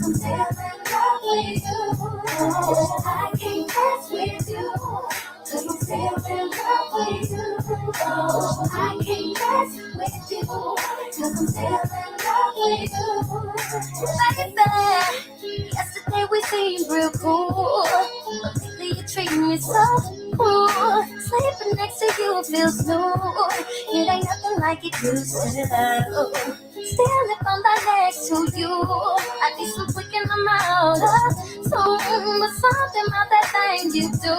I'm still in love with you. I can't mess with you. Cause I'm still in love with you. I can't mess with you. Cause I'm still in love with you. Baby, yesterday we seemed real cool, but lately you treat me so cruel. Sleeping next to you feels new. It ain't nothing like it used to. Still if I'm right next to you, I need some quick in my mouth. Soon, but something about that thing you do,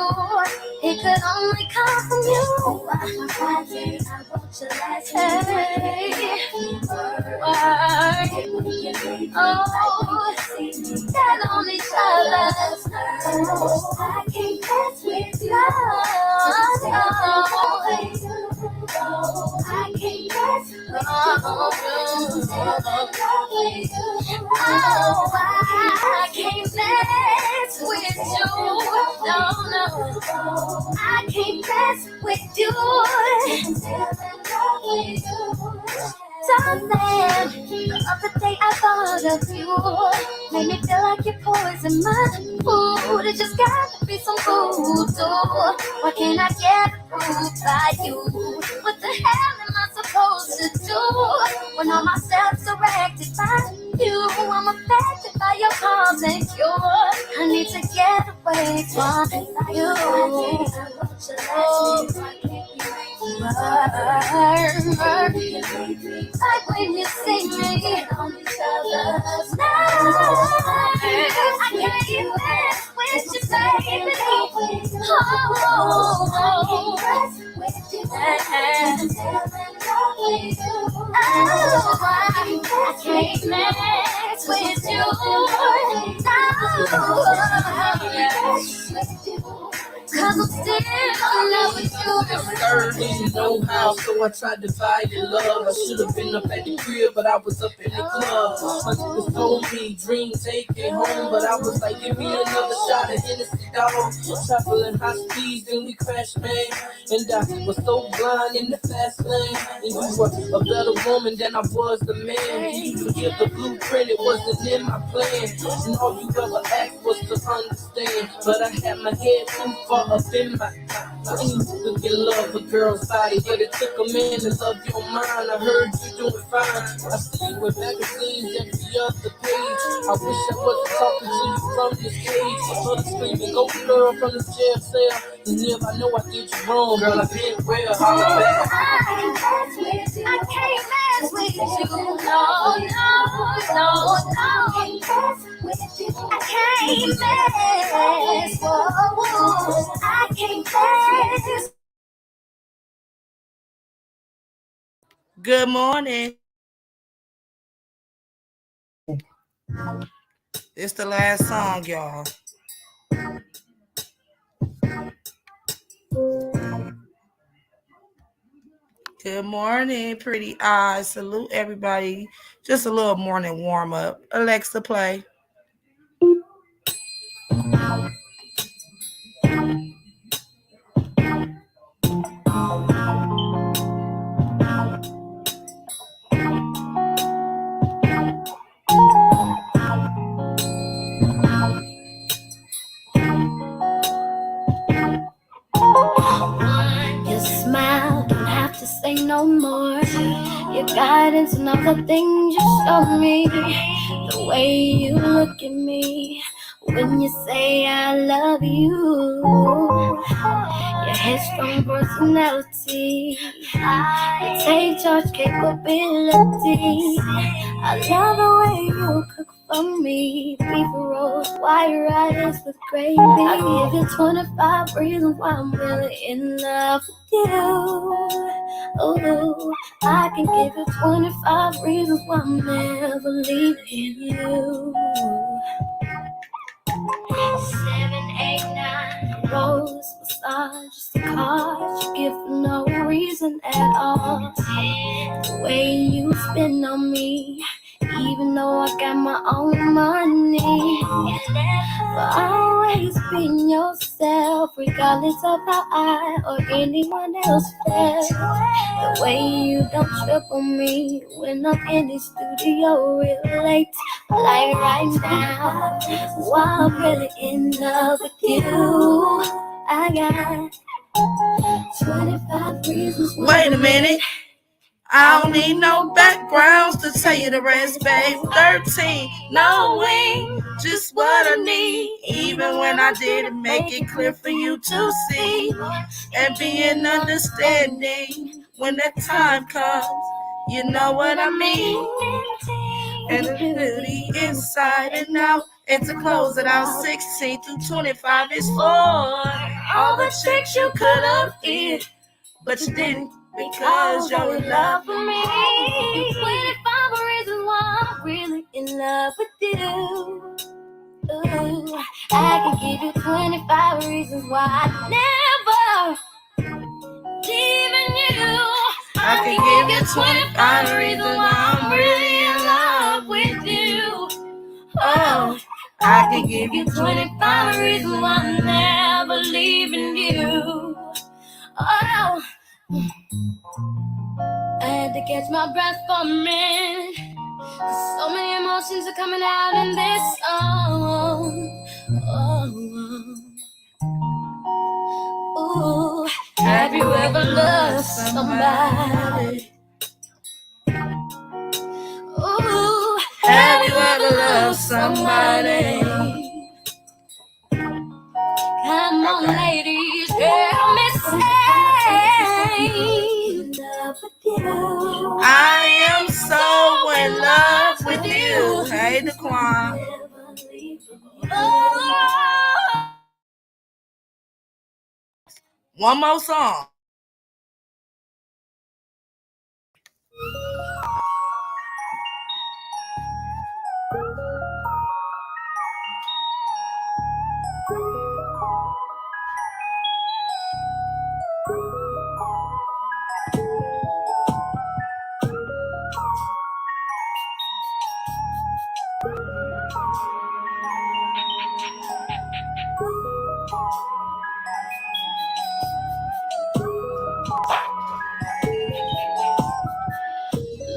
it could only come from you. My Friday, I wrote your last name. Oh, that on each other's nerves. I can't mess with you. I can't mess with you. Oh, I can't mess with you. No, no, I can't mess with you. Darling, the other day I thought of you. Made me feel like you're poison my food. It just got to be some voodoo. Why can't I get approved by you? What the hell am I supposed to do when all my steps are directed by you? I'm affected by your cause and cure. I need to get away from you. Like when you see me on each other's nerves, I can't even with you, baby. Oh, I can't mess with you. Cause I'm still in love with you. Third didn't know how, so I tried to buy your love. I should have been up at the crib, but I was up in the club. My niggas told me, dream, take it home. But I was like, give me another shot of Hennessy, dog. Traveling high speeds, then we crashed, man. And I was so blind in the fast lane. And you were a better woman than I was the man. You forget the blueprint, it wasn't in my plan. And all you ever asked was to understand. But I had my head too far up in my dreams. You can love a girl's body, but it took a man to love your mind. I heard you doing fine. I see you in magazines every other page. I wish I wasn't talking to you from this cage. But screaming, go girl from this jail cell. And if I know I did you wrong, girl, I did well. Holla back. I can't mess with you. No, no, no, no. I can't mess. Whoa, I can't mess. Good morning. It's the last song, y'all. Good morning, pretty eyes. Salute everybody. Just a little morning warm up. Alexa, play. Your smile, don't have to say no more. Your guidance and all the things you show me. The way you look at me when you say I love you. Your headstrong personality, your take charge capability. I love the way you cook for me. Beef rolls, wire rice with gravy. I give you 25 reasons why I'm really in love with you. Oh, I can give you 25 reasons why I'm never leaving you. 7, 8, 9 rose massage, just a card you give for no reason at all. The way you spin on me, even though I got my own money. But always being yourself, regardless of how I or anyone else felt. The way you don't trip on me when I'm in the studio real late, like right now. While I'm really in love with you, I got 25 reasons. Wait a minute. I don't need no backgrounds to tell you the rest, babe. 13, knowing just what I need, even when I didn't make it clear for you to see, and being understanding when that time comes. You know what I mean? And the beauty inside and out, and to close it out, 16 through 25 is for all the tricks you could have did, but you didn't. Because you're in love with me. 25 reasons why I'm really in love with you. Ooh, I can give you 25 reasons why I never leaving you. I can give you 25 reasons why I'm really in love with you. Oh, I can give you 25 reasons why I'm never leaving you. Oh, I had to catch my breath for a minute. So many emotions are coming out in this song. Oh, ooh, have you ever loved somebody? Ooh, have you ever loved somebody? Come on, ladies, help me say. I am so in love with you. Hey, Daquan. One more song.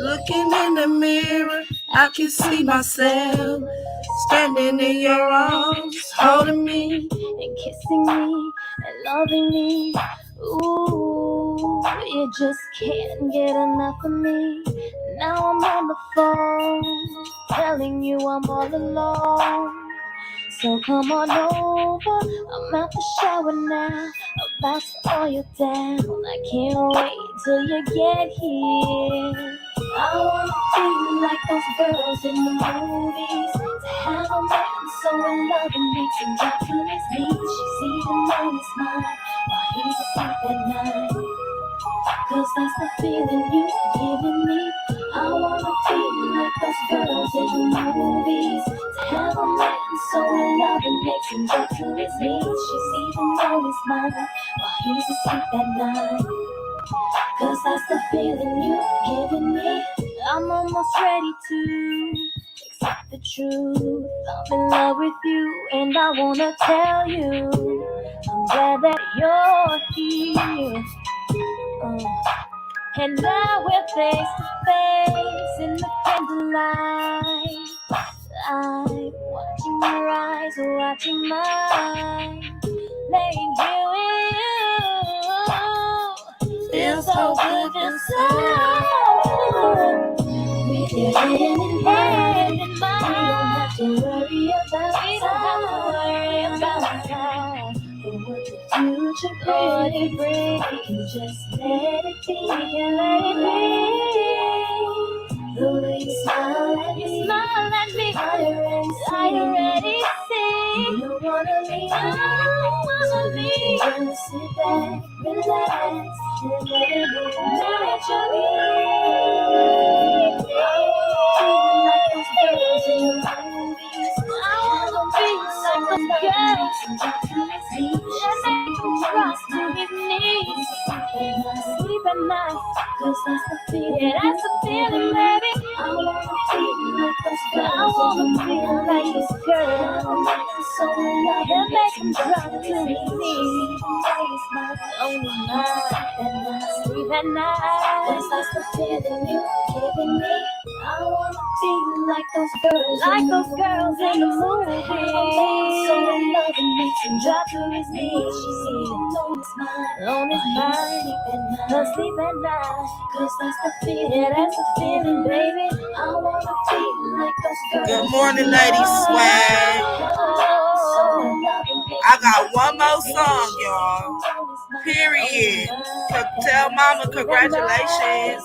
Looking in the mirror, I can see myself standing in your arms, holding me and kissing me and loving me. Ooh, you just can't get enough of me. Now I'm on the phone telling you I'm all alone. So come on over, I'm at the shower now. About to oil you down, I can't wait till you get here. I wanna feel like those girls in the movies, to have a man so in love and makes him drop to his knees. She's even on his mind while he's asleep at night, 'cause that's the feeling you're giving me. I wanna feel like those girls in the movies, to have a man so in love and makes him drop to his knees. She's even on his mind while he's asleep at night, 'cause that's the feeling you're giving me. I'm almost ready to accept the truth. I'm in love with you and I wanna tell you, I'm glad that you're here. And now we're face to face in the candlelight. I'm watching your eyes, watching mine, laying here with you. Feels so good inside. With your hand in hand in mine, we don't have to worry about time. For what the future brings, we can just let it be, let it be. The way you smile at me, I already see. You don't wanna leave, just sit back, relax, and let it be naturally. I wanna feel like those girls in the movies. I wanna be like those girls that make you drop to his knees, sleep at night, 'cause that's the feeling. Yeah, that's the feeling, baby. I wanna feel I wanna feel like this girl. That makes me drop to his knees. Only mine, sleep at night. Cause that's the feeling you giving me. I wanna be like those girls in the movie. So in love and makes him drop to his knees. On his mind, sleep at night. Cause that's the feeling, yeah, that's the feeling, baby. I wanna be like those girls. Good morning, lady swag. I got one more song, y'all. Period. Tell mama congratulations.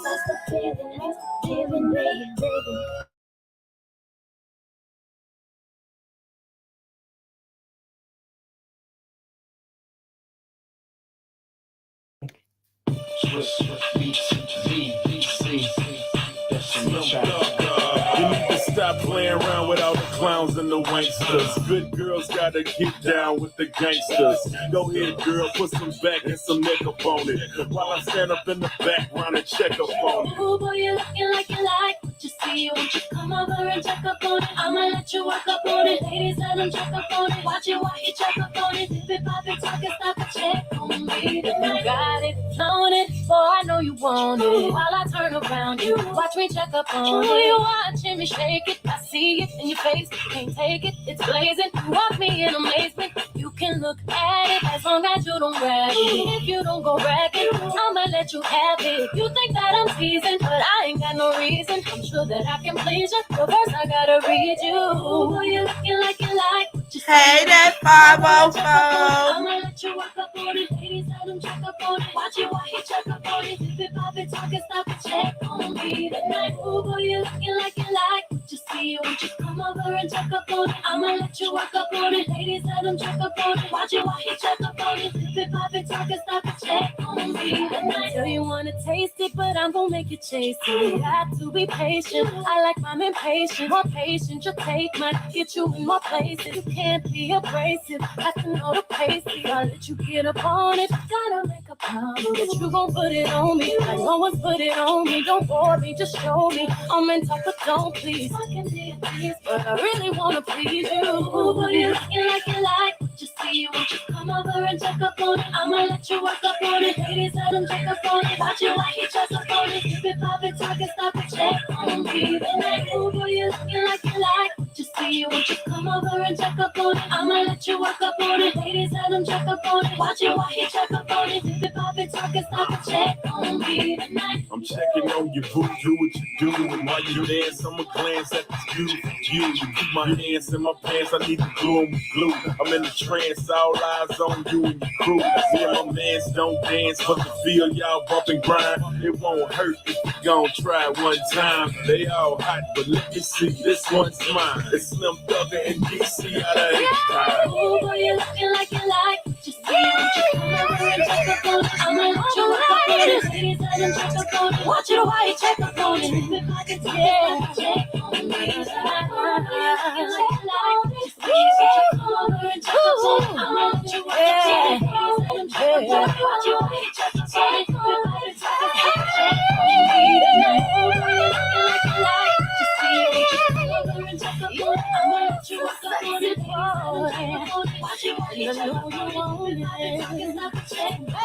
You need to stop playing around with all the clowns and the wanksters. Good girls gotta get down with the gangsters. Go ahead, girl, put some back and some neck up on it, while I stand up in the background and check up on it. Ooh, boy, you looking like you like what you see. Won't you come over and check up on it? I'ma let you work up on it. Ladies, let them check up on it. Watch it while he check up on it. Dip it, pop it, talk it, stop it, check on me. If you got it, flown it, boy, I know you want it. While I turn around, you watch me check up on it. You watching me shake it, I see it in your face. Can't take it, it's blazing. You want me in amazement. You can look at it as long as you don't grab it. If you don't go bragging, I'ma let you have it. You think that I'm teasing, but I ain't got no reason. I'm sure that I can please you, but first I gotta read you. Boy, you looking like you like what you Hey, that 504. I'ma let you work up on it. Ladies, let them check up on it. Watch it while he check up on it. Dip it, pop it, talk it, stop it, check on me tonight. Ooh, boy, you looking like you like what you see. Won't you come over and check up on it? I'ma let you work up on it. Ladies, let them check up on it. Watch it while he check up on it. Dip it, pop it, talk it, stop it, check on me tonight. Tell you wanna taste it, but I'm gonna make you chase it. Got to be patient. I like mine impatient. More patient, your take might get you in more places. You can't be abrasive. Got to know the pace. I'll let you get up on it. Gotta make a promise that you gon' put it on me. Like no one's put it on me. Don't bore me, just show me. I'm in top, but don't please. I can be a tease, but I really wanna please you. Ooh, boy, you looking like you like what you see. Won't you come over and check up on it? I'ma let you work up on it. Ladies, let them check up on it. Watch it while he check up on it. Dip it, pop it, talk it, stop it, check on me tonight. Ooh, boy, you looking like you like what you see. Won't you come over and check up on it? I'ma let you work up on it. Ladies, let them check up on it. Watch it while he check up on it. Dip it, pop it, talk it, stop it, check on me tonight. I'm checking on you, boo, do what you do. And while you dance, I'ma glance at this beautiful view. You keep my hands in my pants, I need to glue 'em with glue. I'm in a trance, all eyes on you and your crew. Me and my mans don't dance, but the feel y'all bump and grind. It won't hurt if you gon' try one time. They all hot, but let me see, this one's mine. It's Slim Thugger and DC out of yeah. Ooh, boy, you looking like you like what you see. Won't you come over and check up on it? I'ma let you work up on it. Ladies, let them check up on it. Watch it while you check up on it. Dip it, pop it, yeah, check on me tonight. Ooh, boy, you looking like you like what you see. Won't you come over and check up on it? I'ma let you work up on it. Ladies, let them check up on it. Watch it while you check up on it. Dip it, pop it, check on me tonight. Ooh, boy, you looking like you like what you see. Won't you come over and check up on it? I'ma let you work up on it. Watch it while you check up on it.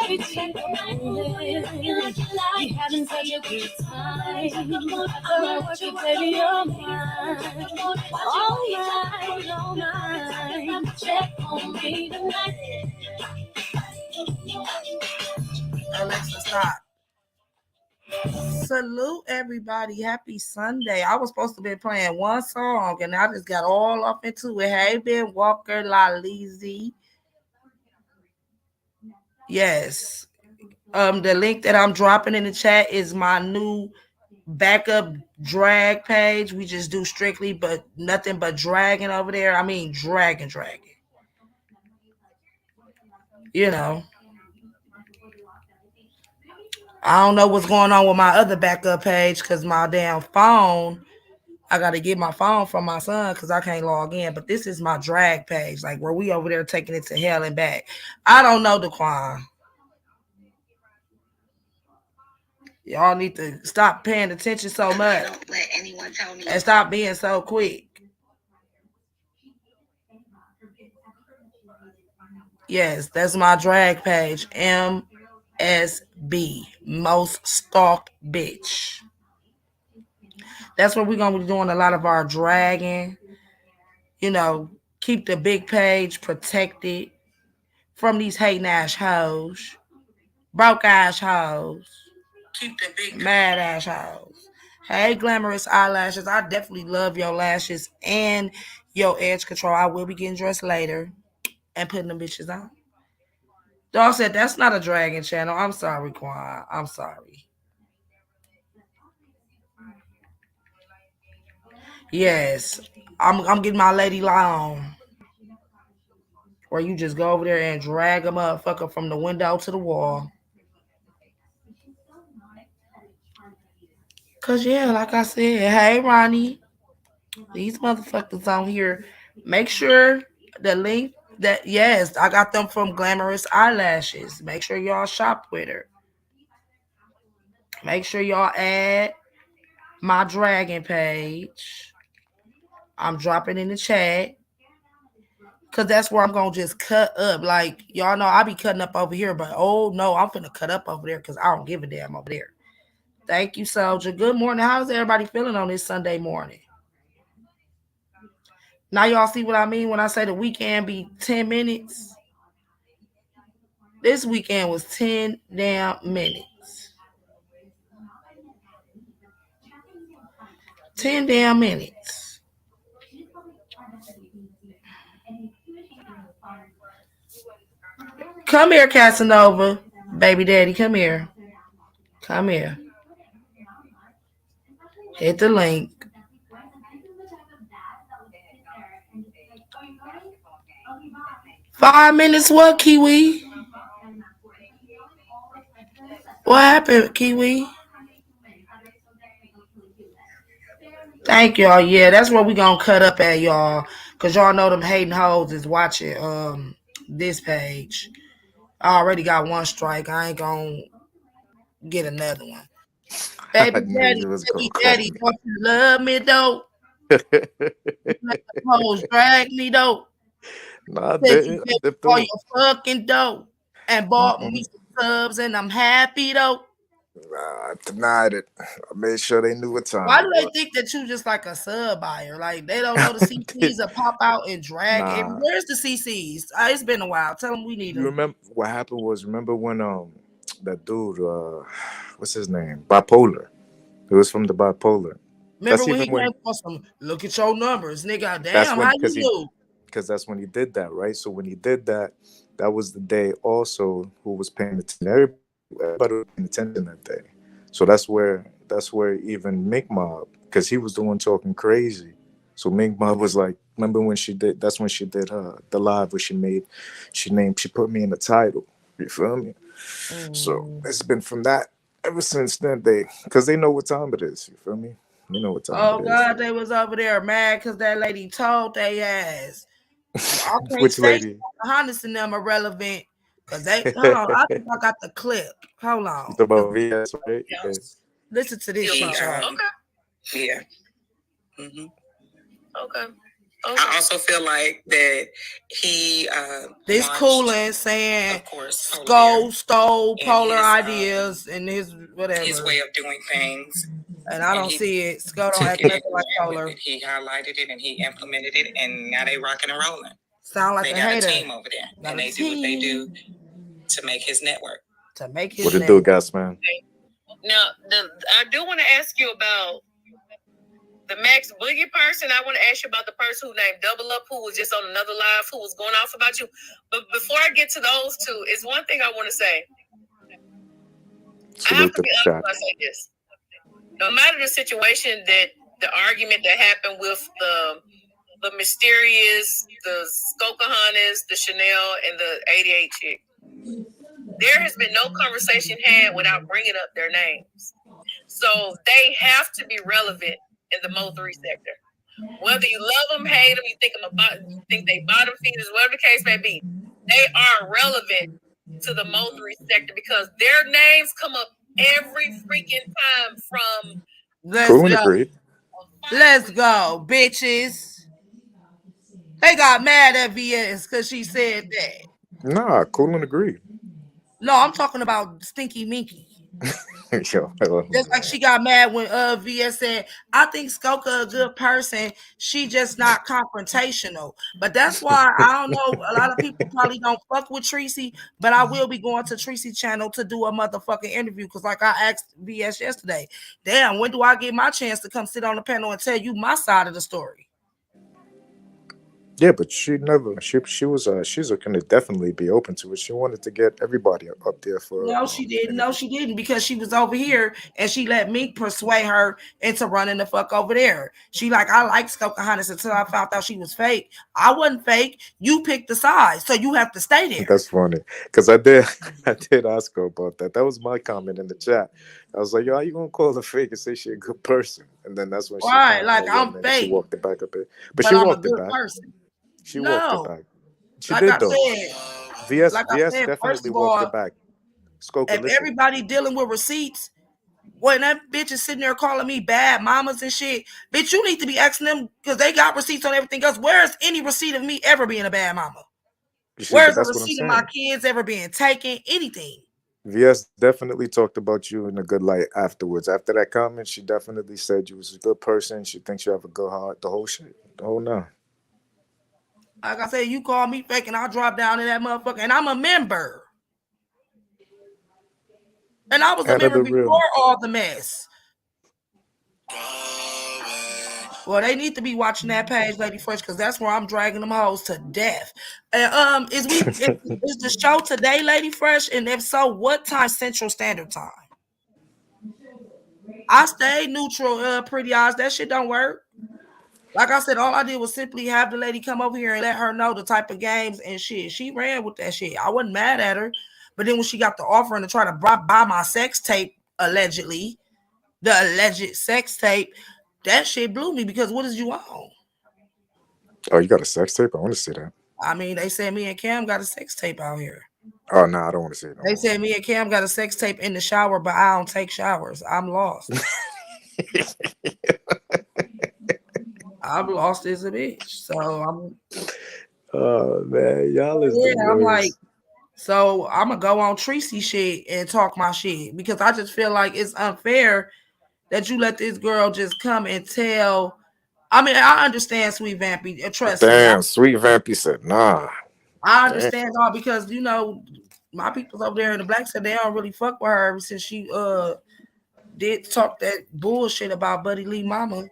Baby, check on it. You having such a good time. I'ma work it, baby, you're mine. All night. Check on me tonight. Alexa, stop. Salute everybody. Happy Sunday. I was supposed to be playing one song and I just got all up into it. Hey, Ben Walker, La Leezy. Yes. The link that I'm dropping in the chat is my new backup drag page. We just do strictly but nothing but dragging over there. I mean dragging. You know. I don't know what's going on with my other backup page because my damn phone, I got to get my phone from my son because I can't log in. But this is my drag page, like where we over there taking it to hell and back. I don't know, Daquan. Y'all need to stop paying attention so much. Don't let anyone And stop being so quick. Yes, that's my drag page. MSB. Most stalked bitch. That's where we're gonna be doing a lot of our dragging. You know, keep the big page protected from these hating ass hoes, broke ass hoes, mad ass hoes. Hey, glamorous eyelashes. I definitely love your lashes and your edge control. I will be getting dressed later and putting them bitches on. Dog said that's not a dragon channel. I'm sorry, Quan. I'm sorry. Yes, I'm getting my lady long. Where you just go over there and drag a motherfucker from the window to the wall. Cause yeah, like I said, hey Ronnie, these motherfuckers on here. Make sure the link that yes, I got them from Glamorous Eyelashes. Make sure y'all shop with her. Make sure y'all add my dragon page. I'm dropping in the chat. Cause that's where I'm gonna just cut up. Like y'all know I be cutting up over here, but oh no, I'm finna cut up over there because I don't give a damn over there. Thank you, Soldier. Good morning. How's everybody feeling on this Sunday morning? Now y'all see what I mean when I say the weekend be 10 minutes? This weekend was 10 damn minutes. 10 damn minutes. Come here, Casanova. Baby daddy, come here. Come here. Hit the link. $5 minutes what, Kiwi? What happened, Kiwi? Thank y'all. Yeah, that's where we gonna cut up at, y'all. Cause y'all know them hating hoes is watching this page. I already got one strike. I ain't gonna get another one. I knew you was gonna Baby call daddy, me. don't you love me though? Let the hoes drag me though. No, I Said you didn't. I paid dipped for out. your fucking dough and bought me Mm-mm. some subs and I'm happy though. Nah, I denied it. I made sure they knew what time Why it do they was. think that you just like a sub buyer? Like they don't know the CCs will pop out and drag it. Nah, Where's the CCs? It's been a while. Tell them we need you them. remember what happened was remember when that dude what's his name, bipolar. It was from the bipolar. Remember That's when he even came when for some look at your numbers, nigga? that's Damn, when how you do? because that's when he did that, right? So when he did that, that was the day also who was paying attention. Everybody was paying attention that day. So that's where even Mink Mob, because he was the one talking crazy. So Mink Mob was like, remember when she did? That's when she did the live where she put me in the title. You feel me? So Mm. it's been from that ever since then. Because they know what time it is. You feel me? You know what time it Oh is. God, they was over there mad because that lady told they ass. I can't Which say lady? Honest and them irrelevant because they hold on. I think I got the clip. Hold You on. talk about VS, right? Yeah. Listen to this shit, y'all. Okay. Yeah. Hmm. Okay. I also feel like that he This watched, cooling saying of course, stole and polar his ideas and his whatever. his way of doing things, and I and don't he see it. Skull don't took act it nothing and like ran with polar. it. He highlighted it and he implemented it, and now they rocking and rolling. Sound like They a got a hater. team over there, Got and a they do what they do team to make his network. to make his What it do, network. guys, man? Now, I do want to ask you about the Max Boogie person. I want to ask you about the person who named Double Up, who was just on another live, who was going off about you. But before I get to those two, is one thing I want to say. I have Salute to to be the honest chat. when I say this. No matter the situation, that the argument that happened with the mysterious, the Skokahanas, the Chanel, and the 88 chick, there has been no conversation had without bringing up their names. So they have to be relevant in the Mo3 sector. Whether you love them, hate them, you think they bottom feeders, whatever the case may be, they are relevant to the Mo3 sector because their names come up every freaking time, from Let's True and go. agreed. Let's go, bitches. They got mad at VS because she said that. Nah, cool and agree. No, I'm talking about Stinky Minky. Yo, Just like she got mad when VS said, I think Skoka a good person. She just not confrontational. But that's why I don't know. A lot of people probably don't fuck with Tracy, but I will be going to Tracy channel to do a motherfucking interview. Cause like I asked VS yesterday, damn, when do I get my chance to come sit on the panel and tell you my side of the story? yeah, but she never. She was. She's gonna definitely be open to it. She wanted to get everybody up there for No, she didn't. No, interview. she didn't because she was over here and she let me persuade her into running the fuck over there. She like, I like Skokahannes until I found out she was fake. I wasn't fake. You picked the side, so you have to stay there. That's funny because I did. I did ask her about that. That was my comment in the chat. I was like, "Yo, how you gonna call her fake and say she a good person?" And then that's when she Right, kind of like like, "Wait a I'm minute." She fake, walked it back a bit, but but she I'm a walked it good back. person. She walked it No, back. She like did I though. said, VS first definitely of walked it all, back. Skoka, if listen. everybody dealing with receipts, when that bitch is sitting there calling me bad mamas and shit, bitch, you need to be asking them because they got receipts on everything else. Where is any receipt of me ever being a bad mama? You see, but Where's a that's what I'm receipt of my saying. kids ever being taken? Anything? VS definitely talked about you in a good light afterwards. After that comment, she definitely said you was a good person. She thinks you have a good heart. The whole shit. The whole nine. Like I said, you call me fake and I'll drop down in that motherfucker. And I'm a member. And I was a member Another before real. all the mess. Well, they need to be watching that page, Lady Fresh, because that's where I'm dragging them hoes to death. And is the show today, Lady Fresh? And if so, what time Central Standard Time? I stayed neutral, pretty eyes. That shit don't work. Like I said, all I did was simply have the lady come over here and let her know the type of games and shit. She ran with that shit. I wasn't mad at her. But then when she got the offer and to try to buy my sex tape, allegedly, the alleged sex tape, that shit blew me because what is you on? Oh, you got a sex tape? I want to see that. I mean, they said me and Cam got a sex tape out here. Oh no, I don't want to see it no They more. said me and Cam got a sex tape in the shower, but I don't take showers. I'm lost. I'm lost as a bitch. So Oh man, y'all is the I'm like, worst. so I'm gonna go on Tracy shit and talk my shit because I just feel like it's unfair that you let this girl just come and tell. I mean, I understand, Sweet Vampy. Trust me, Damn, sweet Vampy said nah. I Damn. understand all because my people's over there in the black said they don't really fuck with her ever since she did talk that bullshit about Buddy Lee Mama.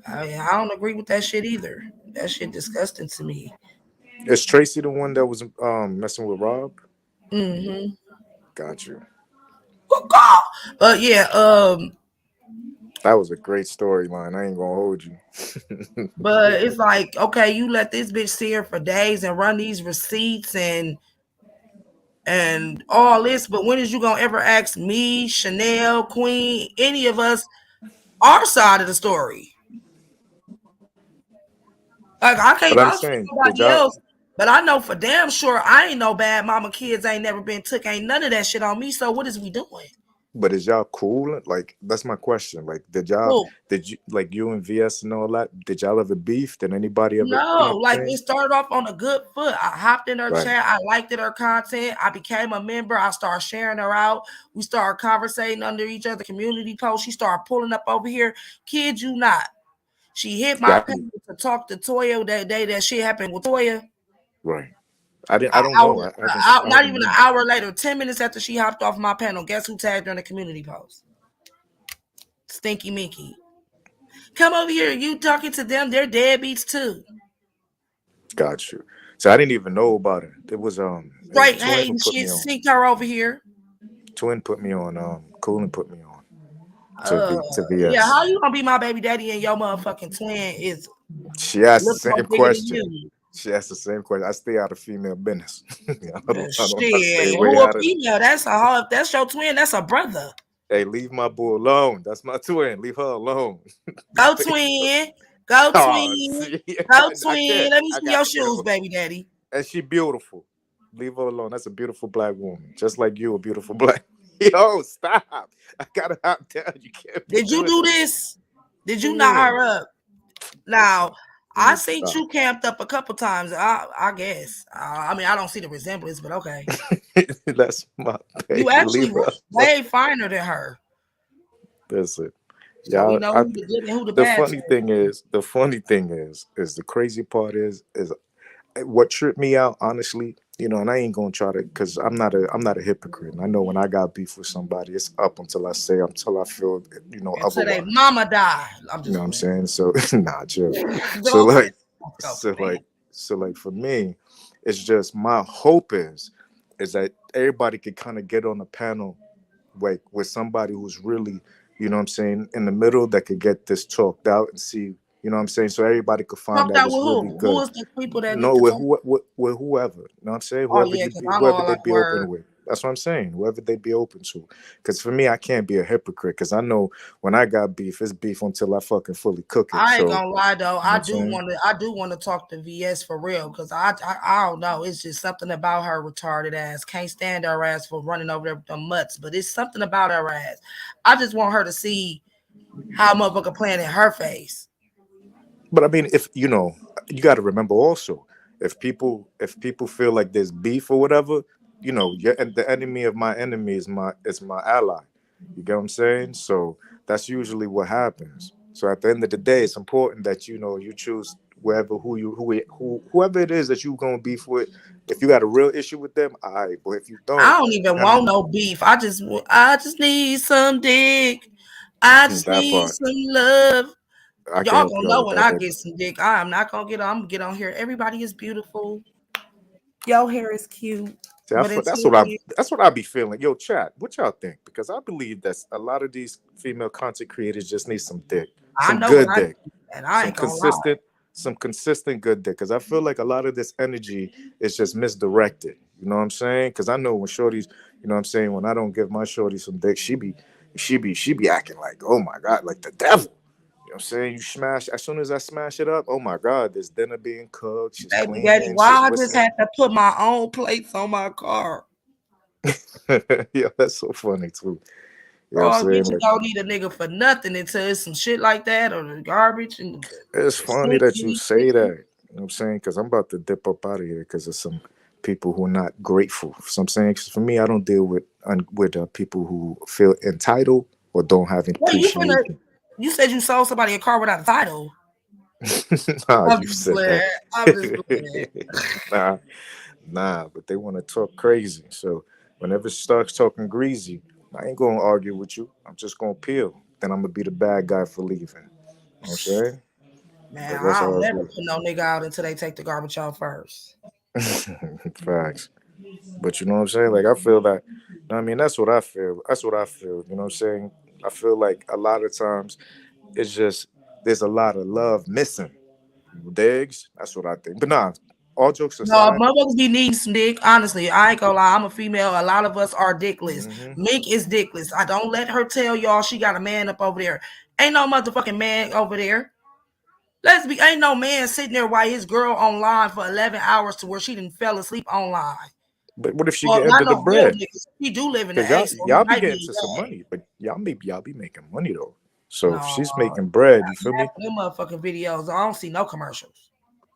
I mean, I don't agree with that shit either. That shit disgusting to me. Is Tracy the one that was messing with Rob? Mm-hmm. Got you. But yeah, That was a great storyline. I ain't gonna hold you. but it's like, okay, you let this bitch sit here for days and run these receipts and all this, but when is you gonna ever ask me, Chanel, Queen, any of us, our side of the story? Like I But can't I'm vouch for saying, did nobody y'all? else, but I know for damn sure I ain't no bad mama. Kids ain't never been took. Ain't none of that shit on me. So what is we doing? But is y'all cool? Like that's my question. Like, Well, did you like you and VS and all that? Did y'all ever beef? Did anybody ever no, like thing? it started off on a good foot. I hopped in her Right. chat. I liked her content. I became a member. I started sharing her out. We started conversating under each other community posts. She started pulling up over here. Kid you not. She hit Yeah. my page to talk to Toya that day that shit happened with Toya. Right. I didn't. An I don't know. hour, I haven't. out, I not haven't even an known. hour later, 10 minutes after she hopped off my panel, guess who tagged her in the community post? Stinky Mickey. Come over here. You talking to them. They're deadbeats too. Got you. So I didn't even know about it. It was Straight twin who hating put shit. me on. Sneaked her over here. Twin put me on. Cool and put me on Uh, to yeah, VS. how you gonna be my baby daddy and your motherfucking twin is She asked the look more same bigger than question. you? She asked the same question. I stay out of female business. I stay Shit, way who a out of. female? That's a hoe. If that's your twin, that's a brother. Hey, leave my boo alone. That's my twin. Leave her alone. Go twin. Go Oh, twin. see, Go I twin. can't. Let me I see got your to get shoes, her. baby daddy. And she beautiful. Leave her alone. That's a beautiful black woman. Just like you, a beautiful black. Yo, stop. I gotta down. You can't be Did you doing do this. this? Did you knock her up? Now, You I need to seen stop. you camped up a couple times. I guess. I mean, I don't see the resemblance, but okay. That's my You baby. actually Leave her alone. way finer than her. That's it. So we Yeah, know who the good and who the the bad funny chick. thing is the crazy part is what tripped me out, honestly, and I ain't gonna try to, because I'm not a hypocrite. And I know when I got beef with somebody, it's up until I feel, Until they otherwise. mama die. I'm You know just what I'm playing. saying? So nah, chill. So Okay. like, Let's go so for that. like, so like for me, it's just my hope is that everybody could kind of get on a panel like with somebody who's really, you know what I'm saying, in the middle, that could get this talked out and see, you know what I'm saying, so everybody could find Talked that out with it's really who? Who good. is the people that need No, to with talk? with whoever, you know what I'm saying, Oh yeah, because I know whoever all I they'd be open word. with. That's what I'm saying. Whoever they'd be open to. Because for me, I can't be a hypocrite. Because I know when I got beef, it's beef until I fucking fully cook it. I ain't So gonna lie though. you know what I'm saying. I do want to talk to VS for real because I don't know. It's just something about her retarded ass. Can't stand her ass for running over there with them mutts. But it's something about her ass. I just want her to see how motherfucker playing in her face. But I mean, if you got to remember also, if people feel like there's beef or whatever, and the enemy of my enemy is my ally. You get what I'm saying? So that's usually what happens. So at the end of the day, it's important that you choose wherever whoever it is that you gonna beef with. If you got a real issue with them, all right. But if you I don't, don't even kind want no beef. I just need some dick. I of just that need part, some love. I can Y'all help gonna you out know with when that, I baby. get some dick. I am not gonna get on. I'm gonna get on here. Everybody is beautiful. Your hair is cute. See, But until that's what I then, that's what I be feeling. Yo, chat, what y'all think? Because I believe that a lot of these female content creators just need some dick, I some know what good I dick, need, and I some ain't gonna lie. consistent, some consistent good dick. Because I feel like a lot of this energy is just misdirected. You know what I'm saying? Because I know when shorties, you know what I'm saying, when I don't give my shorty some dick, she be acting like, oh my god, like the devil. You know what I'm saying? You smash as soon as I smash it up. Oh my God, there's dinner being cooked. She's Baby daddy, cleaning. why She's I just whistling. had to put my own plates on my car? Yeah, that's so funny too. You know what I'm Bro, saying? bitch, you Like, don't need a nigga for nothing until it's some shit like that or the garbage and it's the funny sink that you needs say that. fixing. You know what I'm saying? Because I'm about to dip up out of here because of some people who are not grateful. So I'm saying, 'cause for me, I don't deal with people who feel entitled or don't have Wait, appreciation. you said you sold somebody a car without a title. Nah, I'm you just said playing. that. I'm just playing. Nah, nah, but they want to talk crazy. So whenever it starts talking greasy, I ain't gonna argue with you. I'm just gonna peel. Then I'm gonna be the bad guy for leaving. You know what I'm saying? Man, That's I how don't it never be. put no nigga out until they take the garbage out first. Facts. But you know what I'm saying? Like I feel that. I mean, that's what I feel. That's what I feel. You know what I'm saying? I feel like a lot of times it's just there's a lot of love missing. Digs. That's what I think. But nah, all jokes No, aside. motherfuckers be needing some dick. Honestly, I ain't gonna lie. I'm a female. A lot of us are dickless. Hmm. Mink is dickless. I don't let her tell y'all she got a man up over there. Ain't no motherfucking man over there. Ain't no man sitting there while his girl online for 11 hours to where she didn't fell asleep online. But what if she Well, get not into the no real bread? niggas. He do live in the Because A, y'all so he y'all be might getting be to some gay. money, but y'all be making money though. So if No, she's making bread, you feel half me? of them motherfucking videos. I don't see no commercials.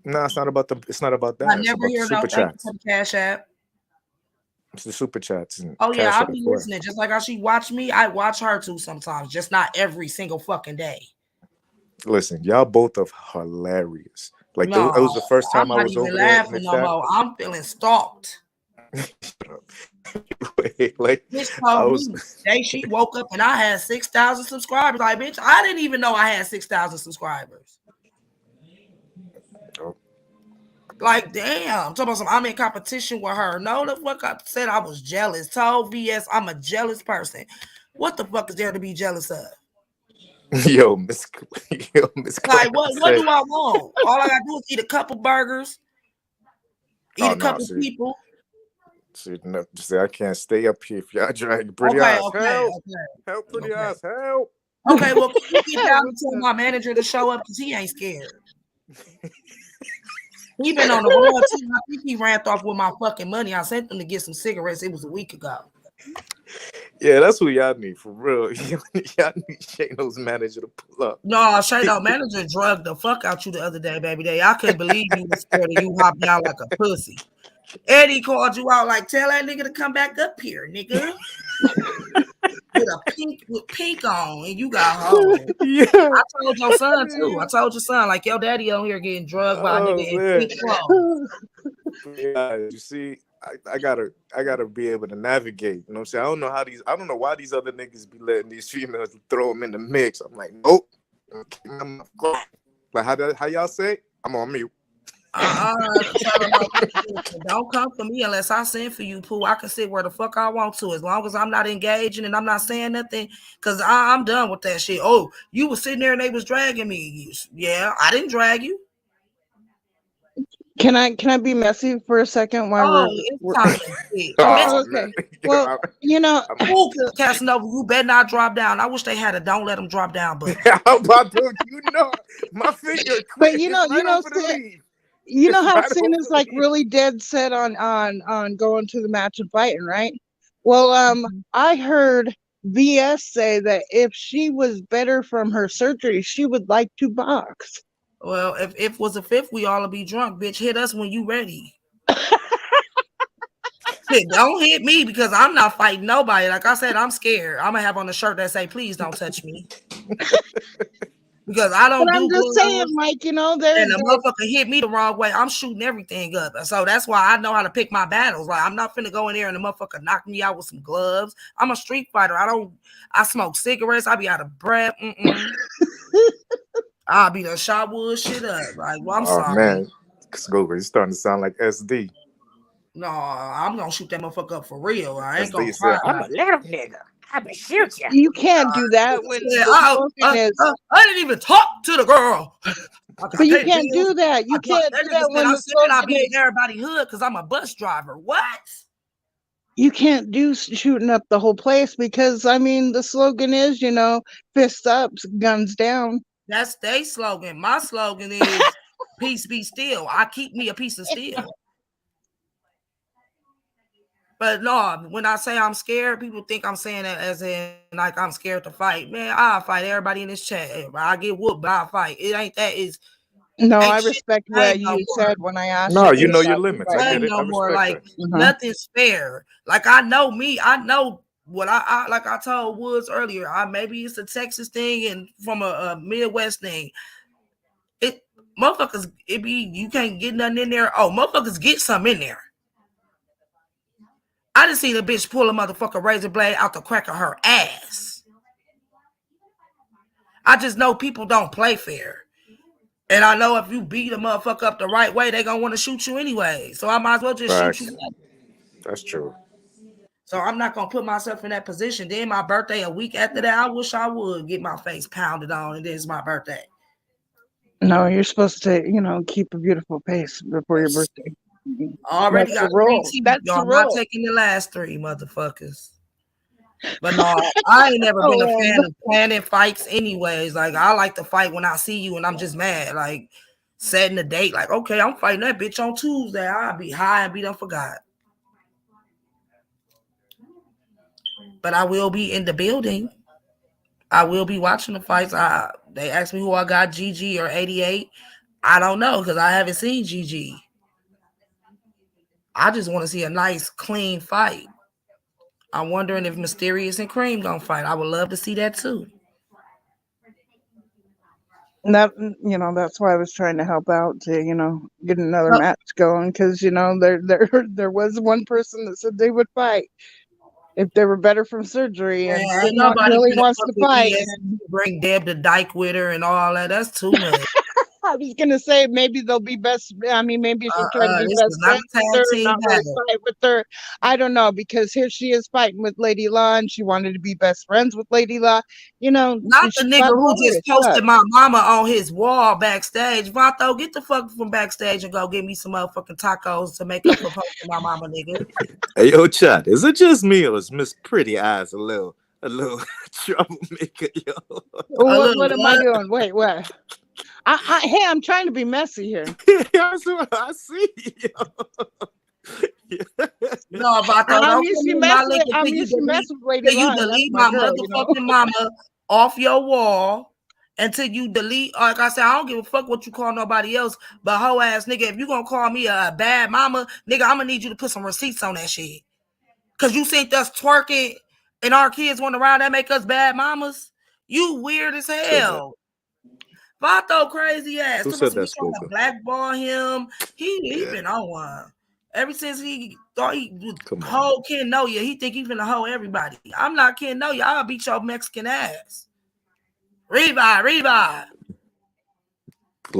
Nah, it's not about I that. It's never about the hear no super thank you for chats. the cash app. It's the super chats and Oh yeah, cash I'll app. be What? listening. Just like how she watch me, I watch her too sometimes. Just not every single fucking day. Listen, y'all both are hilarious. Like it No, was the first I'm time I not was even over there in the laughing no chat. more. I'm feeling stalked. Shut up. Like Bitch I told was. me day she woke up and I had 6,000 subscribers. Like, bitch, I didn't even know I had 6,000 subscribers. Oh, Like, damn. Talking about some, I'm in competition with her. No, the fuck I said I was jealous. Told VS I'm a jealous person. What the fuck is there to be jealous of? yo, Miss, yo, Miss Like, Clark what said, do I want? All I gotta do is eat a couple burgers, eat "Oh a no, couple see, people. no, see, I can't stay up here if y'all drag pretty Okay, eyes. okay, Help, help, okay, pretty okay. eyes, help." Okay, well, can you get down What and tell the? my manager to show up because he ain't scared. He been on the run too. I think he ran off with my fucking money. I sent him to get some cigarettes. It was a week ago. Yeah, that's who y'all need for real. Y'all need Shano's manager to pull up. No, Shano manager drugged the fuck out you the other day, baby. I couldn't believe you was scared of you hopping out like a pussy. Eddie called you out like, tell that nigga to come back up here, nigga. with pink on, and you got home. Yeah. I told your son too. I told your son, like, your daddy on here getting drugged by a nigga in pink clothes. Yeah, you see, I gotta be able to navigate. You know what I'm saying? I don't know why these other niggas be letting these females throw them in the mix. I'm like, nope. Like how y'all say? I'm on mute. Don't come for me unless I send for you, Pooh. I can sit where the fuck I want to, as long as I'm not engaging and I'm not saying nothing, because I'm done with that shit. Oh, you was sitting there and they was dragging me. Yeah, I didn't drag you. Can I be messy for a second? While it's time to sit. Okay. Well, you know, Casanova, you better not drop down. I wish they had a don't let them drop down button. How about those? You know, my finger. But you know, how Sin is like really dead set on going to the match and fighting, right? Well, I heard VS say that if she was better from her surgery, she would like to box. Well, if it was a fifth, we all be drunk, bitch. Hit us when you ready. Shit, don't hit me because I'm not fighting nobody. Like I said, I'm scared. I'm gonna have on a shirt that say, "Please don't touch me," because I don't. But I'm just saying, like, you know, and the motherfucker hit me the wrong way, I'm shooting everything up. So that's why I know how to pick my battles. Like, I'm not finna go in there and the motherfucker knock me out with some gloves. I'm a street fighter. I smoke cigarettes. I be out of breath. I'll be the shot wood shit up. Like, well, I'm sorry. Man, you're starting to sound like SD. No, I'm gonna shoot that motherfucker up for real. I ain't SD gonna. I'm a little nigga. I'm gonna shoot you. You can't do that when I didn't even talk to the girl. But you can't do that. You can't do that when the slogan I be in everybody's hood because I'm a bus driver. What? You can't do shooting up the whole place because, I mean, the slogan is, you know, fists up, guns down. That's their slogan. My slogan is peace be still. I keep me a piece of steel. But no, when I say I'm scared, people think I'm saying that as in like I'm scared to fight. Man, I'll fight everybody in this chat. I get whooped, but I'll fight. It ain't that. I respect what you said when I asked. No, you know your limits. I get it. No more. Like nothing's fair. Like I know me. I know what I like. I told Woods earlier. Maybe it's a Texas thing and from a Midwest thing. Motherfuckers. You can't get nothing in there. Oh, motherfuckers get something in there. I done seen a bitch pull a motherfucker razor blade out the crack of her ass. I just know people don't play fair. And I know if you beat a motherfucker up the right way, they gonna want to shoot you anyway. So I might as well just shoot you. That's true. So I'm not gonna put myself in that position. Then my birthday a week after that, I wish I would get my face pounded on, and then it's my birthday. No, you're supposed to, you know, keep a beautiful pace before your birthday. Already got the roll. Y'all not taking the last 3 motherfuckers. But no, I ain't never been a fan of planning fights anyways. Like, I like to fight when I see you and I'm just mad. Like, setting a date. Like, okay, I'm fighting that bitch on Tuesday. I'll be high and be done forgot. But I will be in the building. I will be watching the fights. They asked me who I got, GG or 88. I don't know because I haven't seen GG. I just want to see a nice, clean fight. I'm wondering if Mysterious and Cream gonna fight. I would love to see that too. That, you know, that's why I was trying to help out to, you know, get another match going because, you know, there was one person that said they would fight if they were better from surgery, and nobody really wants to fight. Bring Deb the Dyke with her and all that. That's too much. I was gonna say maybe they'll be best. I mean, maybe she'll try to be best friends with her, not really fight with her. I don't know, because here she is fighting with Lady Law, and she wanted to be best friends with Lady Law. You know, not the nigga who just posted my mama on his wall backstage. Vato, get the fuck from backstage and go get me some motherfucking tacos to make up for posting my mama, nigga. Hey, yo, chat, is it just me or is Miss Pretty Eyes a little troublemaker, yo? What am I doing? Wait, what? Hey, I'm trying to be messy here. That's what I see. No, Vato, I'm don't used send to me my mess link with I'm until you used to mess delete, with Lady till you Lion. That's delete my my girl, you know. motherfucking mama off your wall. Until you delete, like I said, I don't give a fuck what you call nobody else, but hoe ass nigga, if you gonna call me a bad mama, nigga, I'm gonna need you to put some receipts on that shit. Cause you think us twerking and our kids went around that make us bad mamas? You weird as hell. Vato crazy ass. Who Too said much that, we trying to Skoka? blackball him. He Yeah. been on one. Ever since he thought he was Come on. whole Ken know you, he think he finna hoe everybody. I'm not Ken know you. I'll beat your Mexican ass. Revive.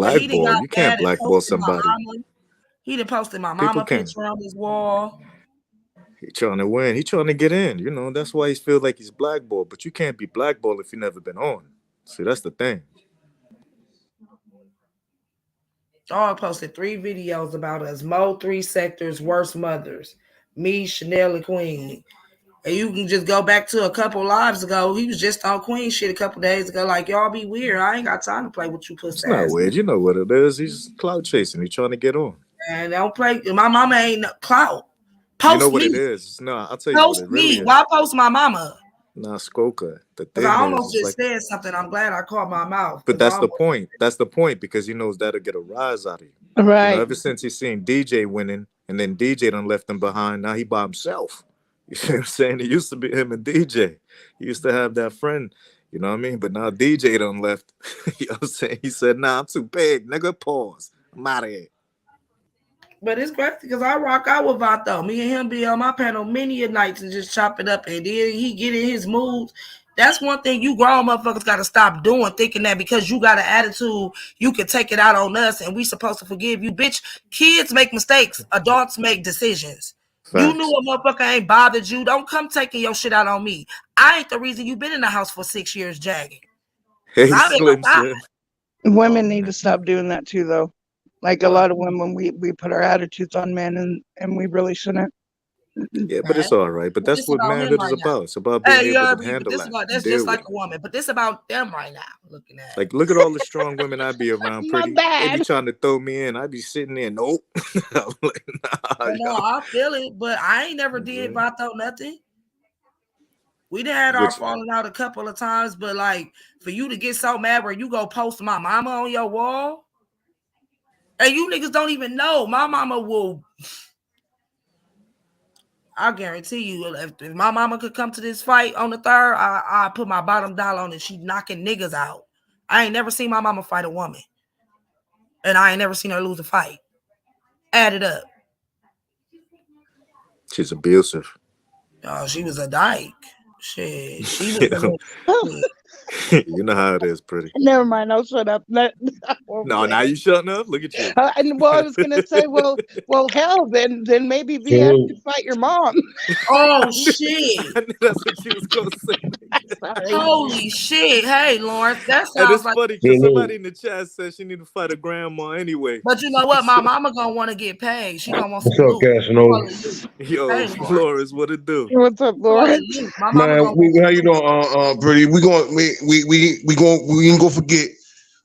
But he done Blackball. got You can't mad and blackball posted my somebody. mama. He done posted my People mama can. picture on his wall. He trying to win. He trying to get in. You know, that's why he feels like he's blackballed. But you can't be blackballed if you never been on. See, that's the thing. Dog posted 3 videos about us. Mo 3 sectors, worst mothers. Me, Chanel, and Queen. And you can just go back to a couple lives ago. He was just on Queen shit a couple days ago. Like, y'all be weird. I ain't got time to play with you puss It's not ass. weird. You know what it is. He's cloud chasing. He's trying to get on. And don't play. My mama ain't no clout. You know Post what it me. is. No, I'll tell you what Post it really me. is. Why post my mama? Nah, Skoka. The Because I thing is, almost it's just like, said something. I'm glad I caught my mouth. but Because I that's the almost. point. That's the point because he knows that'll get a rise out of you. You know, Right. ever since he's seen DJ winning, and then DJ done left him behind. Now he by himself. You see what I'm saying? It used to be him and DJ. He used to have that friend. You know what I mean? But now DJ done left. You know what I'm saying? He said, "Nah, I'm too big, nigga. Pause. I'm out of here." But it's crazy because I rock out with Vato. Me and him be on my panel many a nights and just chop it up. And then he get in his moods. That's one thing you grown motherfuckers got to stop doing, thinking that because you got an attitude, you can take it out on us and we supposed to forgive you. Bitch, kids make mistakes. Adults make decisions. You knew Facts. a motherfucker ain't bothered you. Don't come taking your shit out on me. I ain't the reason you been in the house for 6 years jagging. Because Hey, I've been Slim like, Slim. Oh Women need to man. stop doing that too, though. Like a what? lot of women, we put our attitudes on men, and we really shouldn't. Yeah, but it's all right. But But that's this what about him manhood is right now. about. It's about being Hey, you able heard to me, but handle this that about and that's deal just with like it. a woman. But this about them right now. Looking at it. Like, look at all the strong women I be around. My Pretty, they be bad. trying to throw me in. I be sitting there. Nope. I'm like, nah, But no, yo. I feel it. But I ain't never did Mhm. Vato nothing. We done had our Which falling out a couple of times, but like for you to get so mad where you go post my mama on your wall, and you niggas don't even know my mama will. I guarantee you, if my mama could come to this fight on the 3rd, I put my bottom dollar on it. She knocking niggas out. I ain't never seen my mama fight a woman, and I ain't never seen her lose a fight. Add it up. she's abusive. Oh, she was a dyke. Shit, she was You know, the. you know how it is, pretty. Never mind. I'll shut up. I won't No, say now it. you shutting up. Look at you. And well, I was gonna say, well, hell, then maybe VS So could fight your mom. Oh I knew, shit! I knew that's what you was gonna say. Sorry. Holy shit! Hey, Lawrence, that And sounds it's like. funny so because look, somebody in the chat said she need to fight a grandma anyway. But you know what? My mama gonna want to get paid. She gonna want what's some up, loot. Casanova? Call it loot. Yo, Hey, Lawrence, Flores, what it do? What's up, call it Lawrence? loot. My mama Man, gonna want how some you loot. doing? Pretty. We ain't gonna forget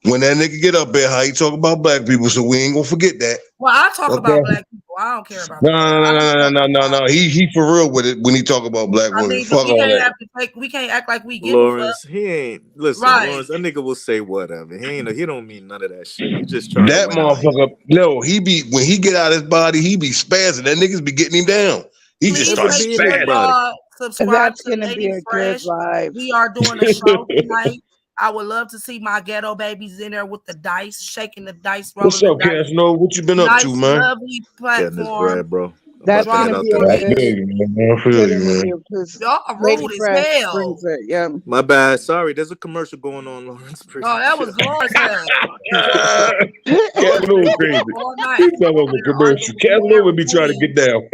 when that nigga get up there how he talk about black people. So we ain't gonna forget that. Well, I talk about Okay. black people. I don't care about No, the rest. no, no, I be no, no, talking no, no, about. no. He for real with it when he talk about black I women. mean, but Fuck we all can't that. have to take. We can't act like we give a fuck. Lawrence, he ain't listen, Right. Lawrence, that nigga will say whatever. He don't mean none of that shit. He just trying to That win like motherfucker, no, he be when he get out his body, he be spazzing. That niggas be getting him down. He just Please never starts make be in his sure spazzing. body. y'all subscribe That's to gonna be Lady a good Fresh. live. We are doing a show tonight. I would love to see my ghetto babies in there with the dice, shaking the dice, What's rolling the up, dice. Casanova? What you been up to, Nice, man? lovely Getting this platform. bread, bro. I'm That's about to gonna head Drama out be the a I way. feel good you, man. I feel good you, man. interview because Y'all Lady rude as Fresh hell. brings it. Yeah. My bad. Sorry, there's a commercial going on, Lawrence. Pretty Oh, that was Lawrence ass. Lawrence been Casanova up crazy. all night. He talking Over about there commercial. arguing with New Casanova Era be trying to Queen. get down.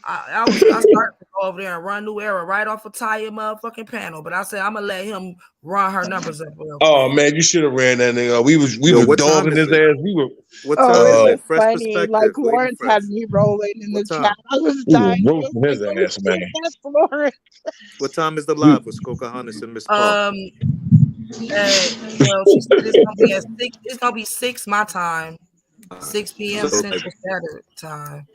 I started to go over there and run New Era right off a Taya motherfucking panel, but I said I'm gonna let him run her numbers up real Oh quick. man, you should have ran that nigga. We was Yo, what time dogging is his it? ass. We were What Oh, time it is uh was it? Fresh funny. Like perspective, Lady Lawrence had Fresh. me rolling in What the chat. time? I was we was dying. I was roasting like, his "Oh ass, man. shit, that's Lawrence." What time is the We, live with Skokahanis and Miss Paul? Um, well, she said it's gonna be at 6. It's gonna be 6 my time. 6 p.m. So, Central Standard Time.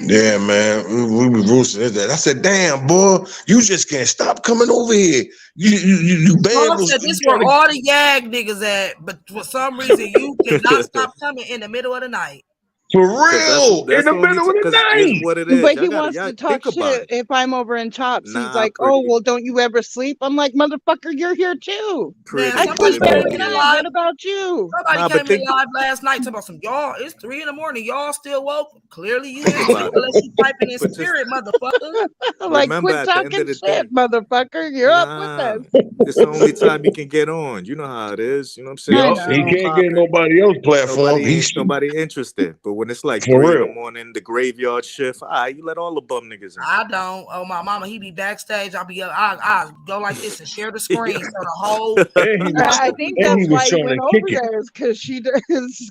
Yeah, man. We was roosting at that. I said, damn, boy, you just can't stop coming over here. You bad. Paul said this where all the YAG niggas at, but for some reason you cannot stop coming in the middle of the night. For real, that's in the the only middle of the because night. this is what it is. But Y'all he gotta wants y'all to talk think about shit it. if I'm over in Chops. He's Nah, like, oh, well, don't you ever sleep? I'm like, motherfucker, you're here too. Man, I somebody sleep came every in night. live. What about you? Somebody Nah, but came in think- live last night talking about some y'all. It's 3 a.m. Y'all still woke. Clearly you Think is too, about it. unless you typing in But just- spirit, motherfucker. Like, Remember, quit at the end talking of the shit, day, motherfucker. You're up with nah, us. it's the only time you can get on. You know how it is. You know what I'm saying? I Yup, Shit he know. be can't get popping. nobody else platform. Nobody He's nobody interested. But when it's like For 3 in real. the morning, the graveyard shift, all right, you let all the bum niggas in. I don't. Oh, my mama, he be backstage. I'll be I go like this and share the screen so the whole. And he was, I think and that's he was why he trying went to over kick it. there is because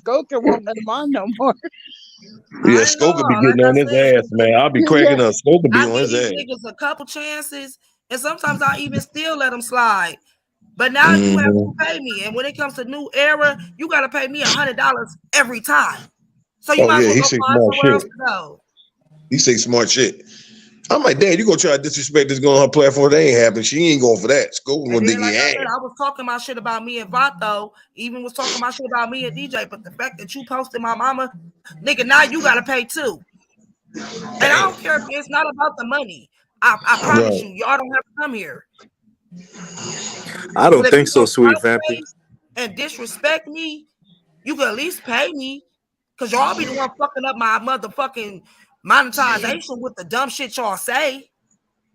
Skoka won't let him on no more. Yeah, I ain't gonna Skoka be lie, getting like on I his said, ass, man. I'll be cracking up. Skoka be I on give his these ass. niggas a couple chances, and sometimes I even still let them slide. But now you have to pay me, and when it comes to New Era, you got to pay me $100 every time. So you Oh might as yeah, well he go say find smart somewhere else shit. to go. He say smart shit. I'm like, Dad, you gonna try to disrespect this girl on her platform? That ain't happening. She ain't going for that. Skoka And gonna dig then, like your I ass. said, I was talking my shit about me and Vato, even was talking my shit about me and DJ. But the fact that you posted my mama, nigga, now you got to pay too. And I don't care. It's not about the money. I promise you, y'all don't have to come here. I But don't if think you so, go sweet front Vampy. face and disrespect me, you can at least pay me. Cause y'all be the one fucking up my motherfucking monetization with the dumb shit y'all say.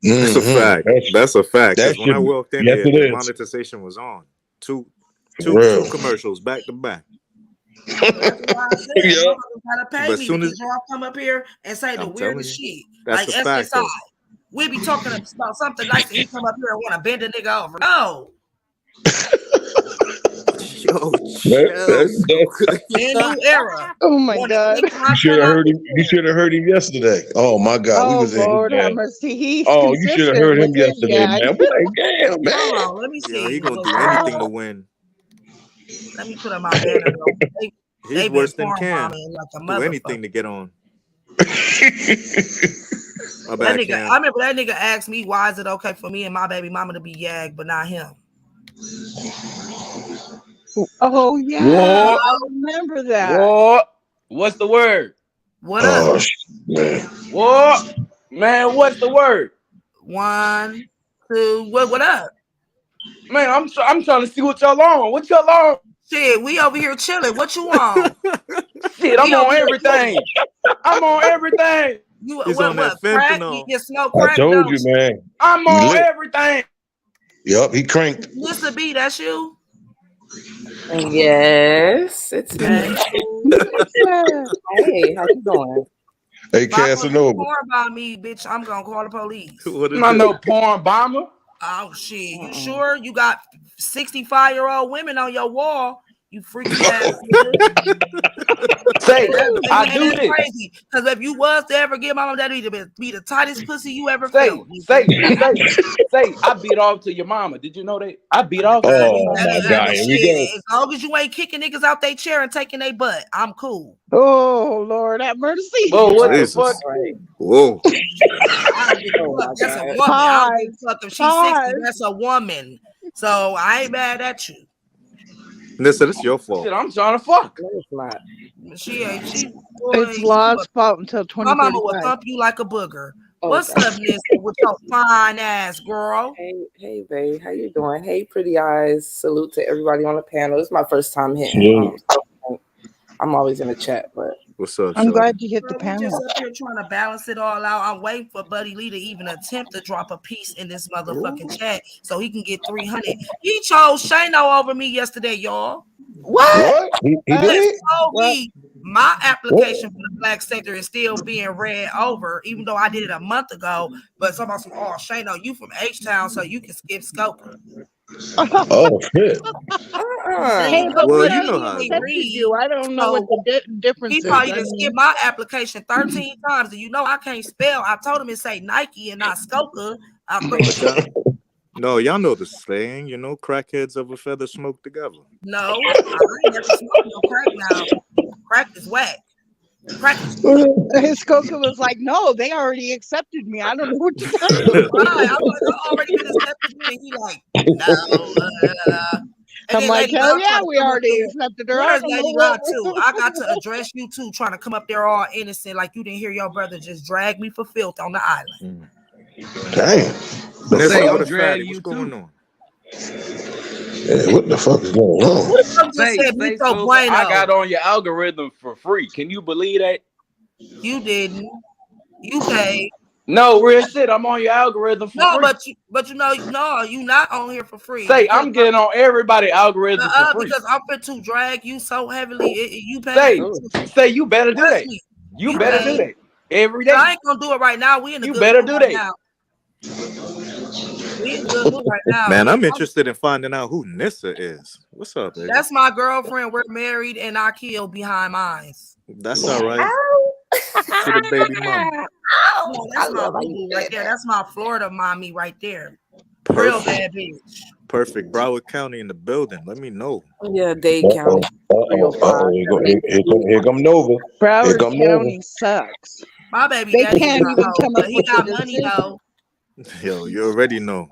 That's a fact. That's a fact. That Because when I should be. walked in Yes, here, it the is. monetization was on. Two Real. commercials back to back. That's why I said, Yeah. motherfuckers gotta pay But me soon because as y'all come up here and say the I'm telling weirdest you, shit. that's Like a fact SSI. though. We be talking about something nice and he come up here and want to bend a nigga over. No. Yo, That- In New Era. Oh my Want to God. stick my you should tongue have out heard the him. You should have heard him yesterday. Oh my God, we Oh was in his Lord, have bag. mercy. He's Oh, you should have consistent heard with him his yesterday, gag. man. We like, damn, man. Hold on, let me Yo, see. he gonna do anything to win. Let me put on my banner though. He's They been worse than porn Cam. bombing like a Do motherfucker. anything to get on. My That bad, nigga, Cam. I remember that nigga asked me, why is it okay for me and my baby mama to be YAG, but not him? Oh yeah, What? I remember that. What? What's the word? What up? Oh man. What? Man, what's the word? 1, 2, what up? Man, I'm trying to see what y'all on. What y'all on? Shit, we over here chilling. What you on? Shit, I'm We over on here everything. I'm on everything. You He's on that crack? fentanyl. You smoke I crack? told Don't you, you? man. I'm He on lit. everything. Yup, he cranked. Mr. B, that's you? Yes, it's me. Hey, Yeah. Hey, how you doing? Hey, if I put Casanova. porn about me, bitch, I'm gonna call the police. What I'm it not do? no porn bomber. Oh shit, you sure? You got 65-year-old women on your wall, you freaky ass nigga. Say, I And do that's this. crazy. Because if you was to ever get mama, that'd be the tightest pussy you ever felt. Say, I beat off to your mama. Did you know that? I beat off to your Oh mama. my God, here we go. As long as you ain't kicking niggas out their chair and taking their butt, I'm cool. Oh Lord, have mercy. Whoa, what Jesus. the fuck? Right. Whoa. I don't give a Oh fuck. my That's a God. woman. I don't give a fuck if she's 60. Pause. That's a woman. So I ain't mad at you. Listen, it's your fault. Shit, I'm trying to fuck. No, it's not. She ain't. It's law's fault until My mama will 2035. thump you like a booger. Oh, What's God. up, Nissa, with your fine ass girl? Hey, babe, how you doing? Hey, pretty eyes. Salute to everybody on the panel. This is my first time hitting. Salute. I'm always in the chat, but What's up, I'm Shorty? glad you hit the We just panel. up here trying to balance it all out. I'm waiting for Buddy Lee to even attempt to drop a piece in this motherfucking chat so he can get 300. He chose Shano over me yesterday, y'all. What? He He did? told What? me my application for the black sector is still being read over, even though I did it a month ago. But somebody said, "Oh, Shano, you from H-Town, so you can skip Skoker." Oh shit. Hey, but Well, we you he know already how it ain't goes. accepted you. read, I don't know so what the difference he is. probably I didn't skip mean, my application 13 times. And you know I can't spell. I told him it say Nike and not Skoker. I threw it. But y'all, No, y'all know the saying, you know, crackheads of a feather smoke together. No, I ain't never smoked no crack now. Crack is whack. Crack is His Coco was like, no, they already accepted me. I don't know what you're talking about. right. I'm like, I already been accepted. And he like, no. And I'm then like, Lady hell Loud yeah, trying to we come up already there. accepted her. I Where's don't know Lady what. Loud too? I got to address you too, trying to come up there all innocent, like you didn't hear your brother just drag me for filth on the island. Damn. The Nessa Say, fuck? with I'm a fatty. dragging What's you going too. on? Yeah, what the fuck is going on? Who the fuck just Say, said Mucho Skoga, Bueno? I got on your algorithm for free. Can you believe that? You didn't. You paid. No, real shit. I'm on your algorithm for No, free. but you know, no, you not on here for free. Say, I'm getting on everybody algorithm for free. Because I'm fit to drag you so heavily. You pay. Say, you better do Trust that. me. You better do that every I day. ain't gonna do it right now. We in the You good better mood do right that. now. We in the good mood right now. Man, I'm interested in finding out who Nissa is. What's up, baby? That's my girlfriend. We're married, and I kill behind mines. That's all right. To the baby mama. No, that's my boo right there. That's my Florida mommy right there. Perfect. Real bad bitch. Perfect. Broward County in the building. Let me know. Yeah, Dade County. Here come Nova. Broward come County sucks. My baby They daddy can't is a even hoe, come but up he with got a money decision. though. Yo, you already know.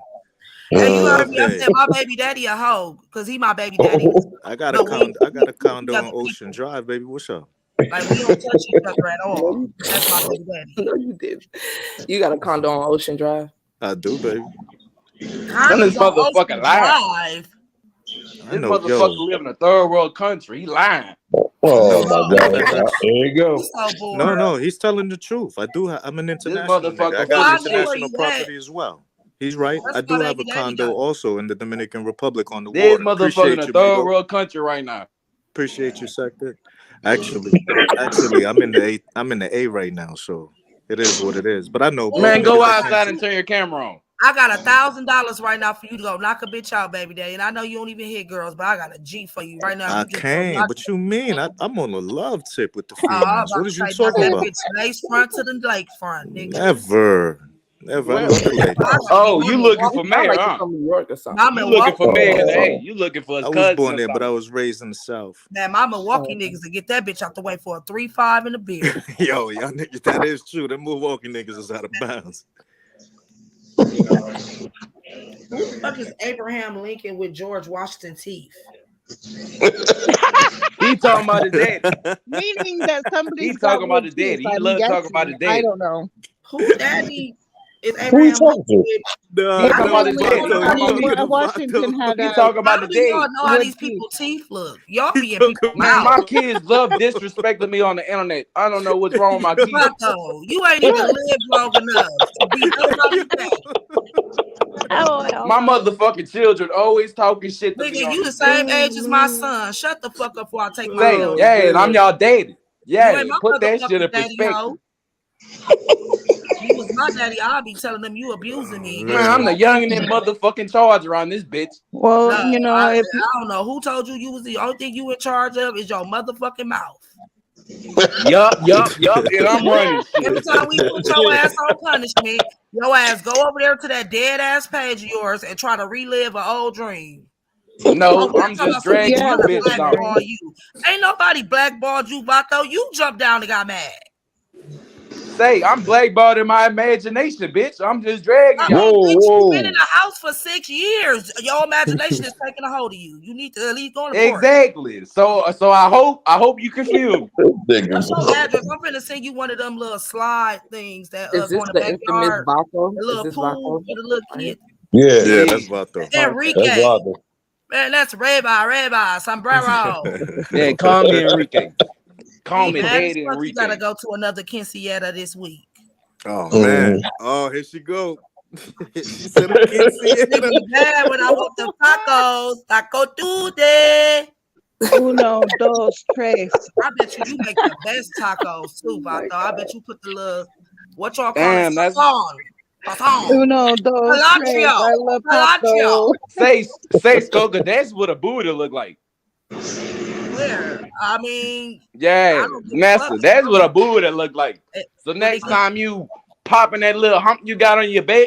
Hey, you heard me. I Okay. said my baby daddy a hoe because he my baby daddy. I got a condo on Ocean Drive, baby. What's up? Like we don't touch each other at all. That's my baby daddy. No, you did. You got a condo on Ocean Drive. I do, baby. This motherfucker lying. This motherfucker live in a third world country. He lying. Oh my god! There you go. No, he's telling the truth. I do. I'm an international nigga. I got international property as well. He's right. I do have a condo also in the Dominican Republic on the This water. motherfucker in a third world country right now. Appreciate you, Sector. Actually, I'm in the A right now, so it is what it is. But I know, bro. Man, go outside and turn your camera on. I got $1,000 right now for you to go knock a bitch out, baby daddy. And I know you don't even hit girls, but I got a G for you right now. I can't. But you mean I'm on a love tip with the females? What did you talking about? Bitch, lace front to the lakefront, nigga. Never. I love the lady. Oh, you looking for mayor, huh? From New York or something. You looking for mayor? Hey, you looking for his cousin? I was born there, but I was raised in the South. Man, my Milwaukee niggas to get that bitch out the way for a 3-5 in the beer. Yo, y'all niggas, that is true. Them Milwaukee niggas is out of bounds. Who the fuck is Abraham Lincoln with George Washington teeth? He talking about his daddy. Meaning that somebody. He's talking about his daddy. He loves talking about his daddy. I don't know. Who daddy is Abraham Lincoln? Washington had. He talking about the daddy. Y'all know how these people teeth look. Y'all be in people's Man, mouth. my kids love disrespecting me on the internet. I don't know what's wrong with my kids. You ain't even lived long enough to be nobody's daddy. My motherfucking children always talking shit to me. Nigga, you the same age as my son. Shut the fuck up before I take my L. Yeah, and I'm y'all daddy. Yeah, You ain't my put that motherfucking shit in daddy, perspective. hoe. You was my daddy, I'll be telling them you abusing me. Man, I'm the young and motherfucking charge around this bitch. Well, No, you know, I don't know who told you was the only thing you in charge of is your motherfucking mouth. Yup, and I'm running shit. Every time we put your ass on punishment, your ass go over there to that dead ass page of yours and try to relive an old dream. No, I'm just dragging you bitches blackball out. you. Ain't nobody blackballed you, Vato. You jumped down and got mad. Say, I'm blackballed in my imagination, bitch. I'm just dragging y'all. You've been in the house for 6 years. Your imagination is taking a hold of you. You need to at least go on the board. Exactly. So I hope you confused. What's your address? I'm finna send you one of them little slide things that Is this go in the the infamous backyard. Vato? The little pool for the little kid. Yeah, that's Vato. Enrique. That's Vato. Man, that's Reba, sombrero. Yeah, call me Enrique. Call me man, Daddy Enrique. You gotta go to another quinceañera this week. Oh man! Oh, here she go. She said a quinceañera. Bad when I want the tacos. Taco Tuesday. Uno, dos, tres. I bet you make the best tacos too, Vato. I bet you put the little what y'all call Damn, it? that's Uno, dos, tres. I love taco. Say, Skoga, that's what a Buddha look like. Where? I mean, yeah, Nessa, that's what a Buddha look like. So next time you popping that little hump you got on your back,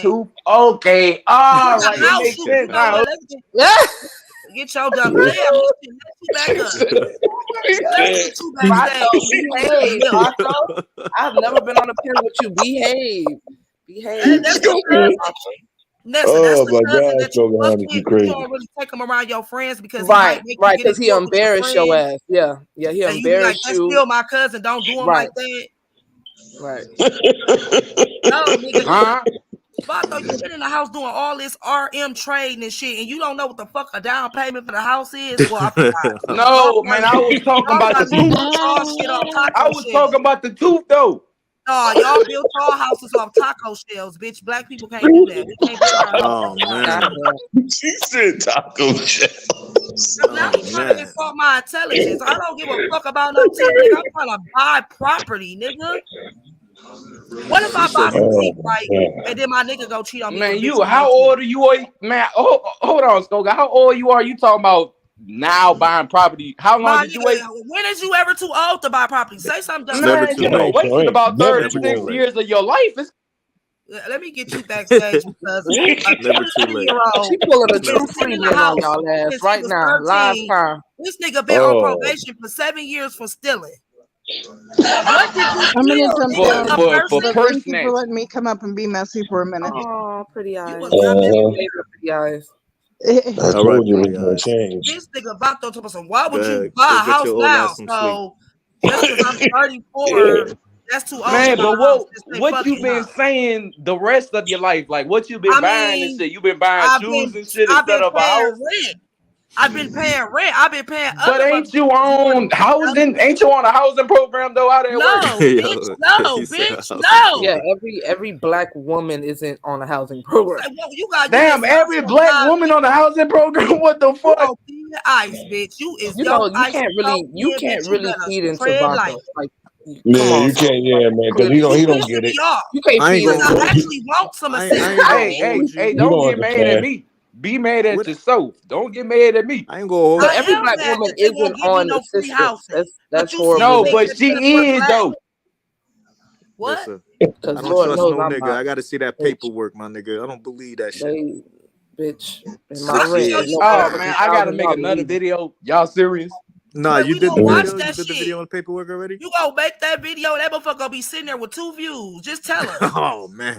Two. Okay. All right. It makes You sense know now. what? Get your dumb damn back up. Let's two backstage. Behave, Otto. I've never been on a panel with you. Behave. Behave. That's your cousin. Listen, that's the cousin that you fuck with. You don't really take him around your friends because he might make you get because he embarrassed your ass. Yeah, he and you be like, embarrassed that's you. still my cousin. Don't do him like that. Right. No, nigga. Huh? Vato, you been in the house doing all this RM trading and shit, and you don't know what the fuck a down payment for the house is? Well, I forgot. No, man, I was talking about the tooth. Y'all shit off taco I was talking about the tooth, though. No, y'all built all houses off taco shells, bitch. Black people can't do that. We can't build our Oh man. She said taco shells. Now you trying to insult my intelligence. I don't give a fuck about no teeth, nigga. I'm trying to buy property, nigga. What if I buy some teeth, right? And then my nigga go cheat on me? Man, how old are you? Man, hold on, Skoga. How old you are? You talking about now buying property? How long did you wait? When is you ever too old to buy property? Say something. Man, you know, wasting about 36 years of your life. Let me get you backstage because a 17-year-old She pulling a true freebie on y'all ass right now. Live time. This nigga been on probation for 7 years for stealing. What did you I'm gonna jump down. Thank you for letting me come up and be messy for a minute. Oh, pretty eyes. Pretty eyes. I told you it was gonna change. This nigga Vato told us, why would you buy a house now? So just because I'm 34, that's too old. Man, but what you been saying the rest of your life? Like what you been buying and shit? You been buying shoes and shit instead of a house? I've been paying rent. I've been paying. But ain't you on housing? Ain't you on a housing program though? How that work? Bitch, no, bitch, no. Yeah, every black woman isn't on a housing program. Damn, every black woman on a housing program. What the fuck? Ice, bitch. You can't really feed into Vato. Like, man, you can't, man, because he don't get it. You can't feed into. I actually want some assistance. Hey, don't get mad at me. Be mad at yourself. Don't get mad at me. I ain't gonna. But every black woman isn't on the system. That's horrible. No, but she is though. What? I don't trust no nigga. I gotta see that paperwork, my nigga. I don't believe that shit. Bitch. Oh man, I gotta make another video. Y'all serious? Nah, you did the video. You did the video on the paperwork already. You gonna make that video? That motherfucker gonna be sitting there with 2 views. Just tell us. Oh man.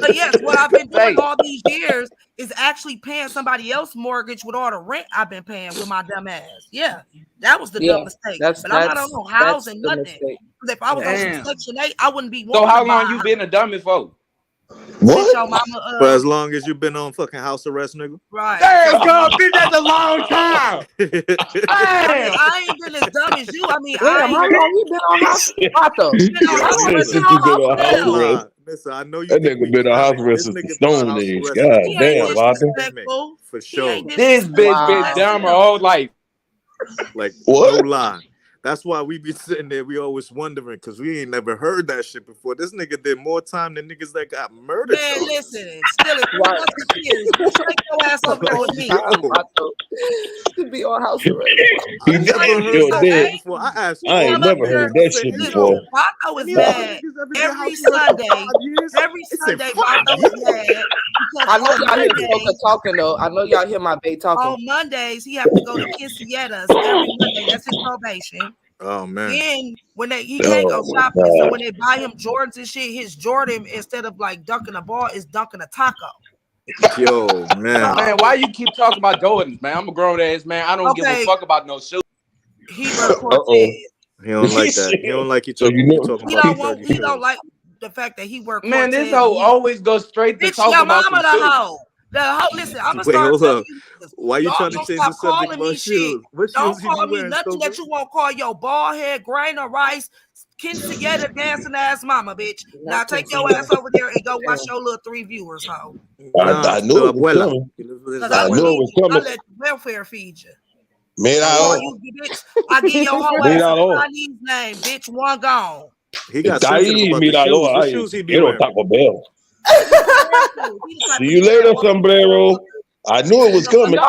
But yes, what I've been doing all these years is actually paying somebody else's mortgage with all the rent I've been paying with my dumb ass. Yeah, that was the dumb mistake. But I'm not on no housing, nothing. Because if I was on Section 8, I wouldn't be. So how long you been a dummy for? What? For as long as you've been on fucking house arrest, nigga. Right. Damn, God, bitch, that's a long time. I ain't been as dumb as you. I mean, how long you been on house arrest? Listen, I know you. That nigga been on house arrest since the Stone Age. God damn, Vato. For sure. This bitch been dumb her whole life. Like, no lie. That's why we be sitting there. We always wondering because we ain't never heard that shit before. This nigga did more time than niggas that got murdered. Man, listen, still years. Take your ass up there with me. To be on house arrest. He never heard that before. I ain't never heard that shit before. Vato is mad every Sunday. Every Sunday, Vato is mad. I know y'all hear Skoga talking though. I know y'all hear my bae talking. On Mondays, he have to go to Quinceañeras every Monday. That's his probation. Oh man! Then when he can't go shopping, so when they buy him Jordans and shit, his Jordan instead of like dunking a ball is dunking a taco. Yo, man, why you keep talking about Jordans, man? I'm a grown ass man. I don't give a fuck about no shoes. He Cortez. He don't like that. He don't like you talking. He don't like the fact that he worked. Man, this hoe always goes straight to talk about some shoes. The hoe, listen, I'm gonna start. Why you trying to change the subject about shoes? What don't shoes call me wearing, nothing that you won't call your bald head, grain of rice, Quinceañera dancing ass mama, bitch. Now take your ass over there and go watch your little 3 viewers, hoe. I knew it was coming. I knew it was coming. I let welfare feed you. Man, I give your whole ass a Chinese name, bitch. One gone. He got sensitive about the shoes. What shoes he be wearing? Taco Bell. See you later, sombrero. I knew it was coming.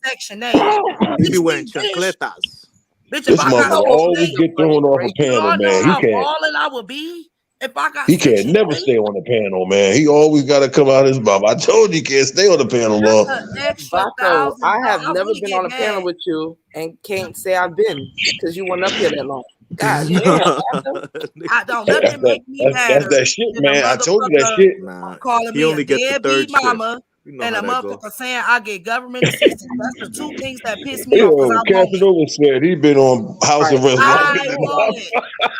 Section 8. He be wearing chancletas. This motherfucker always get thrown off a panel, man. He can't. I would be if I got. He can't never stay on the panel, man. He always got to come out his mouth. I told you, he can't stay on the panel long. I have never been on a panel with you and can't say I've been because you weren't up here that long. God damn. I don't nothing make me That's madder that shit, than a man. I told you that motherfucker shit. Nah, calling he me a only get the deadbeat third shift. mama You know and how a that go. motherfucker saying I get government assistance. That's the two things that piss me off because Yo, I want it. Casanova said he been on house Right. arrest longer I than want it.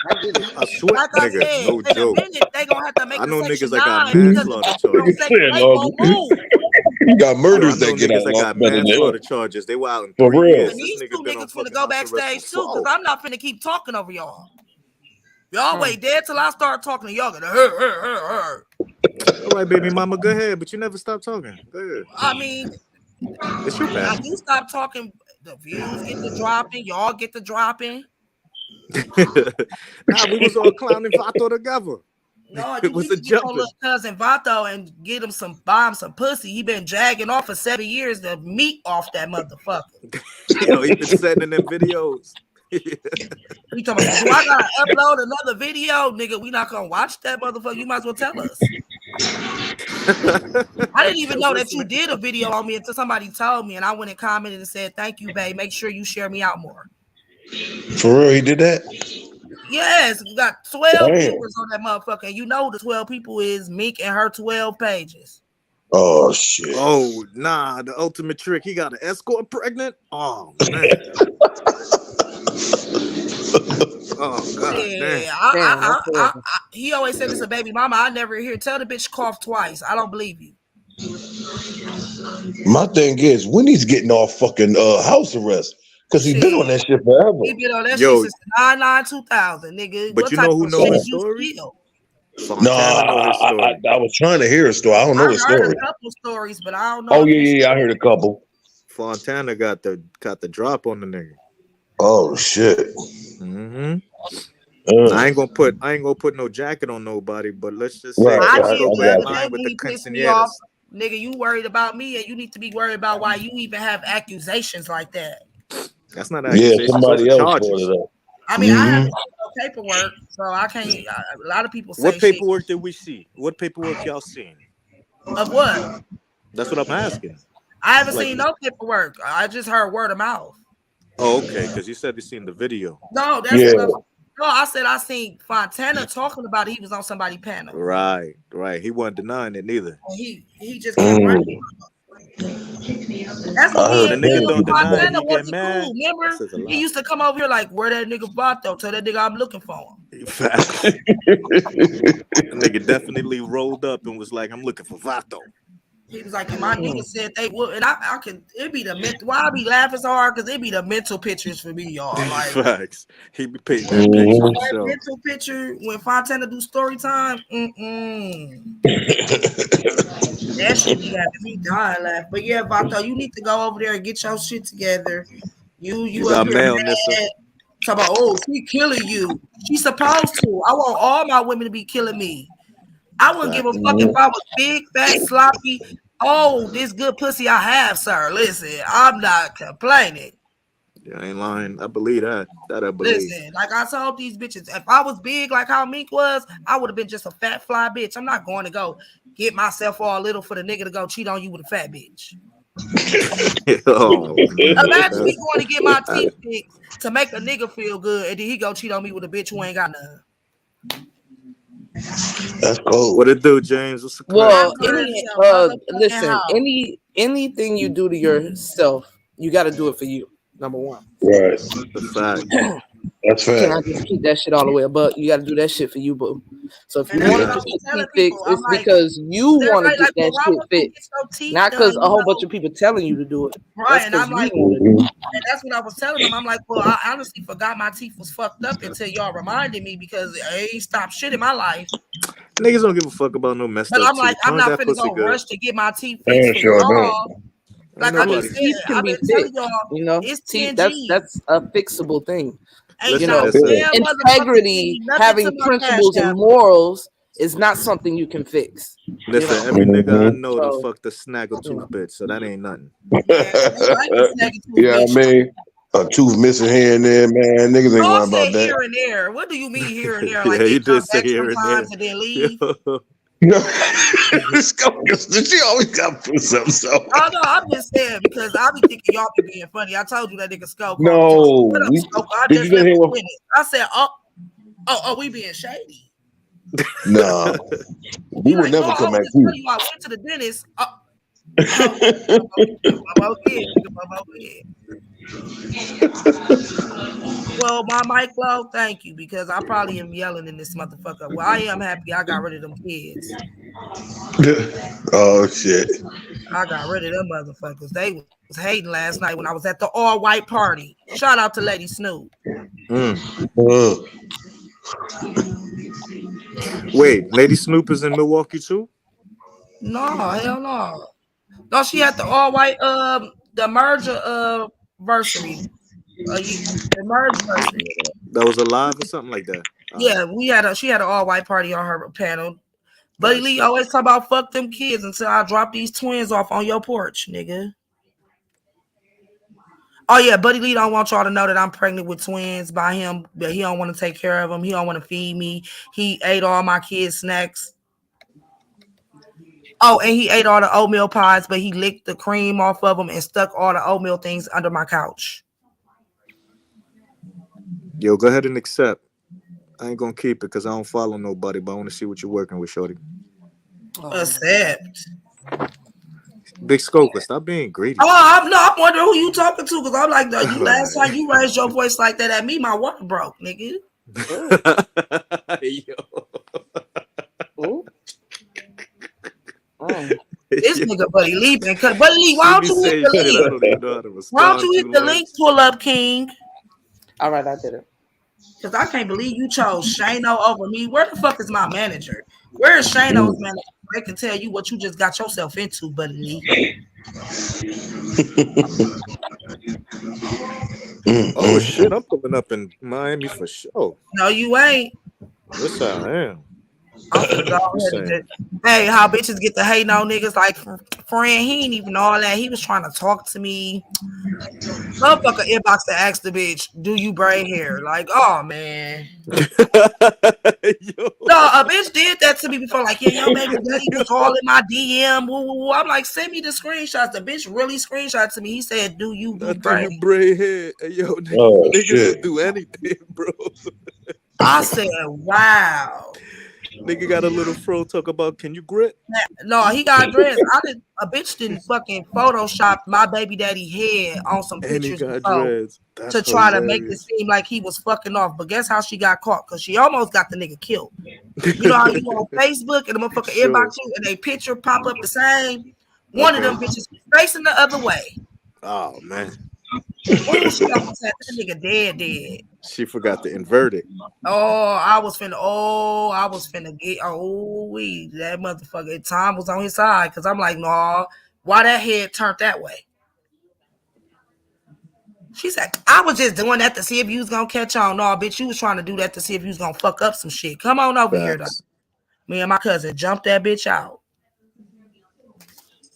I get it. I swear, Like I nigga, said, no in a joke. minute they gonna have to make I a know section niggas that got 9 because the manslaughter bitches on Nigga charges. said section 8 won't longer. move. You got Yo, I murders know that get niggas out that longer got better than manslaughter that. charges. They were out in For 3 real. years. And This these two nigga been on niggas finna fucking go house arrest for backstage too, because 12. I'm not finna keep talking over y'all. Y'all wait dead till I start talking to y'all. Gonna All right, baby mama, go ahead, but you never stop talking. Go ahead. I mean, It's your now passion. you stop talking, the views get to dropping, y'all get to dropping. Nah, we was all clowning Vato together. No, It you was need a to get your jumping. little cousin Vato and get him some pussy. He been dragging off for 7 years the meat off that motherfucker. Yo, he been sending them videos. We talking about, do I gotta upload another video? Nigga, we not gonna watch that motherfucker. You might as well tell us. I didn't even know that you did a video on me until somebody told me, and I went and commented and said, thank you, babe. Make sure you share me out more. For real, he did that? Yes, we got 12 Damn. viewers on that motherfucker. And you know the 12 people is Meek and her 12 pages. Oh shit. Oh, nah, the ultimate trick. He got an escort pregnant? Oh, man. Oh, God damn. He always said it's a baby mama. I never hear. Tell the bitch cough twice. I don't believe you. My thing is, when he's getting off fucking house arrest, because he's been on that shit forever. He been on that shit since 99-2000, nigga. But what you type know who of know shit his you story? steal? Fontana know his story. I was trying to hear a story. I don't know his I heard story. a couple stories, but I don't know. Oh yeah, I heard a couple. Fontana got the drop on the nigga. Oh shit. Mm-hmm. I ain't gonna put no jacket on nobody, but let's just say I did go the other line day with when the he pissed me off. quinceañeras. Nigga, you worried about me, and you need to be worried about why you even have accusations like that. That's not accusations. Somebody Those are else charges. brought it up. I mean, I have no paperwork, so I can't. A lot of people say What paperwork did we see? What paperwork y'all seen? Of what? That's what I'm asking. I haven't seen no paperwork. I just heard word of mouth. Oh, okay, because you said you seen the video. No, that's no. I said I seen Fontana talking about he was on somebody's panel. Right. He wasn't denying it neither. And he just can't right. That's what So the nigga don't deny it. Fontana He get wasn't mad. cool. Remember, he used to come over here like, where that nigga Vato? Tell that nigga I'm looking for him. Facts. The nigga definitely rolled up and was like, I'm looking for Vato. He was like, and my nigga said they would, and I can. It be the mental. Why I be laughing so hard? Because it be the mental pictures for me, y'all. Like facts. He be painting that picture for that sure. mental picture when Fontana do story time. That shit be having me dying laughing. But yeah, Vato, you need to go over there and get your shit together. You got up here mail, mad. Nissa. Talk about, oh, she killing you. She's supposed to. I want all my women to be killing me. I wouldn't give a fuck if I was big, fat, sloppy. Oh, this good pussy I have, sir. Listen, I'm not complaining. Yeah, I ain't lying. I believe that. That I believe. Listen, like I told these bitches, if I was big like how Meek was, I would have been just a fat fly bitch. I'm not going to go get myself all little for the nigga to go cheat on you with a fat bitch. Imagine me going to get my teeth fixed to make a nigga feel good, and then he go cheat on me with a bitch who ain't got none. That's cool. What it do, James? What's the Well, listen, anything you do to yourself, you got to do it for you. Number one. Right. The fact. That's fact. You cannot just keep that shit all the way above. You got to do that shit for you, boo. So if you want to get your teeth fixed, it's because you want to get that shit fixed, not because a whole bunch of people telling you to do it. Right, and I'm like, and that's what I was telling them. I'm like, well, I honestly forgot my teeth was fucked up until y'all reminded me because I ain't stopped shit in my life. Niggas don't give a fuck about no messed up But I'm teeth. like, I'm not finna go rush to get my teeth fixed for y'all. Like I mean, teeth can be fixed. You know, it's teeth. That's a fixable thing. You know, integrity, having principles and morals is not something you can fix. Listen, every nigga I know done fucked the snaggle tooth bitch, so that ain't nothing. Yeah, I mean, a tooth missing here and there, man. Niggas ain't worried about that. Here and there. What do you mean here and there? Like yeah, they you come did say back here and there, and then leave. You know, she always got to put something. So. Oh no, I'm just saying because I be thinking y'all be being funny. I told you that nigga Scope. No, What up, Scope? I did just you left hear a what? minute. I said, oh, we being shady. No, we would never come at you. I went to the dentist. Well, my mic low, thank you, because I probably am yelling in this motherfucker. Well, I am happy I got rid of them kids. Oh shit! I got rid of them motherfuckers. They was hating last night when I was at the all-white party. Shout out to Lady Snoop. Wait, Lady Snoop is in Milwaukee too? No, hell no. No, she had the all-white the merger versary. The merge versary. That was alive or something like that. Yeah, she had an all-white party on her panel. Buddy Lee always talk about fuck them kids until I drop these twins off on your porch, nigga. Oh yeah, Buddy Lee don't want y'all to know that I'm pregnant with twins by him, but he don't want to take care of them. He don't want to feed me. He ate all my kids' snacks. Oh, and he ate all the oatmeal pies, but he licked the cream off of them and stuck all the oatmeal things under my couch. Yo, go ahead and accept. I ain't gonna keep it because I don't follow nobody, but I want to see what you're working with, shorty. Accept. Big Scoper, stop being greedy. Oh, I'm wondering who you talking to because I'm like, you last time you raised your voice like that at me, my water broke, nigga. Yo. This nigga Buddy Lee been cut. Buddy Lee, why don't you hit the link? Why don't you hit the link pull up, King? All right, I did it. Because I can't believe you chose Shano over me. Where the fuck is my manager? Where is Shano's manager? They can tell you what you just got yourself into, Buddy Lee. Oh shit, I'm pulling up in Miami for sure. No, you ain't. Yes, I am. Hey, how bitches get to hating on niggas like friend? He ain't even all that. He was trying to talk to me. Motherfucker inbox to ask the bitch, do you braid hair? Like, oh man. No, a bitch did that to me before. Like, yeah, yo, baby daddy was all in my DM. I'm like, send me the screenshots. The bitch really screenshot to me. He said, do you braid hair? Yo, niggas will do anything, bro. I said, wow. Nigga got a little fro talk about can you grit? No, he got dreads. A bitch didn't fucking Photoshop my baby daddy head on some pictures to try to make it seem like he was fucking off. But guess how she got caught? Because she almost got the nigga killed. You know how you on Facebook and the motherfucker inbox you and they picture pop up the same? One of them bitches facing the other way. Oh man. Oh, she almost had that nigga dead. She forgot to invert it. I was finna get that motherfucker. Time was on his side because I'm like, no, why that head turned that way? She said, I was just doing that to see if you was gonna catch on. No, bitch, you was trying to do that to see if you was gonna fuck up some shit. Come on over here, though. Me and my cousin jumped that bitch out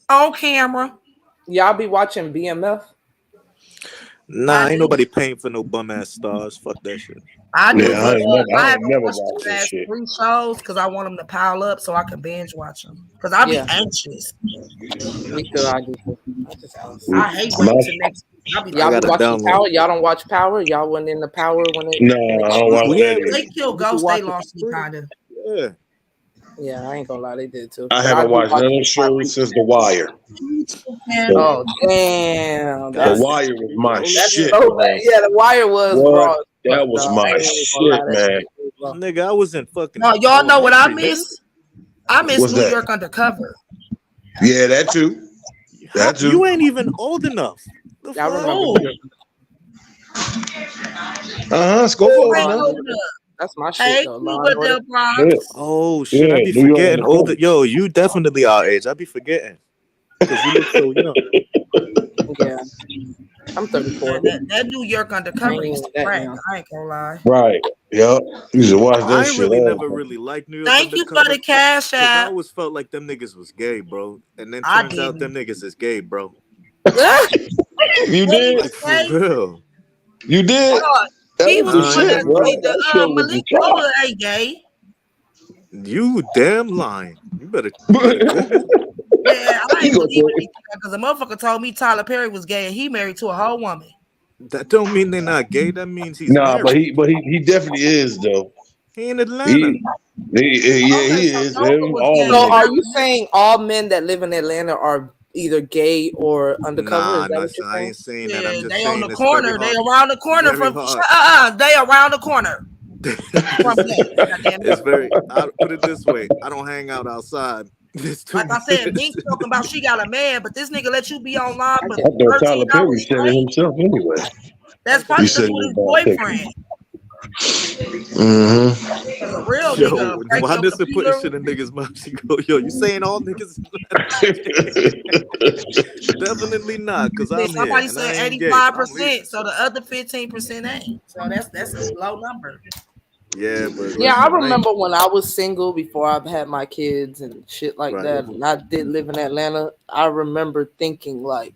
on camera. Y'all be watching BMF? Nah, ain't nobody paying for no bum ass stars. Fuck that shit. I ain't never watched that shit. 3 shows because I want them to pile up so I can binge watch them. Because I be anxious. Me too. I hate waiting till next week. Y'all be watching Power? Y'all don't watch Power? Y'all wasn't in the Power when it? No, I don't watch that. They killed Ghost. They lost me kind of. Yeah. Yeah, I ain't gonna lie, they did too. I haven't watched none of the shows since The Wire. Oh damn! The Wire was my shit. So bad. Yeah, The Wire was. Bro, that was my shit, man. Nigga, I was in fucking. No, y'all know what I miss? I miss New York Undercover. Yeah, that too. That too. You ain't even old enough. Y'all remember? Scope old enough. That's my shit. Oh shit! I be forgetting older. Yo, you definitely our age. I be forgetting because you look so young. Yeah, I'm 34. That New York Undercover used to crack. I ain't gonna lie. Right. Yep. You used to watch that shit. I really never really liked New York. Thank you for the cash app. I always felt like them niggas was gay, bro. And then turns out them niggas is gay, bro. You did? Like, for real. You did? He was Malik ain't gay. You damn lying. You better Google. Yeah, I ain't believe anything because a motherfucker told me Tyler Perry was gay and he married to a whole woman. That don't mean they're not gay. That means he's Nah, but married. he definitely is though. He in Atlanta. He is. Him, all So of are them. you saying all men that live in Atlanta are either gay or undercover? Nah, Is that no, what you're I saying? ain't saying that. I'm Yeah, just they on saying the it's very corner. They hard. around the corner Very from hard. they around the corner. From that, goddamn It's it. very. I put it this way. I don't hang out outside. It's too Like I said, much. Mink talking about she got a man, but this nigga let you be online for I thought 13 Tyler Perry hours said it straight. himself anyway. That's He probably said just it with was his boyfriend. bisexual. Mm-hmm. Cause a real nigga Yo, break why your does it putting computer. shit in niggas' mouth? She go, yo, you saying all niggas? Definitely not, cause I'm here Somebody and I said ain't gay, so I'm 85%, leaving. so the other 15% ain't. So that's a low number. Yeah, but Yeah, I listen, I ain't remember when I was single before I've had my kids and shit like right. that, and I did live in Atlanta. I remember thinking like,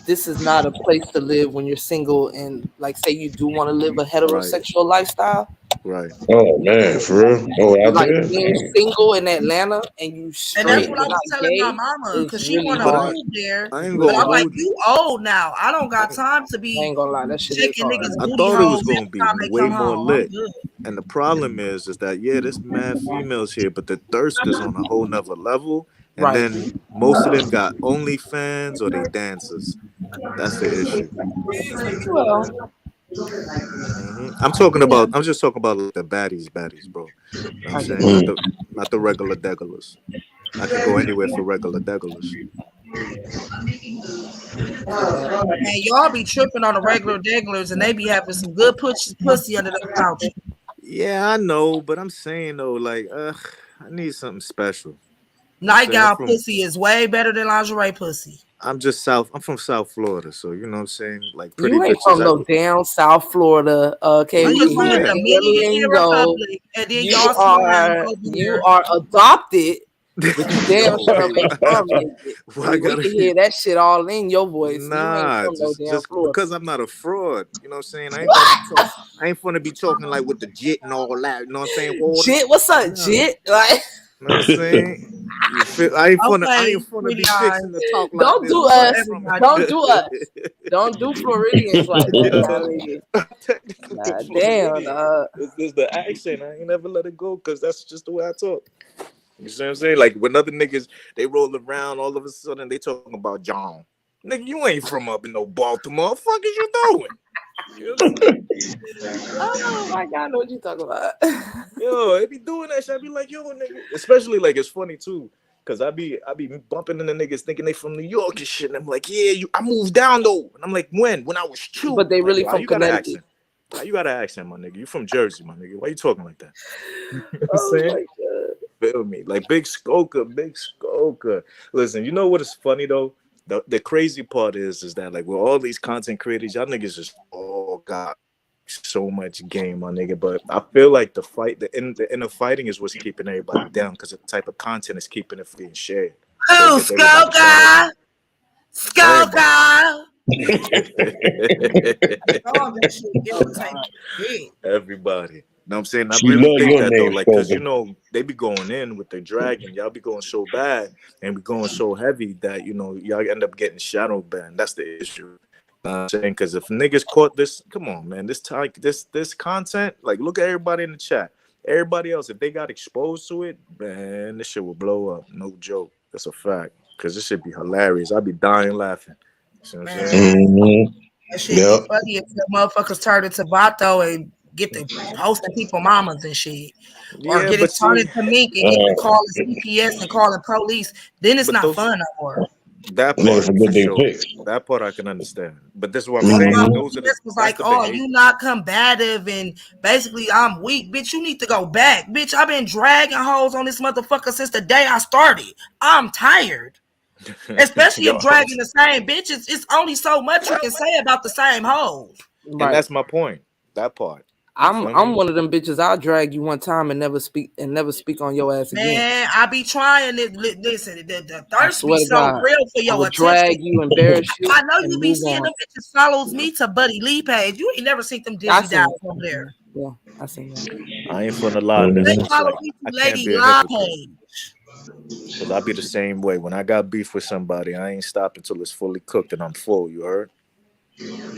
this is not a place to live when you're single and like say you do want to live a Right, heterosexual lifestyle. right. Oh man, for real? Oh, out Like there? being single in Atlanta and you And that's straight what and I was not telling my gay mama, is cause she really want to But hard. move there. I It's ain't But really gonna I'm like, hard. hold you. you old now. I don't got I, time to I be ain't gonna lie, that shit is checking hard. niggas' I booty thought it was holes gonna every be time they way come more home. I'm lit. good. And the problem is that yeah, there's mad females here, but the thirst is on a whole nother level. And Right. then most of them got OnlyFans or they dancers. That's the issue. Well, I'm talking yeah, about. I'm just talking about like the baddies, bro. You know what I'm I get saying? that. Mm. Not the regular degulars. I could go anywhere for regular degulars. I get that. And y'all be tripping on the regular degglers and they be having some good pussy under the couch. Yeah, I know, but I'm saying though, like, I need something special. You know what I'm saying? Nightgown pussy is way better than lingerie pussy. I'm just South. I'm from South Florida, so you know what I'm saying. Like pretty You ain't bitches. from no damn South Florida, You KP. Where just you from the You at? Dominican Dominican go. Republic, and then y'all slime over You here. are adopted, but you damn Yo, sure wait. ain't from it. Why I We gotta can be? hear that shit all in your voice. You ain't Nah, from no damn just Florida. because I'm not a fraud. You know what I'm saying? I ain't gonna be talk. I ain't gonna be talking like with the jit and all that. You know what I'm saying? Water. Jit, what's up, No. Jit? Like, You know what I'm saying? You feel? I Okay, ain't gonna pretty be eyes. fixing to talk like don't this do What's because up, I us. ain't from everybody? Don't do us. it. Don't do Floridians like that, Yo, y'all. I'm technically a God damn, Floridian. dog. It's the accent. I ain't never let it go because that's just the way I talk. You see what I'm saying? Like when other niggas they roll around, all of a sudden they talking about John. Nigga, you ain't from up in no Baltimore. Fuck is you doing? You know? Oh my God, I know what you talking about. Yo, they be doing that shit. I be like, yo, nigga. Especially like it's funny too. Cause I be bumping into niggas thinking they from New York and shit. And I'm like, yeah, I moved down though. And I'm like, when? When I was two. But they Like, really yo, how from you got an Connecticut. accent? How you got an accent, my nigga? You from Jersey, my nigga. Why you talking like that? You know what I'm Oh saying? my God. Feel me? Like Big Skoka, Big Skoka. Listen, you know what is funny though? The crazy part is that like with all these content creators, y'all niggas just all got so much game, my nigga. But I feel like the inner fighting is what's keeping everybody down because the type of content is keeping it being shared. So it Who, gets everybody fired up. Skoka? Skoka. Everybody. All that shit irritating shit. Everybody. Know what I'm saying? I She really love think your that though, name, like, cause you Spoken. know, they be going in with the dragon, y'all be going so bad and be going so heavy that you know y'all end up getting shadow banned. That's the issue. Know what I'm saying? Cause if niggas caught this, come on, man, this type this content, like look at everybody in the chat. Everybody else, if they got exposed to it, man, this shit will blow up. No joke. That's a fact. Cause this should be hilarious. I'd be dying laughing. You know what I'm saying? Man, Mm-hmm. that shit be Yep. funny if the motherfuckers turn into Vato and get to posting people mamas and shit. Or Yeah, get it but turned see, into Mink and get to calling CPS and calling police. Then it's but not those fun no more. that Nigga part for forget they sure. fixed. That part I can understand. But this is what I'm That's why saying. Mm-hmm. Those are the OPS was that's like, the "Oh, you behavior. not combative and basically I'm weak, bitch. You need to go back, bitch. I've been dragging hoes on this motherfucker since the day I started. I'm tired, especially if Yo, dragging the same bitches. It's only so much you can say about the same hoes. and Right. that's my point. That part. You I'm feel I'm me? one of them bitches. I'll drag you one time and never speak on your ass again. Man, I be trying to listen. The I thirst be swear to so God. real for I your will attention. drag you, embarrass you, I know and you be move seeing on. them bitches follows me to Buddy Lee page. You ain't never seen them I Dizzy seen Dials it. over there. Yeah, I seen that. I ain't finna lie, They Nissa. follow Like me I to can't Lady be a Lie hypocrite page. because I be the same way. When I got beef with somebody, I ain't stopping until it's fully cooked and I'm full. You heard?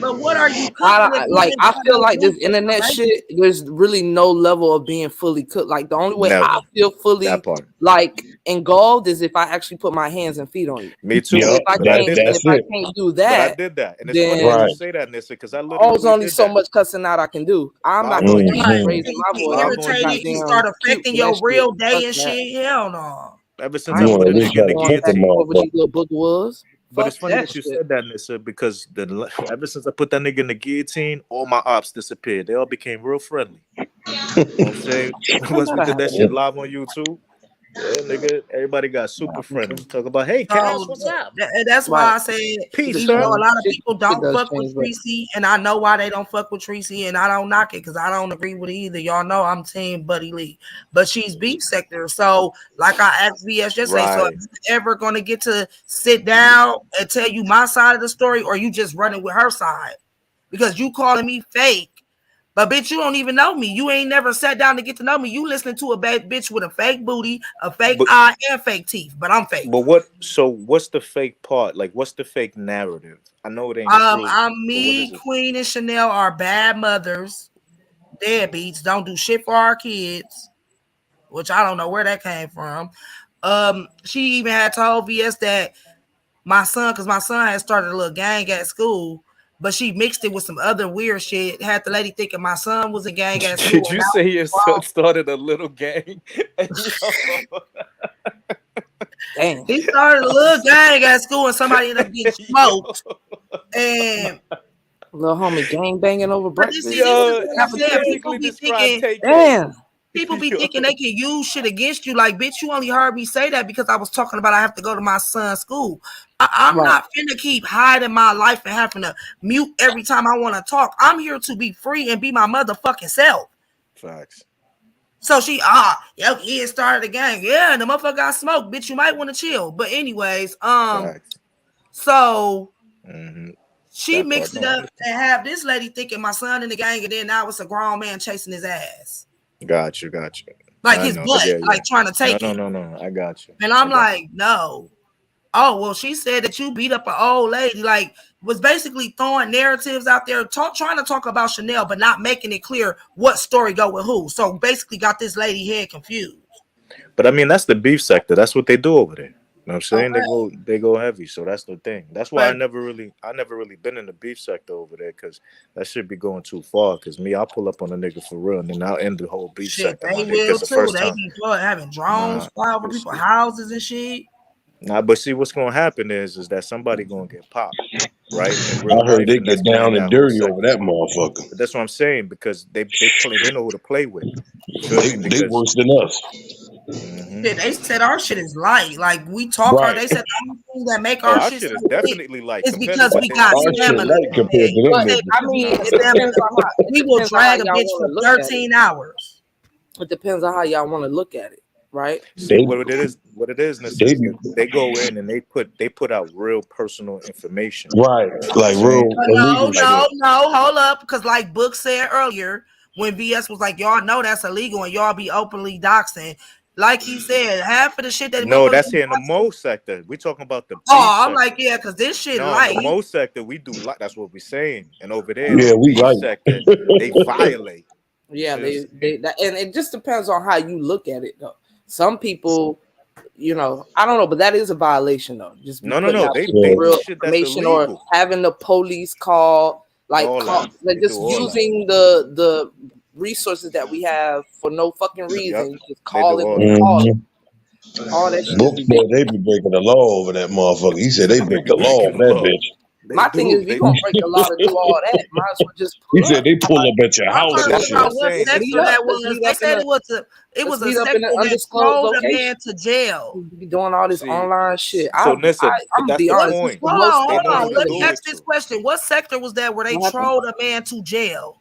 But what are you cooking if you ain't I got feel no like proof this of internet information? shit. There's really no level of being fully cooked. Like the only way I Never. feel That fully part. like engulfed is if I actually put my hands and feet on you. Me too. And Yup, But I did if that. that's I it. can't do But I that, did that, and it's funny that then you Right. say that, Nissa, because I there's literally only did so that. much cussing out I can do. I'm not Live gonna on keep you. Mm-hmm. Until raising you my get voice Live and be on irritated, you you. start goddamn cute affecting for that your shit. real day Fuck and that. shit. Hell no. Ever since I I ain't You put want a to putting at that least nigga shit in try the to on cook that the shit. guillotine, What motherfucker. you little booger was? but Fuck it's funny that that you shit. said that, Nissa, because ever since I put that nigga in the guillotine, all my ops disappeared. They all became real friendly. You know what I'm saying? When Once we that did that happened? shit live on YouTube, yeah, nigga, everybody got super Nah, okay. friendly. Talk about, hey, Cass, So what's up? that's Right. why I said, Peace, Shit even though son. a change. lot of Shit, people shit don't does fuck with change, but Tracy, and I know why they don't fuck with Tracy, and I don't knock it because I don't agree with it either. Y'all know I'm team Buddy Lee, but she's beef sector. So, like I asked VS yesterday, so Right. am I ever going to get to sit down and tell you my side of the story, or you just running with her side? Because you calling me fake. But bitch, you don't even know me. You ain't never sat down to get to know me. You listening to a bad bitch with a fake booty, a fake But eye, and fake teeth. But I'm fake. what's the fake part? Like, what's the fake narrative? I know it ain't true, I'm but what is me, it? Queen, and Chanel are bad mothers, deadbeats, don't do shit for our kids, which I don't know where that came from. She even had told VS that my son, because my son had started a little gang at school, but she mixed it with some other weird shit. Had the lady thinking my son was a gang at school, Did and you that say your was son wrong. started a little gang? Yo, damn. He started a I'm little sorry. gang at school, and somebody ended up getting Yo, smoked. And Little homie gang banging over but breakfast. this is yo, what he I'm Happened just to saying. you? People basically be described thinking KK. Damn. people be Yo, thinking they can use shit against you. Like, bitch, you only heard me say that because I was talking about I have to go to my son's school. I'm Right. not finna keep hiding my life and having to mute every time I want to talk. I'm here to be free and be my motherfucking self. facts, So she, yo, kid started a gang. Yeah, and the motherfucker got smoked. Bitch, you might want to chill. But anyways, facts. so Hmm. she That part, mixed it no, I up understand. and have this lady thinking my son in the gang, and then now it's a grown man chasing his ass. Got you. Like I his know, butt, yeah, like yeah. trying to No, take no, it. no, no. I got you. And I I'm got like, no. Oh, well, she said that you beat up an old lady. Like, was basically throwing narratives out there, trying to talk about Chanel, but not making it clear what story go with who. So basically got this lady head confused. you. But I mean, that's the beef sector. That's what they do over there. You know what I'm saying? Okay. They go heavy. So that's the thing. That's why But I never really been in the beef sector over there because that should be going too far. Because me, I'll pull up on a nigga for real, and then I'll end the whole beef shit, sector, my they nigga. will Because the too. first They time, be having drones nah, fly over but people's see, houses and shit. nah, but see, what's gonna happen is that somebody gonna get popped, right, in I real heard life, they and get that's gonna down end and that whole dirty over sector. that motherfucker. But that's what I'm saying because they know who to play with. You feel me? They Because worse than us. hmm Shit, they said our shit is light. Like we talk our, Right. they said the only thing that make oh, our our shit shit so is thick definitely like is compared to because what we they got see Our over shit there. stamina. light They compared said, to them But they said niggas. I because we mean, got Nah, it stamina, depends on how we will drag a y'all bitch want for to look at it. 13 hours. It depends on how y'all want to look at it, right? see They what it is, Nissa, they is that they go in and they put out real personal information. right, You feel what I'm like saying? real No, illegal Like shit. no, hold up. Because like Book said earlier, when VS was like, y'all know that's illegal and y'all be openly doxing. Like he said, half of the shit that no, motherfuckers that's be here in the doxing. Mo sector. We talking about the beef Oh, I'm like, sector. yeah, because this shit No, in the light. Mo sector, we do like that's what we're saying. And over there in Yeah, the we beef like. sector, they violate. You Yeah, feel me? and it just depends on how you look at it, though. Some people, I don't know, but that is a violation, though. Just be No, no, putting no. out They Yeah. do real shit that's information or illegal. having the police call, All that. like They do just all that. using the resources that we have for no fucking Yep. reason. Just They do call it all when you that. call it. hmm All that shit is Book said they ridiculous. be breaking the law over that motherfucker. He said they They break be the law breaking over the that law. bitch. They My thing do. is, if you're gonna break the law to do all that, might as well just He pull said up. they pull up at your I'm house But trying to and that's figure what I'm out shit. what saying. Let's sector meet Nissa. up. that Let's was. meet They up in said it let's was a meet up in sector an that undisclosed trolled a location. man to jail. You be doing all this See, online shit. so Nissa, I'm but gonna that's be the What? honest. This is point. the Hold most on, They stuff know that hold I on. who to could Let have me do did. ask it this to. question. What sector was that where they What happened? trolled a man to jail?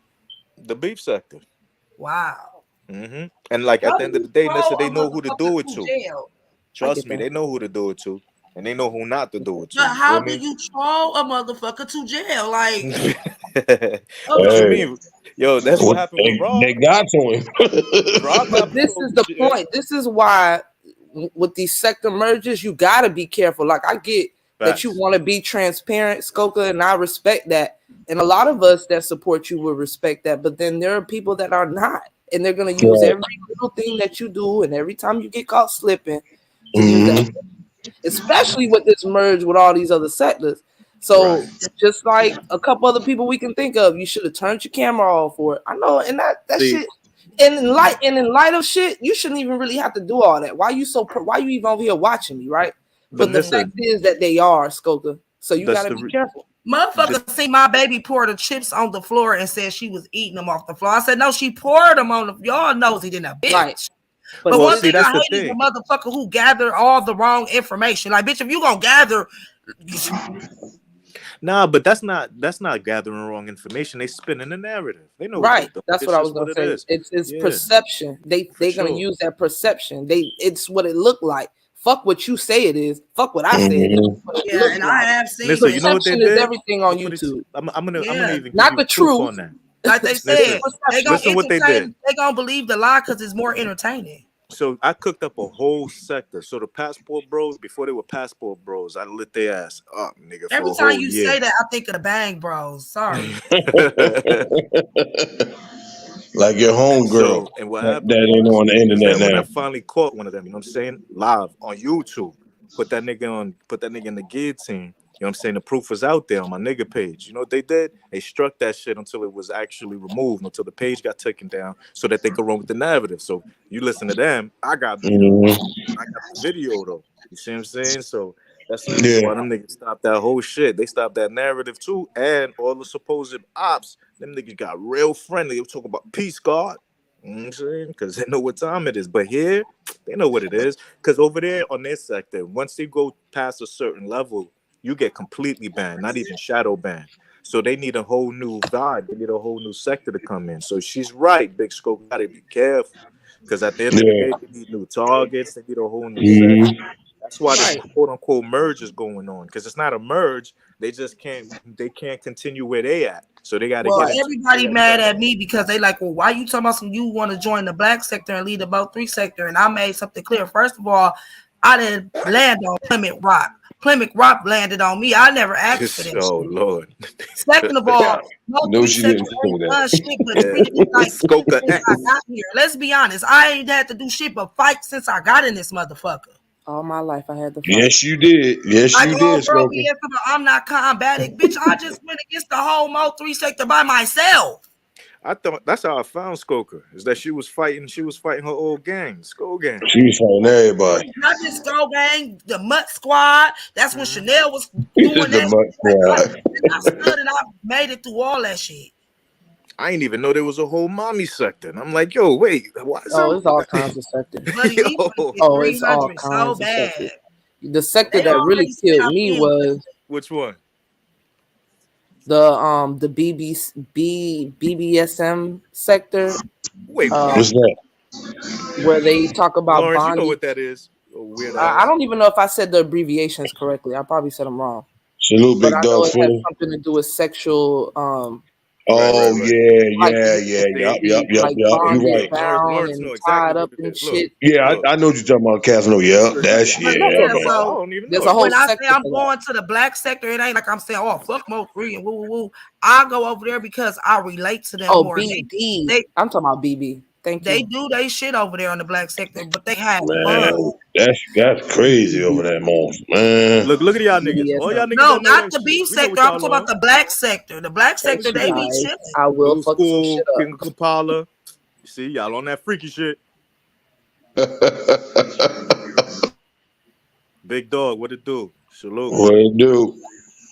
The beef sector. Wow. And like at How the do end of you the day, Nissa, troll they a know who to motherfucker do it to to. jail? I Trust get me, that. they know who to do it to. and they know who not to do it to. But You how feel do me? you troll a motherfucker to jail? Like, What you Hey, mean? Yo, that's what what happened with they Rob. got to him. Rob But got put this over is the jail. point. This is why with these sector mergers, you gotta be careful. Like I get that you Facts. want to be transparent, Skoka, and I respect that. And a lot of us that support you will respect that. But then there are people that are not, and they're gonna use Right. every little thing that you do, and every time you get caught slipping, to use that. Mhm. Especially with this merge with all these other sectors. Right. So just like a couple other people we can think of, you should have turned your camera off for it. I know, and that See, shit. And in light of shit, you shouldn't even really have to do all that. Why you even over here watching me, right? but But the fact listen, is that they are, Skoka. So you that's gotta the be careful. motherfucker see my baby pour the chips on the floor and said she was eating them off the floor. I said, no, she poured them on the y'all nosy than a bitch. Right. But well. one See, thing that's I the hate is the thing. motherfucker who gather all the wrong information. Like, bitch, if you gonna gather, Nah, but that's not gathering wrong information. They spinning the narrative. They know what they Right. doing. That's what It's I was just what gonna it say. is. It's Yeah, perception. for They're gonna sure. use that perception. It's what it looked like. Fuck what you say it is. Fuck what I say it is. Mhm. What it yeah, looks and I like. have seen Listen, you it. know what they Perception is did? everything I'm on gonna put it. YouTube. I'm gonna Yeah, even give Not you the proof truth. on that. like they It's just said, Listen, they perception. gonna listen what they did. entertain. They gonna believe the lie because it's more entertaining. So I cooked up a whole sector. So the passport bros, before they were passport bros, I lit their ass up, nigga, Every for a time whole you say year. that, I think of the Bang Bros. Sorry. Like your homegirl So, and what that happened ain't was, on the is that when I internet finally caught one of them, you know what I'm saying, live on YouTube, put that nigga in the guillotine. You know what I'm saying? The proof was out there on my nigga page. You know what they did? They struck that shit until it was actually removed, until the page got taken down, so that they could run with the narrative. So you listen to them, I got beat up. now. I got the video though. You see what I'm saying? So that's the Yeah. reason why them niggas stopped that whole shit. They stopped that narrative too, and all the supposed ops. Them niggas got real friendly. They were talking about peace, God. You know what I'm saying? Because they know what time it is. But here, they know what it is. Because over there on their sector, once they go past a certain level, you get completely banned, not even shadow banned. So they need a whole new vibe. They need a whole new sector to come in. So she's right. Big Scope gotta be careful. Because at the end of the Yeah. day, they need new targets. They need a whole new Mhm. section. That's why this Right. quote unquote merge is going on. Because it's not a merge. They just can't. They can't continue where they at. So they got to Well, get Right. into. They everybody got to get mad out. at me because they like, well, why you talking about some you want to join the black sector and lead the boat 3 sector? And I made something clear. First of all, I didn't land on Plymouth Rock. Plymouth Rock landed on me. I never asked for that Oh shit. Lord. Second of all, no No, 3 she sector didn't say ain't done that. shit but Yeah. treated me like shit Skoka since I X. got here. Let's be honest. I ain't had to do shit but fight since I got in this motherfucker. All my life I had to fight. Yes, you did. Yes, Like, you oh, did, bro, Smokey. I'm not combatic. Bitch, I just went against the whole Mo 3 sector by myself. I thought that's how I found Skoka. Is that she was fighting? She was fighting her old gang, Skull Gang. She was fighting everybody. Not just Skull Gang, the Mutt Squad. That's when Mhm. Chanel was doing The that Mutt shit. Like, Squad. I stood and I made it through all that shit. I didn't even know there was a whole mommy sector. And I'm like, yo, wait, why is Oh, there? it's all kinds of sectors. Buddy, we want to Yo, get Oh, it's all 300 so kinds of bad. sectors. The sector They that really already killed stopped me in with was which one? the BBSM sector, Wait, what? What's that? where they talk about Lawrence, you know bondage. what that is? Oh, weird I ass. don't even know if I said the abbreviations correctly. I probably said them wrong, Salute, but Big I know Dog it has Philly. something to do with sexual, Oh, Right. yeah, like yeah, yeah. Yup, See, yup, yup, like yup. You bondage, right. bound Lawrence and know exactly tied what up it and is. Look, shit. Yeah, look, I know what you're talking about, Casino. Yup, look, that's, but yeah. yeah, look. I so don't even There's know a that. whole when I say sector I'm for that. going to the black sector, it ain't like I'm saying, oh, fuck Mo 3 and woo woo woo. I go over there because I relate to them Oh, more. BD. They I'm talking about BB. Thank they you. do they shit over there on the black sector, but they have fun. Man, that's crazy over that month, man. Look at y'all niggas. All y'all BBSM. niggas No, that know not that the shit. beef We know sector. what I'm y'all talking about on. the black sector. The black Type sector, they shit. be Guys, chilling. I will New fuck some school, shit up. King Kapala. You see, y'all on that freaky shit. Big dog, what it do? Salute. What it do?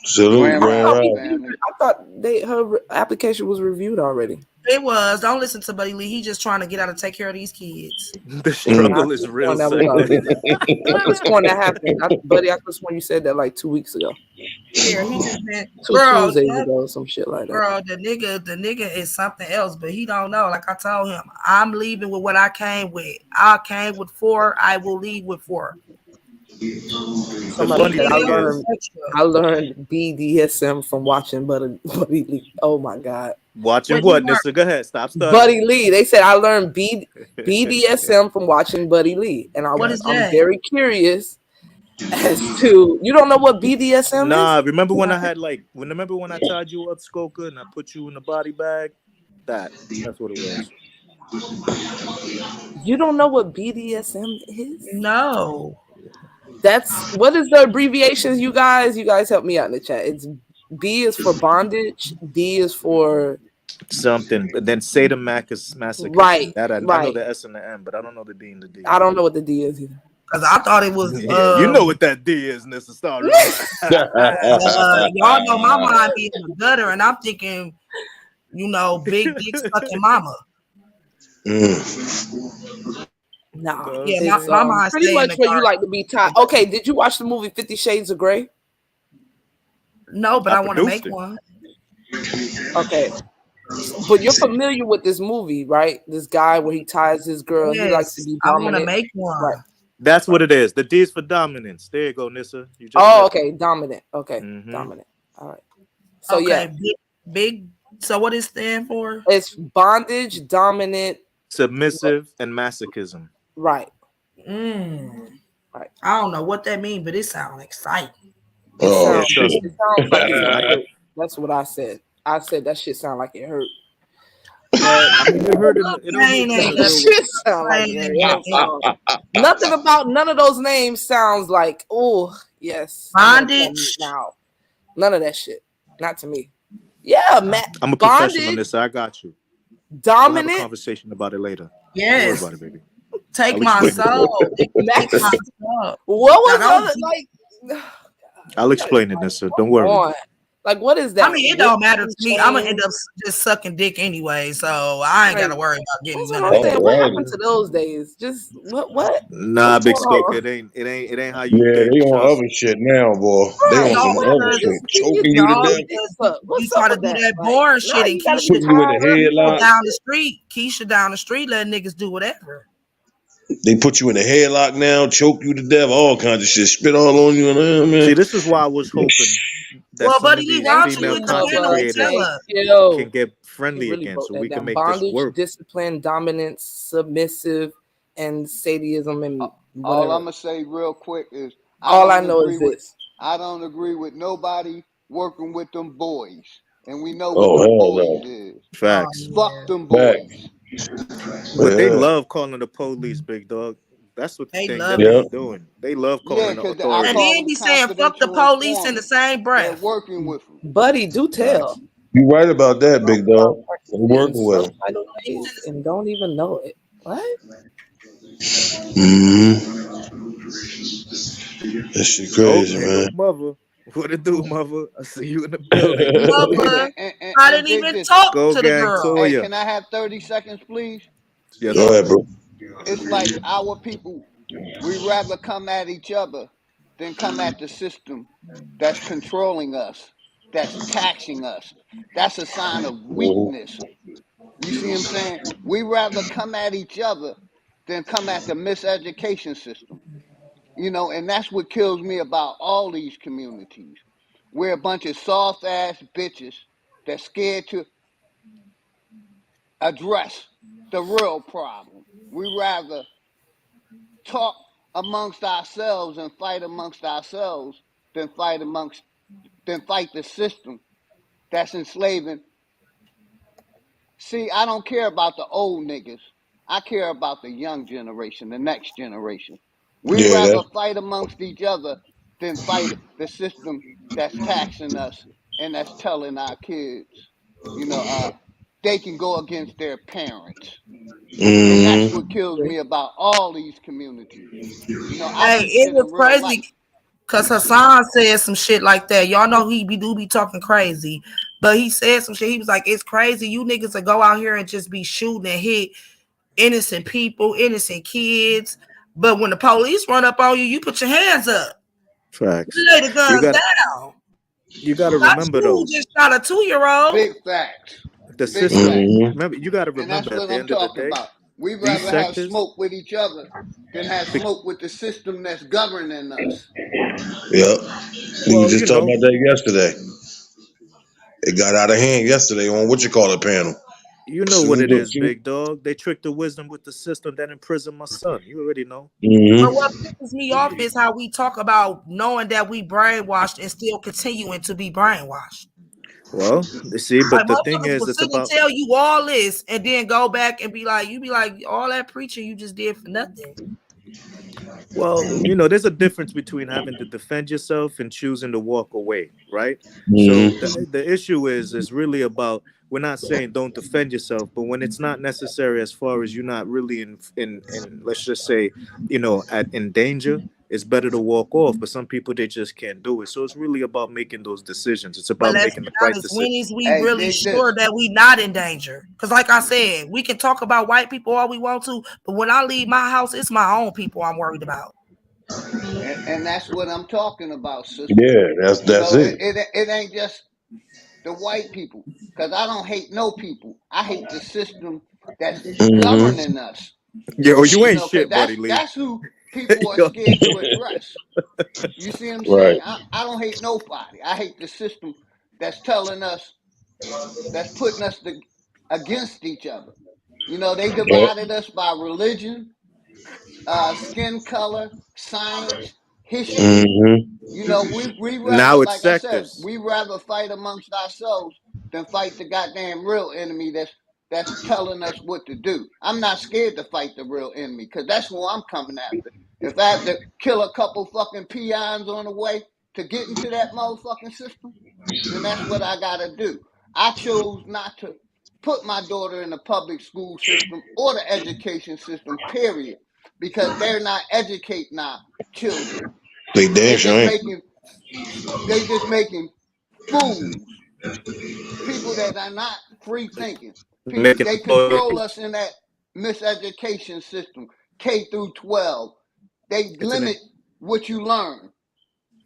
Salute, Grand I Grand thought Rising Rising. family. her application was reviewed already. It was. Don't listen to Buddy Lee. He just trying to get out and take care of these kids. The Mm. I struggle could is have real, sworn that was sector. already done. I could have sworn that happened. Buddy, I could have sworn you said that like 2 weeks ago. Yeah, he just been, Two bro. Tuesdays ago, some shit like that. Bro, the nigga is something else, but he don't know. Like I told him, I'm leaving with what I came with. I came with 4. I will leave with 4. The Somebody funny said thing is, I learned BDSM from watching Buddy Lee. Oh my god. watching what, Nissa? Go ahead. Stop stuttering. Buddy Lee. They said I learned BDSM from watching Buddy Lee, and What is I'm that? very curious as to you don't know what BDSM Nah, is? remember when I tied you up, Skoka, and I put you in the body bag? That's what it was. You don't know what BDSM is? No. That's what is the abbreviations, you guys? You guys help me out in the chat. It's B is for bondage, D is for something, but then sadomasochism. Right. I know the S and the M, but I don't know the D and the D. I don't know what the D is either. Because I thought it was. Yeah, you know what that D is, Nissa. Start. Y'all know my mind be in the gutter, and I'm thinking, big dick sucking mama. Nah, yeah, my mind pretty much where you like to be tied. Okay, did you watch the movie 50 Shades of Grey? No, but I want to make one. Okay, but you're familiar with this movie, right? This guy where he ties his girl. Yes, he likes to be dominant. I want to make one. Right. That's what it is. The D is for dominance. There you go, Nissa. Okay, dominant. Okay, dominant. All right. So okay, big. So what it stand for? It's bondage, dominant, submissive, and masochism. Right. Right. I don't know what that means, but it sounds exciting. It sounds like it hurt. That's what I said. I said that shit sound like it hurt. It hurt. Nothing about none of those names sounds like, oh yes, bondage. Now, none of that shit. Not to me. Yeah, Matt. I'm a professional on this. I got you. Dominant. We'll have a conversation about it later. Yes. Don't worry about it, baby. Take my soul. What was like? I'll explain it, Nissa. Don't worry. Like, what is that? I mean, it don't matter to me. I'm gonna end up just sucking dick anyway, so I ain't gotta worry about getting none of that. What happened to those days? Just what? Nah, big Skoka, it ain't how you. Yeah, they on other shit now, boy. They on some other shit, choking you to death. You try to do that boring shit and Keisha you in the headlock down the street. Keisha down the street, letting niggas do whatever. They put you in a headlock now, choke you to death, all kinds of shit, spit all on you, man. See, this is why I was hoping that some of these female content creators can get friendly again, so we can make this work. Discipline, dominance, submissive, and sadism, and all I'm gonna say real quick is I know is this: I don't agree with nobody working with them boys, and we know what them boys is. Facts. Fuck them boys. But they love calling the police, big dog. That's what they think they're doing. They love calling the authorities. And then be saying fuck the police in the same breath. Working with them. Buddy, do tell. You right about that, big dog. I'm working with them. And don't even know it. What? That shit crazy, man. Mother. What it do, mother? I see you in the building. Mother, I didn't even talk to the girl. Hey, can I have 30 seconds, please? Yes. Go ahead, bro. It's like our people, we rather come at each other than come at the system that's controlling us, that's taxing us. That's a sign of weakness. You see what I'm saying? We rather come at each other than come at the miseducation system. And that's what kills me about all these communities. We're a bunch of soft-ass bitches that's scared to address the real problem. We rather talk amongst ourselves and fight amongst ourselves than fight the system that's enslaving. See, I don't care about the old niggas. I care about the young generation, the next generation. We rather fight amongst each other than fight the system that's taxing us and that's telling our kids, they can go against their parents. And that's what kills me about all these communities. Hey, it was crazy because Hassan said some shit like that. Y'all know he do be talking crazy, but he said some shit. He was like, it's crazy. You niggas will go out here and just be shooting and hit innocent people, innocent kids. But when the police run up on you, you put your hands up. Facts. You lay the guns down. You got to remember though. Just shot a 2-year-old. Big facts. The system. Remember, you got to remember at the end of the day. We these rather have sectors. smoke with each other than have smoke with the system that's governing us. Yep. We were Well, just talking about that yesterday. It got out of hand yesterday on what you call it panel. you know what it is, big dog. They tricked the wisdom with the system that imprisoned my son. You already know. But what pisses me off is how we talk about knowing that we brainwashed and still continuing to be brainwashed. Well, you see, Like but the thing motherfuckers is, will it's sit and about. tell you all this and then go back and be like, all that preaching you just did for nothing. Well, you know, there's a difference between having to defend yourself and choosing to walk away, right? So the issue is really about, we're not saying don't defend yourself, but when it's not necessary, as far as you're not really in let's just say, you know, in danger, it's better to walk off. But some people, they just can't do it. So it's really about making those decisions. It's But about let's making be the right honest, when decision. is we really sure that we not in danger? Because like I said, we can talk about white people all we want to, but when I leave my house, it's my own people I'm worried about. And that's what I'm talking about, sister. Yeah, that's it. It ain't just the white people, because I don't hate no people. I hate the system that's governing us. Yo, you ain't Because shit, buddy Lee. that's who people are scared to address. You see what I'm saying? I don't hate nobody. I hate the system that's telling us, that's putting us against each other. They divided us by religion, skin color, science, history. We rather, Now it's like I said, sectors. we rather fight amongst ourselves than fight the goddamn real enemy that's telling us what to do. I'm not scared to fight the real enemy, because that's who I'm coming after. If I have to kill a couple fucking peons on the way to get into that motherfucking system, then that's what I gotta do. I chose not to put my daughter in the public school system or the education system, period, because they're not educating our children. They They damn sure just ain't. making fools, people that are not free thinking. Making They control us in that miseducation system, K through 12. They it's an limit what you learn.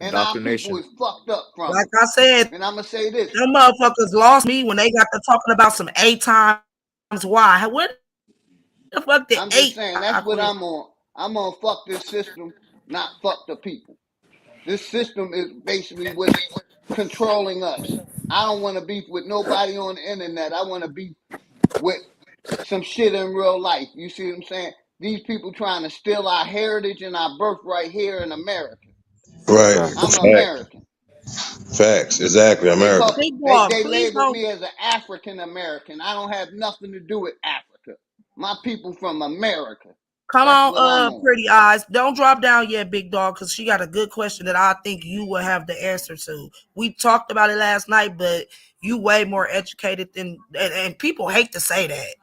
And our people indoctrination. is fucked up from Like it. I said, And I'm going to say this. them motherfuckers lost me when they got to talking about some 8 times why. What the fuck did I'm 8? just saying, that's what I'm on. I'm on fuck this system, not fuck the people. This system is basically what's controlling us. I don't want to beef with nobody on the internet. I want to beef with some shit in real life. You see what I'm saying? These people trying to steal our heritage and our birthright here in America. Right. I'm American. Facts. Exactly. America. They labeled me as an African American. I don't have nothing to do with Africa. My people from America. Come That's on, what I'm on. Pretty Eyes. Don't drop down yet, big dog, because she got a good question that I think you will have the answer to. We talked about it last night, but you way more educated than, and people hate to say that.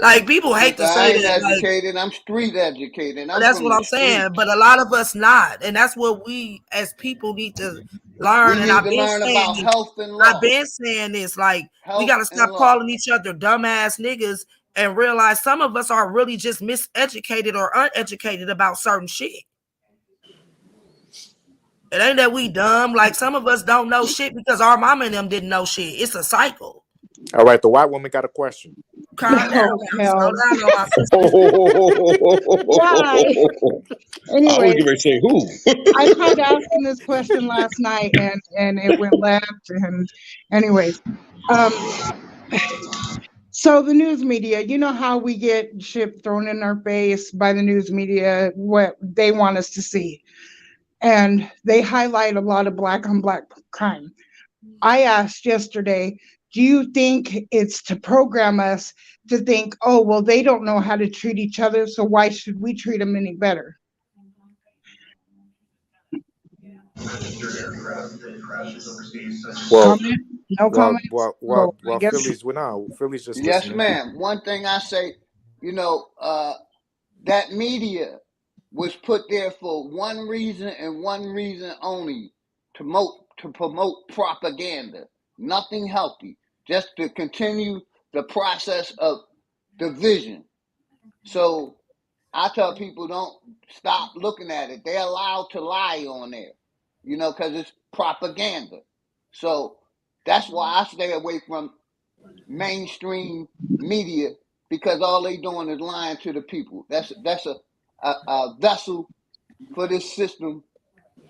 Like, people hate to say I ain't that. educated. I'm street educated. I'm That's from what the I'm saying. streets. But a lot of us not. And that's what we as people need to learn. We And need I've to been learn saying about this. health and I've law. been saying this. Like, we Health got to and stop law. calling each other dumbass niggas and realize some of us are really just miseducated or uneducated about certain shit. It ain't that we dumb. Like, some of us don't know shit because our mama and them didn't know shit. It's a cycle. All right, the white woman got a question. Calm down now. Slow down on my sister. Why? I was Anyway, going to say who. I tried asking this question last night and it went left. And anyways, so the news media, you know how we get shit thrown in our face by the news media, what they want us to see. And they highlight a lot of black on black crime. I asked yesterday, do you think it's to program us to think, oh, well, they don't know how to treat each other, so why should we treat them any better? Well, comment? No comments? Well, I guess. Philly's just Yes, listening. ma'am. One thing I say, that media was put there for one reason and one reason only, to promote propaganda. Nothing healthy. Just to continue the process of division. So I tell people, don't stop looking at it. They're allowed to lie on there, because it's propaganda. So that's why I stay away from mainstream media, because all they doing is lying to the people. That's a vessel for this system,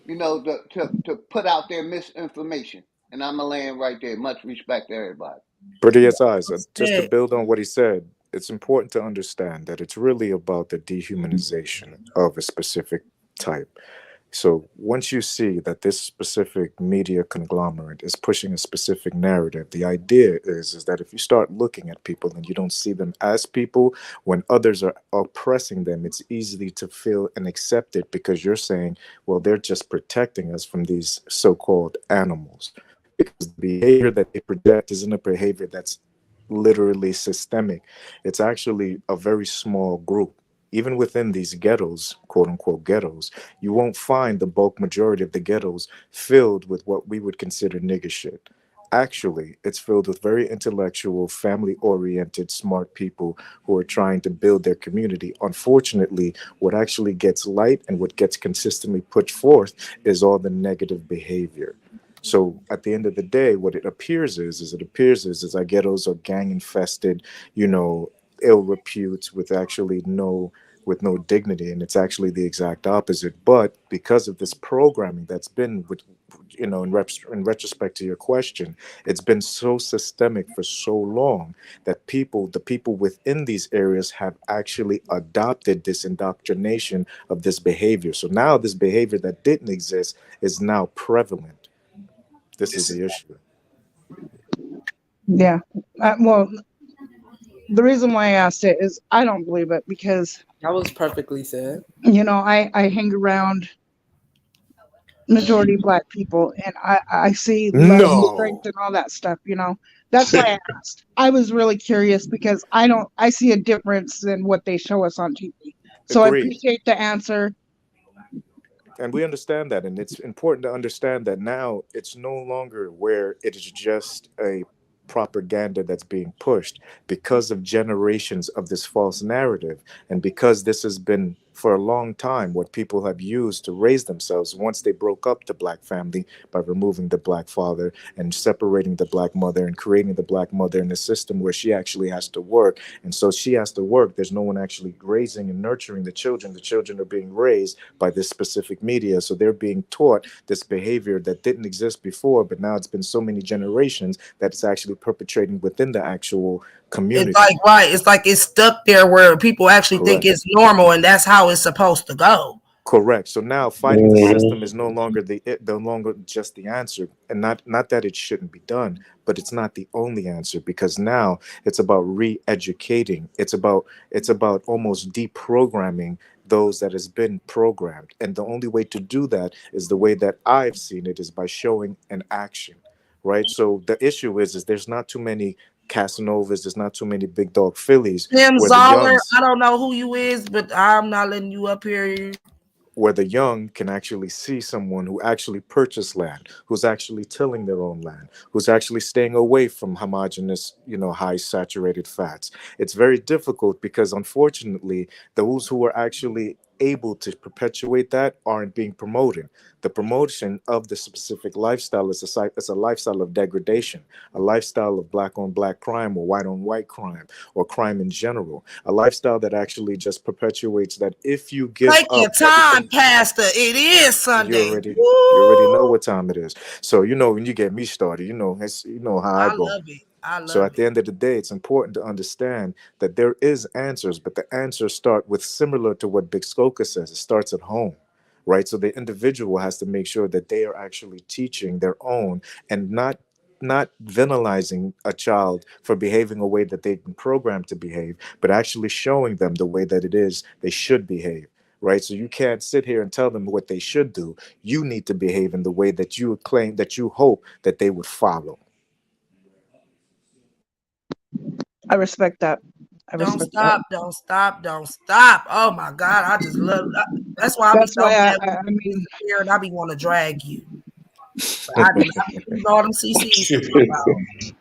to put out their misinformation. And I'm going to land right there. Much respect to everybody. Pretty as eyes. Just to build on what he said, it's important to understand that it's really about the dehumanization of a specific type. So once you see that this specific media conglomerate is pushing a specific narrative, the idea is that if you start looking at people and you don't see them as people, when others are oppressing them, it's easy to feel and accept it because you're saying, well, they're just protecting us from these so-called animals. Because the behavior that they project isn't a behavior that's literally systemic. It's actually a very small group. Even within these ghettos, quote unquote ghettos, you won't find the bulk majority of the ghettos filled with what we would consider nigger shit. Actually, it's filled with very intellectual, family oriented, smart people who are trying to build their community. Unfortunately, what actually gets light and what gets consistently put forth is all the negative behavior. So at the end of the day, what it appears is our ghettos are gang infested, ill reputes with no dignity, and it's actually the exact opposite. But because of this programming that's been with in retrospect to your question, it's been so systemic for so long that the people within these areas have actually adopted this indoctrination of this behavior. So now this behavior that didn't exist is now prevalent. This is the issue. Yeah. Well, the reason why I asked it is I don't believe it because that was perfectly said. I hang around majority Black people, and I see love and strength No. and all that stuff. That's why I asked. I was really curious because I see a difference in what they show us on TV. So I Agreed. appreciate the answer. And we understand that. And it's important to understand that now it's no longer where it is just a propaganda that's being pushed because of generations of this false narrative. And because this has been for a long time what people have used to raise themselves once they broke up the Black family by removing the Black father and separating the Black mother and creating the Black mother in a system where she actually has to work. And so she has to work. There's no one actually raising and nurturing the children. The children are being raised by this specific media. So they're being taught this behavior that didn't exist before, but now it's been so many generations that it's actually perpetrating within the actual community. It's like, right. It's like it's stuck there where people actually think Correct. it's normal and that's how it's supposed to go. Correct. So now fighting the system is no longer just the answer, and not that it shouldn't be done, but it's not the only answer because now it's about re-educating. It's about almost deprogramming those that has been programmed, and the only way to do that is the way that I've seen it is by showing an action, right? So the issue is there's not too many Casanovas, there's not too many big dog fillies Tim where the Zoller, youngs I don't know who you is, but I'm not letting you up here. where the young can actually see someone who actually purchased land, who's actually tilling their own land, who's actually staying away from homogeneous, high saturated fats. It's very difficult because unfortunately, those who are actually able to perpetuate that aren't being promoted. The promotion of the specific lifestyle is a lifestyle of degradation, a lifestyle of black on black crime or white on white crime or crime in general, a lifestyle that actually just perpetuates that if you give Take your up time, everything, Pastor. It is you Sunday. already you already know Woo! what time it is. So when you get me started, how I I go. love it. I So love at it. the end of the day, it's important to understand that there is answers, but the answers start with similar to what Big Skoka says. It starts at home, right? So the individual has to make sure that they are actually teaching their own and not venalizing a child for behaving a way that they've been programmed to behave, but actually showing them the way that it is they should behave. Right. So you can't sit here and tell them what they should do. You need to behave in the way that you claim that you hope that they would follow. I respect that. I Don't respect that. stop, don't stop, don't stop. Oh my God, I just love that's why I be That's so why mad I when you mean, disappear and I be want to drag you. But I do not use all them CCs to my mouth.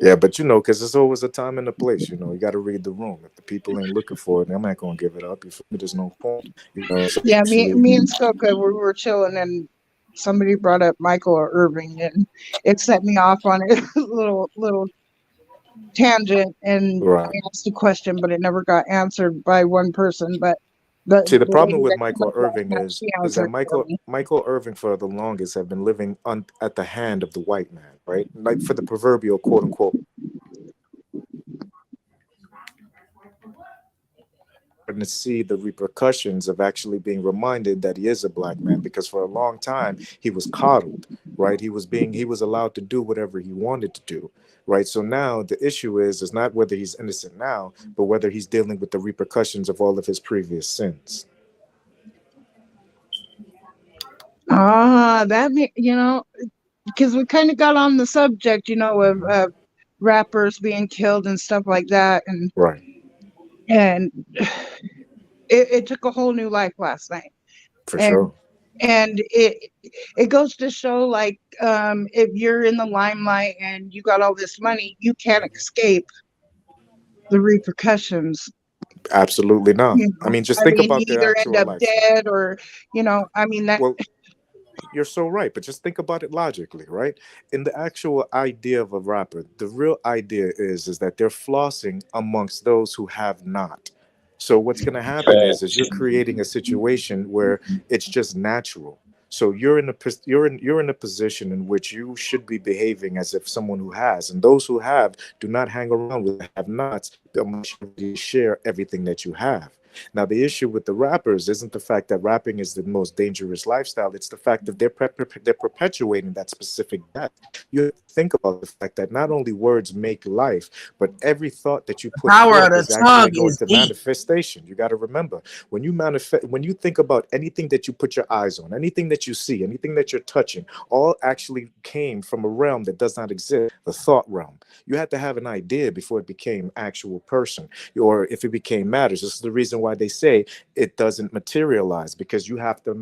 Yeah, but because there's always a time and a place. You got to read the room. If the people ain't looking for it, I'm not gonna give it up. You feel me? There's no point. So yeah, me, actually, me and Skoka, we were chilling and somebody brought up Michael or Irving and it set me off on a little tangent and I Right. asked a question, but it never got answered by one person. But See, the the problem lady with that came Michael up last Irving night, she is that answered for me. Michael Irving for the longest have been living at the hand of the white man, right? Like for the proverbial quote unquote to see the repercussions of actually being reminded that he is a black man, because for a long time he was coddled, right? He was allowed to do whatever he wanted to do, right? So now the issue is not whether he's innocent now, but whether he's dealing with the repercussions of all of his previous sins. That because we kind of got on the subject, of rappers being killed and stuff like that, Right. and it took a whole new life last night. For and sure. and it goes to show, like, if you're in the limelight and you got all this money, you can't escape the repercussions. Absolutely not. I mean, just I think mean, you about their either end actual up lifestyle. dead or, I mean that. Well, you're so right, but just think about it logically, right? In the actual idea of a rapper, the real idea is that they're flossing amongst those who have not. So what's going to happen is Facts. you're creating a situation where it's just natural. So you're in a position in which you should be behaving as if someone who has, and those who have do not hang around with the have-nots unless you share everything that you have. Now, the issue with the rappers isn't the fact that rapping is the most dangerous lifestyle. It's the fact that they're perpetuating that specific death. You have to think about the fact that not only words make life, but every thought that you put Power of forth the is actually tongue going is to deep. manifestation. You got to remember, when you think about anything that you put your eyes on, anything that you see, anything that you're touching, all actually came from a realm that does not exist, the thought realm. You had to have an idea before it became actual person, or if it became matters. This is the reason why they say it doesn't materialize, because you have to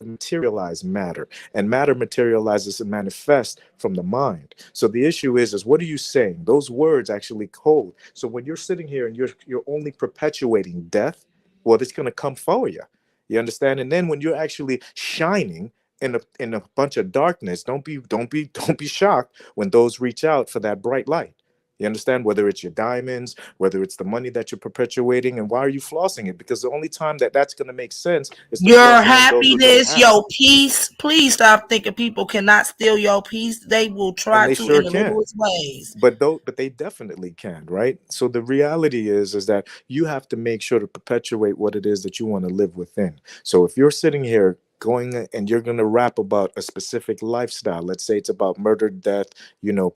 materialize matter, and matter materializes and manifests from the mind. So the issue is what are you saying? Those words actually hold. So when you're sitting here and you're only perpetuating death, well, it's going to come for you. You understand? And then when you're actually shining in a bunch of darkness, don't be shocked when those reach out for that bright light. You understand? Whether it's your diamonds, whether it's the money that you're perpetuating, and why are you flossing it? Because the only time that that's going to make sense is to Your floss among those who don't happiness, have, your peace. Please stop thinking people cannot steal your peace. They will and try they to in sure the can. littlest ways. But they definitely can, right? So the reality is that you have to make sure to perpetuate what it is that you want to live within. So if you're sitting here going and you're going to rap about a specific lifestyle, let's say it's about murder, death,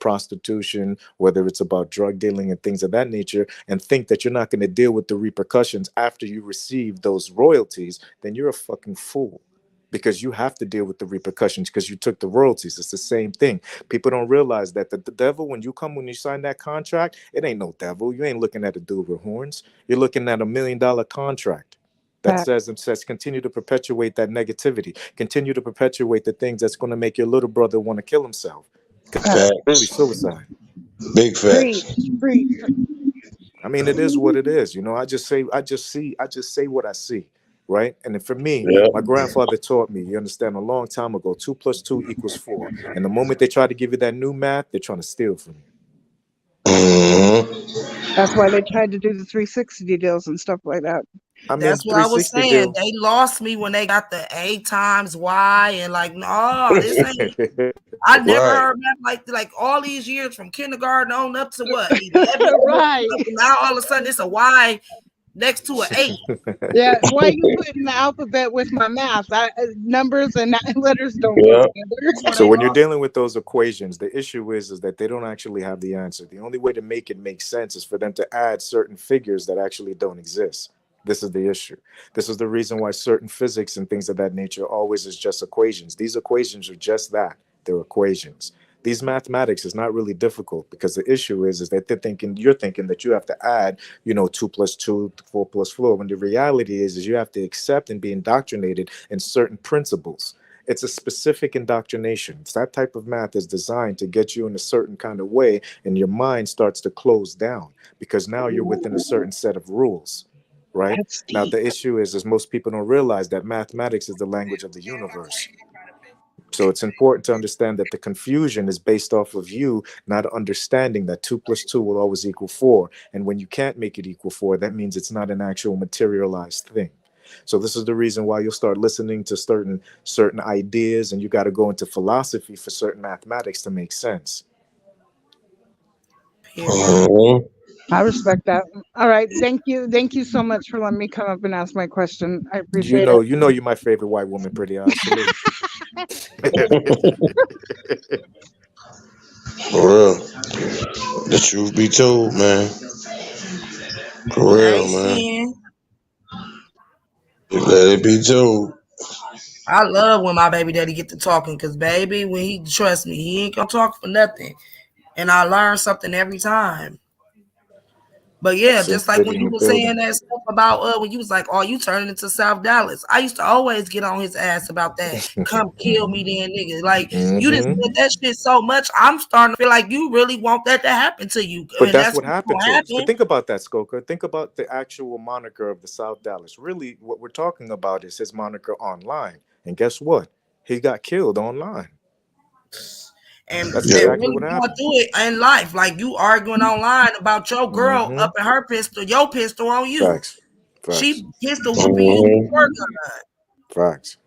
prostitution, whether it's about drug dealing and things of that nature, and think that you're not going to deal with the repercussions after you receive those royalties, then you're a fucking fool, because you have to deal with the repercussions because you took the royalties. It's the same thing. People don't realize that the devil, when you sign that contract, it ain't no devil. You ain't looking at a dude with horns. You're looking at $1 million contract that That says continue to perpetuate that negativity, continue to perpetuate the things that's going to make your little brother want to kill himself, because that it's really Facts. suicide. Big facts. preach. I mean, it is what it is. I just say what I see, right? And then for me, Yeah. my grandfather taught me, you understand, a long time ago, 2 + 2 = 4. And the moment they try to give you that new math, they're trying to steal from you. Mm-hmm. That's why they tried to do the 360 deals and stuff like that. I mean, That's what I was 360 saying. deal. They lost me when they got the A times Y and like, no, this ain't. I never Right. heard that like all these years from kindergarten on up to what 11, 12, Right. and now all of a sudden it's a Y next to an 8. Yeah. Why you putting the alphabet with my math? Numbers and letters don't go Yeah. together. That's where So they when you're lost. dealing with those equations, the issue is that they don't actually have the answer. The only way to make it make sense is for them to add certain figures that actually don't exist. This is the issue. This is the reason why certain physics and things of that nature always is just equations. These equations are just that. They're equations. These mathematics is not really difficult, because the issue is that you're thinking that you have to add, 2 + 2, 4 + 4. When the reality is you have to accept and be indoctrinated in certain principles. It's a specific indoctrination. It's that type of math is designed to get you in a certain kind of way, and your mind starts to close down because now you're within a certain set of rules, right? That's Now deep. the issue is most people don't realize that mathematics is the language of the universe. So it's important to understand that the confusion is based off of you not understanding that 2 + 2 will always equal 4. And when you can't make it equal 4, that means it's not an actual materialized thing. So this is the reason why you'll start listening to certain ideas, and you got to go into philosophy for certain mathematics to make sense. Period. Mhm. I respect that. All right. Thank you. Thank you so much for letting me come up and ask my question. I You appreciate know, it. you know, you're my favorite white woman, pretty eyes. Salute. For real. The truth be told, man. For Hey, real, man. Sin. Let it be told. I love when my baby daddy get to talking because, baby, when he trust me, he ain't gonna talk for nothing. And I learn something every time. But yeah, Sin just like City when in you the were saying building. that stuff about when you was like, "Oh, you turning into South Dallas." I used to always get on his ass about that. Come kill me, then, nigga. Like you didn't Hmm. said that shit so much. I'm starting to feel like you really want that to happen to you, But and that's that's what what's happened gonna to us. But happen. think about that, Skoka. Think about the actual moniker of the South Dallas. Really, what we're talking about is his moniker online. And guess what? He got killed online. That's And Yeah. exactly really what going happened. through it in life, like you arguing online about your girl Hmm. up in her pistol, your pistol on you. Facts. Facts. She pistol whipping you with Mhm. her gun. Facts.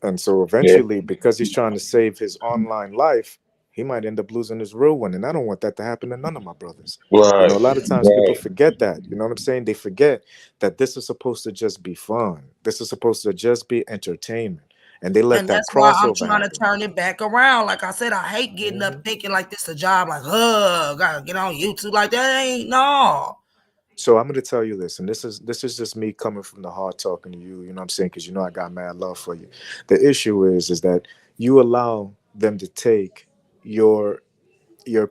And so Yeah. eventually, because he's trying to save his online life, he might end up losing his real one. And I don't want that to happen to none of my brothers. You know, Right. a lot of times people Right. forget that. You know what I'm saying? They forget that this is supposed to just be fun. This is supposed to just be entertainment. And they let And that that's why I'm crossover trying to happen. turn it back around. Like I said, I hate getting up Hmm. thinking like this a job. Like, gotta get on YouTube. Like that ain't no. So I'm going to tell you this, and this is just me coming from the heart talking to you. You know what I'm saying? Because you know I got mad love for you. The issue is that you allow them to take your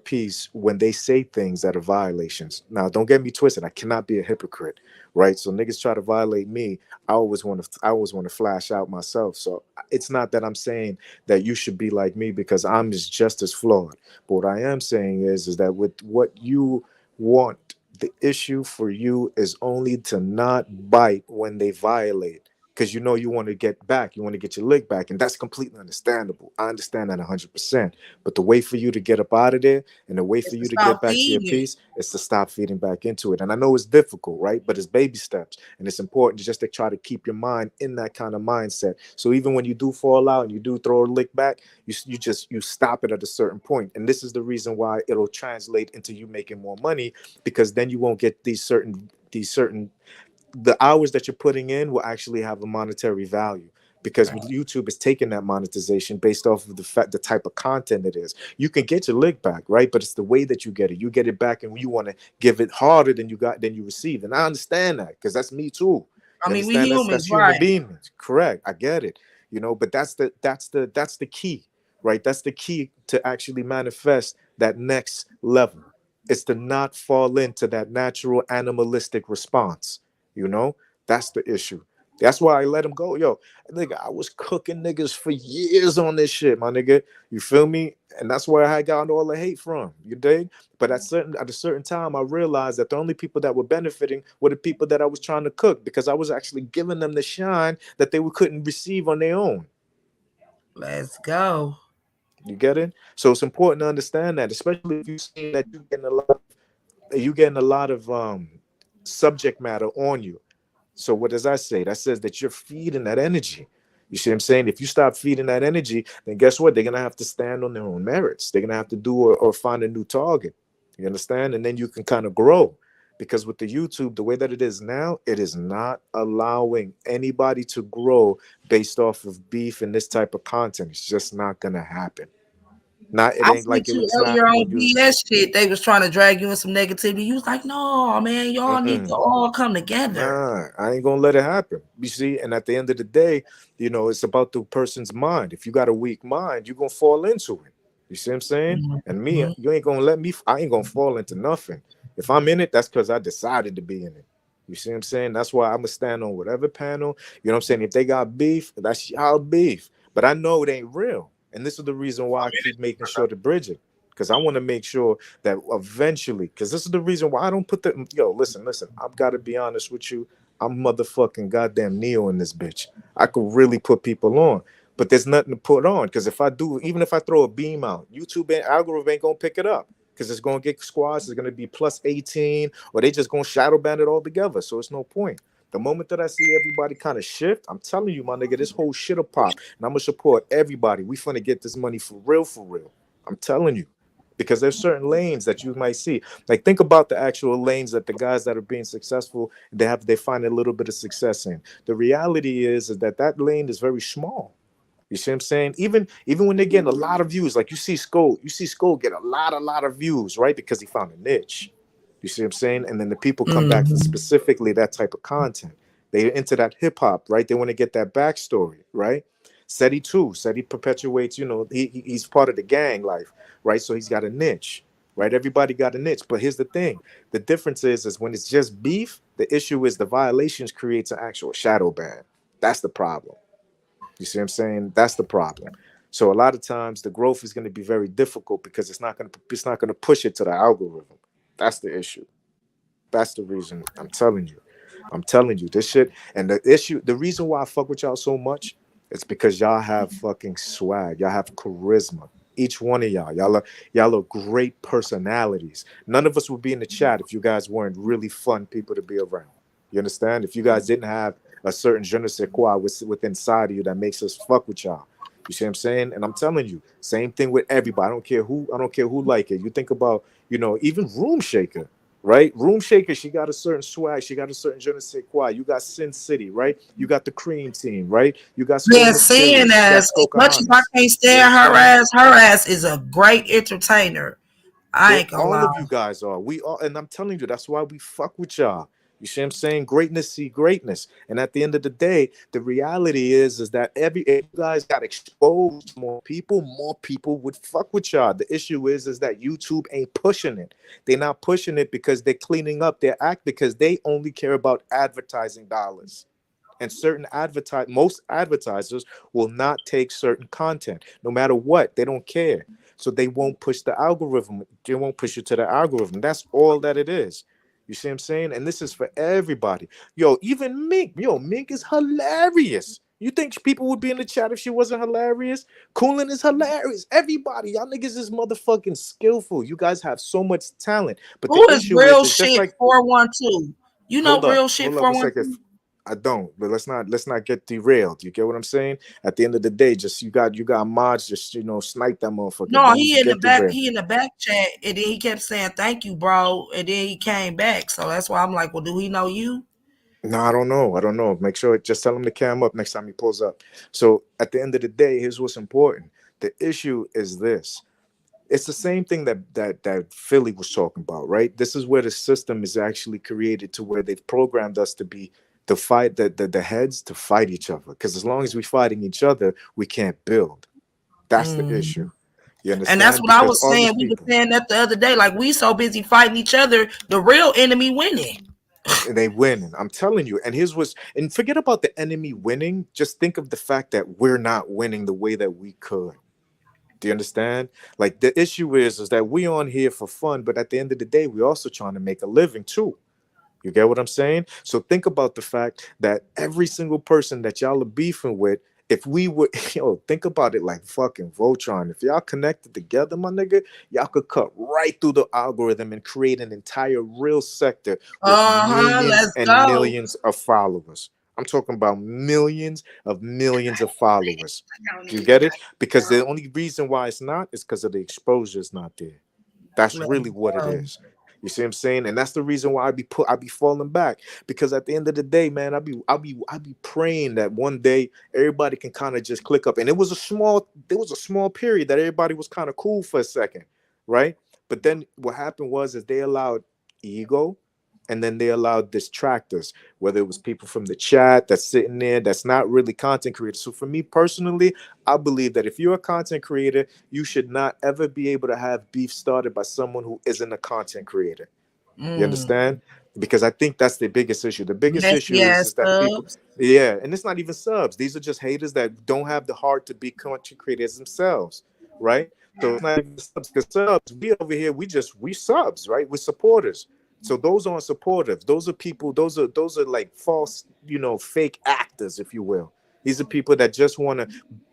piece when they say things that are violations. Now, don't get me twisted. I cannot be a hypocrite, right? So niggas try to violate me. I always want to flash out myself. So it's not that I'm saying that you should be like me because I'm just as flawed. But what I am saying is that with what you want, the issue for you is only to not bite when they violate. Because you know you want to get back, you want to get your lick back, and that's completely understandable. I understand that 100%. But the way for you to get up out of there and the way It's for to you to get stop back to your feeding it. peace is to stop feeding back into it. And I know it's difficult, right? But it's baby steps. And it's important just to try to keep your mind in that kind of mindset. So even when you do fall out and you do throw a lick back, you stop it at a certain point. And this is the reason why it'll translate into you making more money, because then you won't get these certain the hours that you're putting in will actually have a monetary value, because YouTube is taking that monetization based off of the type of content it is. You can get your lick back, right? But it's the way that you get it. You get it back, and you want to give it harder than you receive. And I understand that because that's me too. I You mean, we understand? That's humans, human right? beings. Correct. I get it. But that's the key, right? That's the key to actually manifest that next level. It's to not fall into that natural animalistic response. You know, that's the issue. That's why I let him go. Yo, nigga, I was cooking niggas for years on this shit, my nigga. You feel me? And that's where I got all the hate from. You dig? But at a certain time, I realized that the only people that were benefiting were the people that I was trying to cook, because I was actually giving them the shine that couldn't receive on their own. Let's go. You get it? So it's important to understand that, especially if you see that you getting a lot of subject matter on you. So what does that say? That says that you're feeding that energy. You see what I'm saying? If you stop feeding that energy, then guess what? They're gonna have to stand on their own merits. They're gonna have to do or find a new target. You understand? And then you can kind of grow. Because with the YouTube, the way that it is now, it is not allowing anybody to grow based off of beef and this type of content. It's just not gonna happen. Not it I ain't seen like it you was not earlier on when you was BS shit. They was trying to drag you in some negativity. You was like, no, man, y'all need to mm-mm. all come together. Nah, I ain't gonna let it happen. You see, and at the end of the day, it's about the person's mind. If you got a weak mind, you're gonna fall into it. You see what I'm saying? And me, Mhm. you ain't gonna let me. I ain't gonna fall into nothing. If I'm in it, that's because I decided to be in it. You see what I'm saying? That's why I'm gonna stand on whatever panel. You know what I'm saying? If they got beef, that's y'all beef. But I know it ain't real, and this is the reason why I keep making sure to bridge it, because I want to make sure that eventually, because this is the reason why I don't put the listen, I've got to be honest with you. I'm motherfucking goddamn Neo in this bitch. I could really put people on, but there's nothing to put on. Because if I do, even if I throw a beam out, YouTube algorithm ain't gonna pick it up because it's gonna get squashed. It's gonna be plus 18, or they just gonna shadow ban it all together. So it's no point. The moment that I see everybody kind of shift, I'm telling you, my nigga, this whole shit'll pop, and I'm gonna support everybody. We finna get this money for real, for real. I'm telling you, because there's certain lanes that you might see. Like, think about the actual lanes that the guys that are being successful, they find a little bit of success in. The reality is that that lane is very small. You see what I'm saying? Even when they get a lot of views, like you see Skull get a lot of views, right? Because he found a niche. You see what I'm saying? And then the people come back for specifically that type of content. They're into that hip hop, right? They want to get that backstory, right? Seti too. Seti perpetuates, he's part of the gang life, right? So he's got a niche, right? Everybody got a niche. But here's the thing: the difference is when it's just beef, the issue is the violations creates an actual shadow ban. That's the problem. You see what I'm saying? That's the problem. So a lot of times the growth is going to be very difficult because it's not going to push it to the algorithm. That's the issue. That's the reason. I'm telling you this shit. And the reason why I fuck with y'all so much, it's because y'all have fucking swag. Y'all have charisma. Each one of y'all are great personalities. None of us would be in the chat if you guys weren't really fun people to be around. You understand? If you guys didn't have a certain je ne sais quoi with inside of you that makes us fuck with y'all. You see what I'm saying? And I'm telling you, same thing with everybody. I don't care who like it. You think about, even Room Shaker, right? Room Shaker, she got a certain swag, she got a certain je ne sais quoi. You got Sin City, right? You got the Cream Team, right? You got Skull Yeah, seeing Mysterious, you got as much as I Skokahanas. can't You stand understand? her ass is a great entertainer. I They ain't gonna all lie. of you guys are. We all, and I'm telling you, that's why we fuck with y'all. You see what I'm saying? Greatness see greatness. And at the end of the day, the reality is that if you guys got exposed to more people would fuck with y'all. The issue is that YouTube ain't pushing it. They're not pushing it because they're cleaning up their act because they only care about advertising dollars. And most advertisers will not take certain content no matter what. They don't care, so they won't push the algorithm. They won't push you to the algorithm. That's all that it is. You see what I'm saying? And this is for everybody. Yo, even Mink is hilarious. You think people would be in the chat if she wasn't hilarious? Coolin is hilarious. Everybody, y'all niggas is motherfucking skillful. You guys have so much talent. But Who the is issue is, real it's just shit like, 412? You know real shit hold up a second. 412? I don't, but let's not get derailed. You get what I'm saying? At the end of the day, just you got mods, just snipe that motherfucker. No, Don't he even in the get back. derailed. He in the back chat, and then he kept saying thank you, bro, and then he came back. So that's why I'm like, well, do he know you? No, I don't know. I don't know. Make sure, just tell him to cam up next time he pulls up. So at the end of the day, here's what's important. The issue is this. It's the same thing that Philly was talking about, right? This is where the system is actually created to where they've programmed us to be to fight the heads to fight each other. Because as long as we're fighting each other, we can't build. That's the issue. You And that's understand? what I Because was all these saying. We were people, saying that the other day. Like, we so busy fighting each other, the real enemy winning. they win. I'm telling you. And forget about the enemy winning. Just think of the fact that we're not winning the way that we could. Do you understand? Like, the issue is that we on here for fun, but at the end of the day, we're also trying to make a living too. You get what I'm saying? So think about the fact that every single person that y'all are beefing with, if we would, think about it like fucking Voltron. If y'all connected together, my nigga, y'all could cut right through the algorithm and create an entire real sector with millions Let's and go. millions of followers. I'm talking about millions of followers. Do you get it? Because the only reason why it's not is because of the exposure is not there. That's Let's really what it go. is. You see what I'm saying? And that's the reason why I be falling back. Because at the end of the day, man, I be praying that one day everybody can kind of just click up. And there was a small period that everybody was kind of cool for a second, right? But then what happened was is they allowed ego, and then they allowed distractors, whether it was people from the chat that's sitting there that's not really content creators. So for me personally, I believe that if you're a content creator, you should not ever be able to have beef started by someone who isn't a content creator. You understand? Because I think that's the biggest issue. The biggest issue Messy is ass that people, subs. yeah, and it's not even subs. These are just haters that don't have the heart to be content creators themselves, right? So it's not even the subs, because subs, we over here, we subs, right? We're supporters. So those aren't supportive. Those are people, those are like false, fake actors, if you will. These are people that just want to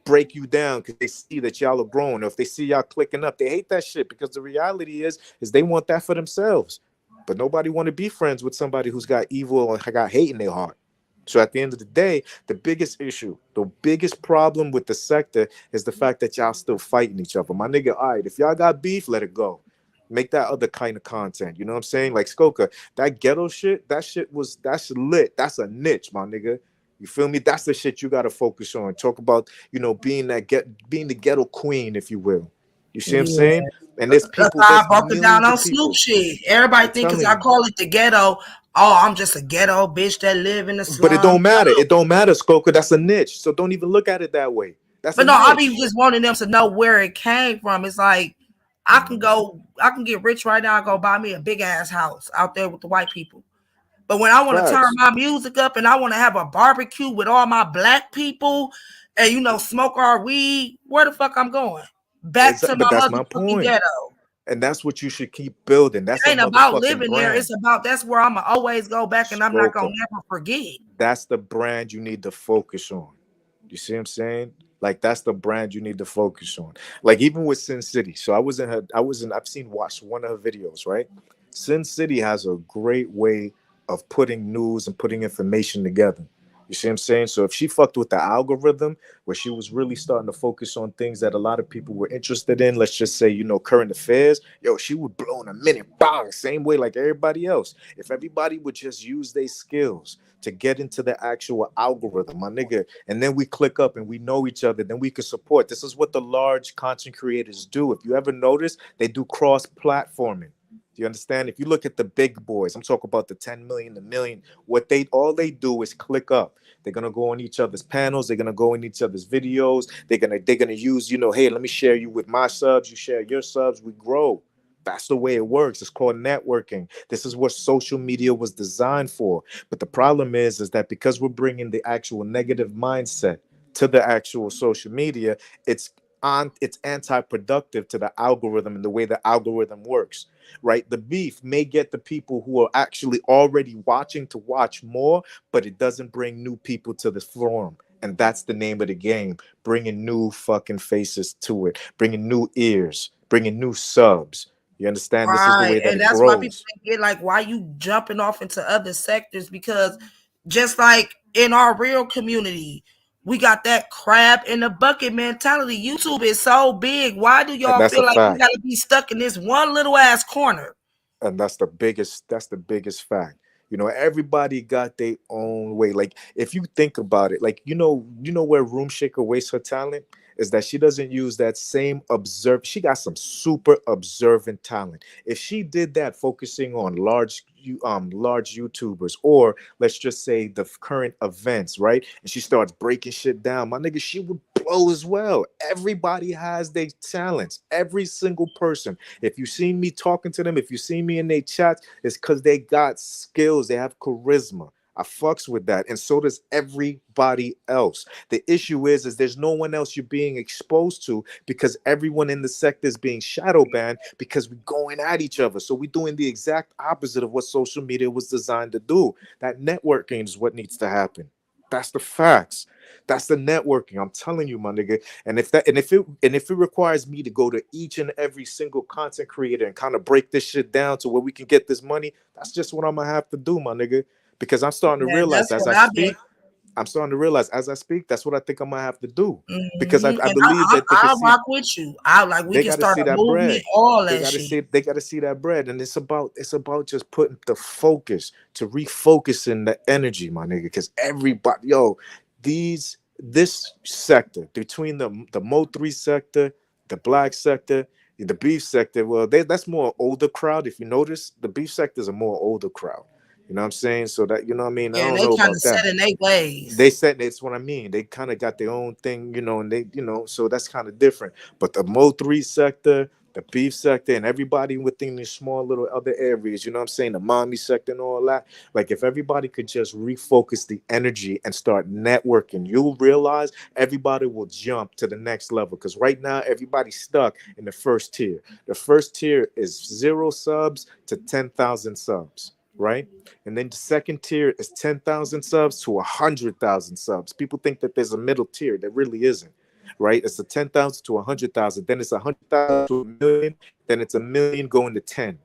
break you down because they see that y'all are growing, or if they see y'all clicking up, they hate that shit because the reality is they want that for themselves. But nobody want to be friends with somebody who's got evil or got hate in their heart. So at the end of the day, the biggest issue, the biggest problem with the sector is the fact that y'all still fighting each other. My nigga, all right, if y'all got beef, let it go. Make that other kind of content. You know what I'm saying? Like Skoka, that ghetto shit, that's lit. That's a niche, my nigga. You feel me? That's the shit you gotta focus on. Talk about, being the ghetto queen, if you will. You see what I'm Yeah. saying? And there's That's people, how I there's broke it down millions on of Snoop people. shit. Everybody I'm think because telling I you. call it the ghetto, oh, I'm just a ghetto bitch that live in the But it slum. don't matter. No. It don't matter, Skoka. That's a niche. So don't even look at it that way. That's a But no, I be niche. just wanting them to know where it came from. It's like I can get rich right now and go buy me a big ass house out there with the white people. But when I want to turn Facts. my music up and I want to have a barbecue with all my black people and smoke our weed, where the fuck I'm going? Back to But my that's my motherfucking point. ghetto. And that's what you should keep building. It That's a ain't about motherfucking living there. brand. It's about that's where I'm gonna always go back and I'm not gonna Skoka. never forget. That's the brand you need to focus on. You see what I'm saying? Like that's the brand you need to focus on. Like even with Sin City. So I've seen watched one of her videos, right? Sin City has a great way of putting news and putting information together. You see what I'm saying? So if she fucked with the algorithm where she was really starting to focus on things that a lot of people were interested in, let's just say, current affairs, yo, she would blow in a minute, bang, same way like everybody else. If everybody would just use their skills to get into the actual algorithm, my nigga, and then we click up and we know each other, then we can support. This is what the large content creators do. If you ever notice, they do cross platforming. Do you understand? If you look at the big boys, I'm talking about the 10 million, the million, all they do is click up. They're gonna go on each other's panels, they're gonna go in each other's videos, they're gonna use, hey, let me share you with my subs, you share your subs, we grow. That's the way it works. It's called networking. This is what social media was designed for. But the problem is that because we're bringing the actual negative mindset to the actual social media, it's anti-productive to the algorithm and the way the algorithm works, right? The beef may get the people who are actually already watching to watch more, but it doesn't bring new people to the forum. And that's the name of the game, bringing new fucking faces to it, bringing new ears, bringing new subs. You understand? This is the Right. way that And it that's why people grows. get like, why you jumping off into other sectors? Because just like in our real community, we got that crab in the bucket mentality. YouTube is so big. Why do And y'all that's feel a like you fact. gotta be stuck in this one little ass corner? And that's the biggest fact. Everybody got their own way. Like if you think about it, like where Room Shaker wastes her talent is that she doesn't use that same she got some super observant talent. If she did that focusing on large YouTubers, or let's just say the current events, right? And she starts breaking shit down, my nigga, she would blow as well. Everybody has their talents. Every single person. If you see me talking to them, if you see me in their chats, it's because they got skills. They have charisma. I fucks with that, and so does everybody else. The issue is there's no one else you're being exposed to because everyone in the sector is being shadow banned because we're going at each other. So we're doing the exact opposite of what social media was designed to do. That networking is what needs to happen. That's the facts. That's the networking. I'm telling you, my nigga. And if it requires me to go to each and every single content creator and kind of break this shit down to where we can get this money, that's just what I'm gonna have to do, my nigga. Because I'm starting to Yeah, realize that's as I what I've been. speak, that's what I think I'm gonna have to do. Because I, Mhm. I And believe that they can I see rock with you. I like we they can got to start see a that movement, bread. all They that got to shit. see they got to see that bread, and it's about just putting the focus to refocusing the energy, my nigga. Because everybody, yo, this sector between the Mo3 sector, the black sector, the beef sector, well, that's more older crowd. If you notice, the beef sector is a more older crowd. You know what I'm saying? So that what I mean. I Yeah, and don't they know kind of about set that. in their ways. They said that's what I mean. They kind of got their own thing, and so that's kind of different. But the Mo3 sector, the beef sector, and everybody within these small little other areas, you know what I'm saying? The mommy sector and all that. Like if everybody could just refocus the energy and start networking, you'll realize everybody will jump to the next level. Because right now, everybody's stuck in the first tier. The first tier is 0 subs to 10,000 subs, right? And then the second tier is 10,000 subs to 100,000 subs. People think that there's a middle tier. There really isn't. right? It's a 10,000 to 100,000, then it's 100,000 to a million, then it's a million going to 10.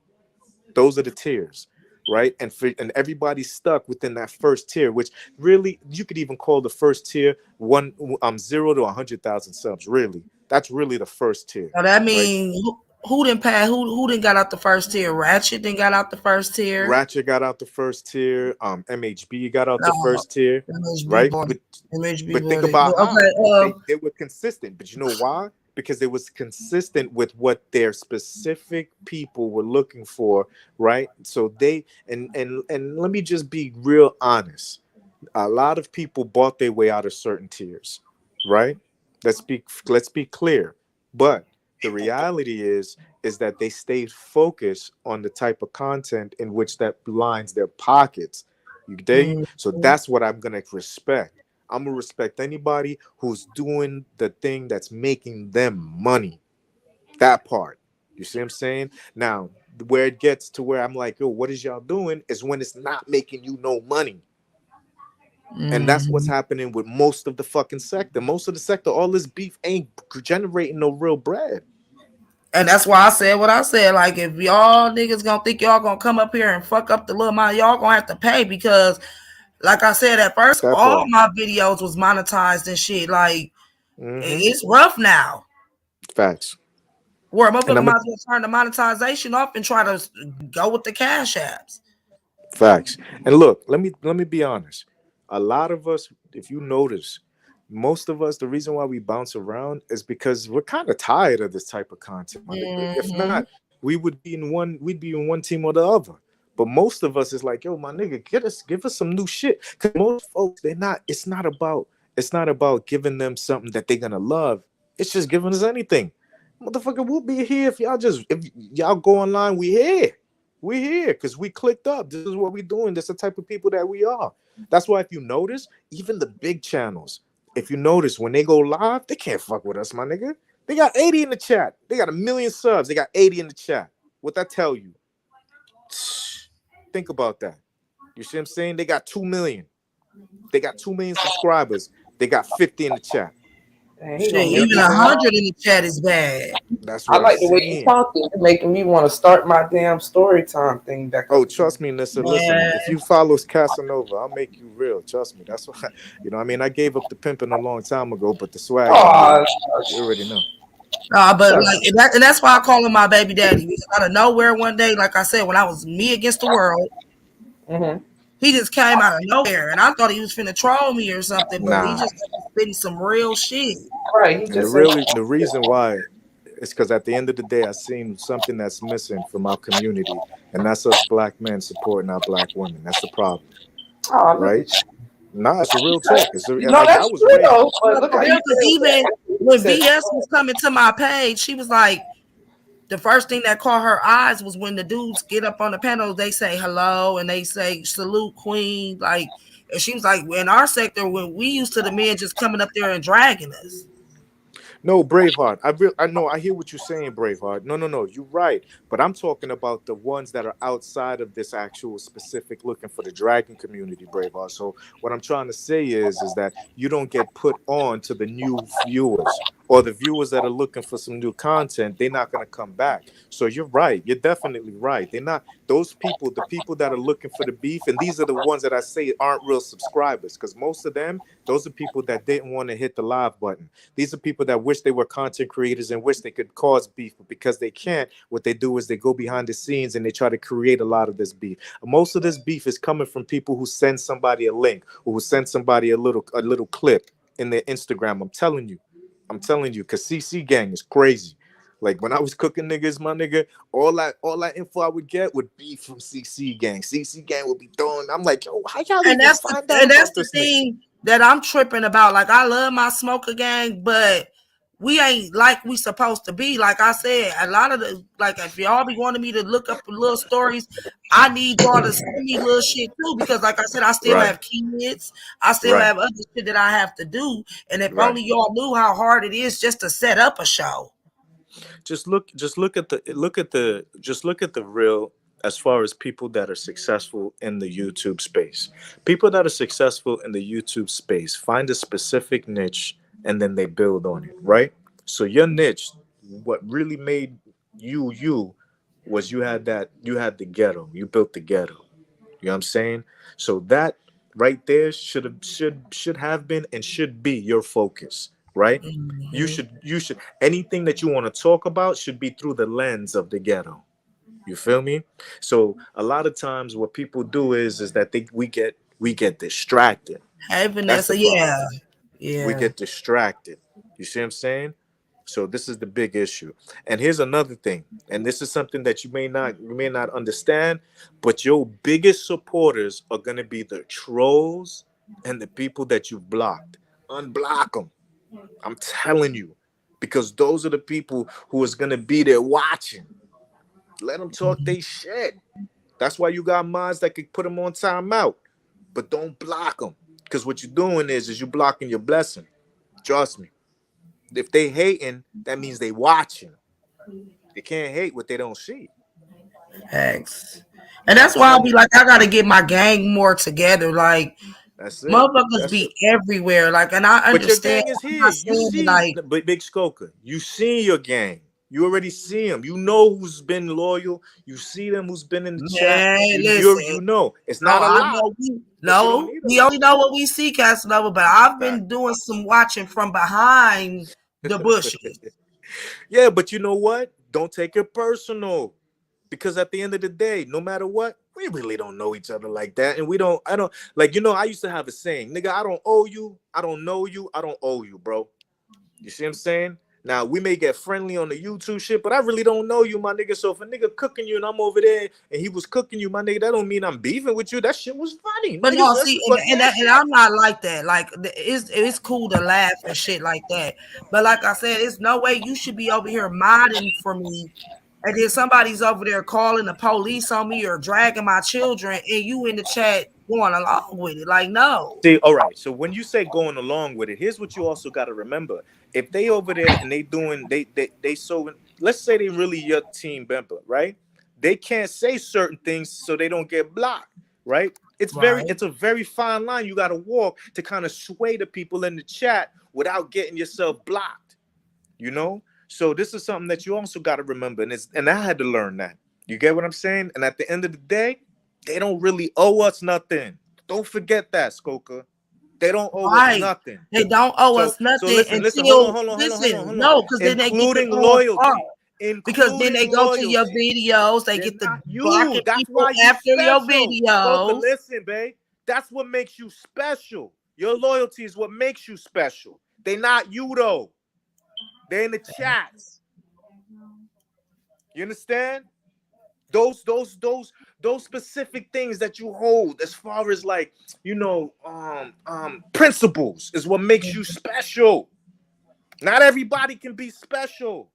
Those are the tiers, right? And everybody's stuck within that first tier, which really you could even call the first tier one 0 to 100,000 subs. Really, that's really the first tier, So that right? means who didn't pass? Who didn't got out the first tier? Ratchet didn't got out the first tier. Ratchet got out the first tier. MHB got out the No, first tier, MHB right? boy, But MHB but think boy. about how Okay. they were consistent. But you know why? Because it was consistent with what their specific people were looking for, right? So they and let me just be real honest. A lot of people bought their way out of certain tiers, right? Let's be clear. But the reality is that they stayed focused on the type of content in which that lines their pockets. You dig? So Mhm. that's what I'm gonna respect. I'm gonna respect anybody who's doing the thing that's making them money. That part. You see what I'm saying? Now, where it gets to where I'm like, yo, what is y'all doing? Is when it's not making you no money. And that's what's Mhm. happening with most of the fucking sector. Most of the sector, all this beef ain't generating no real bread. And that's why I said what I said. Like, if y'all niggas gonna think y'all gonna come up here and fuck up the little amount, y'all gonna have to pay because, like I said at first, That all part. my videos was monetized and shit. Like, Mm-hmm. it's rough now. Facts. Where a And motherfucker I'm a might as well turn the monetization off and try to go with the cash apps. facts. And look, let me be honest. A lot of us, if you notice, most of us, the reason why we bounce around is because we're kind of tired of this type of content, my nigga. If Mm-hmm. not, we'd be in one team or the other. But most of us is like, yo, my nigga, give us some new shit. Cause most folks, it's not about giving them something that they're gonna love. It's just giving us anything. Motherfucker, we'll be here if y'all go online, we here. We here because we clicked up. This is what we doing. This is the type of people that we are. That's why if you notice, even the big channels, if you notice when they go live, they can't fuck with us, my nigga. They got 80 in the chat. They got a million subs. They got 80 in the chat. What that tell you? Think about that. You see what I'm saying? They got 2 million. They got 2 million subscribers. They got 50 in the chat. Man, he Shit, gonna You make even me understand? 100 in the chat is bad. That's I what I'm like the way you saying. talking. You're making me want to start my damn story time thing back Oh, up trust again. me, Nissa. Listen, Man, if you follow Casanova, I'll make you real. Trust me. That's why, I mean, I gave up the pimping a long time ago, but the swag ain't Oh, there. You already know. nah, but shucks. like, and that's why I call him my baby daddy. Because out of nowhere one day, like I said, when I was me against the world, Mm-hmm. he just came out of nowhere, and I thought he was finna troll me or something, but he Nah. just spitting some real shit. Right, he And just said, the reason why is because at the end of the day, I seen something that's missing from our community, and that's us black men supporting our black women. That's the problem, "Oh, look right? at you." Nah, it's a real talk. It's You know like I that's was true raised. though. But No, look for how real, you because said even that. You when said, VS was coming to my page, she was like, the first thing that caught her eyes was when the dudes get up on the panel, they say hello and they say salute queen. Like, and she was like, in our sector, when we used to the men just coming up there and dragging us. No, Braveheart. I know. I hear what you're saying, Braveheart. No, no, no. You're right. But I'm talking about the ones that are outside of this actual specific looking for the dragon community, Braveheart. So what I'm trying to say is that you don't get put on to the new viewers or the viewers that are looking for some new content. They're not going to come back. So you're right. You're definitely right. They're not those people. The people that are looking for the beef, and these are the ones that I say aren't real subscribers, because most of them, those are people that didn't want to hit the live button. These are people that wish they were content creators and wish they could cause beef, but because they can't, what they do is they go behind the scenes and they try to create a lot of this beef. Most of this beef is coming from people who send somebody a link or who send somebody a little clip in their Instagram. I'm telling you, because CC gang is crazy. Like when I was cooking niggas, my nigga, all that info I would get would be from CC gang. CC gang would be throwing. I'm like, yo, how y'all And even that's find the out and that's about the this nigga? thing that I'm tripping about. Like, I love my smoker gang, but we ain't like we supposed to be. Like I said, a lot of the, like, if y'all be wanting me to look up little stories, I need y'all to send me little shit too, because like I said, I still Right, have kids, I still right, have other shit that I have to do. And if right. only y'all knew how hard it is just to set up a show. Just look at the real, as far as people that are successful in the YouTube space. People that are successful in the YouTube space find a specific niche and then they build on it, right? So your niche, what really made you was you had the ghetto. You built the ghetto. You know what I'm saying? So that right there should have been and should be your focus, right? You should anything that you want to talk about should be through the lens of the ghetto. You feel me? So a lot of times what people do is that we get distracted. Hey, That's the Vanessa. problem. Yeah. We Yeah. get distracted. You see what I'm saying? So this is the big issue. And here's another thing. And this is something that you may not understand, but your biggest supporters are gonna be the trolls and the people that you've blocked. Unblock them. I'm telling you. Because those are the people who is gonna be there watching. Let them talk they shit. That's why you got mods that could put them on timeout. But don't block them. Because what you're doing is you're blocking your blessing. Trust me. If they hating, that means they watching. They can't hate what they don't see. Thanks. And I'm that's why I'll be telling you. like, I gotta get my gang more together. Like, That's it. motherfuckers That's be it. everywhere. Like, and I But your understand. gang is I'm here. not You saying see, like, Big Skoka. You see your gang. You already see them. You know who's been loyal. You see them who's been in the chat. man, You listen. know. It's No, not a I lot, know but you don't need a we only lot. know what we see, Casanova, but I've been Facts. doing some watching from behind the bushes. Yeah, but you know what? Don't take it personal. Because at the end of the day, no matter what, we really don't know each other like that. And I don't like, I used to have a saying, nigga, I don't owe you, I don't know you, I don't owe you, bro. You see what I'm saying? Now we may get friendly on the YouTube shit, but I really don't know you, my nigga. So if a nigga cooking you and I'm over there and he was cooking you, my nigga, that don't mean I'm beefing with you. That shit was funny. But Niggas, no, that's see, just what that and shit. I'm not like that. Like, it's cool to laugh and shit like that. But like I said, it's no way you should be over here modding for me, and then somebody's over there calling the police on me or dragging my children, and you in the chat going along with it. Like, no. See, all right. So when you say going along with it, here's what you also got to remember. If they over there and they doing they so let's say they really your team member, right? They can't say certain things so they don't get blocked, right? Right. It's a very fine line you got to walk to kind of sway the people in the chat without getting yourself blocked, you know? So this is something that you also got to remember, and I had to learn that. You get what I'm saying? And at the end of the day, they don't really owe us nothing. Don't forget that, Skoka. They don't owe us Right. nothing. They don't owe So us so nothing listen, hold on, until, hold on, hold on, hold on, listen, hold on. no, because then they get to Including throwing off. loyalty. Because then Including they go to your loyalty. videos, they They're get to not you. blocking That's people why you after your special. Skoka, videos. listen, babe. That's what makes you special. Your loyalty is what makes you special. They're not you though. They're in the chats. You understand? Those specific things that you hold as far as like principles is what makes you special. Not everybody can be special,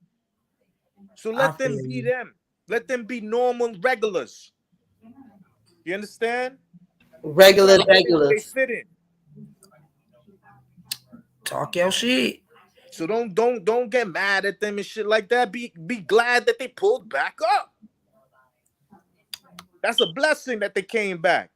so I let them feel be you. them. Let them be normal regulars. You understand? Don't try Regular, to fit in where they regulars. fit in. Talk your shit. So don't get mad at them and shit like that. Be glad that they pulled back up. That's a blessing that they came back.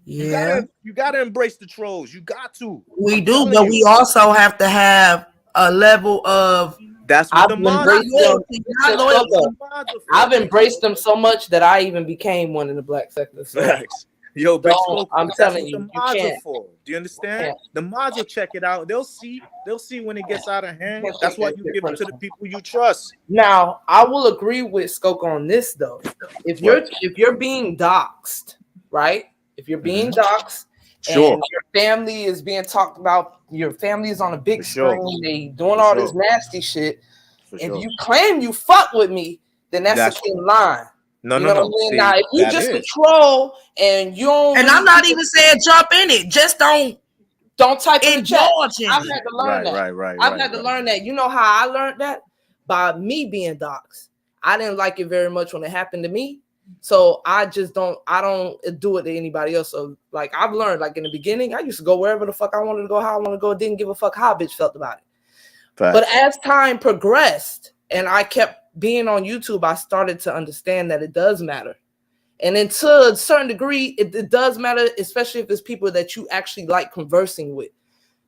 You Yeah, gotta embrace the trolls. You got to. we I'm do, telling but you. we also have to have a level of That's what I've the mods are not embraced for. them. loyalty, not Listen, That's what loyalty. Skoka, the mods are for, I've Big embraced Scope. them so much that I even became one in the black sector. So Facts. Yo, Big don't. Scope, I'm that's telling what the you, you mods are can't. for. Do you understand? Can't. The mods will check it out. They'll see when it gets out of hand. Can't That's take why that you shit give it to the personal. people you trust. Now, I will agree with Skoka on this though. What? If you're being doxxed, right? If you're being Mm-hmm. doxxed and Sure. your family is being talked about, your family is on a big For sure. screen, they doing For all this sure. nasty shit. For If sure. you claim you fuck with me, then that's a That's thin line. no, You no, know what I no. mean? Now, See, if you that just a is. troll and you don't And really I'm not even saying jump in it. Just don't type in the chat. indulge in I've it. had to learn that. I've had to Right. learn that. You know how I learned that? By me being doxxed. I didn't like it very much when it happened to me. So I don't do it to anybody else. So like I've learned, like in the beginning, I used to go wherever the fuck I wanted to go, how I want to go, didn't give a fuck how a bitch felt about it. But Facts. as time progressed and I kept being on YouTube, I started to understand that it does matter. And then to a certain degree, it does matter, especially if it's people that you actually like conversing with.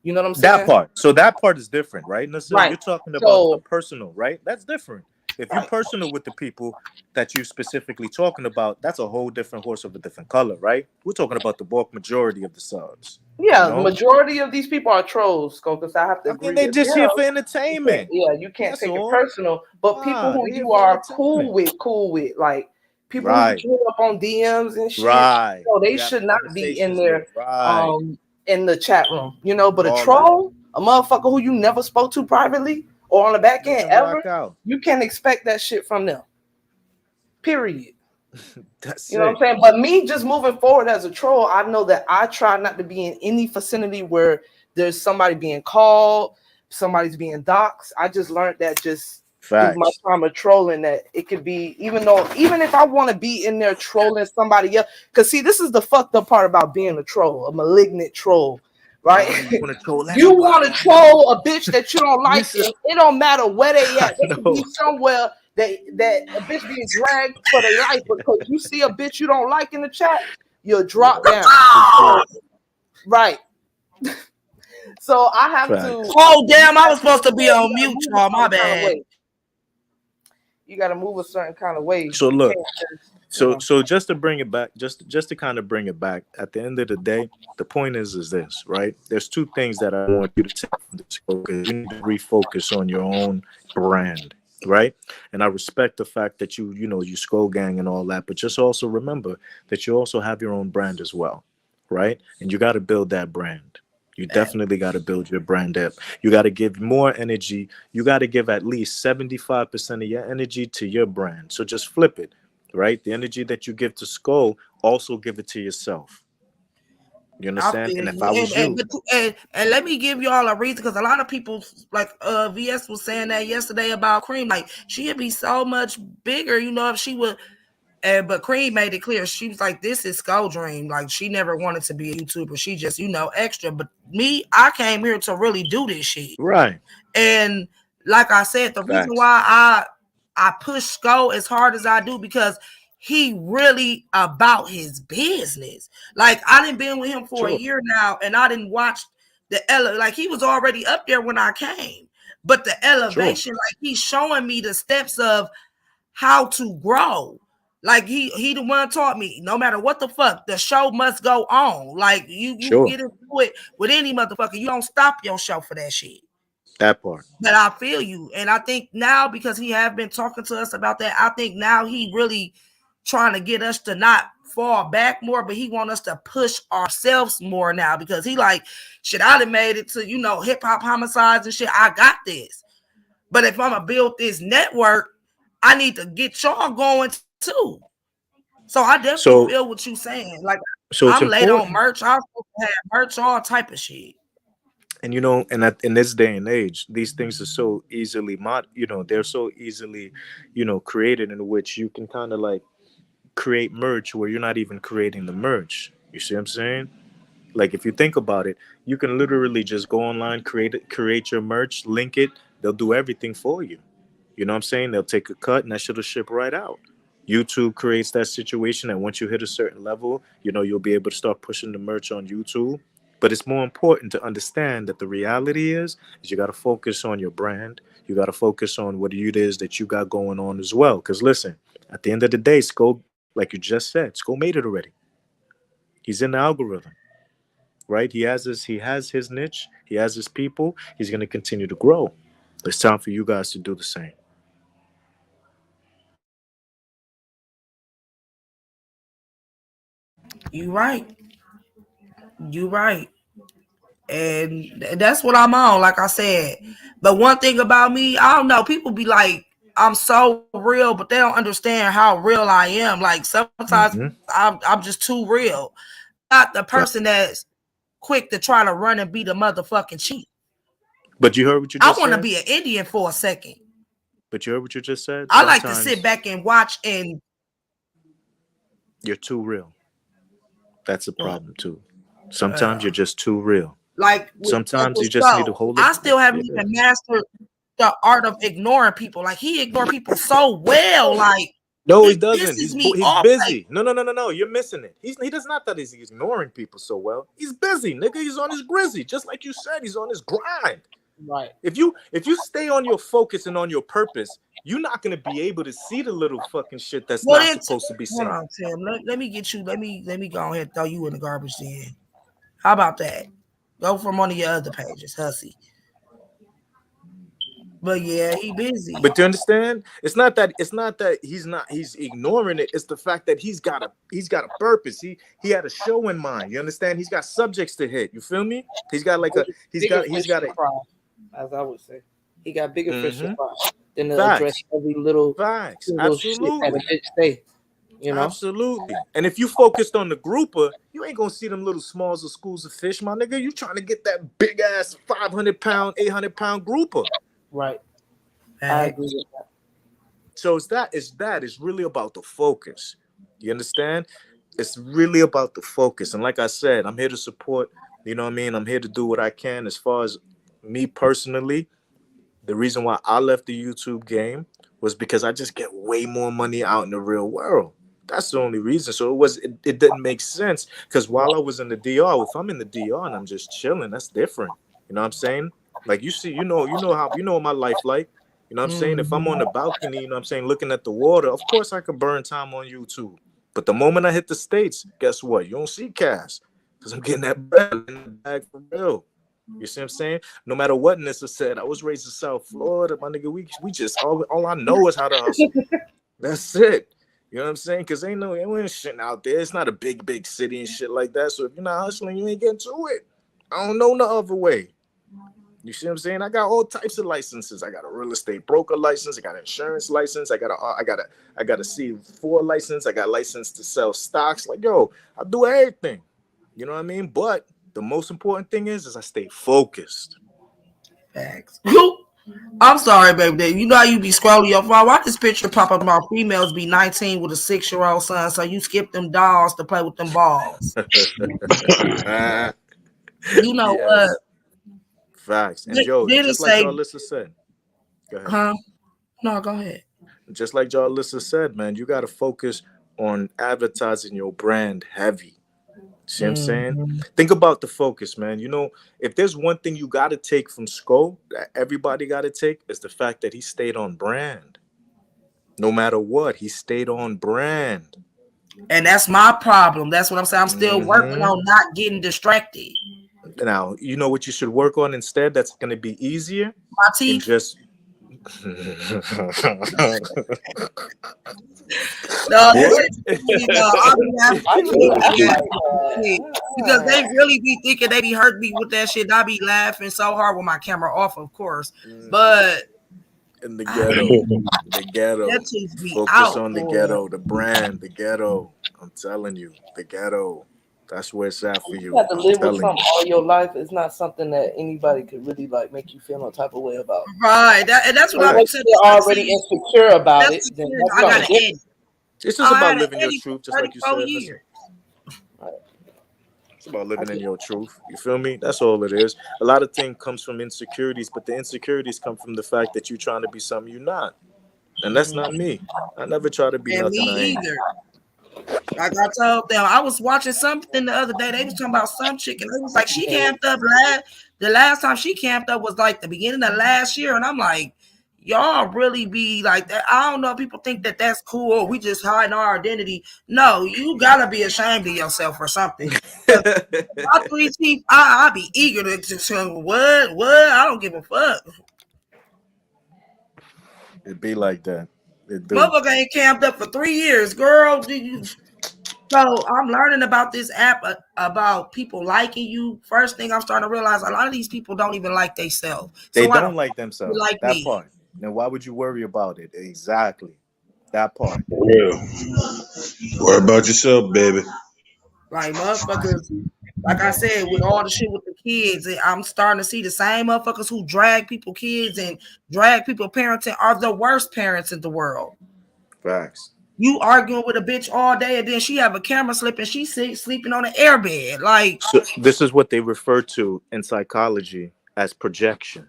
You know what I'm That saying? part. So that part is different, right? Nessa, Right. you're talking about a So personal, right? That's different. If you're right. personal with the people that you specifically talking about, that's a whole different horse of a different color, right? We're talking about the bulk majority of the subs, you Yeah, know? majority of these people are trolls, because I have to I mean, agree they with just here them. for You can't, entertainment. yeah, you can't That's take it all. personal. But people Ah, who they here you for are entertainment. cool with, like people who Right, you hit up on DMs and shit, right. they You have should not be in conversations with. there, Right. um, in the chat room, But a All that. troll, a motherfucker who you never spoke to privately or on the back They end can ever, rock out. you can't expect that shit from them. Period. That's You know what I'm it. saying? But me just moving forward as a troll, I know that I try not to be in any vicinity where there's somebody being called, somebody's being doxxed. I just learned that just through my Facts. time of trolling, that it could be, even if I want to be in there trolling somebody else, because see, this is the fucked up part about being a troll, a malignant troll, right? Oh, you want to troll You want everybody? to I know. troll a bitch that you don't like, Listen, and it don't matter where they I at. They could be know. somewhere that a bitch being dragged for their life, because you see a bitch you don't like in the chat, you'll drop down. For sure. Right. So I have to. Facts. Oh damn, I was supposed to be on You gotta mute, move a y'all. My certain kind of bad. way. You got to move a certain kind of way. So You look, can't just, so just to bring it back, just to kind of bring it back, at the end of the day, the point is this, right? There's two things that I want you to take from this focus. You need to refocus on your own brand, right? And I respect the fact that you skull gang and all that, but just also remember that you also have your own brand as well, right? And you got to build that brand. You definitely got to build your brand up. You got to give more energy. You got to give at least 75% of your energy to your brand. So just flip it, right? The energy that you give to Skull, also give it to yourself. You I understand? feel And if you. I was you, And let me give y'all a reason, because a lot of people, like VS was saying that yesterday about Cream, like she'd be so much bigger, if she would. But Cream made it clear, she was like, "This is Skull Dream. Like she never wanted to be a YouTuber. She just extra. But me, I came here to really do this shit. right? And like I said, the reason Facts. why I push Skull as hard as I do, because he really about his business. Like I didn't been with him for a Sure, year now, and I didn't watch like he was already up there when I came. But the sure, elevation, like he's showing me the steps of how to grow. Like he the one taught me, no matter what the fuck, the show must go on. Like you sure. get into it with any motherfucker, you don't stop your show for that shit. That part. But I feel you. And I think now, because he have been talking to us about that, I think now he really trying to get us to not fall back more, but he want us to push ourselves more now, because he like, shit, I done made it to, hip hop homicides and shit. I got this. But if I'm gonna build this network, I need to get y'all going too. So I definitely So feel what you saying. Like so it's I'm late on important. merch. I have merch, all type of shit. And in this day and age, these things are so easily they're so easily created, in which you can kind of like create merch where you're not even creating the merch. You see what I'm saying? Like if you think about it, you can literally just go online, create your merch, link it. They'll do everything for you. You know what I'm saying? They'll take a cut and that shit'll ship right out. YouTube creates that situation, and once you hit a certain level, you'll be able to start pushing the merch on YouTube. But it's more important to understand that the reality is you got to focus on your brand. You got to focus on what it is that you got going on as well. Because listen, at the end of the day, Sko, like you just said, Sko made it already. He's in the algorithm, right? He has his niche. He has his people. He's going to continue to grow. It's time for you guys to do the same. You right. You right. And that's what I'm on, like I said. But one thing about me, I don't know, people be like, I'm so real, but they don't understand how real I am. Like sometimes Mm-hmm. I'm just too real. Not the person that's quick to try to run and be the motherfucking chief. But you heard what you I just want to said? be an Indian for a second. But you heard what you just said? I like to sit Sometimes back and watch and you're too real. That's a what? problem too. Sometimes you're just too real. Like Sometimes with you just need to Skull, hold it I back. still haven't Yeah. even mastered the art of ignoring people. Like he ignored people so well. Like No, he It doesn't. pisses me He's off. busy. No. You're missing it. He does not that he's ignoring people so well. He's busy, nigga. He's on his grizzy, just like you said. He's on his grind. Right. If you stay on your focus and on your purpose, you're not gonna be able to see the little fucking shit that's not supposed to be Hold seen. on, Tim. Let me get you. Let me go ahead and throw you in the garbage then. How about that? Go from one of your other pages, Hussy. But yeah, he busy. But you understand? It's not that he's ignoring it. It's the fact that he's got a purpose. He had a show in mind. You understand? He's got subjects to hit. You feel me? He's got he's got a as I would say. He got bigger fish to fry than to Facts. address every little Facts. shit Absolutely. that a bitch say. You know? Absolutely. And if you focused on the grouper, you ain't gonna see them little smalls of schools of fish, my nigga. You trying to get that big ass 500-pound, 800-pound grouper. Right. I agree with that. So it's really about the focus. You understand? It's really about the focus. And like I said, I'm here to support, you know what I mean? I'm here to do what I can. As far as me personally, the reason why I left the YouTube game was because I just get way more money out in the real world. That's the only reason. So it didn't make sense. Because while I was in the DR, if I'm in the DR and I'm just chilling, that's different. You know what I'm saying? Like you see, you know my life like. You know what I'm saying? If I'm on the balcony, you know what I'm saying, looking at the water, of course I could burn time on YouTube. But the moment I hit the States, guess what? You don't see cash. Because I'm getting that bread in the bag for real. You see what I'm saying? No matter what Nissa said, I was raised in South Florida, my nigga. We just all I know is how to hustle. That's it. You know what I'm saying? Because ain't shit out there. It's not a big city and shit like that. So if you're not hustling, you ain't getting to it. I don't know no other way. You see what I'm saying? I got all types of licenses. I got a real estate broker license. I got an insurance license. I got a C4 license. I got license to sell stocks. Like, yo, I do everything. You know what I mean? But the most important thing is I stay focused. Facts. I'm sorry, baby. You know how you be scrolling your phone. Why this picture pop up about females be 19 with a 6-year-old son? So you skip them dolls to play with them balls. You know what? Facts. And Joe, just like Jarlissa said. Go ahead. Huh? No, go ahead. Just like Jarlissa said, man, you got to focus on advertising your brand heavy. See what I'm saying? Think about the focus, man. You know, if there's one thing you got to take from Sko that everybody got to take, is the fact that he stayed on brand. No matter what, he stayed on brand. And that's my problem. That's what I'm saying. I'm still working on not getting distracted. Now, you know what you should work on instead that's going to be easier? My teeth. And just... because they really be thinking they be hurting me with that shit. I be laughing so hard with my camera off, of course. But in the ghetto, focus on the ghetto, the brand, the ghetto. I'm telling you, the ghetto. That's where it's at for you. You have to live with something all your life. It's not something that anybody could really like make you feel no type of way about. Right, and that's what I'm saying. You're already insecure about it. Then I gotta end. It's just about living your truth, just like you said. It's about living in your truth. You feel me? That's all it is. A lot of things comes from insecurities, but the insecurities come from the fact that you're trying to be something you're not. And that's not me. I never try to be nothing I ain't. Either. Like I told them, I was watching something the other day. They was talking about some chicken. It was like she camped up the last time she camped up was like the beginning of last year, and I'm like, y'all really be like that. I don't know. People think that that's cool. We just hiding our identity. No, you gotta be ashamed of yourself or something. My 3 teeth, I be eager to say what? I don't give a fuck. It be like that. Motherfucker ain't camped up for 3 years, girl. So I'm learning about this app about people liking you. First thing I'm starting to realize, a lot of these people don't even like themselves. They don't like themselves. Like that me. Part. Then why would you worry about it? Exactly. That part. Yeah. Worry about yourself, baby. Like motherfuckers, like I said, with all the shit with the kids, I'm starting to see the same motherfuckers who drag people kids and drag people parenting are the worst parents in the world. Facts. You arguing with a bitch all day and then she have a camera slip and she's sleeping on an airbed. Like, so this is what they refer to in psychology as projection,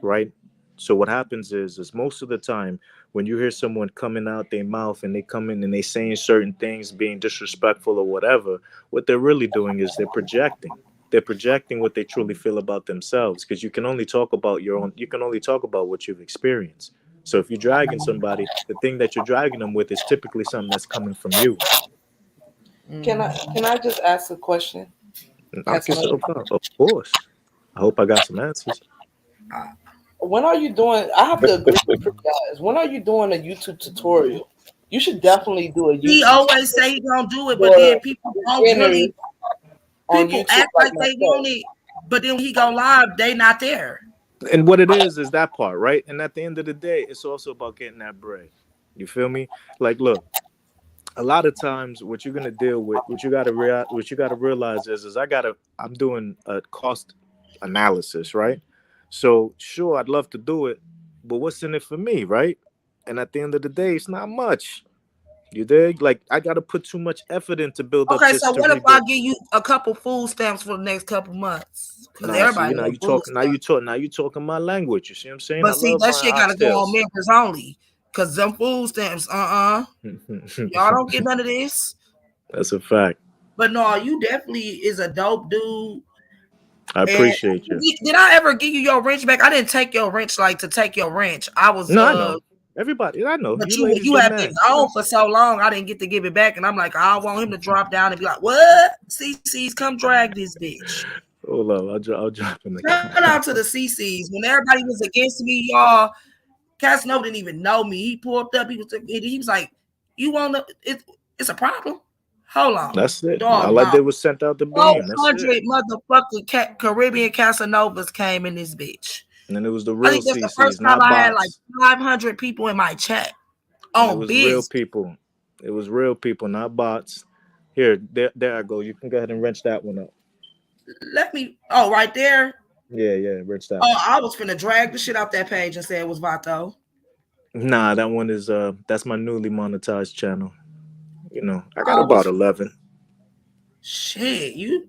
right? So what happens is most of the time when you hear someone coming out their mouth and they come in and they saying certain things, being disrespectful or whatever, what they're really doing is they're projecting. They're projecting what they truly feel about themselves, because you can only talk about your own. You can only talk about what you've experienced. So if you're dragging somebody, the thing that you're dragging them with is typically something that's coming from you. Can I just ask a question? Knock yourself out, of course. I hope I got some answers. When are you doing? I have to agree with you guys. When are you doing a YouTube tutorial? You should definitely do a YouTube. He always say he gonna do it, but then people don't really. People act like they want it, but then when he go live, they not there. And what it is that part, right? And at the end of the day, it's also about getting that bread. You feel me? Like, look, a lot of times, what you're gonna deal with, what you gotta realize is I'm doing a cost analysis, right? So, sure, I'd love to do it, but what's in it for me, right? And at the end of the day, it's not much. You dig? Like, I gotta put too much effort in to build up Okay, this. so what if I give you a couple food stamps for the next couple months? Because everybody now you talking my language. You see what I'm saying? But I see, love that my shit gotta go on oxtails. members only. Cause them food stamps, y'all don't get none of this. That's a fact. But no, you definitely is a dope dude. I appreciate you. Did I ever give you your wrench back? I didn't take your wrench like to take your wrench. I was I know. Everybody, I know. But you ladies you get have mad. been gone for so long, I didn't get to give it back. And I'm like, I want him to drop down and be like, what? CC's, come drag this bitch. Hold on, I'll drop in the Shout out to the CC's. When everybody was against me, y'all, Casanova didn't even know me. He pulled up, he was like, you want to, it's a problem? Hold on. That's it. Dog, All I did was sent out the beam. That's 400 it. motherfucking Caribbean Casanovas came in this bitch. And it was the I real think that's the CCs, first time not I bots. had like 500 people in my chat. And it was real people. It was real people, not bots. Here, there I go. You can go ahead and wrench that one up. Let me. Oh, right there. Yeah, wrench that. Oh, I was finna drag the shit out that page and say it was Vato. Nah, that one is that's my newly monetized channel. You know, I got about 11. Shit, you.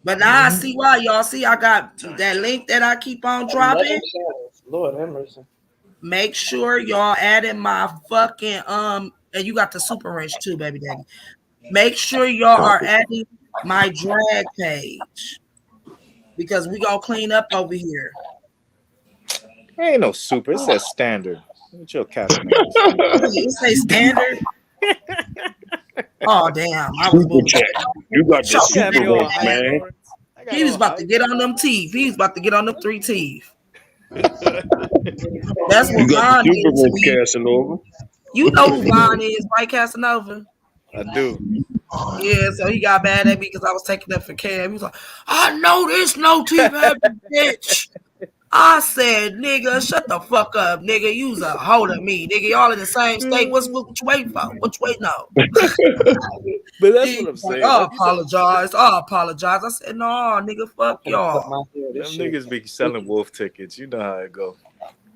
But now I see why, y'all. See, I got that link that I keep on dropping. Lord have mercy. Make sure y'all adding my fucking and you got the super wrench too, baby daddy. Make sure y'all are adding my drag page because we gonna clean up over here. Ain't no super. It says standard. What's your cat? It say standard. Oh damn! I was you got the super wrench, man. He was about to get on them teeth. He was about to get on them 3 teeth. That's what Vaughn is to me. Casanova. You know who Vaughn is, right, Casanova? I do. Yeah, so he got mad at me because I was taking up for Cam. He was like, I know this no teeth having bitch. I said, nigga, shut the fuck up, nigga. You's a hoe to me, nigga. Y'all in the same state. What you waiting for? What you waiting on? But that's what I'm saying. I apologize. I said, no, nigga, fuck y'all. Them niggas be selling wolf tickets. You know how it go.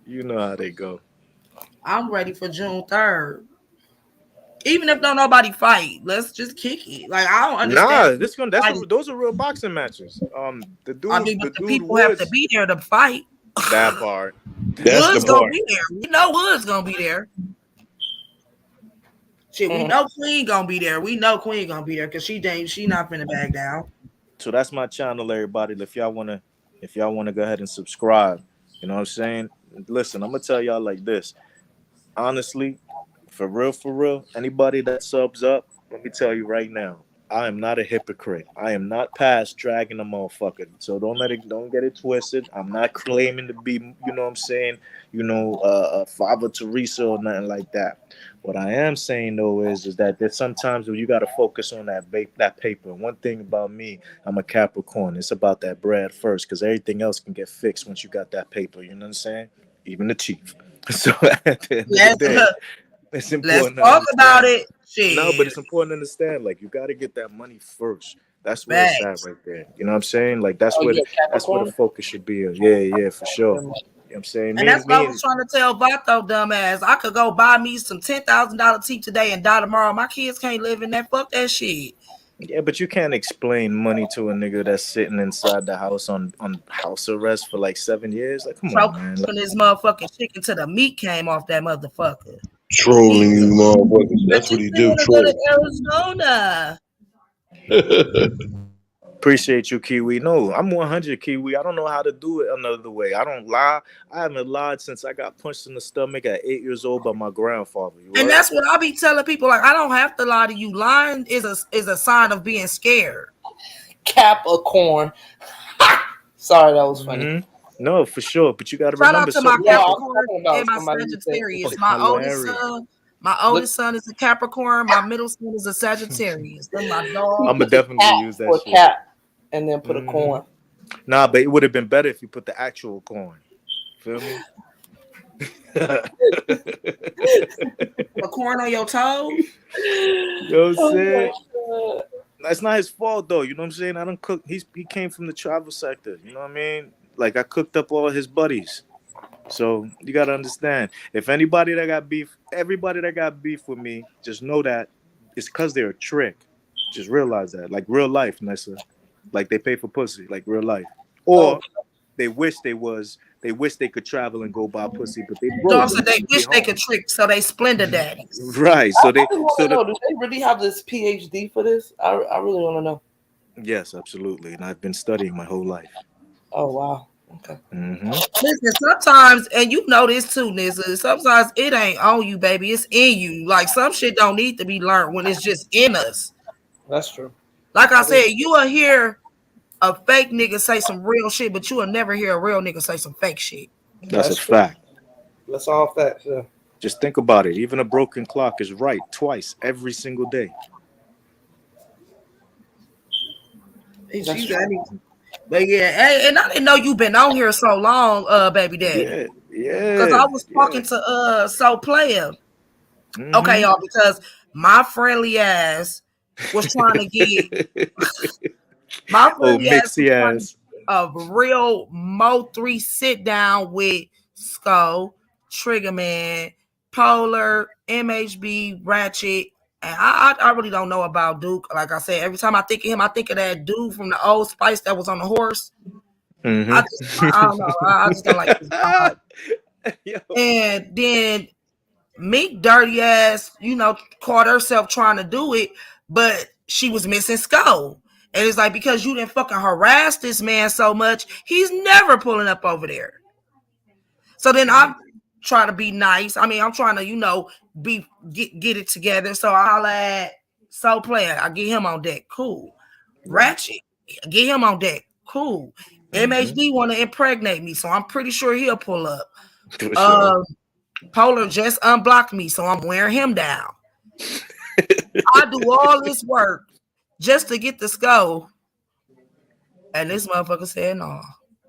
You know how they go. I'm ready for June 3rd. Even if don't nobody fight, let's just kick it. Like I don't understand. Nah, those are real boxing matches. The dude, the people have to be there to fight. That part. Hood's gonna be there. We know Hood's gonna be there. Shit, we know Queen gonna be there. We know Queen gonna be there because she not finna back down. So that's my channel, everybody. If y'all wanna go ahead and subscribe, you know what I'm saying? Listen, I'm gonna tell y'all like this. Honestly, for real, anybody that subs up, let me tell you right now, I am not a hypocrite. I am not past dragging a motherfucker. So don't get it twisted. I'm not claiming to be, you know what I'm saying, Father Teresa or nothing like that. What I am saying though is that there's sometimes where you got to focus on that paper. One thing about me, I'm a Capricorn. It's about that bread first, because everything else can get fixed once you got that paper. You know what I'm saying? Even the chief. So at the end of the day, it's important. Let's talk about it. Shit. No, but it's important to understand. Like, you got to get that money first. That's where it's at right there. You know what I'm saying? Like, that's where the focus should be. Yeah, for sure. You know what I'm saying? And that's what I was trying to tell Vato, dumbass. I could go buy me some $10,000 teeth today and die tomorrow. My kids can't live in that. Fuck that shit. Yeah, but you can't explain money to a nigga that's sitting inside the house on house arrest for like 7 years. Like, come on, Choking man. Like, this motherfucking chicken till the meat came off that motherfucker. He, Trolling you motherfuckers. but That's you what he still do. want to go Troll. to Arizona. appreciate you, Kiwi. No, I'm 100 Kiwi. I don't know how to do it another way. I don't lie. I haven't lied since I got punched in the stomach at 8 years old by my grandfather. You And heard? that's what I be telling people. Like, I don't have to lie to you. Lying is a sign of being scared. Capricorn. Sorry, that was funny. Mm-hmm. No, for sure. But you got to Shout remember out to my certain No, I'm people. Capricorn talking about and my somebody who said Sagittarius. It's My hilarious. oldest son is a Capricorn. My middle son is a Sagittarius. They're my I'm gonna dogs. definitely use that or shit. cap and then put a Mm-hmm. corn. Nah, but it would have been better if you put the actual corn. Feel me? A corn on your toes. Yo, said Oh that's not his fault though. You know what I'm saying? I don't cook. He came from the travel sector. You know what I mean? Like I cooked up all his buddies. So you gotta understand. If anybody that got beef, everybody that got beef with me, just know that it's cause they're a trick. Just realize that. Like real life, Nessa. Like they pay for pussy, like real life. Oh, Or they wish they could travel and go buy pussy, but they broke. Dogs that they wish they could trick, so they splendor daddies. Right. I really want to know. Do they really have this PhD for this? I really want to know. Yes, absolutely. And I've been studying my whole life. Oh wow. Okay. Mm-hmm. Listen, sometimes, and you know this too, Nizza, sometimes it ain't on you, baby. It's in you. Like some shit don't need to be learned when it's just in us. That's true. Like I said, you will hear a fake nigga say some real shit, but you will never hear a real nigga say some fake shit. That's a fact. That's all facts. Yeah. Just think about it. Even a broken clock is right twice every single day. But yeah, hey, and I didn't know you've been on here so long, baby daddy. Yeah. Because I was talking to So Player. Mm-hmm. Okay, y'all, because my friendly ass was trying to get a real Mo 3 sit down with Skull, Triggerman, Polar, MHB, Ratchet. And I really don't know about Duke. Like I said, every time I think of him, I think of that dude from the Old Spice that was on the horse. Mm-hmm. I don't know. I just don't like his vibe. And then Meek dirty ass, caught herself trying to do it, but she was missing Skull. And it's like, because you didn't fucking harass this man so much, he's never pulling up over there. So then I'm trying to be nice. I mean, I'm trying to, get it together. So I'll add So Player. I get him on deck. Cool. Ratchet. Get him on deck. Cool. MHD want to impregnate me, so I'm pretty sure he'll pull up. Polar just unblocked me, so I'm wearing him down. I do all this work just to get the Skull, and this motherfucker said no.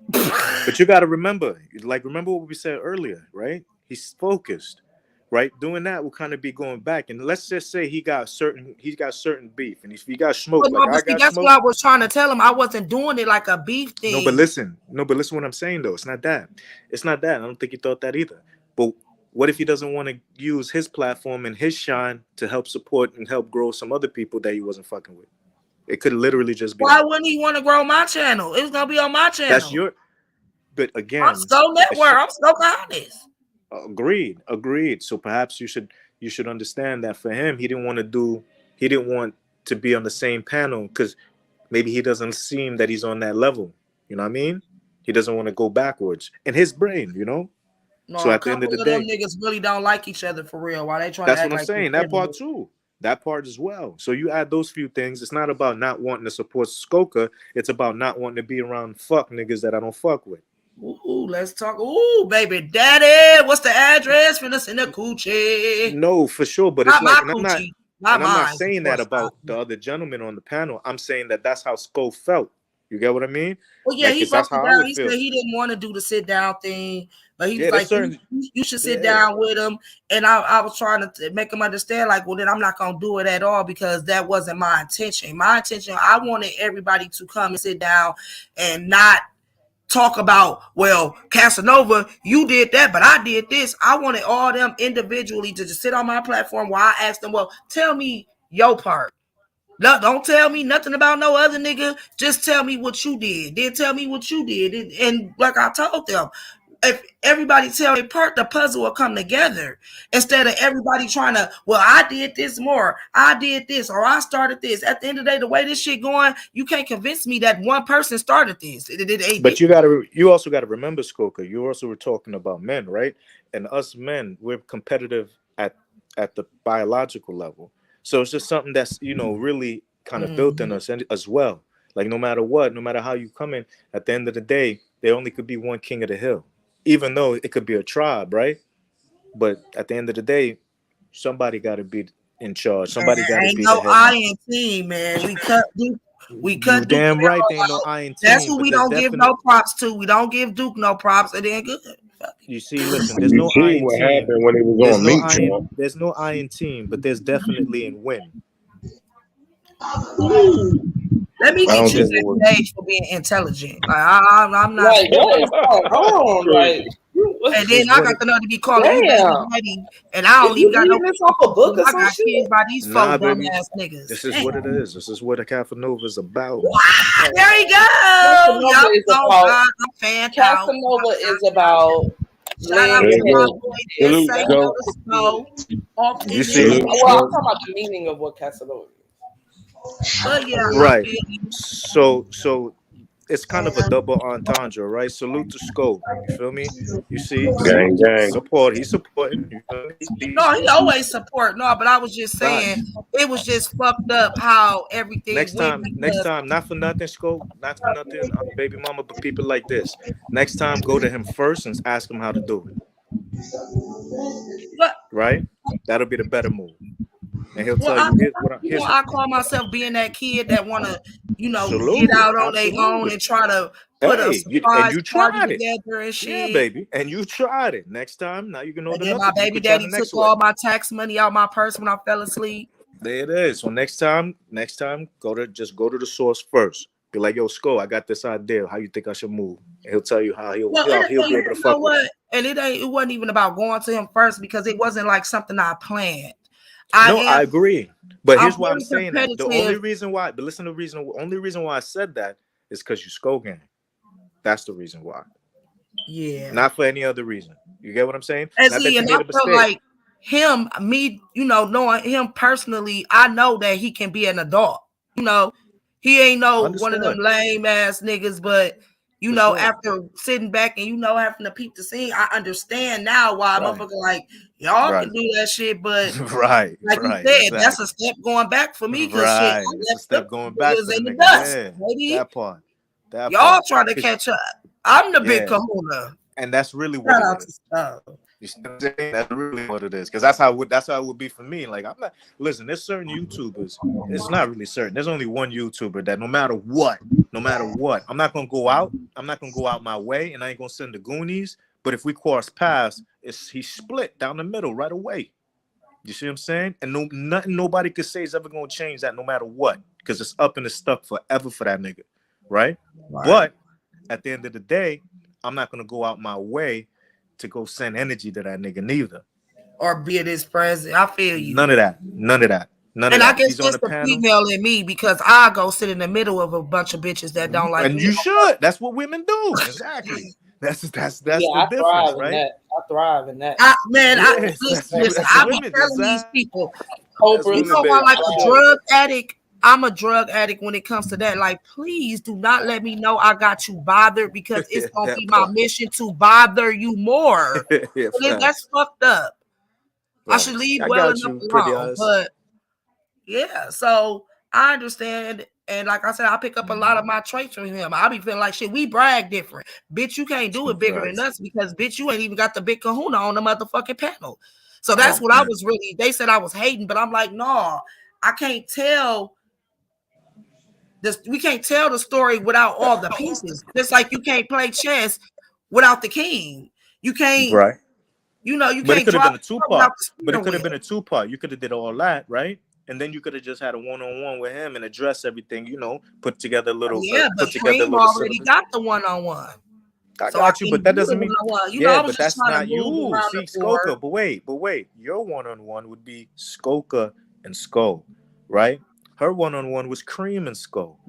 But you got to remember what we said earlier, right? He's focused, right? Doing that will kind of be going back. And let's just say he got certain beef, and if he got smoke, That's what I was trying to tell him. I wasn't doing it like a beef thing. No, but listen what I'm saying though. It's not that. I don't think he thought that either. But what if he doesn't want to use his platform and his shine to help support and help grow some other people that he wasn't fucking with? It could literally just be. Why wouldn't he want to grow my channel? It was gonna be on my channel. But again, I'm so network. I'm so honest. Agreed. So perhaps you should understand that for him, he didn't want to be on the same panel because maybe he doesn't seem that he's on that level. You know what I mean? He doesn't want to go backwards in his brain. No, so at the end of the day, them niggas really don't like each other for real. Why they trying? That's to act what I'm like saying. That part too. That part as well. So you add those few things. It's not about not wanting to support Skoka. It's about not wanting to be around fuck niggas that I don't fuck with. Ooh, let's talk. Ooh, baby daddy, what's the address for this in the coochie? No, for sure, but it's like, I'm not saying that about the other gentleman on the panel. I'm saying that that's how Sko felt. You get what I mean? Well, yeah, he broke it down. He said he didn't want to do the sit down thing, but he was like, you should sit down with him. And I was trying to make him understand, like, well, then I'm not gonna do it at all because that wasn't my intention. My intention, I wanted everybody to come and sit down and not talk about, well, Casanova, you did that, but I did this. I wanted all them individually to just sit on my platform while I asked them, well, tell me your part. No, don't tell me nothing about no other nigga. Just tell me what you did. Then tell me what you did. And like I told them, if everybody tell their part, the puzzle will come together. Instead of everybody trying to, well, I did this more, I did this, or I started this. At the end of the day, the way this shit going, you can't convince me that one person started this. But you also gotta remember, Skoka, you also were talking about men, right? And us men, we're competitive at the biological level. So it's just something that's, really kind of built in us and as well. Like no matter what, no matter how you come in, at the end of the day, there only could be one king of the hill. Even though it could be a tribe, right? But at the end of the day, somebody gotta be in charge. Man, Somebody gotta ain't be the no head man. iron team, man. We cut Duke. We You cut Duke damn right there ain't no out. iron That's team, who but we there's don't give definite. no props to. We don't give Duke no props. It ain't good. You see, listen, there's You no see iron what team. happened when it was on Meat Joint. There's no iron team, but there's definitely in win. Let me I get don't you think it that was. stage for being intelligent. Like I'm not. Like, what is going on? Like, And This then is I what got it. the nerve to be calling you baby damn. daddy, and I don't Is even you got no reading this kids. off a book or I some got kids shit? by these Nah, folk dumb baby. ass niggas. This is Damn. what it is. This is what a Casanova is about. Wow, there you go. Casanova is So about I'm fan out. Casanova is about Shout out laying There to your you my head go. on boy the Did bed. Salute, say That's no Scope. to snow off You in see, this Salute, well, I'm bitch. Scope. talking about the meaning of what Casanova is. But yeah, I right. feel you. So it's kind of a double entendre, right? Salute to Scope. You feel me? You see, Gang, gang. support. He's supporting. You feel me? No, he always support. No, but I was just saying Facts. it was just fucked up how everything went Next because time, not for nothing, Scope, not for nothing, baby mama, but people like this. Next time, go to him first and ask him how to do it. but Right? That'll be the better move. And he'll well, tell you, here's I call myself being that kid that want to, get salute. out on their own Absolutely. and try to put a Hey, and surprise you party tried it. together and Yeah, shit. baby. And you tried it. Next time, now you can And order then my another. You baby could try daddy the took next way. all my tax money out my purse when I fell asleep. There it is. So next time, go to the source first. Be like, yo, Sko, I got this idea. How you think I should move? And he'll tell you how Well, he'll be able to you know fuck with it. what? And it wasn't even about going to him first because it wasn't like something I planned. No, I agree. But I'm here's why I'm very saying that. The only competitive. reason why, but listen, only reason why I said that is because you Sko gang. That's the reason why. Yeah. Not for any other reason. You get what I'm saying? And Not see, that you and made I a feel mistake. like him, me, knowing him personally, I know that he can be an adult. He ain't one of them Understood. lame ass niggas, but For sure. after sitting back and having to peep the scene, I understand now why Right. motherfucker like y'all Right. can do that shit, but Right. like you Right. said, that's a Exactly. step going back for me because shit, Right. I It's a left step them going back niggas for the in the nigga. dust, Yeah. baby. That part. That Y'all part. trying to catch up. I'm the big Yeah. kahuna. And that's really what Shout it out to is. Str8. You see what I'm saying? That's really what it is. Because that's how it would be for me. Like I'm not listen, there's certain YouTubers. It's not really certain. There's only one YouTuber that no matter what, I'm not gonna go out. I'm not gonna go out my way and I ain't gonna send the Goonies. But if we cross paths, he's split down the middle right away. You see what I'm saying? And nothing nobody could say is ever gonna change that no matter what. Because it's up and it's stuck forever for that nigga. Right? But at the end of the day, I'm not gonna go out my way to go send energy to that nigga neither. Or be at his presence. I feel you. None of that. And I guess it's the female in me because I go sit in the middle of a bunch of bitches that don't like and me. you should. That's what women do. Exactly. That's the difference, right? I thrive in that. Listen, I be telling these people, Cobras. I'm like a drug addict. I'm a drug addict when it comes to that. Like, please do not let me know I got you bothered because it's gonna be my mission to bother you more. That's fucked up. Right. I should leave well enough alone. But yeah, so I understand. And like I said, I pick up a lot of my traits from him. I be feeling like shit, we brag different. Bitch, you can't do it bigger than us because bitch, you ain't even got the big kahuna on the motherfucking panel. So that's what I was really, they said I was hating, but I'm like, no, I can't tell this. We can't tell the story without all the pieces. Just like you can't play chess without the king. You can't, right. You but can't it could have been a two-part. But it could have been a two-part. You could have did all that, right? And then you could have just had a one-on-one with him and address everything, put together a little. But Cream already got the one-on-one. I got you, but that doesn't mean. But that's not you. See, Skoka, but wait. Your one-on-one would be Skoka and Sko, right? Her one-on-one was Cream and Skull,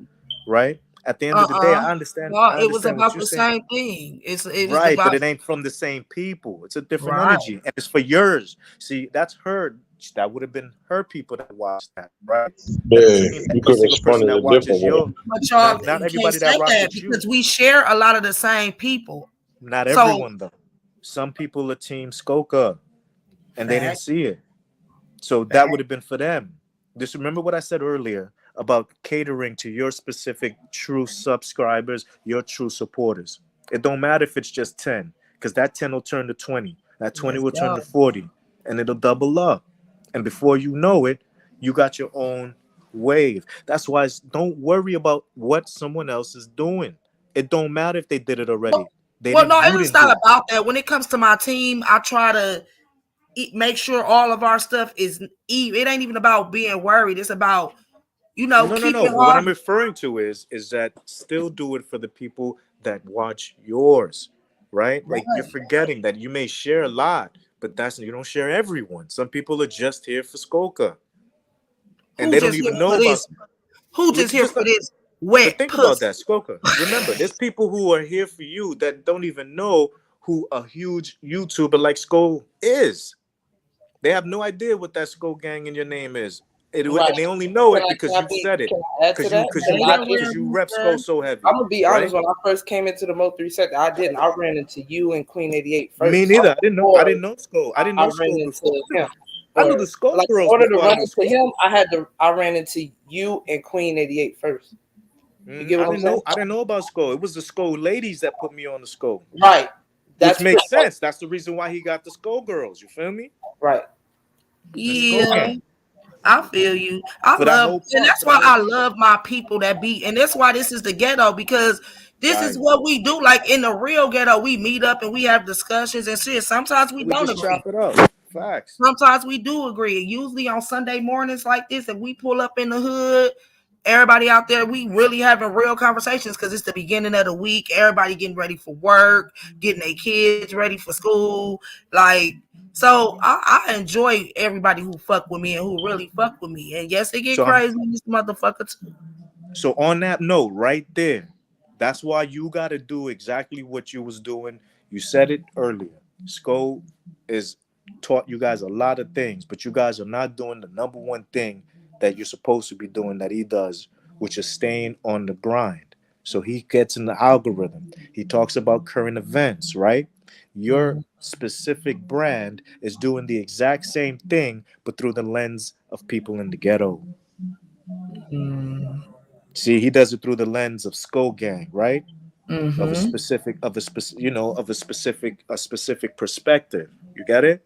right? At the end of the day, Uh-uh. I understand. No, I it was understand what about you're the saying. same thing. It was Right, but about it ain't from the same people. It's a different right. energy, and it's for yours. See, that's her. That would have been her people that watched that, right? That doesn't Yeah, mean you every could have single spun person it that a watches different way. your. But y'all, Not you can't everybody that say rock that with you. because we share a lot of the same people. Not So everyone though. Some people are Team Skoka, and they didn't fact, see it. So that fact. would have been for them. Just remember what I said earlier about catering to your specific true subscribers, your true supporters. It don't matter if it's just 10, because that 10 will turn to 20. That 20 Let's will turn go. to 40, and it'll double up. And before you know it, you got your own wave. That's why don't worry about what someone else is doing. It don't matter if they did it already. They Well, didn't. no, You it's didn't not do it. about that. When it comes to my team, I try to make sure all of our stuff is even. It ain't even about being worried. It's about No, no, no. keeping But what our I'm referring to is that still do it for the people that watch yours, right? Like you're right. forgetting that you may share a lot, but that's you don't share everyone. Some people are just here for Skoka, and Who they don't just here even know for about. this? Who Which just is here just for like, this but wet think about pussy? that, Skoka. Remember, there's people who are here for you that don't even know who a huge YouTuber like Sko is. They have no idea what that Sko gang in your name is. Right. And they only know Can it I can because I you be said it. can I add to that? Because They you I rep did. aware because of you who rep Sko said. so I'm heavy, gonna be honest. right? When I first came into the Mo 3 sector, I didn't. I ran into you and Queen 88 Me first. neither. I didn't know. I Before didn't know Sko. I didn't I know ran Sko before. into him. I knew the Or Sko like in girls order to before I run knew into Sko. him, I ran into you and Queen 88 first. You get I what I'm didn't saying? know. I didn't know about Sko. It was the Sko ladies that put me on the Sko, Right. which That's pretty makes much sense. That's the reason why he got the Sko girls. You feel me? right. The Sko Yeah, gang I feel you. I for that love, whole and part. that's For that why whole I part. love my people that be, and that's why this is the ghetto because this is Right. what we do. Like in the real ghetto, we meet up and we have discussions and shit. Sometimes we We don't just agree. chop it up. Facts. Sometimes we do agree. Usually on Sunday mornings like this, if we pull up in the hood, everybody out there, we really having real conversations because it's the beginning of the week. Everybody getting ready for work, getting their kids ready for school. Like, so I enjoy everybody who fuck with me and who really fuck with me. And yes, it get So I'm crazy in this motherfucker too. So on that note, right there, that's why you got to do exactly what you was doing. You said it earlier. Sko is taught you guys a lot of things, but you guys are not doing the number one thing that you're supposed to be doing that he does, which is staying on the grind. So he gets in the algorithm. He talks about current events, right? Your specific brand is doing the exact same thing, but through the lens of people in the ghetto. See, he does it through the lens of Skull Gang, right? Of a Mm-hmm. specific, of a specific perspective. You get it?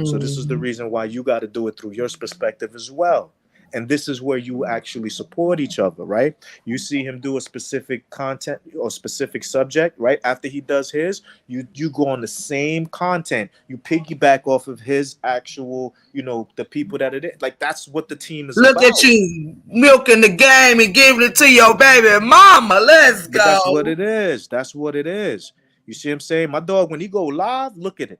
So this is the Mm-hmm. reason why you got to do it through your perspective as well. And this is where you actually support each other, right? You see him do a specific content or specific subject, right? After he does his, you go on the same content. You piggyback off of his actual, the people that it is. Like that's what the team is Look at about. you milking the game and giving it to your baby mama. Let's But that's what go. it is. That's what it is. You see what I'm saying? My dog, when he go live, look at it.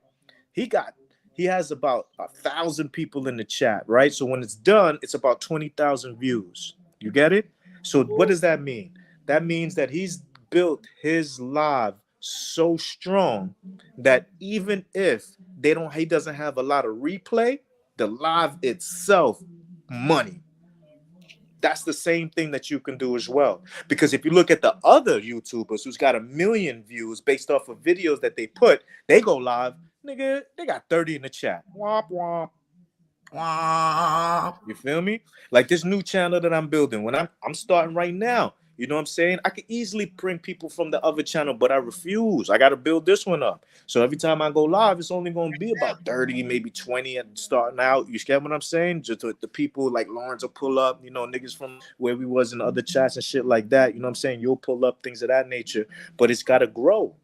He got he has about 1,000 people in the chat, right? So when it's done, it's about 20,000 views. You get it? So what does that mean? That means that he's built his live so strong that even if he doesn't have a lot of replay, the live itself money. That's the same thing that you can do as well. Because if you look at the other YouTubers who's got 1 million views based off of videos that they put, they go live, nigga, they got 30 in the chat. Womp womp. Wow. You feel me? Like this new channel that I'm building, when I'm starting right now. You know what I'm saying? I could easily bring people from the other channel, but I refuse. I got to build this one up. So every time I go live, it's only going to be about 30, maybe 20 at starting out. You get what I'm saying? Just the people like Lawrence will pull up, niggas from where we was in the other chats and shit like that. You know what I'm saying? You'll pull up things of that nature, but it's got to grow.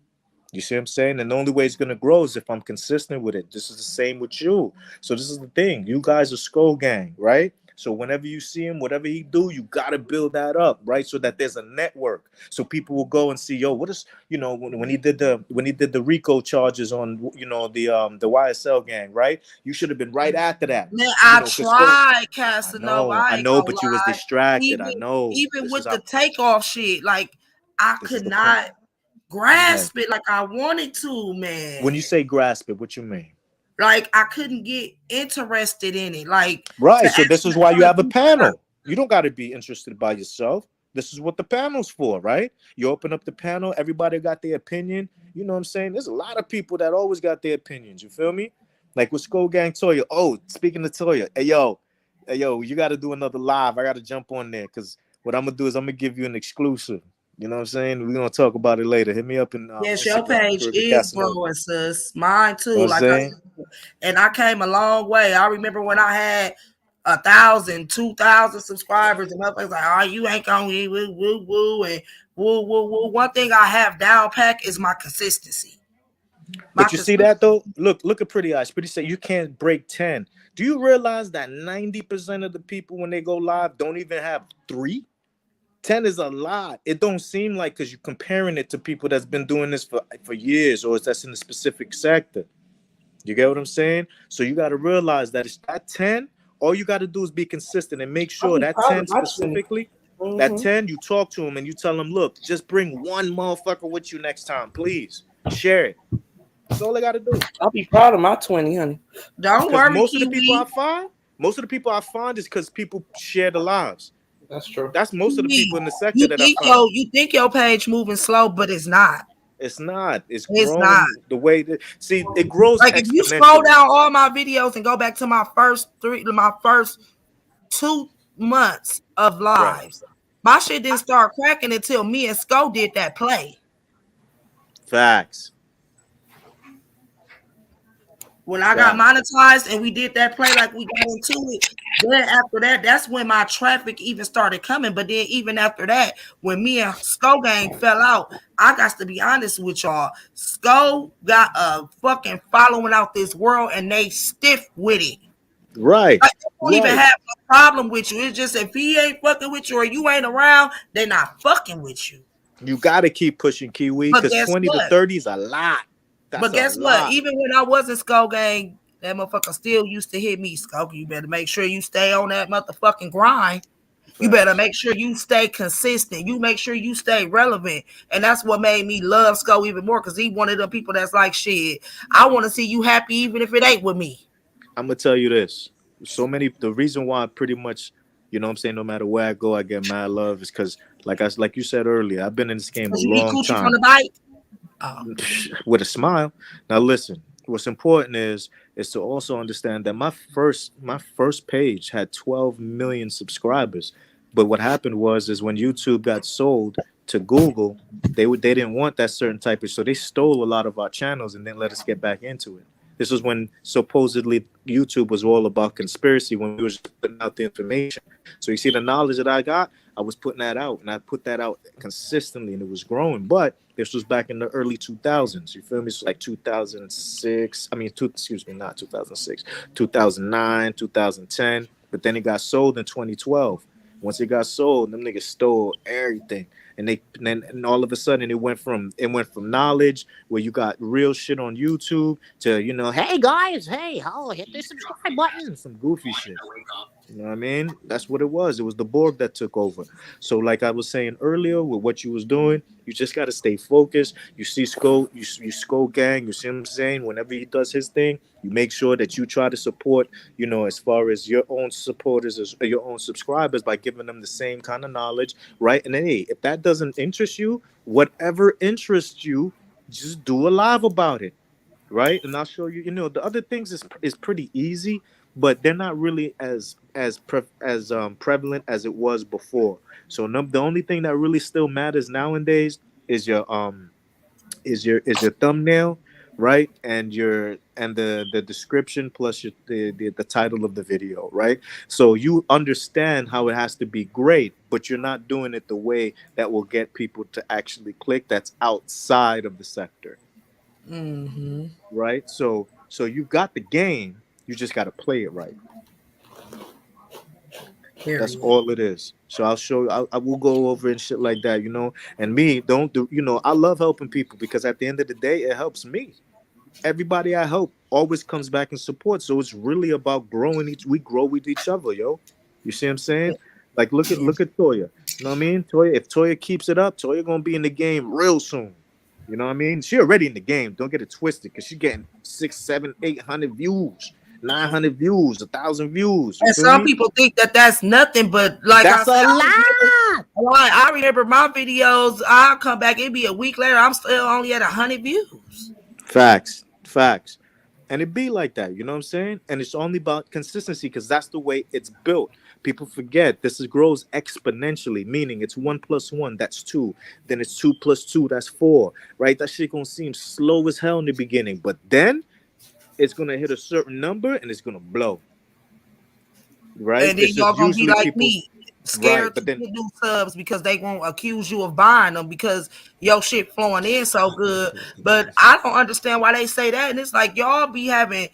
You see what I'm saying? And the only way it's gonna grow is if I'm consistent with it. This is the same with you. So this is the thing. You guys are Skull Gang, right? So whenever you see him, whatever he do, you gotta build that up, right? So that there's a network, so people will go and see, yo, what is, when he did the RICO charges on, the YSL gang, right? You should have been right after that, Man, I because tried, Casanova. I I ain't know, gonna but you was lie. distracted. I Even know. even This with is the how. takeoff shit, like I This is could the point. not Right. grasp it like I wanted to, When you man. say grasp it, what you mean? Like I couldn't get interested in it. Like to Right. So this actually is why you want to have a do stuff. panel. You don't got to be interested by yourself. This is what the panel's for, right? You open up the panel, everybody got their opinion. You know what I'm saying? There's a lot of people that always got their opinions. You feel me? Like with Skull Gang Toya. Oh, speaking of Toya, hey yo, you got to do another live. I got to jump on there because what I'm gonna do is I'm gonna give you an exclusive. You know what I'm saying? We're gonna talk about it later. Hit me up in Yes, your Instagram, page Caribbean is Casanova. growing, sis. Mine You know too. what I'm Like I saying? said, and I came a long way. I remember when I had 1,000, 2,000 subscribers, and motherfuckers like, "Oh, you ain't gonna eat woo woo woo and woo woo woo." One thing I have down pack is my consistency. My But you see consistency. that though? Look at Pretty Eyes. Pretty say you can't break 10. Do you realize that 90% of the people when they go live don't even have 3? 10 is a lot. It don't seem like because you're comparing it to people that's been doing this for years or that's in a specific sector. You get what I'm saying? So you got to realize that it's that 10. All you got to do is be consistent and make I'll sure be that proud 10 of my 20. specifically, that Mm-hmm. 10, you talk to them and you tell them, look, just bring one motherfucker with you next time, please. Share it. That's all they got to do. I'll be proud of my 20, honey. Don't Because worry, most of the people Kiwi. I find is because people share the lives. That's true. That's most of the Kiwi. people in the sector that I find. You think your page moving slow, but it's not. It's not. It's It's not. growing the way that it grows Like if you scroll exponentially. down all my videos and go back to my first 2 months of Right. lives, my shit didn't start cracking until me and Sko did that play. Facts. When I got Facts. monetized and we did that play, like we got into it, then after that, that's when my traffic even started coming. But then even after that, when me and Sko Gang fell out, I got to be honest with y'all. Sko got a fucking following out this world and they stiff with it. Right. Like, they don't even Right. have a problem with you. It's just if he ain't fucking with you or you ain't around, they not fucking with you. You got to keep pushing Kiwi But because guess 20 to what? 30 is a lot. That's But a guess what? lot. Even when I wasn't Skull Gang, that motherfucker still used to hit me. Skull, you better make sure you stay on that motherfucking grind. You better Facts. make sure you stay consistent. You make sure you stay relevant. And that's what made me love Skull even more because he one of the people that's like, shit, I want to see you happy even if it ain't with me. I'm gonna tell you this. The reason why pretty much, you know what I'm saying, no matter where I go, I get mad love is because like you said earlier, I've been in this game a Because you eat long coochie from time. the bite. Oh. With a smile. Now listen, what's important is to also understand that my first page had 12 million subscribers. But what happened was is when YouTube got sold to Google, they didn't want that certain type of, so they stole a lot of our channels and then let us get back into it. This was when supposedly YouTube was all about conspiracy when we were just putting out the information. So you see the knowledge that I got, I was putting that out and I put that out consistently and it was growing. But this was back in the early 2000s. You feel me? It's like 2006. I mean, excuse me, not 2006, 2009, 2010. But then it got sold in 2012. Once it got sold, them niggas stole everything, and all of a sudden it went from knowledge where you got real shit on YouTube to hey guys, hey, hit the subscribe button, some goofy shit. You know what I mean? That's what it was. It was the Borg that took over. So, like I was saying earlier, with what you was doing, you just got to stay focused. You see you Skull Gang. You see what I'm saying? Whenever he does his thing, you make sure that you try to support, as far as your own supporters, as your own subscribers, by giving them the same kind of knowledge, right? And then, hey, if that doesn't interest you, whatever interests you, just do a live about it, right? And I'll show you. The other things is pretty easy, but they're not really as prevalent as it was before. So the only thing that really still matters nowadays is your thumbnail, right? And the description plus the title of the video, right? So you understand how it has to be great, but you're not doing it the way that will get people to actually click. That's outside of the sector, Mm-hmm. right? So you've got the game, you just got to play it right. That's Period. all it is. So I'll show you. I will go over and shit like that, you know. And me, don't do. You know, I love helping people because at the end of the day, it helps me. Everybody I help always comes back and supports. So it's really about growing. We grow with each other, yo. You see what I'm saying? Like look at Toya. You know what I mean? Toya. If Toya keeps it up, Toya gonna be in the game real soon. You know what I mean? She already in the game. Don't get it twisted, cause she getting 6, 7, 800 views, 900 views, 1,000 views. You And feel some me? people think that that's nothing, but like I That's said, a lot. I remember my videos. I'll come back. It'd be a week later. I'm still only at 100 views. Facts, facts. And it be like that, you know what I'm saying? And it's only about consistency because that's the way it's built. People forget grows exponentially, meaning it's 1 plus 1, that's 2. Then it's 2 plus 2, that's 4. Right? That shit gonna seem slow as hell in the beginning, but then it's gonna hit a certain number and it's gonna blow. Right? And then It's just y'all gonna be usually like people, me, right? scared to But then get new subs because they won't accuse you of buying them because your shit flowing in so good. But I don't understand why they say that. And it's like y'all be having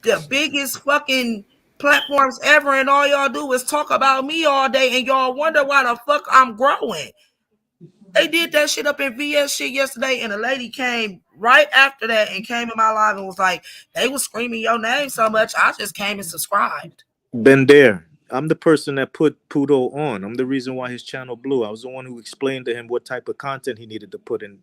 the biggest fucking platforms ever, and all y'all do is talk about me all day, and y'all wonder why the fuck I'm growing. They did that shit up in VS shit yesterday, and a lady came right after that and came in my live and was like, they was screaming your name so much, I just came and subscribed. been there. I'm the person that put Pudo on. I'm the reason why his channel blew. I was the one who explained to him what type of content he needed to put in.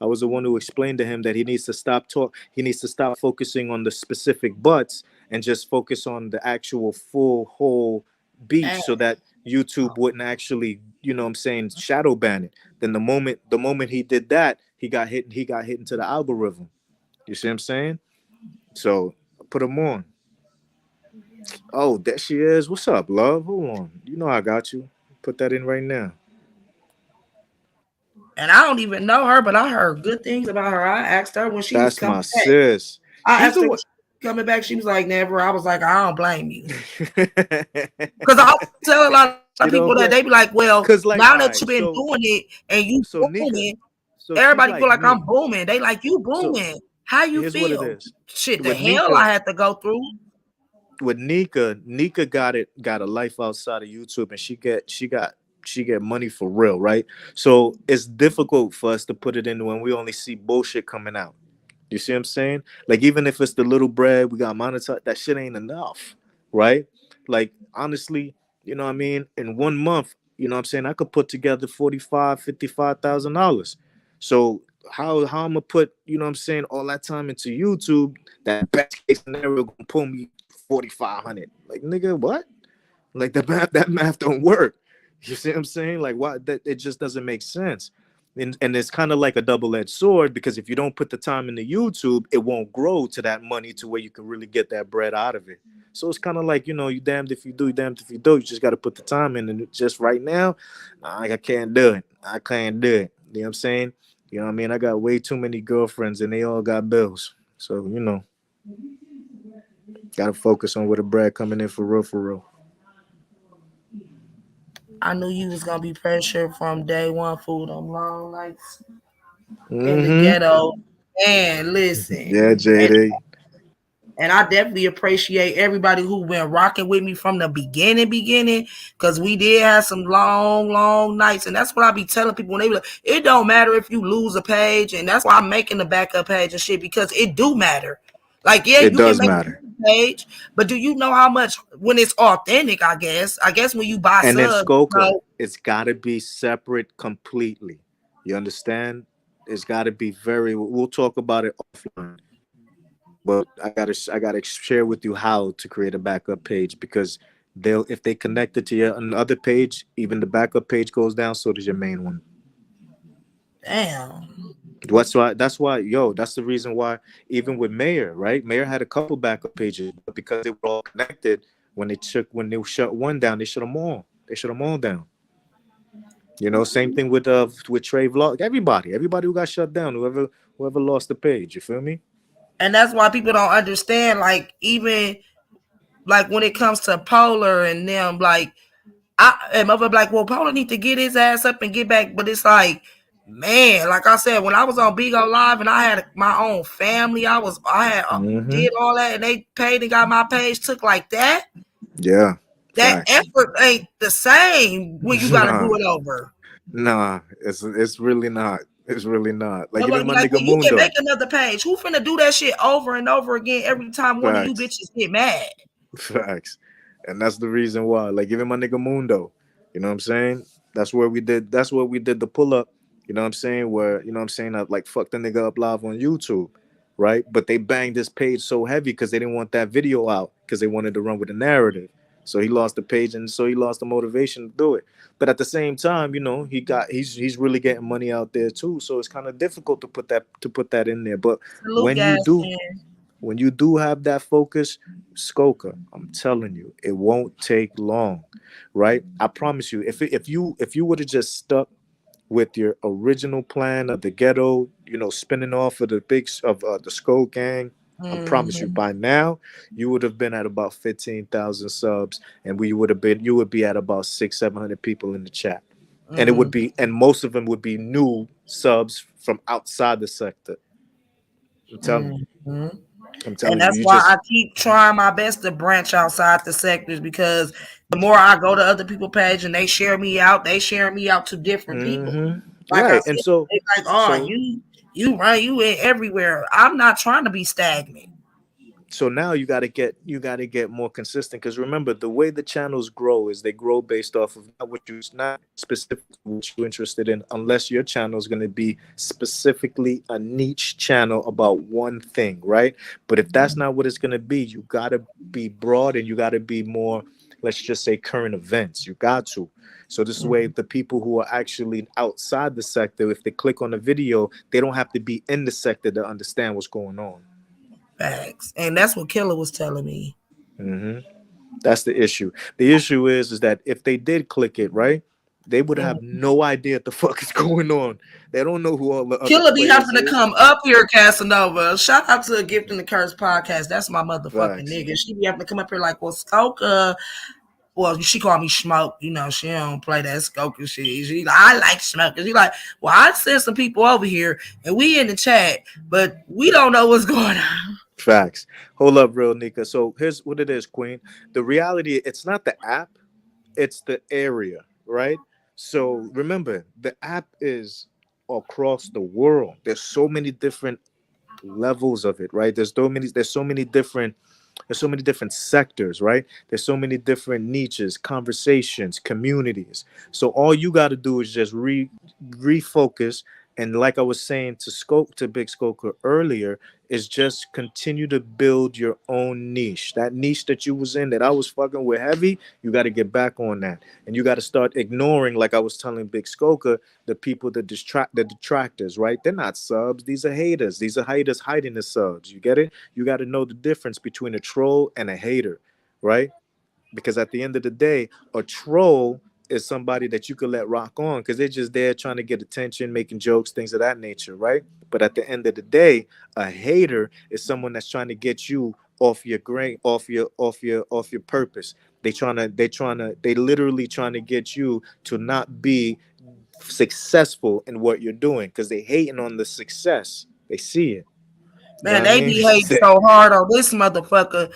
I was the one who explained to him that he needs to stop talk. He needs to stop focusing on the specific butts and just focus on the actual full whole beat, And so that YouTube wouldn't actually, you know what I'm saying, shadow ban it. Then the moment he did that, he got hit into the algorithm. You see what I'm saying? So I put him on. Oh, there she is. What's up, love? Hold on. You know I got you. Put that in right now. I don't even know her, but I heard good things about her. I asked her when she was That's coming my back. sis. I She's asked the her when one. she was coming back. She was like, never. I was like, I don't blame you. Because I tell a lot of She people that don't they play. be like, well, Cause now like, that all you've right, been doing it and you so Nika, booming, so she's everybody feel like like I'm me. booming. They like you So booming. How you here's what it feel? is. Shit, the With hell Nika, I had to go through. with Nika got a life outside of YouTube, and she get money for real, right? So it's difficult for us to put it in when we only see bullshit coming out. You see what I'm saying? Like even if it's the little bread we got monetized, that shit ain't enough, right? Like honestly, you know what I mean? In 1 month, you know what I'm saying, I could put together 45, $55,000. So how I'm gonna put, you know what I'm saying, all that time into YouTube, that best case scenario gonna pull me 4,500. Like nigga, what? Like that math don't work. You see what I'm saying? Like why that it just doesn't make sense. And it's kind of like a double-edged sword because if you don't put the time into YouTube, it won't grow to that money to where you can really get that bread out of it. So it's kind of like, you damned if you do, you damned if you don't. You just got to put the time in. And just right now, I can't do it. I can't do it. You know what I'm saying? You know what I mean? I got way too many girlfriends and they all got bills. So, got to focus on where the bread coming in for real, for real. I knew you was gonna be pressured from day one. Food them long nights in the Mm-hmm. ghetto. And listen, Yeah, and JD. And I definitely appreciate everybody who been rocking with me from the beginning, because we did have some long nights. And that's what I be telling people when they be like, it don't matter if you lose a page. And that's why I'm making the backup page and shit, because it do matter. Like, yeah, It you can does make matter. a page, but do you know how much when it's authentic, I guess when you buy And then subs, Skoka, it's got to be separate completely. You understand? It's got to be very. We'll talk about it offline. But I gotta share with you how to create a backup page because they'll if they connect it to your another page, even the backup page goes down. So does your main one. damn. That's the reason why even with Mayor, right? Mayor had a couple backup pages, but because they were all connected, when they shut one down, they shut them all. They shut them all down. Same thing with Trey Vlog. Everybody who got shut down, whoever lost the page. You feel me? And that's why people don't understand, like, even like when it comes to Polar and them, like, and mother like, well, Paula need to get his ass up and get back. But it's like, man, like I said, when I was on Bigo Live and I had my own family, I had Mm-hmm. did all that, and they paid and got my page took like that. Yeah. That Facts. effort ain't the same when you gotta Nah, do it over. nah. It's really not. It's really not. Like Motherfucker even be my like, nigga well, you can Mundo. make another page. Who finna do that shit over and over again every time one of you Facts. bitches get mad? Facts. And that's the reason why. Like even my nigga Mundo, you know what I'm saying? That's where we did the pull up, you know what I'm saying? Where, you know what I'm saying, I like fucked the nigga up live on YouTube, right? But they banged this page so heavy because they didn't want that video out because they wanted to run with the narrative. So he lost the page and so he lost the motivation to do it. But at the same time, you know, he's really getting money out there too. So it's kind of difficult to put that in there. But Salute, when you gas do man. when you do have that focus, Skoka, I'm telling you, it won't take long, right? I promise you. If you would have just stuck with your original plan of the ghetto, you know, spinning off of the Skull Gang, I promise you, Mm-hmm. by now you would have been at about 15,000 subs, and you would be at about 600-700 people in the chat, and Mm-hmm. most of them would be new subs from outside the sector. I'm telling you. Mm-hmm. I'm And telling you. that's You why I just keep trying my best to branch outside the sectors, because the more I go to other people's page and they share me out to different people. Like I right. said, And so they like, oh, so you in everywhere. I'm not trying to be stagnant. so now you got to get more consistent, because remember the way the channels grow is they grow based off of not specifically what you're interested in, unless your channel is going to be specifically a niche channel about one thing, right? But if that's not what it's going to be, you got to be broad, and you got to be more, let's just say, current events. You got to. So this way, the people who are actually outside the sector, if they click on the video, they don't have to be in the sector to understand what's going on. Facts. And that's what Killer was telling me. hmm That's the issue. The issue is that if they did click it, right, they would Mm. have no idea what the fuck is going on. They don't know who all the other Killer be players having to is. come up here, Casanova. Shout out to Gift and the Curse podcast. That's my motherfucking Facts. nigga. She be having to come up here like, well, Skoka. Well, she called me Smoke. You know, she don't play that Skoka shit. She like, I like Smoke. She like, well, I sent some people over here and we in the chat, but we don't know what's going on. Facts. Hold up, real Nika. So here's what it is, Queen. The reality, it's not the app, it's the area, right? So remember, the app is across the world. There's so many different levels of it, right? There's so many different sectors, right? There's so many different niches, conversations, communities. So all you got to do is just refocus, and like I was saying to Big Skoker earlier, is just continue to build your own niche. That niche that you was in, that I was fucking with heavy, you got to get back on that, and you got to start ignoring, like I was telling Big Skoker, the people that the detractors, right? They're not subs. These are haters. These are haters hiding the subs. You get it? You got to know the difference between a troll and a hater, right? Because at the end of the day, a troll is somebody that you could let rock on because they're just there trying to get attention, making jokes, things of that nature, right? But at the end of the day, a hater is someone that's trying to get you off your grain, off your purpose. They literally trying to get you to not be successful in what you're doing because they hating on the success. They see it. You know Man, what I they mean? be hating so hard on this motherfucker.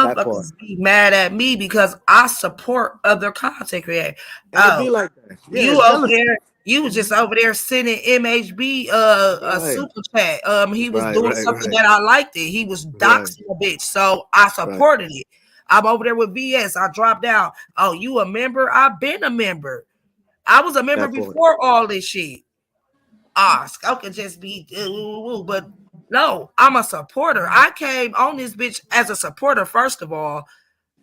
That part. Motherfuckers be mad at me because I support other content creators. And it Oh, be like that. Yeah, you it's over jealousy. there, you was just over there sending MHB a Right. super chat. He was Right, doing right, something right. that I liked it. He was Right. doxing a bitch. So I Right. supported it. I'm over there with VS. I dropped down. Oh, you a member? I've been a member. I was a member That part. before all this shit. Scout can just be, but no, I'm a supporter. I came on this bitch as a supporter, first of all.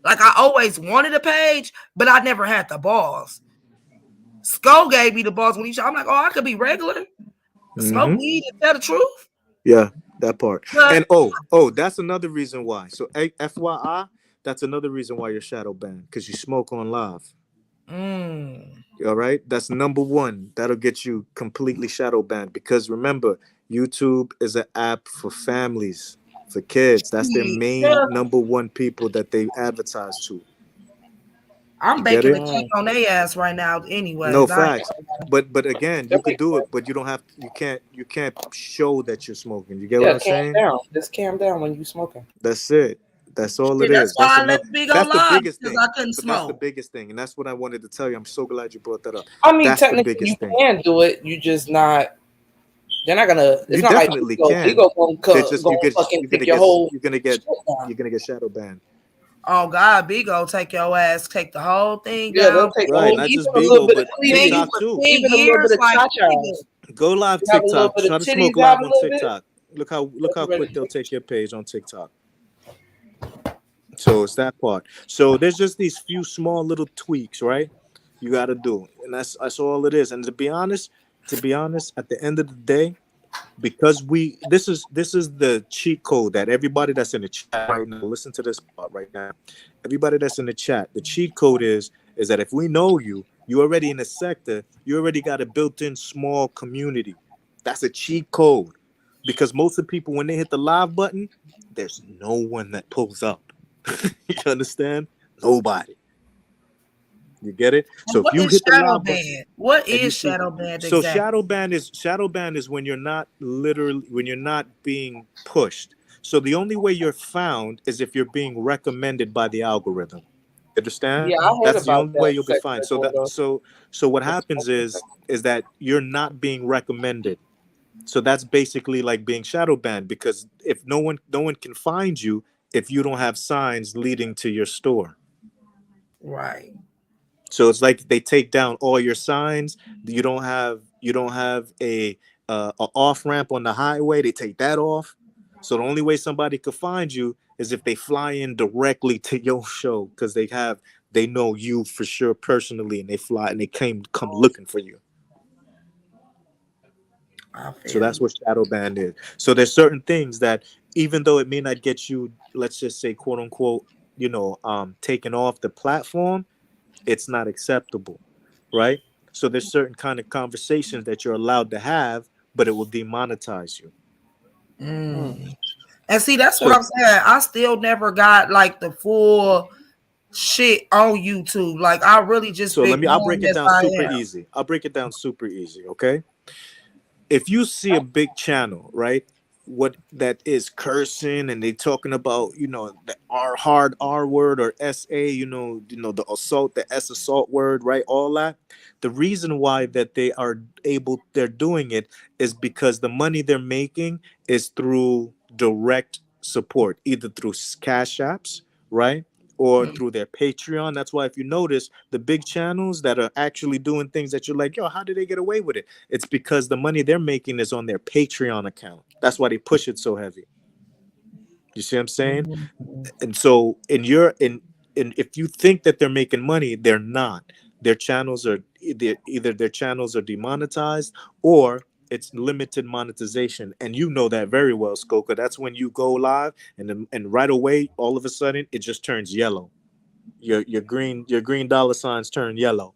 Like, I always wanted a page, but I never had the balls. Skull gave me the balls when he shot. I'm like, oh, I could be regular, smoke Mm-hmm. weed and tell the truth. Yeah, that part. But And that's another reason why. So FYI, that's another reason why you're shadow banned, because you smoke on live. mm, All right, that's number one. That'll get you completely shadow banned because remember, YouTube is an app for families, for kids. That's their main yeah, number one people that they advertise to. I'm You get baking the it? cake on their ass right now. No Anyways, I facts. But again, you could do it, but you can't show that you're smoking. You get what Yeah, I'm calm saying? down. Just calm down when you smoking. That's it. That's all Shit, it that's is. why That's I enough. left Big O That's the live biggest because thing. I couldn't But that's the smoke. biggest thing, and that's what I wanted to tell you. I'm so glad you brought that up. I mean, That's the technically you biggest thing. can do it. You just not. They're not gonna. It's You not like definitely Bigo. can. Bigo gonna They're just go fucking take your whole you're gonna get shit down. you're gonna get shadow banned. Oh God, Big O take your ass, take the whole thing Yeah, they'll down. take the Right, whole, not even just a little Bigo, bit of but cleavage, Biggie TikTok for too. 10 even a little bit years, of like nigga. cha-chas. Go live You have a little TikTok. bit of Try to smoke titties out live a on little bit. TikTok. Look how Ready. quick they'll take your page on TikTok. So it's that part. So there's just these few small little tweaks, right? You got to do, and that's all it is. And to be honest, at the end of the day, because this is the cheat code that everybody that's in the chat right now, listen to this part right now. Everybody that's in the chat, the cheat code is that if we know you already in the sector, you already got a built-in small community. That's a cheat code. Because most of the people, when they hit the live button, there's no one that pulls up. You understand? Nobody. You get it? So And if what you is hit the shadow live button ban? What and you is see, shadow ban so exactly? shadow ban is when you're not being pushed. So the only way you're found is if you're being recommended by the algorithm. Understand? Yeah, I heard That's the about only way that you'll be sector fine. So going that on. so what happens is that you're not being recommended. So that's basically like being shadow banned, because if no one can find you if you don't have signs leading to your store. Right. So it's like they take down all your signs. You don't have a off ramp on the highway. They take that off. So the only way somebody could find you is if they fly in directly to your show, because they know you for sure personally, and they fly and they come looking for you. I So feel that's you. what shadow ban is. So there's certain things that, even though it may not get you, let's just say, quote unquote, taken off the platform, it's not acceptable, right? So there's certain kind of conversations that you're allowed to have, but it will demonetize you. And see, that's what So I'm saying. I still never got like the full shit on YouTube. Like I really just so been I'll knowing break it this down I super am. easy. I'll break it down super easy, okay? If you see a big channel, right, what that is cursing and they talking about, the R hard R word or SA, the assault, the S assault word, right, all that. The reason why that they're doing it is because the money they're making is through direct support, either through cash apps, right, or through their Patreon. That's why if you notice the big channels that are actually doing things that you're like, yo, how did they get away with it? It's because the money they're making is on their Patreon account. That's why they push it so heavy. You see what I'm saying? And so if you think that they're making money, they're not. Their channels are either their channels are demonetized, or it's limited monetization. And you know that very well, Skoka. That's when you go live and right away, all of a sudden, it just turns yellow. Your green dollar signs turn yellow.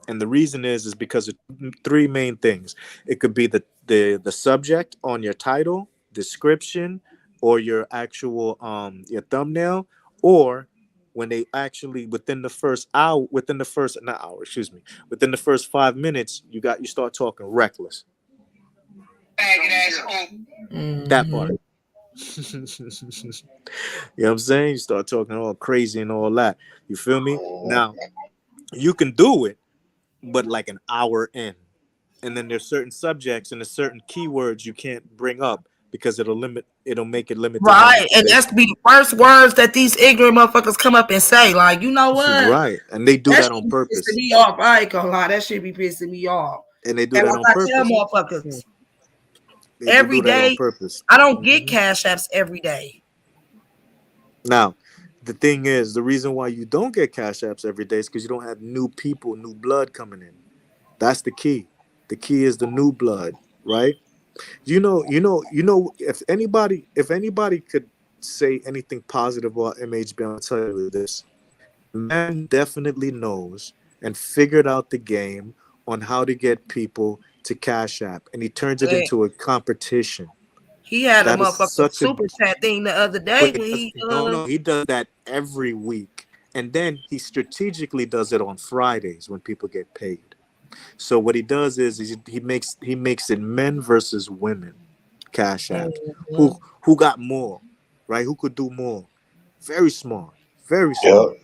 And the reason is because of three main things. It could be the subject on your title, description, or your actual your thumbnail, or when they actually within the first not hour, excuse me, within the first 5 minutes, you start talking reckless. That part. You know what I'm saying? You start talking all crazy and all that. You feel me? Now, you can do it, but like an hour in. And then there's certain subjects and there's certain keywords you can't bring up because it'll make it limited Right. And that's monetization. to be the first words that these ignorant motherfuckers come up and say. Like, you know what? Right. And they do That that shit on be pissing purpose. me off. I ain't gonna lie. That shit be pissing me off. And they do And that like on I tell purpose. motherfuckers, They do every that on day, purpose. I don't get Mhm. cash apps every day. Now, the thing is, the reason why you don't get cash apps every day is because you don't have new people, new blood coming in. That's the key. The key is the new blood, right? If anybody could say anything positive about MHB, I'll tell you this. The man definitely knows and figured out the game on how to get people to Cash App, and he turns it Hey, into a competition. he had a That is motherfucking such a super chat thing the other day but he when does he no, he does that every week. And then he strategically does it on Fridays when people get paid. So what he does is he makes it men versus women cash apps. Mhm. Who got more, right? Who could do more? Very smart. Very Yep. smart.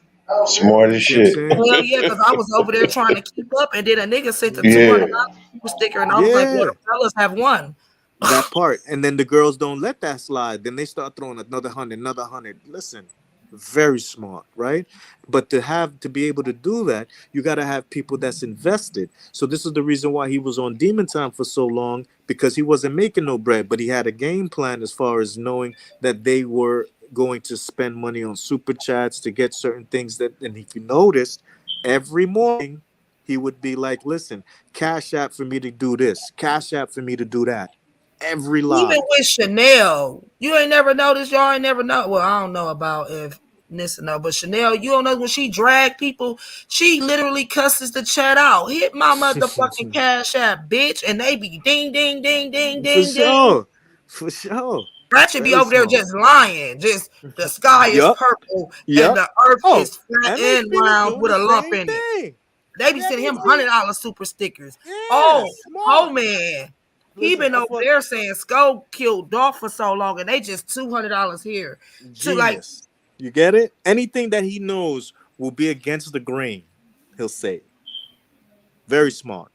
Smart You as see what I'm shit. saying? Hell yeah, because I was over there trying to keep up, and then a nigga sent a $200 Yeah. super sticker, and I was like, "Well, Yeah. the fellas have won." That part. And then the girls don't let that slide. Then they start throwing another 100, another 100. Listen, very smart, right? But to be able to do that, you got to have people that's invested. So this is the reason why he was on Demon Time for so long, because he wasn't making no bread, but he had a game plan as far as knowing that they were going to spend money on super chats to get certain things that. And if you noticed, every morning he would be like, listen, cash app for me to do this, cash app for me to do that, every Even live. with Chanel, you ain't never noticed. Y'all ain't never know. Well, I don't know about if Nissa know, but Chanel, you don't know when she drag people, she literally cusses the chat out. Hit my motherfucking cash app, bitch, and they be ding, ding, ding, ding, For ding, ding. sure. For sure. Ratchet be Very over there smart. just lying. Just the sky is Yup. purple and Yup. the earth Oh, is flat and they and be round doing with the a lump same in it. thing. They be Yeah, sending they him be. $100 super stickers. Yeah, Oh, smart. oh man. He Listen, been over there saying Skull killed Dolph for so long, and they just $200 here. To like, genius. You get it? Anything that he knows will be against the grain, he'll say it. Very smart.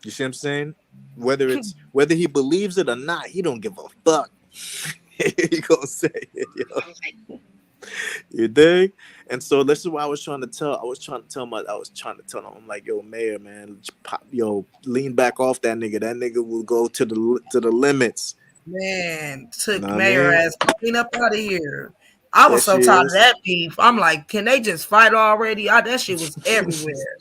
You see what I'm saying? Whether he believes it or not, he don't give a fuck. He gonna say it, yo. You dig? And so this is what I was trying to tell. I was trying to tell him. I'm like, yo, Mayor, man, yo, lean back off that nigga. That nigga will go to the limits. man, You know took what I Mayor mean? ass clean up out of here. I There was so she tired of is. that beef. I'm like, can they just fight already? That shit was everywhere.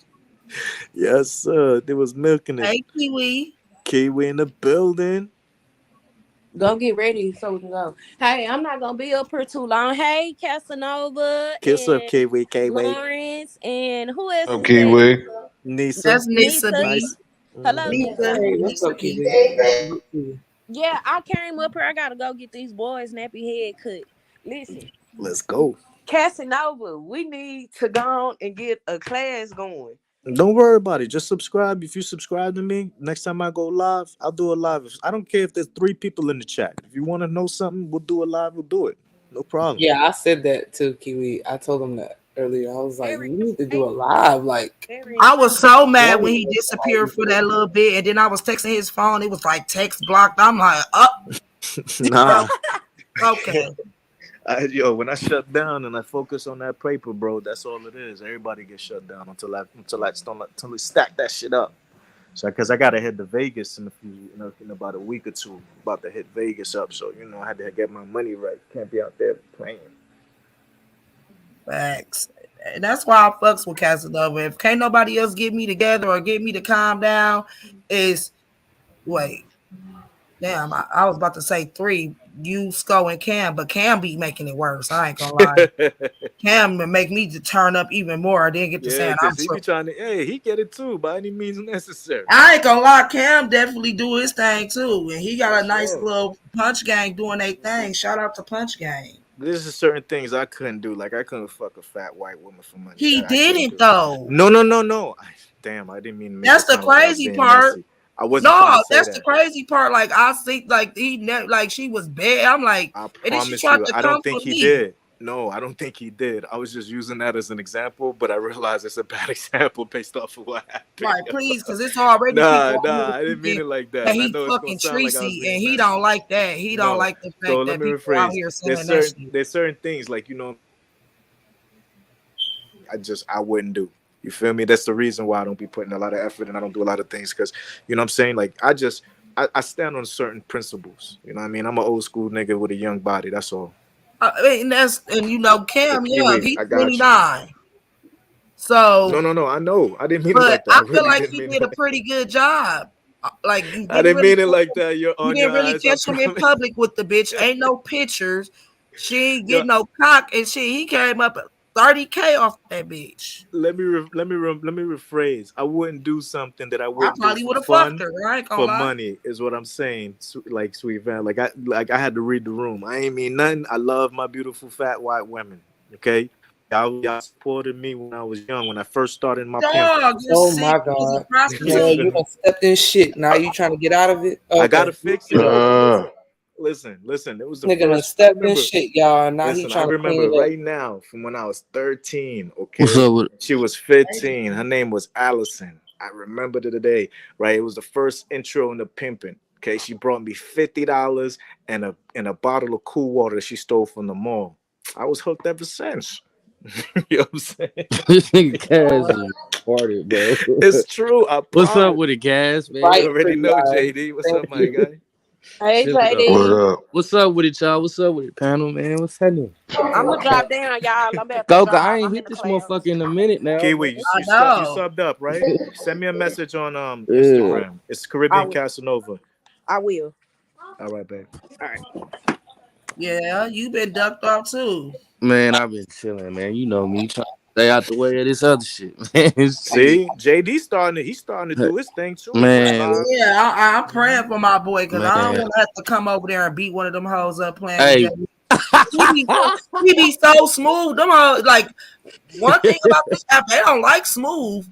Yes, sir. They was milking it. Hey, Kiwi. Kiwi in the building. Go get ready so we can go. Hey, I'm not gonna be up here too long. Hey, Casanova Kiss up, and Kiwi, Kiwi. Lawrence and who else is Okay, that? way. Nisa. That's Nisa Nisa. B. Nice. Hello, Hmm. Nisa. Nisa. Hey, what's Nisa up, B. Kiwi? Good to you. Yeah, I came up here. I gotta go get these boys nappy head cut. Listen, Let's go. Casanova, we need to go on and get a class going. Don't worry about it. Just subscribe. If you subscribe to me, next time I go live, I'll do a live. I don't care if there's 3 people in the chat. If you want to know something, we'll do a live. We'll do it. No problem. Yeah, I said that to Kiwi. I told him that earlier. I was like, Very we need to do a entertaining. live. Like, Very I was entertaining. so mad when one, he disappeared for that little bit, and then I was texting his phone. It was like text blocked. I'm like, Nah. okay. When I shut down and I focus on that paper, bro, that's all it is. Everybody gets shut down until I stack that shit up. So, because I gotta head to Vegas in about a week or two. About to hit Vegas up, so I had to get my money right. Can't be out there playing. Facts. And that's why I fucks with Casanova. If can't nobody else get me together or get me to calm down, is wait. Damn, I was about to say 3. You, Sko, and Cam, but Cam be making it worse. I ain't gonna lie. Cam would make me to turn up even more. I didn't get to Yeah, saying I'm because he be tripping. trying to. Hey, he get it too by any means necessary. I ain't gonna lie, Cam definitely do his thing too. And he For got a nice sure. little Punch Gang doing their thing. Shout out to Punch Gang. There's just certain things I couldn't do. Like I couldn't fuck a fat white woman for money. He That I couldn't didn't do. though. No, no, no, no. Damn, I didn't mean to make it That's the sound like I was crazy being part. messy. I wasn't trying to No, say that's the that. crazy part. Like I think, like like she was bad. I'm like, I and then she promise tried you, to I come don't think for he me. did. No, I don't think he did. I was just using that as an example, but I realized it's a bad example based off of what happened. Right, please, because it's already people out here I didn't mean thinking it like that that. And I he know it's gonna fucking sound like I was Treacy, and being he messy. don't like that. He don't No. like the So fact let that me people out rephrase. here saying that shit. There's certain things like I wouldn't do. You feel me? That's the reason why I don't be putting a lot of effort and I don't do a lot of things because you know what I'm saying? Like I stand on certain principles. You know what I mean? I'm an old school nigga with a young body. That's all. I mean, But Cam, yeah, Kiwi, he's I got you. 29. So, No, I know. I didn't mean it but like that. I I feel really like didn't he mean did it a like pretty good job. Like I didn't mean it like that. You're you on didn't your really eyes, I catch him in promise. public with the bitch. Ain't no pictures. She ain't Yo, get no cock and shit. He came up 30K off that bitch. let me rephrase. I wouldn't do something that I I wouldn't do probably for would have fucked fun, her. I ain't gonna for lie. money is what I'm saying. Like sweet van, like I had to read the room. I ain't mean nothing. I love my beautiful fat white women. Okay, y'all supported me when I was young. When I first started my pimping. Dog, you're oh sick. my You was a God. You Man, prostitute. feel you me? done stepped in shit. Now you trying to get out of it? I gotta Okay. fix it though. Listen. It was the Nigga done first. I stepped in remember. shit, y'all. Now he Listen, I trying to clean remember it up. right now from when I was 13. What's Okay, up with she was 15. Her name was Allison. I remember to the day. Right, it was the first intro into pimping. Okay, she brought me $50 and a bottle of cool water that she stole from the mall. I was hooked ever since. You know what I'm saying? this nigga Cass is retarded, bro? It's true. I What's up promise. with it, Cass, man? Right, You already pretty know, eyes. JD. What's Thank up, my you. guy? Hey, Chill out. What JD. up? What's up with it, y'all? What's up with it, panel, man? What's happening? I'm gonna drop down, y'all. I'm at the Goga, I job. ain't I'm in hit the this class. motherfucker in a minute now, Kiwi, man. you know. subbed up, right? Send me a message on Yeah. Instagram. It's I Caribbean will. Casanova. I will. All right, babe. All right. Yeah, you been ducked off too. Man, I've been chilling, man. You know me, trying to stay out the way of this other shit, man. See, JD he's starting to do his thing too. He went Man, live. Yeah, I'm praying for my boy because I don't man. want to have to come over there and beat one of them hoes up playing Hey. with he be so smooth. Them hoes, like one thing about this app, they don't like smooth.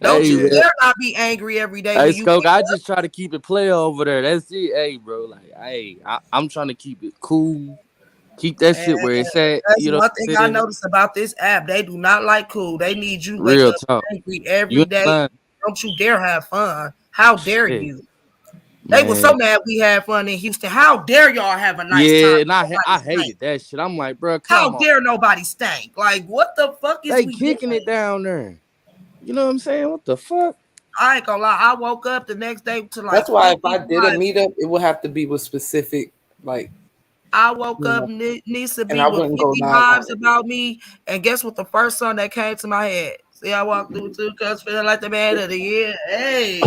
Don't Hey, you man. dare not be angry every day Hey, when you. Skoke, I just try to keep it play over there. That's it. Hey, bro. Like, hey, I'm trying to keep it cool. Keep that And shit where it's at. that's You know one what thing I'm I saying? noticed about this app. They do not like cool. They need you to wake Real up talk. angry You every ain't day. lying. Don't you dare have fun. How dare Shit, you? They were so man. mad we had fun in Houston. How dare y'all have a nice Yeah, time? and I Nobody hated stank. that shit. I'm like, bro, How come on. dare nobody stank? Like, what the fuck is They we kicking doing? it down there. You know what I'm saying? What the fuck? I ain't gonna lie. I woke up the next day to like That's why 50 if I did a vibes. meetup, it would have to be with specific, like, I woke you up know, Nisa and B I with wouldn't go 50 live on vibes it. about me. And guess what? The first song that came to my head. See, I walked through two cups feeling like the man of the year. Hey,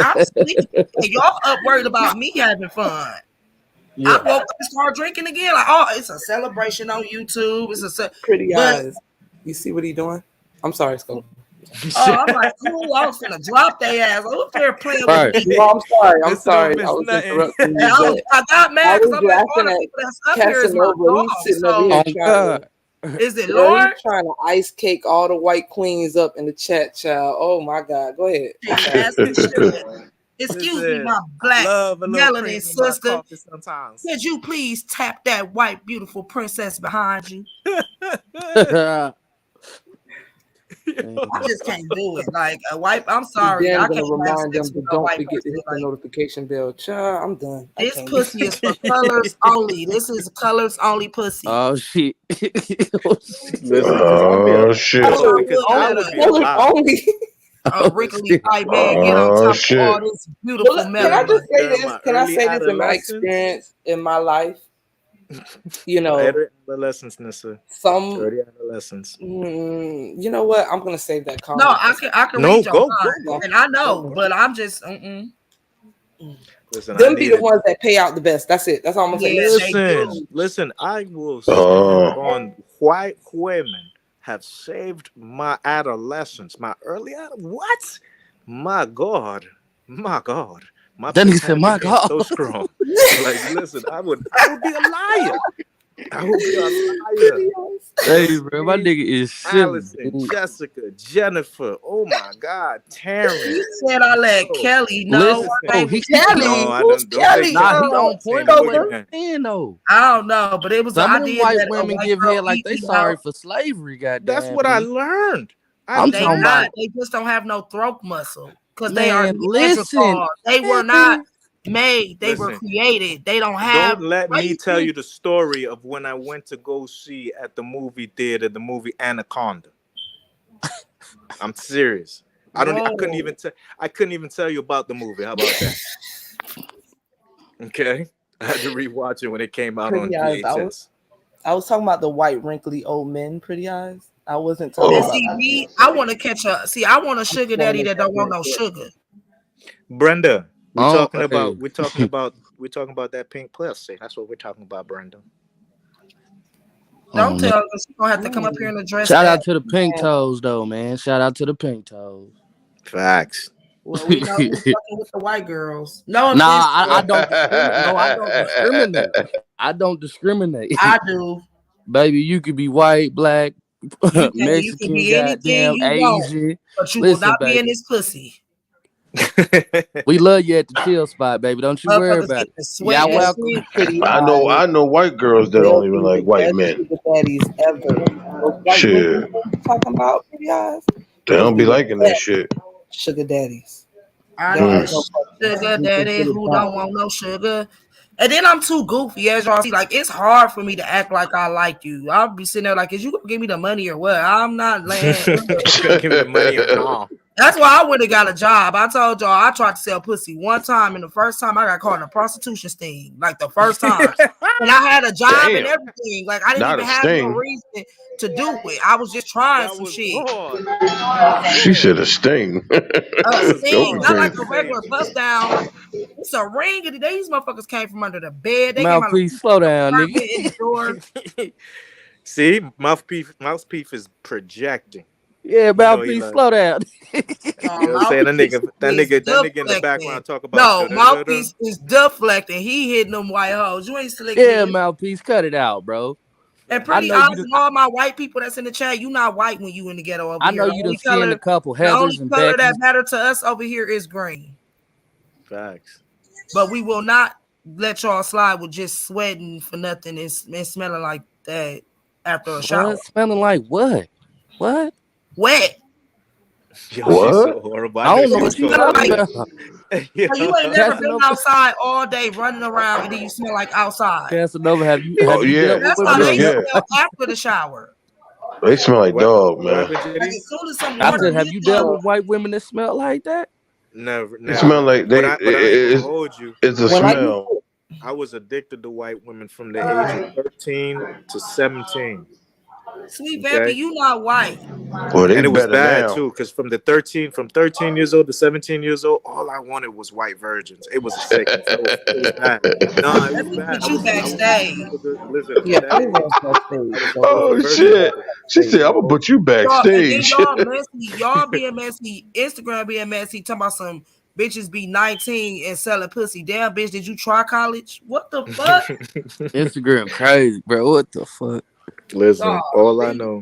I'm sleeping. And y'all up worried about me having fun. Yeah. I woke up and started drinking again. Like, oh, it's a celebration on YouTube. Pretty But eyes. You see what he doing? I'm sorry, Scope. I'm like, cool. I was gonna drop their ass. I was there playing with Right. me. No, I'm sorry. I'm Listen, don't sorry. I miss was nothing. interrupting And you, but I got I mad because was I'm like, all laughing the at people that's up here is my Casanova. dog. He's sitting over here So Oh, trying to, God. is it girl, Lord? he's trying to ice cake all the white queens up in the chat, child. Oh my God. Go ahead. I'm sorry. As he should. Excuse me, Listen, my I black love a little cream melanin in my sister. coffee sometimes. Could you please tap that white, beautiful princess behind you? I just can't do it. Like a white. I'm He's sorry, then I gonna can't have remind them sex to with a don't white forget to person. hit the Like notification bell. Child, I'm done. I this can't do pussy is for colors only. This is colors only pussy. Oh, shit. Oh, shit. Listen, Oh shit. listen, I'll because pull I that would up. be colors alive. only. A Oh, wrinkly shit. white man get on Oh top of shit. all this beautiful Well, can I melanin. just say During this? my Can I early say this in my adolescence, experience in my life? You know, early adolescence, Nissa. some, Early adolescence. you know what? I'm gonna save that No, comment. I can No, read your go, mind, go. and I know, Go. but I'm just Listen, I Them be the needed. ones that pay out the best. That's it. That's all I'm gonna say. yeah, they do. Listen. I will stand Oh. on white women have saved my adolescence, my early what? My God, my God, my That nigga pitch said, had my became God. so strong. Like, listen, I would be a liar. I would be a liar. Hey, bro, my Christine, nigga is silly, Allison, dude. Jessica, Jennifer. Oh my God, Taryn. He said I let Yo, Kelly know Listen, her oh, name he was no, Kelly. I Who's don't say Kelly? nah, Kelly. he on Saying point the with what Skoga. he boogeyman. saying, though. I don't know, but it was Some I of them did white let a women white give girl head like eat they me out. sorry for slavery, That's goddamn what I me. learned. I'm They talking not. about, They just don't have no throat muscle because they are man, listen. Neanderthals. They were not made. They were Listen, created. They don't don't have. let Why me you tell think? you the story of when I went to go see at the movie theater the movie Anaconda. I'm serious. I couldn't Whoa. even tell. I couldn't even tell you about the movie. How about that? Okay, I had to rewatch it when it came out on Pretty eyes. VHS. I was talking about the white wrinkly old men. Pretty eyes. I wasn't talking And Oh. about. see me, I want to catch a. See, I want a I just sugar want to daddy make that that don't want very no clear. sugar. Brenda, we're Oh, talking hey. about that pink pussy. That's what we're talking about, Brenda. Don't Man. tell her she's gonna have to come up here and address Shout that. out to the pink Man, toes, though, man. Shout out to the pink toes. Facts. Well, we know who's fucking with the white girls. No Nah, offense. I don't discriminate. No, I don't discriminate. I don't discriminate. I do. Baby, you could be white, black, You can Mexican, be anything goddamn, you want, Asian. but you will Listen, not be in baby. this pussy. We love you at the chill spot, baby. Don't you worry Motherfuckers about get it. the Yeah, sweat and welcome. sleep pretty I eyes. know white girls that They'll don't even be like the white best men. sugar daddies ever. Those white women Shit, that you talking about, pretty eyes, they those don't be be the liking that best shit. sugar daddies. I Don't need a ask Mm. no questions. sugar You just daddy get it who done. don't want no sugar. And then I'm too goofy, as y'all see. Like, it's hard for me to act like I like you. I'll be sitting there like, is you gonna give me the money or what? I'm not laying. You gonna give me the money or no? That's why I went and got a job. I told y'all I tried to sell pussy one time, and the first time I got caught in a prostitution sting. Like the first time. And I had a job and Damn, everything. Like I didn't not even a have no sting. reason to do it. I was just trying That some was shit. fraud. That was She fraud. said a sting. A That was sting, fraud. not Okay. like At the a same regular bust down. It's a ring. And these motherfuckers came from under the bed. They came out of Mouthpiece, slow the down, apartment in the nigga. door. See, mouthpiece is projecting. Yeah, You know he mouthpiece, like. slow down. You know what I'm saying? Mouthpiece is That nigga in the deflecting. background talk about No, da da da da. mouthpiece is deflecting. He hitting them white hoes. You ain't slick, Yeah, bitch. mouthpiece, cut it out, bro. And I pretty know you. honest, and all my white people that's in the chat, you not white when you in the ghetto over I here. know you done skinned a couple The only Heathers and color that Beckys. matter to us over here is green. Facts. But we will not let y'all slide with just sweating for nothing and smelling like that after a shower. What? Smelling like what? What? Wet. Yo, she's What? so horrible. I I knew don't know she You was what you gonna smell do talking like that. about. Yo. you ain't never been Casanova, outside all day running around and then you smell like outside. Casanova, have Oh you yeah, dealt with That's women how that they smell? yeah. smell after the shower. They smell like What? dog, What man. happened, Like JD? as soon as some I water said, have hit you dealt them, with white women that smell like that? Never, It smell never. like But they. I ain't gonna hold you. It's a When I used smell. I was addicted to white women from the age of 13 to 17. Sweet Vampy, Okay. you not white. Well, they And it was better bad now. too, because from 13 years old to 17 years old, all I wanted was white virgins. It was a sickness. It was bad. No, it Let was me bad. put you I was looking backstage. for the listen yeah, at that put it age. on that I was stage. looking for Oh virgins at shit! that She age. said, "I'm gonna put you Y'all, and then backstage." y'all messy, y'all being messy, Instagram being messy, talking about some bitches be 19 and selling pussy. Damn, bitch, did you try college? What the fuck? Instagram crazy, bro. What the fuck? Listen, Golly.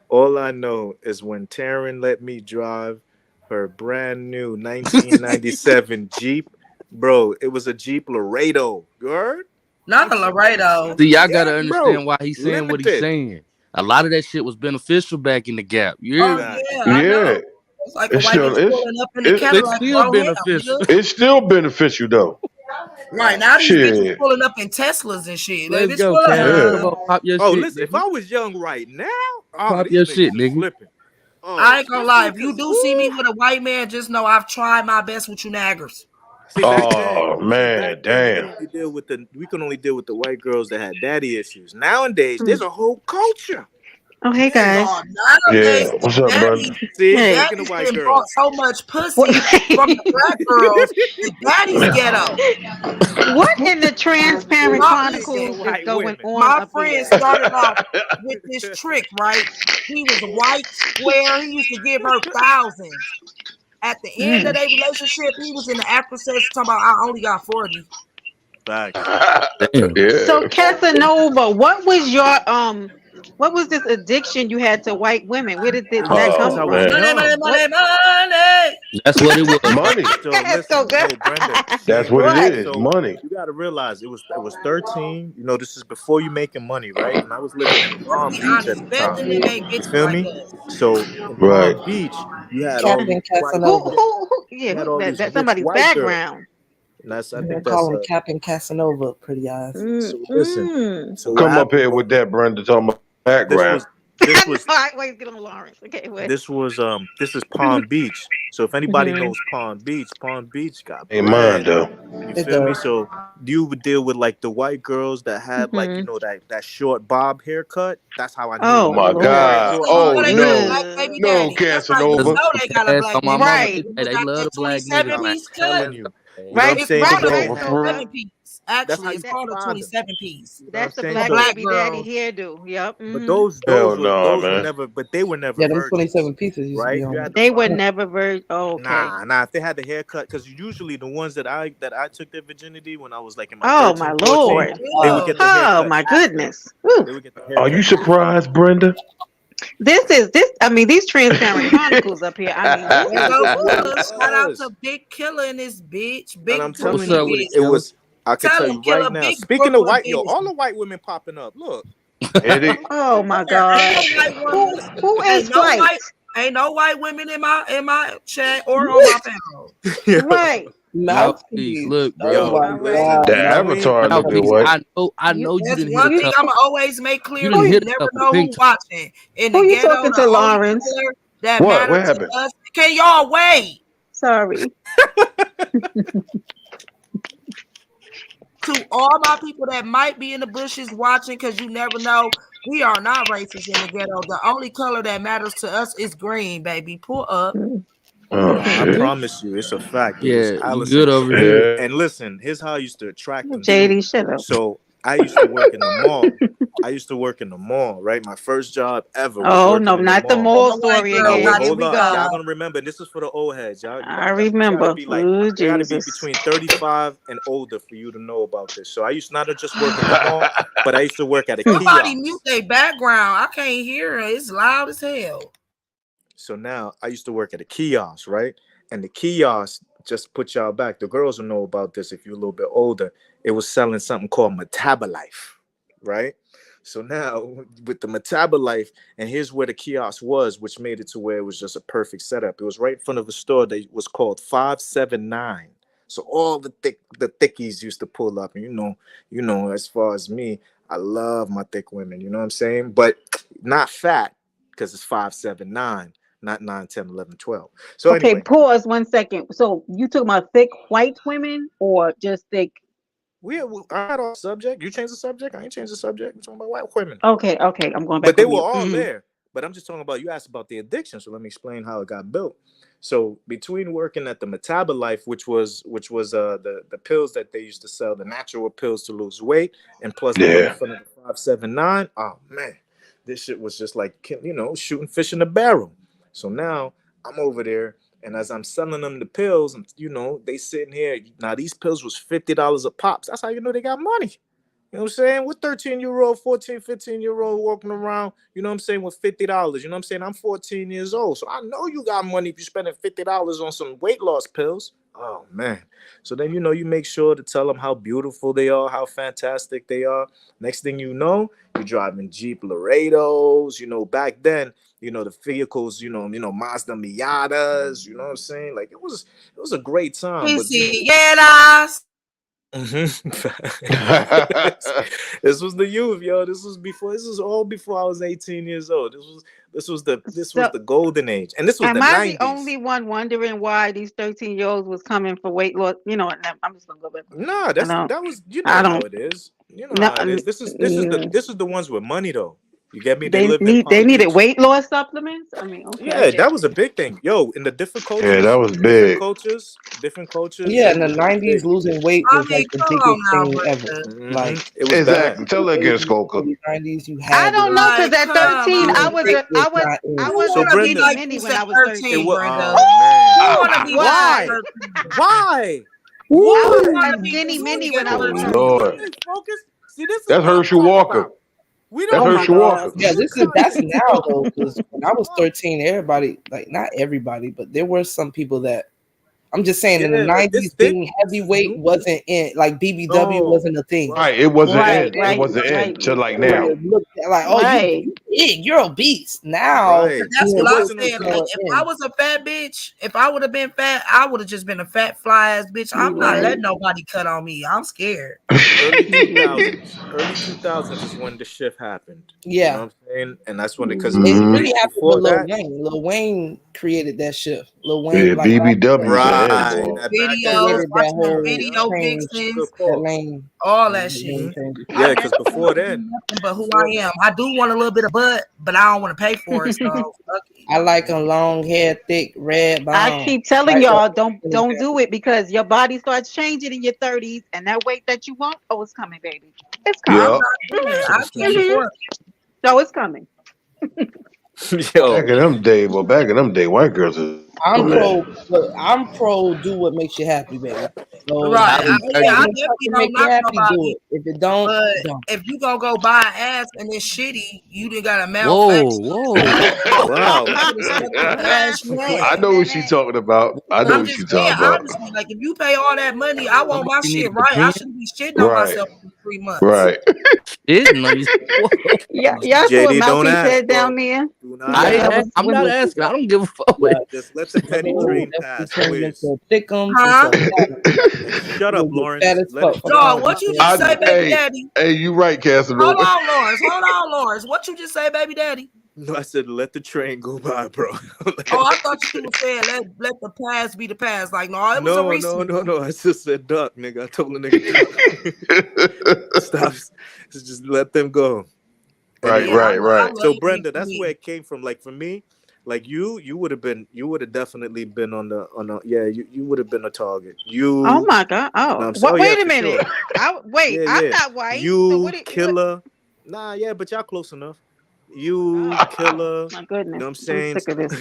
all I know is when Taryn let me drive her brand new 1997 Jeep, bro. It was a Jeep Laredo. You heard? Not I'm a so Laredo. See, y'all yeah, gotta bro. understand why he's saying what he's Limited. saying. A lot of that shit was beneficial back in the gap. You hear Oh me? Facts. yeah, I know. Yeah, It's like a it's white still bitch pulling up in the It's Cadillac, still bro. Hell, beneficial. nigga. it's still beneficial though. Right now, these bitches Shit. pulling up in Teslas and shit. Like, Let's bitch, go, pull Yeah. up. Casanova. Pop your Oh, shit, listen, if nigga. I was young right now, oh, Pop these your shit, niggas is nigga. flipping. Oh, I ain't gonna lie. especially If you because, do see me with a white man, just know I've tried my best with you naggers. see Oh back man, then damn. we can only deal with the white girls that had daddy issues. Nowadays, there's a whole culture. Oh, hey Hey, guys. y'all, nowadays Yeah. What's up, Brandon? See, the Hey. speaking of daddies white done brought girls, so much What, pussy from the black girls. The daddies ghetto. what in the Transparent My, speaking listen, of Chronicles is white going women, on my up friend here? started off with this trick, right? He was a white square. He used to give her thousands. At the end of Mm. their relationship, he was in the after sex talking about I only got 40. facts. Damn. Yeah. So Casanova, what was this addiction you had to white women? Where did that It's because come Oh I was from? man. Money, money, young. money, What? money. That's what it was. Money. So Let's go, listen, girl. no, Brenda. That's See, what it What? is. so Money. you got to realize it was 13. You know, this is before you making money, right? And I was living in Let's Palm be Beach at honest. the Best time. in them ain't You bitches feel like me? us. So in Right. Palm Beach, you had all these Captain white, Who? Casanova. Yeah. you had Who? all That, these that's rich somebody's white girls. background. And I We're gonna think call that's him Captain Casanova, pretty eyes. so listen. Mm-mm. So what Come up happened here was with that, Brenda, talking about this background. was I this know. was I wait. Get on Lawrence. Okay. What? this is Palm Beach. So if anybody Mm-hmm. knows Palm Beach got Ain't mine bread. though. You It feel me? does. So you would deal with like the white girls that had like Mm-hmm. that short bob haircut. That's how I knew Oh Oh them. my They had the Lord. God. short You bob Oh know they haircut. got a no. black baby No, daddy. That's how you Casanova. Cause know they got a pass black on my baby mama, daddy. Right. hey, Because they got love that the black niggas, 27 man. piece cut. Telling you. You know what I'm Right. It's saying? called But a then Right. they Casanova had for real. 27 piece. that's how Actually, you it's That, called a find them. 27 piece You know what I'm that's the saying? for black So black baby daddy girls. hairdo. Yep. but Mm-hmm. those Hell those were no, those were man. never but they were never Yeah, them virgins. 27 pieces used to be Right? You on had it. to They were find never oh, okay. Nah. If they had the haircut, because usually the ones that I took their virginity when I was like in my Oh my 13, 14, Lord. they would Yeah. get the Oh haircut my after. goodness. Woo. They would get the Are you haircut after. surprised, Brenda? This. I mean, these transparent chronicles up here. I mean, this There is go It Bush. Shout out was. to Big Killer and this bitch. And Big I'm telling What's Brookie up you, with it, bitch. it Killer? was. I could Tell tell him, you right Killer. now. Big Speaking of Brooklyn white, yo, bitch. all the white women popping up. Look, And they, oh my Where? Ain't God. no white women. Who ain't white? Ain't no white women in my chat or on my panel. yo, Right. Mouthpiece, Mouthpiece. look, Oh bro. yo, my All listen, right. the God. between avatar looking Mouthpiece. what? I know you That's didn't hit one a thing You I'ma couple. always make clear You to didn't who you. hit a Never couple know pink who watching. In the who you ghetto, talking the to, only Lawrence? color that What? What matters to happened? us. Can y'all wait? Sorry. To all my people that might be in the bushes watching, because you never know. We are not racist in the ghetto. The only color that matters to us is green, baby. Pull up. Oh Nah, I shit. promise you, it's a fact. It was Yeah, you Allison. good over here. Yeah. And listen, here's how I used to attract them too. JD, shut up. So I used to work in the mall. I used to work in the mall, right? My first job ever was Oh no, working in the not the mall. And mall the white story girl No, again. got Here some hold we up. go. Y'all gonna remember. This is for the old heads. I You gotta remember. be like, Oh you gotta be Jesus. between 35 and older for you to know about this. So I used not to just work in the mall, but I used to work at a Somebody mute kiosk. their background. I can't hear it. It's loud as hell. So now I used to work at a kiosk, right? And the kiosk, just put y'all back. The girls will know about this if you're a little bit older. It was selling something called Metabolife, right? So now with the Metabolife, and here's where the kiosk was, which made it to where it was just a perfect setup. It was right in front of a store that was called 579. So all the thickies used to pull up, and as far as me, I love my thick women, you know what I'm saying? But not fat, because it's 579, not 9, 10, 11, 12. So Okay, anyway, pause 1 second. So you talking about thick white women or just thick? I had off subject. You changed the subject. I ain't changed the subject. I'm talking about white women. Okay, I'm going But back they on were mute. all there. But I'm just talking about, you asked about the addiction, so let me explain how it got built. So between working at the Metabolife, which was the pills that they used to sell, the natural pills to lose weight, and plus being in Yeah. front of the 579, oh man, this shit was just like, shooting fish in a barrel. So now I'm over there, and as I'm selling them the pills, and they sitting here. Now these pills was $50 a pop. That's how you know they got money. You know what I'm saying? What 13-year-old, 14, 15-year-old walking around, you know what I'm saying, with $50. You know what I'm saying? I'm 14 years old. So I know you got money if you're spending $50 on some weight loss pills. Oh, man. So then, you make sure to tell them how beautiful they are, how fantastic they are. Next thing you know, you're driving Jeep Laredos. Back then, the vehicles, Mazda Miatas, you know what I'm saying? Like it was a great time. But, Quinceañeras. This was the youth, yo. This was all before I was 18 years old. This was So the golden age, and this was the am I the 90s. only one wondering why these 13-year-olds was coming for weight loss? I'm just gonna go back. Nah, I don't. that was I how don't. it is. You know No, how it is. This is the ones with money though. You get me? They lived in they Palm needed Beach. weight loss supplements. I mean, okay. Yeah, that was a big thing. Yo, in the different Yeah, that cultures, was big. Yeah, in the it was 90s, big. losing weight I was mean, like the come on biggest now, thing ever. Like It was bad. Exactly. Tell that again, 80s, Skoka. early 90s, you I had to don't know, lose. because at 13 I Losing was weight a was not in. I Who was So a wanna be Brenda, skinny like mini this when at I was 13, 13. Brenda? oh man, Who wanna be like this why, at 13? why, I Who was why? a wanna be skinny this mini big when at I Oh was 13? 13. Lord. Okay, focus. See, this is That's what I'm Herschel talking Walker. about. We That's Oh don't. my Herschel God. Walker. Yeah, You that's guys now though, because when I was fuck. 13, everybody, like not everybody, but there were some people that I'm just saying in the Yeah, but this 90s thick. being heavyweight wasn't in, like BBW No, wasn't a it thing. Right. wasn't. It wasn't Right, in. It right, wasn't in right, till like now. Everybody looked at like, oh, right. you big, you're obese. Now Right. being That's It what I'm wasn't obese saying. is until Like, more if I in. was a fat bitch, if I would have been fat, I would have just been a fat fly ass bitch. I'm You not right. letting nobody cut on me. I'm scared. early You right. 2000s. Early 2000s is when the shift happened. You know Yeah, what I'm saying? And that's when because it hmm really happened with before Lil that, Wayne. Lil Wayne created that shift. Lil Wayne, Yeah, like after BBW that, to end, right, boy. that back that Videos, created that watching them lifestyle. whole Yup. video change, Good vixens, that call. lane, all that that shit. lane change. I Yeah, because never before wanted to be then, nothing but who before I am. I do want a little bit of butt, but I don't want to pay for it. So fuck it. I like a long hair, thick, red I bone. keep telling Like y'all, don't do it because your body starts changing in your 30s, and that weight that you want, oh, it's coming, baby. It's I'm coming. Yeah. not doing it. I can't hmm afford So it's coming. Back yo, in them days, white girls is I'm pro. Do what makes you happy, baby. So if Right. you Yeah, I find definitely something to don't make you knock happy, do nobody. it. If it don't, But don't. if you gonna go buy an ass and it's shitty, you done got a Whoa, malfunction. whoa. Wow. You should have stuck with the ass you I had. know what she talking about. I know I'm what she just saying, talking about. honestly, like if you pay all that money, I want my Somebody shit need a right. I pen. shouldn't be shitting on Right, myself for 3 months. right. Shitting on you. Whoa. Y'all see what JD, don't Mouthpiece ask, said down bro. there? Do He not said I that ain't, was ask. I'm not when asking. I don't give a fuck. Yeah. Just let the penny train That's pass, turning please. into thickums and Huh? stuff. And shut You up, gonna get fat Lawrence. as Let it fuck. finish. No, All what these you things just you say, do. baby daddy? Hey, you right, Hold Casanova. on, Lawrence. Hold on, Lawrence. What you just say, baby daddy? No, I said let the train go by, bro. Oh, I thought you were saying let the past be the past. Like, no, it was a recent. No. I just said duck, nigga. I told the nigga duck. Stop. Just let them go. And Right, Yeah, then, right, I right. love so you being Brenda, for that's where me. it came from. Like for me, like you would have definitely been on the yeah, you would have been a target. Oh You my God. know what Oh, I'm saying? Oh what? yeah, Wait a for minute. sure. Wait, Yeah, I'm yeah. not white. So You what? What? killer. Nah, yeah, but y'all close enough. You Oh killer. my You know goodness. what I'm I'm saying? sick of this.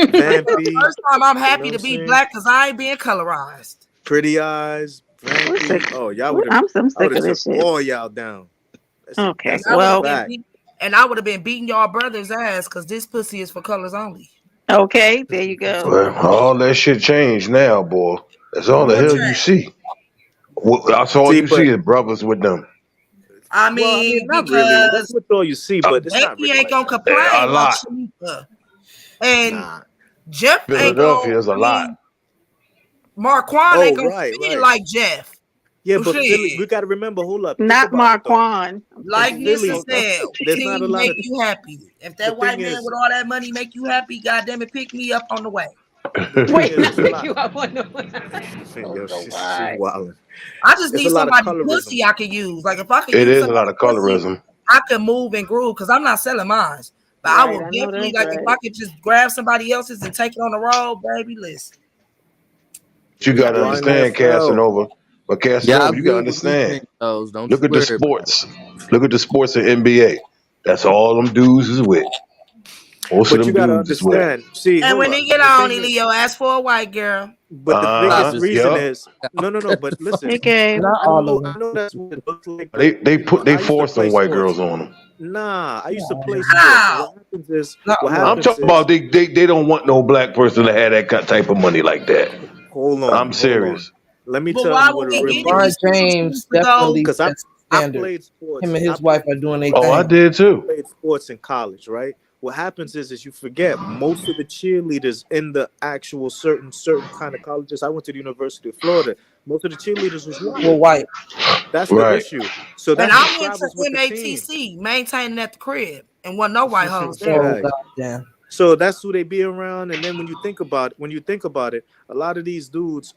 Vampy. First time I'm You know happy what I'm to be saying? black because I ain't being colorized. Pretty eyes, We're sick. Vampy. Oh, y'all would have. I'm I would sick have of took this shit. all y'all down. Okay. That's I a would have Well. been fact. beat, and I would have been beating y'all brother's ass because this pussy is for colors only. Okay. There you go. Well, all that shit changed now, boy. That's all the What hell you change? see. That's all See, you see but is brothers with them. I well, I mean, mean, not really. That's because what all you see, but it's not Becky really ain't like gonna that. A complain like lot. Shanika, and Nah. Jeff ain't gonna. Philadelphia is a I lot. mean, Marquand ain't Oh, gonna feel right. like Jeff. Yeah, Oh, but Philly, shit. we got to remember. Hold up, think Not about it though. Marquand. I'm sick In Like of you, Nissa Philly, Coco. said, there's not a team lot make of. you happy. If The that thing white man is, with all that money make you happy, goddamn it, pick me up on the way. the thing Wait, is, not it's a pick lot. you up on the. Yo, Coco, she's why? wilding. I just It's a need lot of somebody colorism. pussy I can use. Like if I could It use is a lot somebody of pussy, colorism. I can move and groove because I'm not selling mine. But I Right. will I know definitely that's like if I right. could just grab somebody else's and take it on the road, baby. Listen, You It's got to blind understand, NFL. Casanova. But Yeah, I Casanova, you got to good with these understand. pink toes. Don't Look you at the worry about it. sports. Look at the sports in NBA. That's all them dudes is with. Most of But you them gotta dudes is with. understand. See, and hold when up. they get The on, thing he is, Leo ask for a white girl. but the Stop biggest Uh-huh. it. reason Yup. is no. But listen, Hey, Gabe. Not I all know, of them. I know that's what it looks like. But They you know, put they I used to force play them white sports. girls on them. Nah, I Not used to all play of them. sports, and How? Not what all of I'm them. happens talking is, about they don't want no black person to have that type of money like that. I'm hold on. serious. Let me But tell why you what would it we really get it? We LeBron is. still choose James to go. definitely Cause sets the I standard. played sports. Him and I his wife played are doing their Oh, I thing. did too. played sports in college, right? What happens is you forget most of the cheerleaders in the actual certain kind of colleges. I went to the University of Florida. Most of the cheerleaders was white. Well, white. That's the Right. issue. So And that's I what went to travels with the team. MATC, maintaining at the crib, and wasn't no white hoes there. Oh Fact. goddamn. So that's who they be around. And then when you think about it, a lot of these dudes,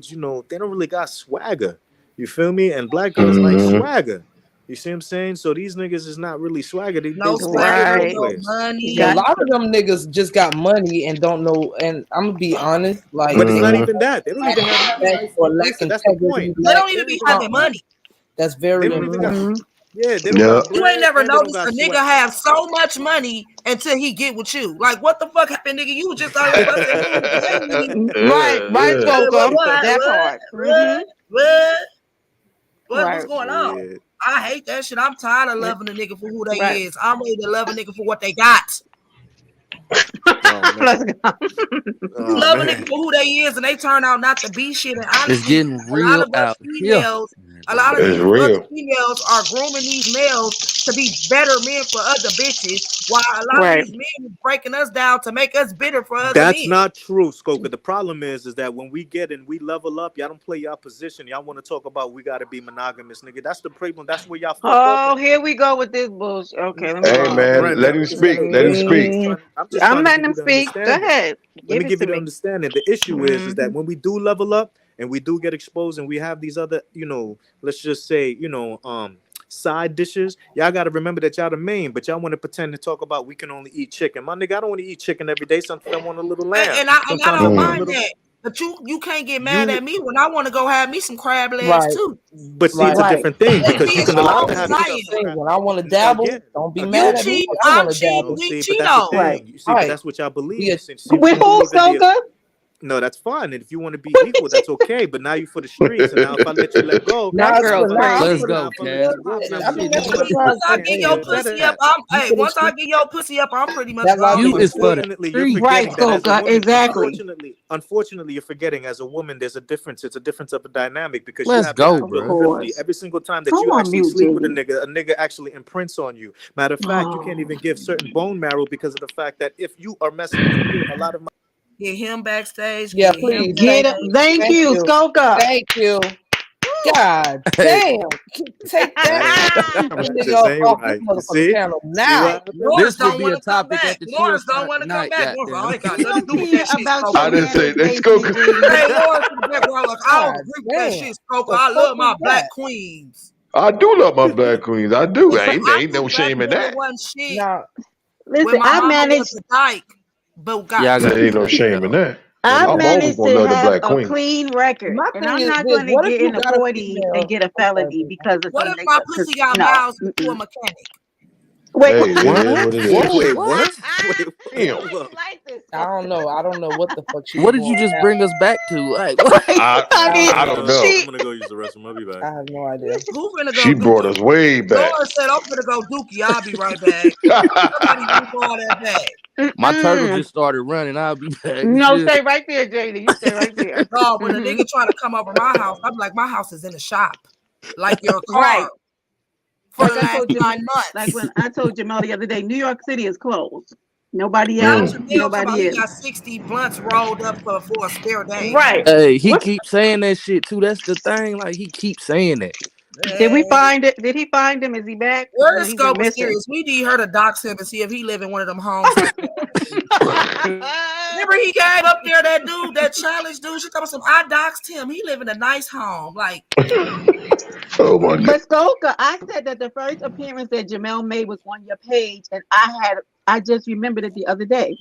you know, they don't really got swagger. You feel me? And black girls like Hmm. swagger. You see what I'm saying? So these niggas is not really swagger. They No stay swagger, football Right. no players. A money. Got lot of them nniggas just got money and don't know. And I'm gonna be honest, like But it's they not don't Hmm. even know that. They don't lack even have money, respect right? or lack Listen, that's the point. integrity, They lack don't even be having smartness. money. That's They very don't even got. important. hmm Yeah, they don't Yeah. got You ain't bread never and they don't noticed got a nigga sweat. have so much money until he get with you. Like, what the fuck happened, nigga? You was just out here busting moves. You ain't really. Right. Right, Yeah. Coco. What? That What? part. What? What? What's Right. going on? Yeah. I hate that shit. I'm tired of Yeah. loving a nigga for who they Right. is. I'm ready to love a nigga for what they got. Oh man. Let's go. You Oh love a nigga man. for who they is, and they turn out not to be shit. And It's honestly, getting a lot real of us out here. females, a lot of It's these other real. females are grooming these males to be better men for other bitches, while a lot of Right. these men is breaking us down to make us bitter for other That's men. not true, Skoka. The problem is that when we get and we level up, y'all don't play y'all position. Y'all want to talk about we gotta be monogamous, nigga. That's the problem. That's where y'all fuck up Oh, at. here we go with this bullshit. Okay, let me Hey go on man, mute. let Brenda, him we just gotta speak. Let him listen. speak. I'm just I'm trying to letting give you them the speak. Go understanding. ahead. Let Give me it give to you the me. understanding. The issue is Hmm that when we do level up and we do get exposed and we have these other, you know, let's just say, side dishes, y'all gotta remember that y'all the main, but y'all want to pretend to talk about we can only eat chicken. My nigga, I don't want to eat chicken every day. Sometimes I want a little lamb. And I Sometimes I don't want a Mm. mind little. that. But you can't get mad at me when I want to go have me some crab legs Right. too. But see, it's a different thing because you can allow to have yourself some crab. When I want to dabble, Again, don't be again, mad at me. cheat, I I'm want to dabble. cheating, we see, but that's the Cheetos. thing. You see, but that's what y'all believe. Since you With who, believe in the Soka? no, that's fine. And if you want to be equal, that's okay. But now you for the streets, and now if I let you let go, Now it's for now. Let's go, Cass. I mean, that's for the Once I positive get your thing. pussy up, once I get your pussy up, I'm pretty much That's why gone. You is for the Unfortunately, you're street. forgetting that as a woman. Exactly. Unfortunately, you're forgetting as a woman. There's a difference. It's a difference of a dynamic because you Let's have go, the bro. ability every single time that Come you on, actually mute, sleep with JD. a nigga actually imprints on you. Matter of fact, you can't even give certain bone marrow because of the fact that if you are messing with me, a lot of my Get him backstage. Yeah, Get him please. Get him. Thank you, Skoka. Thank you. God Hey. damn. Take that. Hey, Nigga just ain't off this right. You motherfucking see? channel See now. what happened? Lawrence This would don't be want a to come topic back. at the chill Lawrence don't spot want to come tonight, back. Lawrence, I goddamn. ain't got We nothing to don't do with care that shit. about Skoka. I your didn't say manners, they basement, Skoka. Hey, JD. Lawrence in the background, like, I don't God agree with that damn. shit, Skoka. The I fuck love was my black that? queens. I do love my black queens. I do. Listen, Ain't I ain't knew no black shame in women that. wasn't shit Now, when Listen, my mama was a dyke, but got Yeah, I There gotta ain't no cut it shame in out. that. I I'm always managed gonna to love the have black a queen. clean record, my and thing I'm is not this: going to what if get you in the got a 40s and female? get a felony because of what some if my nigga. Because pussy got no, miles to a mechanic? wait, Hey, it is what it What? is. Wait, What? what? Wait, Damn. look. I don't know. I don't know what the fuck she What was did you doing. just Now. bring us back to? Like, what? I I mean, I don't know. I'm gonna go use the restroom. I'll be back. I have no idea. Who finna She go brought dookie? us way back. Lawrence said, I'm finna go dookie. I'll be right back. Somebody bring all that back. My turtle just started running. I'll be back. no, Shit. stay right there, JD. You stay right there. No, when a nigga try to come over my house, I'm like, my house is in the shop. Like your Right. car for Like the I last told Jam- 9 months. like when I told Jamal the other day, New York City is closed. Nobody Now else. Jamil talking about Nobody he is. got 60 blunts rolled up for a spare day. Right. Hey, he What's keeps saying that shit too. That's the thing. Like, he keeps saying that. did we find it? Did he find him? Is he back? Where Because is he's been Scope missing. Mysterious? We need her to dox him and see if he live in one of them homes like that. Remember he came up there, that dude, that challenge dude. She told us, I doxed him. He live in a nice home. Like, Oh my god. But Skoka, I said that the first appearance that Jamel made was on your page, and I just remembered it the other day.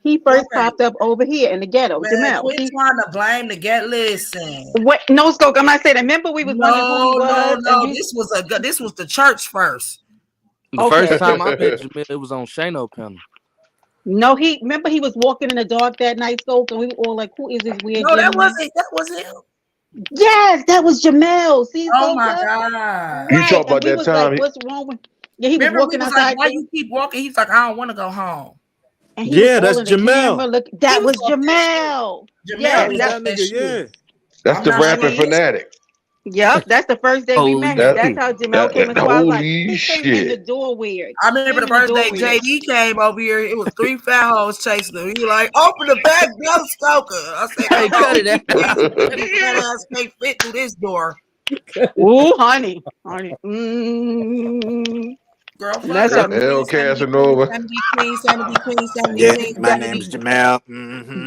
He first popped up over here in the ghetto. man, Jamel. quit trying to blame the get. Listen. What? No, Skoka, I'm not saying. Remember, we was wondering who he was. No. This was the church first. The first time I met Jamil, it was on Shano panel. No, he was walking in the dark that night, Skoka, and we were all like, "Who is this weird?" No, that was him. Yes, that was Jamel. See, Oh my Skoka? god! Right. You talk about And we that was time. like, "What's wrong with?" Yeah, he Remember, was walking we was outside. like, why you keep walking? He's like, I don't want to go home. And he was that's all in the camera. Jamel. Look, that was Jamel. Jamel was that nigga, yeah. That's the rapping fanatic. Yep, that's the first day we met him. That's how Jamel came into our life. Holy He came in the shit. door weird. I remember the first day JD came over here. It was 3 fat hoes chasing him. He like, open the back door, Stoker. I said, Hey, cut it out. That ass can't fit through this door. Ooh, honey. Girlfriend, El Casanova. Yeah, my name's Jamel.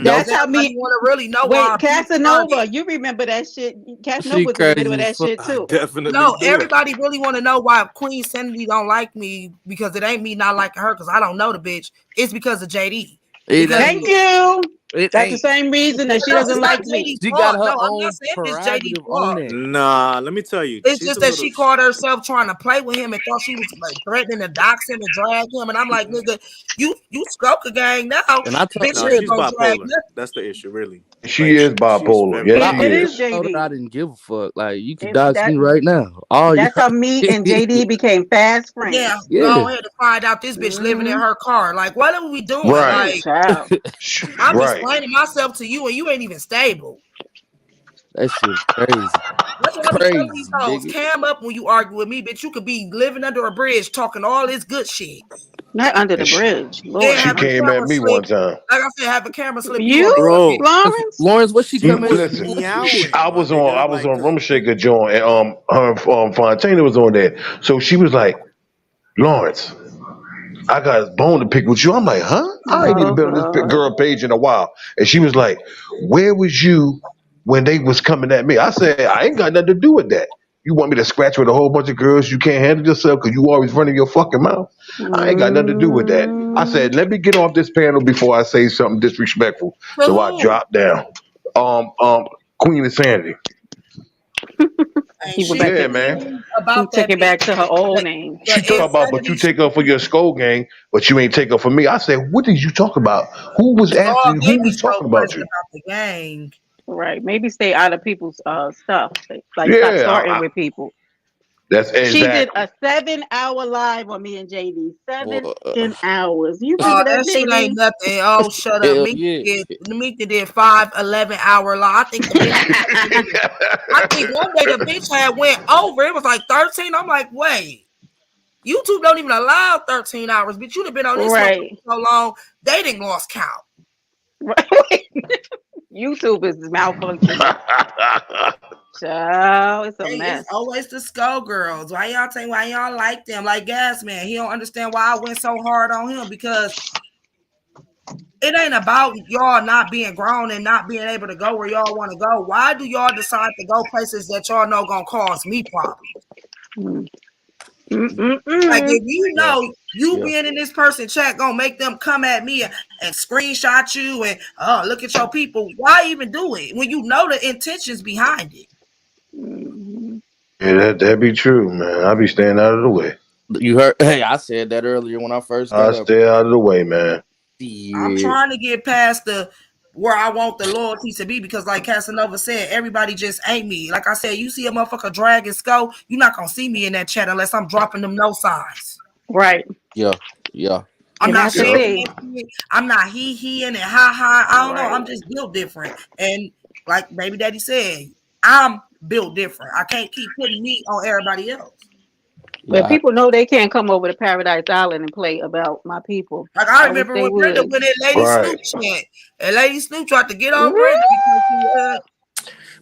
That's how everybody want to really know why. why. Wait, Casanova, you remember that shit? Casanova was in the middle of that shit too. Definitely. No, everybody really want to know why Queen Sanity don't like me, because it ain't me not liking her because I don't know the bitch. It's because of JD. Thank you. It That's ain't. the same reason that she doesn't like me. She got her I'm own not saying it's JD prerogative fault. on it. Nah, let me tell you. It's she's just a that little- she called herself trying to play with him and thought she was like threatening to dox him and drag him. And I'm like, nigga, you stroke a gang now. And I told Bitch, No, you she's gonna drag bipolar. nothing. That's the issue, really. She is bipolar. Yes, I she is. is. I didn't give a fuck. Like, you can It- dox that- me right now. That's how me and JD became fast friends. Yeah, Yeah. go ahead to find out this bitch living in her car. Like, what are we doing? Right. Like, Child. I'm Right. explaining myself to you and you ain't even stable. That shit is crazy. That's what I be telling these Crazy, hoes. nigga. Cam up when you argue with me, bitch. You could be living under a bridge talking all this good shit. Not under the And she- bridge. Lord, Then She have a came camera at me slip. one time. Like I said, have a camera slip. You, Bro. Lawrence? Lawrence, what she come at? Listen, Meowing, I my was nigga, on Rum Shaker joint, and her Fontaine was on there. So she was like, Lawrence, I got a bone to pick with you. I'm like, huh? I ain't even been on this girl page in a while. And she was like, where was you when they was coming at me? I said, I ain't got nothing to do with that. You want me to scratch with a whole bunch of girls you can't handle yourself because you always running your fucking mouth? I ain't got nothing to do with that. I said, let me get off this panel before I say something disrespectful. So I dropped down. Queen Insanity. And He would she like Yeah, to. man. He about took that it bitch. back to her old The, name. the She talk about, but you insanity take she her for your skull gang, but you ain't take her for me. I said, what did you talk about? Who was oh, asking? they Who be was so talking about pressed you? about the gang. Right. Maybe stay out of people's stuff. Like stop Yeah, starting with people. that's She did exactly. a 7-hour live on me and JD. Boy, 7 hours. You Oh, remember that, that shit ain't JD? nothing. Oh, shut up. hell Meek yeah. did 5 11-hour long. I think the bitch I think one day the bitch had went over. It was like 13. I'm like, wait. YouTube don't even allow 13 hours, but you'd have been on this motherfucker Right. so long, they didn't lost count. Right. YouTube is malfunctioning. Child, it's a Hey, it's mess. always the skull girls. Why y'all like them? Like Gas Man. He don't understand why I went so hard on him because it ain't about y'all not being grown and not being able to go where y'all want to go. Why do y'all decide to go places that y'all know gonna cause me problems? Mm. Like Mm-mm-mm. if you Yeah. know you Yeah. being in this person chat gonna make them come at me and screenshot you and look at your people. Why even do it when you know the intentions behind it? Mhm. Yeah, that be true, man. I be staying out of the way. You heard? Hey, I said that earlier when I first I got up. stay out of the way, man. I'm Shit. trying to get past the where I want the loyalty to be because, like Casanova said, everybody just ain't me. Like I said, you see a motherfucker drag and skull, you're not gonna see me in that chat unless I'm dropping them no signs. Right. Yeah. Yeah. I'm And not that's the Yep. shaking thing. that shit. I'm not he-heing and ha. I don't know. Right. I'm just built different. And like Baby Daddy said, I'm built different. I can't keep putting me on everybody else. But Yeah. people know they can't come over to Paradise Island and play about my people. Like I I wish remember they when Brenda would. went in Lady Right. Snoop chant, and Lady Snoop tried to get on Woo! Brenda because she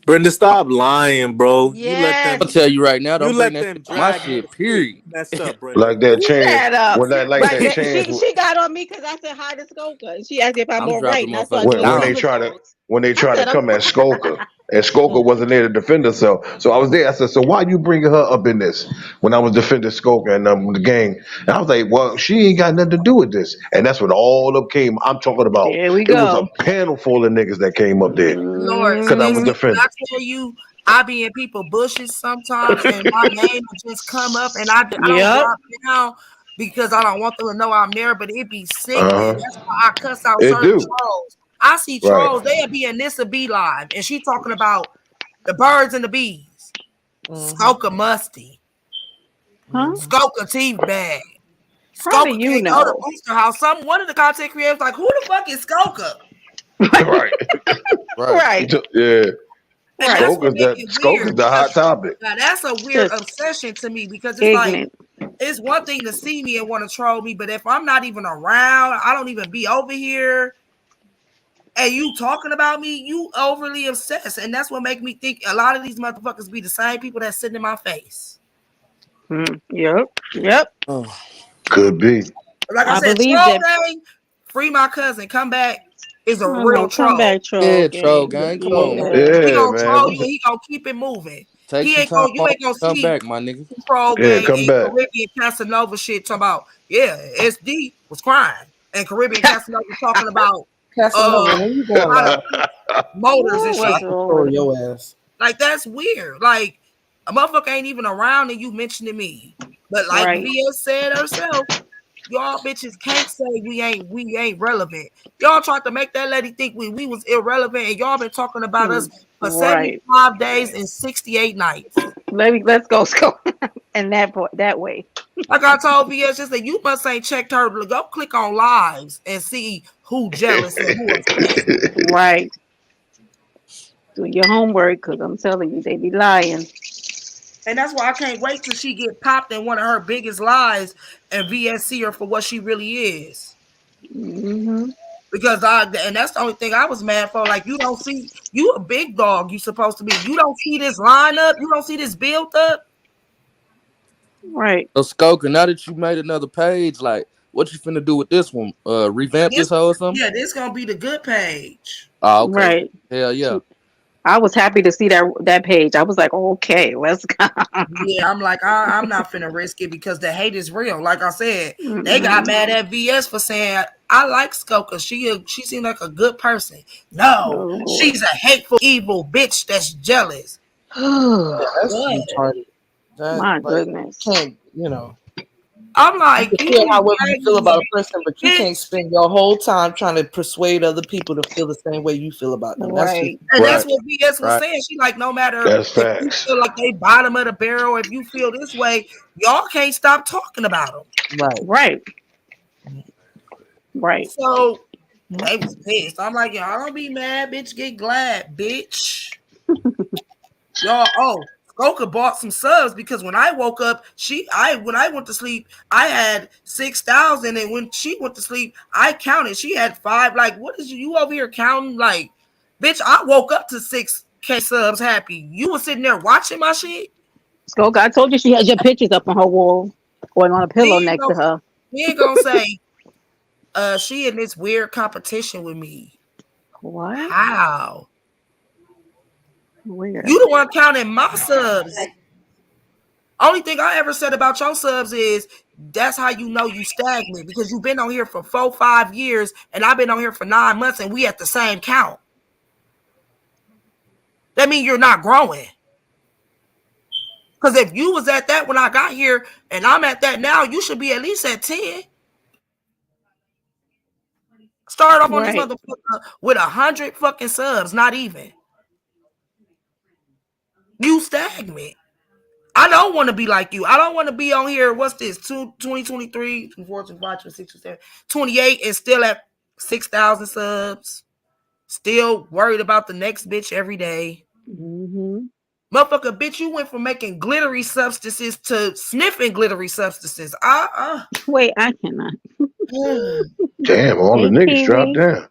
Brenda, stop lying, bro. Yes. I'll tell you right now, You don't bring let that them shit to my drag her shit, to shit. period. You messed up, Brenda. Like that chance. Shut up. When that like But that chance. she got on me because I said hi to Skoka. And she asked me if I'm I'm all right. dropping And I started motherfuckers doing when my they down. try to pose. when they I try to said, I'm come at Skoka, and Skoka wasn't there to defend herself. So I was there. I said, "So why you bringing her up in this?" When I was defending Skoka and the gang, and I was like, "Well, she ain't got nothing to do with this." And that's when all of them came. I'm talking about. there we It was a go. panel full of niggas that came up there Lord, because I was Mm-hmm. listen, when I defending. tell you, I be in people bushes sometimes, and my name will just come up, and I don't Yep. drop down because I don't want them to know I'm there, but it be sickening. Uh huh. That's why I cuss out It certain do trolls. I see right. trolls, they'll be in this a be live, and she talking about the birds and the bees. Skoka musty, Huh? Skoka teeth bag. How do Skoka you can't go to know? Booster House. One of the content creators like, who the fuck is Skoka? Right. Right. Right. Yeah. And that's Right. what make it weird Skoka's the because hot topic. now that's a weird Just obsession to me because it's like ignorant. it's one thing to see me and want to troll me, but if I'm not even around, I don't even be over here, and you talking about me, you overly obsessed, and that's what make me think a lot of these motherfuckers be the same people that sitting in my face. Yep. Yep. Oh, Could be. Like I I said, believe troll that. gang, free my cousin, come back is a I real know. Come troll. back, troll yeah, troll gang. gang. Come on, Troll man. gang. Yeah. He Yeah, gonna man. troll What's you and he gonna keep it moving. Take some time You off ain't gonna and come see back, my nigga. troll yeah? gang Come and back. Caribbean Casanova shit talking about, yeah, SD was crying. And Caribbean Casanova talking about Casanova, uh where you going, how to love? fix motors and Ooh, I shit. what's can wrong throw with him? your ass. Like that's weird. Like a motherfucker ain't even around and you mentioning me. But like Right. VS said herself, y'all bitches can't say we ain't relevant. Y'all tried to make that lady think we was irrelevant, and y'all been talking about us for Right. 75 days and 68 nights. Let's go Skoka. And that way. Like I told VS just that you must ain't checked her. Go click on lives and see who jealous and who upset. Right. Do your homework, because I'm telling you, they be lying. And that's why I can't wait till she get popped in one of her biggest lies and VS see her for what she really is. Mm-hmm. Because and that's the only thing I was mad for. Like you don't see you a big dog. You supposed to be. You don't see this lineup. You don't see this build up. Right. So Skoka, now that you made another page, like, what you finna do with this one? Revamp This this hoe or something? yeah, this gonna be the good page. Oh, okay. Right. Hell yeah. I was happy to see that page. I was like, okay, let's go. Yeah, I'm like, I'm not finna risk it because the hate is real. Like I said, they got mad at VS for saying I like Skoka. She seemed like a good person. No, Oh, she's a hateful, evil bitch that's jealous. Yeah, that's What? retarded. That my like goodness. can't, you know. I'm You like, can you feel be however you feel about dragging a person, but you bitch. can't spend your whole time trying to persuade other people to feel the same way you feel about them. That's just Right. And that's Right. what VS was saying. She like, no matter That's if you facts. feel like they bottom of the barrel, if you feel this way, y'all can't stop talking about them. right. Right. Right. So they was pissed. I'm like, y'all don't be mad, bitch. Get glad, bitch. Y'all, Skoka bought some subs because when I woke up, when I went to sleep, I had 6,000, and when she went to sleep, I counted. She had 5. Like, what is you over here counting? Like, bitch, I woke up to 6K subs happy. You were sitting there watching my shit. Skoka, I told you she had your pictures up on her wall or on a pillow He ain't next to her. gonna say, she in this weird competition with me. What? How? Weird. You the one counting my subs. Only thing I ever said about your subs is that's how you know you stagnant because you've been on here for 4-5 years and I've been on here for 9 months and we at the same count. That means you're not growing. Because if you was at that when I got here and I'm at that now, you should be at least at 10. Start off on this Right. motherfucker with 100 fucking subs, not even. You stagnant. I don't want to be like you. I don't want to be on here. What's this? 2023, 24, 25, 26, 27, 28 and still at 6,000 subs. Still worried about the next bitch every day. Mm-hmm. Motherfucker, bitch, you went from making glittery substances to sniffing glittery substances. Wait, I cannot. Damn, all the Hey, niggas dropped Kiwi. down.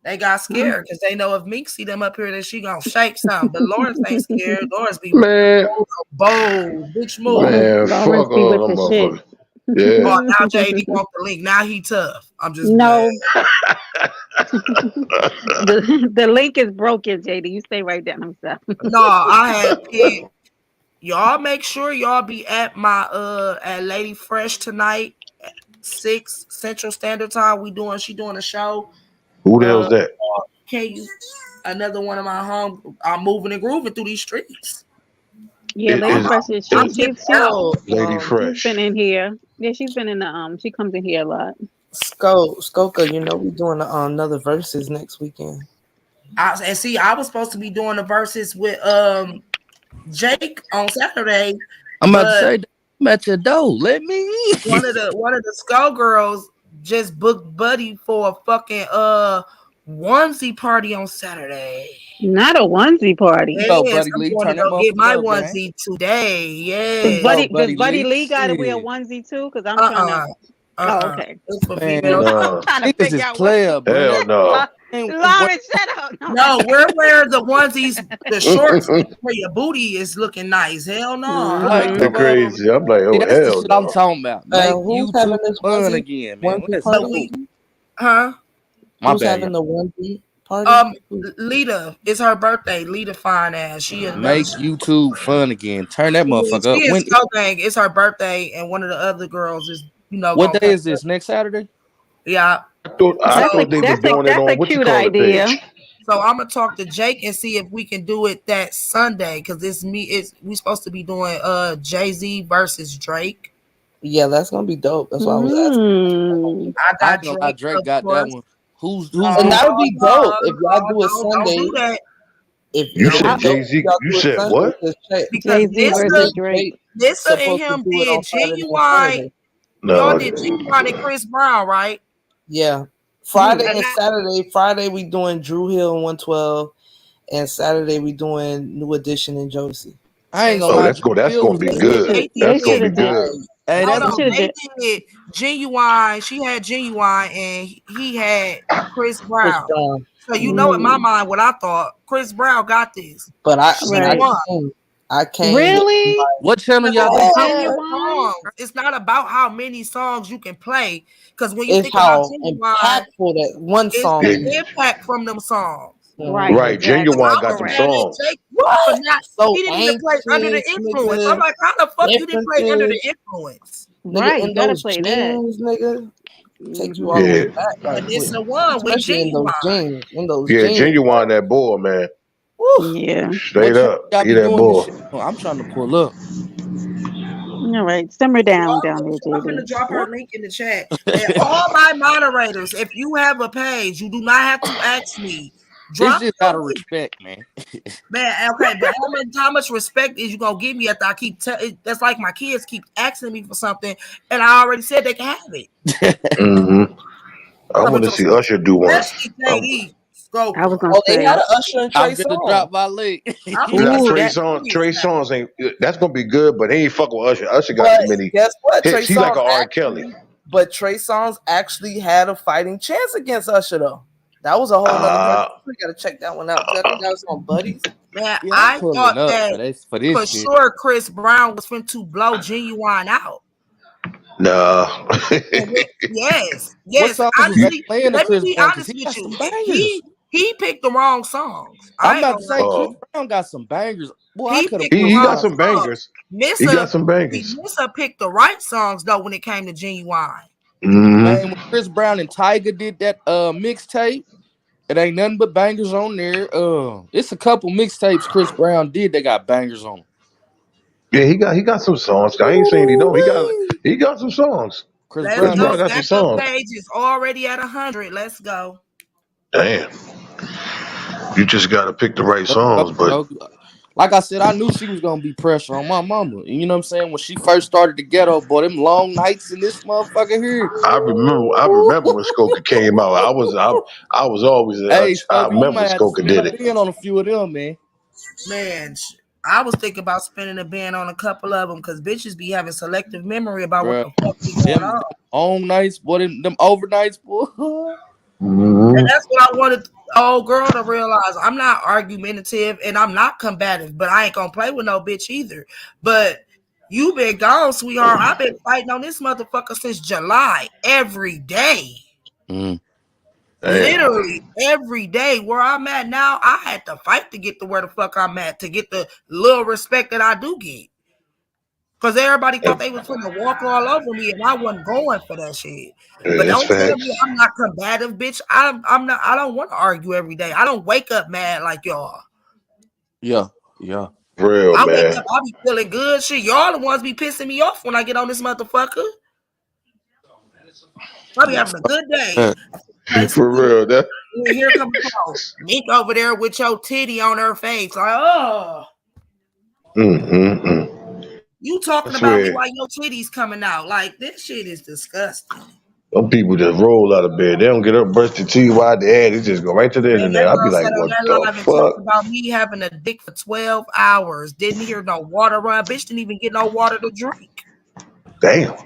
They got scared because they know if Meek see them up here, that she gonna shake something. But Lawrence ain't scared. Lawrence be Man, bold. Bitch, move. man, Lawrence fuck be all with them the shit. motherfuckers. Yeah. Oh, now JD want the link. Now he tough. I'm just playing. No, the link is broken, JD. You stay right there. I'm sorry. No, I had picked. Y'all make sure y'all be at my at Lady Fresh tonight at 6 Central Standard Time. She doing a show. Who the hell's that? Can you another one of my home? I'm moving and grooving through these streets. Yeah, Lady Is Fresh is I'm she's dipping out. Lady she's Fresh. been in here. Yeah, she's been in the she comes in here a lot. Skoka, you know we doing another verses next weekend. I was supposed to be doing the verses with Jake on Saturday, I'm about to but say, I'm at your door. Let me in. one of the skullgirls just booked Buddy for a fucking onesie party on Saturday. Not a onesie party. Oh, Yes, Buddy I'm Lee, going to turn that go get my motherfucker up, man. onesie today. Does Yes. Oh, Buddy Buddy Lee got to wear a Shit. onesie too? Because I'm trying to. Oh, okay. It's for Man, females. Nah. Trying to niggas figure is out what. player, bro. Hell no. Lauren, shut up. No, we're wearing the onesies, the shorts where your booty is looking nice. Hell no. Like, They come on. crazy. I'm like, See, oh that's the hell shit I'm no. talking about. Make Who's having YouTube this fun onesie again, man. What is party? But we, huh? my Who's bad, having y'all. the onesie party? Lita, it's her birthday. Lita fine ass. She another. Make YouTube fun again. Turn that motherfucker She up. is When? so dang. It's her birthday, and one of the other girls is What gonna day come. is this? Next Saturday? Yeah. I thought they was doing it on what you cute call it idea. page. So I'm gonna talk to Jake and see if we can do it that Sunday because we supposed to be doing Jay-Z versus Drake. Yeah, that's gonna be dope. That's why I was asking. I I got ain't gonna lie, Drake of got that course. one. Who's And that would be dope if y'all No, do it don't Sunday. do that. If You it'll be said dope if Jay-Z. y'all You do it said Sunday, what? Because Jay-Z versus Drake. Nissa and supposed to him do it on did Friday and Genuine. Saturday. Y'all No. did Genuine and Chris Brown, right? Yeah. Friday and Saturday. Friday we doing Drew Hill and 112, and Saturday we doing New Edition and Josie. I ain't gonna Oh, lie, that's gonna be good. That's gonna be good. Hey, Hold that's on, gonna they did Genuine. She had Genuine, and he had Chris Brown. So you know, in my mind, what I thought, Chris Brown got this. But She won. I can't. Really? What channel y'all It's think? how many songs. It's not about how many songs you can play. Because when you It's think about how Genuine, impactful that one it's song the is. impact from them songs. Right. Genuine got I was some mad Correct. at songs. Jake for What? not. So He didn't even play Under the anxious, Influence. I'm nigga. like, how the fuck you didn't play Under the Differences, Influence? nigga, Right. in You gotta those play that. jeans, nigga. Take you all the Hmm. way Yeah, back, right quick. Vanessa one with Especially in those Genuine. jeans. In those yeah, jeans, Genuine bro. that boy, man. Woo. Yeah. Straight What channel up, y'all he be that doing this boy. shit on? I'm trying to pull up. All right. Simmer down down there, I'm gonna JD. drop her What? link in the chat. And all my moderators, if you have a page, you do not have to ask me. It's Drop just the out of link. respect, man. Man, okay, but how much respect is you gonna give me after I keep that's like my kids keep asking me for something and I already said they can have it. I want to see Usher do one. Especially JD I was Scoker. gonna Oh, they had say. an Usher and I'm Trey gonna song. drop my link. I'm Now dead Ooh, that serious Trey now. Songz ain't. That's gonna be good, but he ain't fucking with Usher. Usher got But too many guess what? hits. He like a R. Kelly. Trey Songz actually had a fighting chance against Usher though. That was a whole nother version. We gotta check that one out. I think that was on Buddies. Man, Yeah, I'm I pulling thought up that for this for shit. sure Chris Brown was finna to blow Genuine out. Nah. Yes, What yes. songs is they Honestly, playing to let me Chris be Brown? Cause honest he with got you. some bangers. He picked the wrong songs. I I'm ain't about gonna to lie say to Chris you. Brown got some bangers. Boy, I He could have picked the put he him got wrong out. some songs. bangers. He got some bangers. Nissa picked the right songs though when it came to Genuine. Man, Mm-hmm. when Chris Brown and Tyga did that mixtape, it ain't nothing but bangers on there. It's a couple mixtapes Chris Brown did that got bangers on them. Yeah, he got some songs. I ain't saying he don't. He got some songs. Chris Let's Chris Brown Brown go. got got some Backup songs. page is already at 100. Let's go. Damn, you just got to pick the right songs. But like I said, I knew she was gonna be pressure on my mama. You know what I'm saying? When she first started the ghetto, boy, them long nights in this motherfucker here. I remember when Skoka came out. I was always. Hey, I Stoker, you remember might have to Skoka spin a did it. bin on a few of them, man. Man, I was thinking about spending a band on a couple of them because bitches be having selective memory about what Bruh, the fuck be going them on. long nights, boy, them overnights, boy. And Mm-hmm. that's what I wanted the old girl to realize. I'm not argumentative and I'm not combative, but I ain't gonna play with no bitch either. But you been gone, sweetheart. I've been fighting on this motherfucker since July every day. Mm. Damn. Literally every day. Where I'm at now, I had to fight to get to where the fuck I'm at, to get the little respect that I do get. Because everybody thought they was gonna walk all over me, and I wasn't going for that shit. But That's don't tell me facts. I'm not combative, bitch. I'm not. I don't want to argue every day. I don't wake up mad like y'all. Yeah. Real I wake man. up, I be feeling good. Shit, y'all the ones be pissing me off when I get on this motherfucker. I be Yeah. having a good day. Fuck Play some For music. real. That. And here comes Nick over there with your titty on her face. Like, oh, Mm-hmm. you I talking about me swear. while your titties coming out? Like, this shit is disgusting. Some people just roll out of bed. They don't get up, brush their teeth, wipe their ass. They just go right to the Man, internet. that I'll be girl like, sat on what that the live and fuck? talked about me having a dick for 12 hours. Didn't hear no water run. Bitch didn't even get no water to drink. Damn.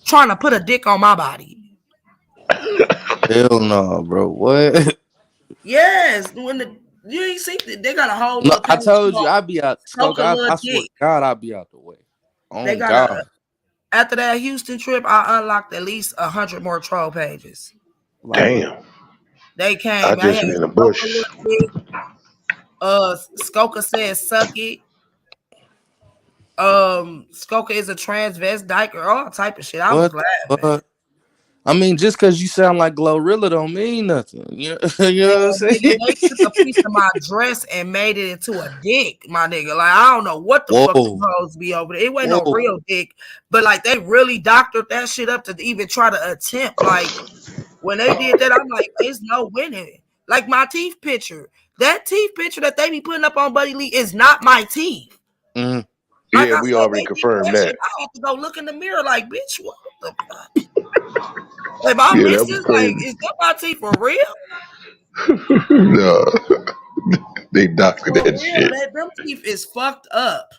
Trying to put a dick on my body. hell no, bro. What? Yes. You ain't see they got a whole No, little I page told you called I'd be out. Stroke a Stoker, Little I swear Dick. to God, I'd be out the way. They Oh got God. after that Houston trip, I unlocked at least 100 more troll pages. Like, Damn. They I came. I just had be in the Stroke a Little bush. Dick. Skoka says suck it. Skoka is a transvestite or all type of shit. I was what the laughing. fuck? I mean, just because you sound like Glorilla don't mean nothing. You know, you Man, know what I'm nigga, saying? they took a piece of my dress and made it into a dick, my nigga. Like, I don't know what the fuck Whoa. supposed to be over there. It wasn't no Whoa. real dick, but like they really doctored that shit up to even try to attempt. Like, when they did that, I'm like, there's no winning. Like my teeth picture. That teeth picture that they be putting up on Buddy Lee is not my teeth. Mm. Like Yeah, I we said, already they did confirmed that shit. that. I have to go look in the mirror like, bitch, what the fuck? Like, my Yeah, that was missus, like, crazy. is that my teeth for real? No, they doctored For that real, shit. them teeth is fucked up.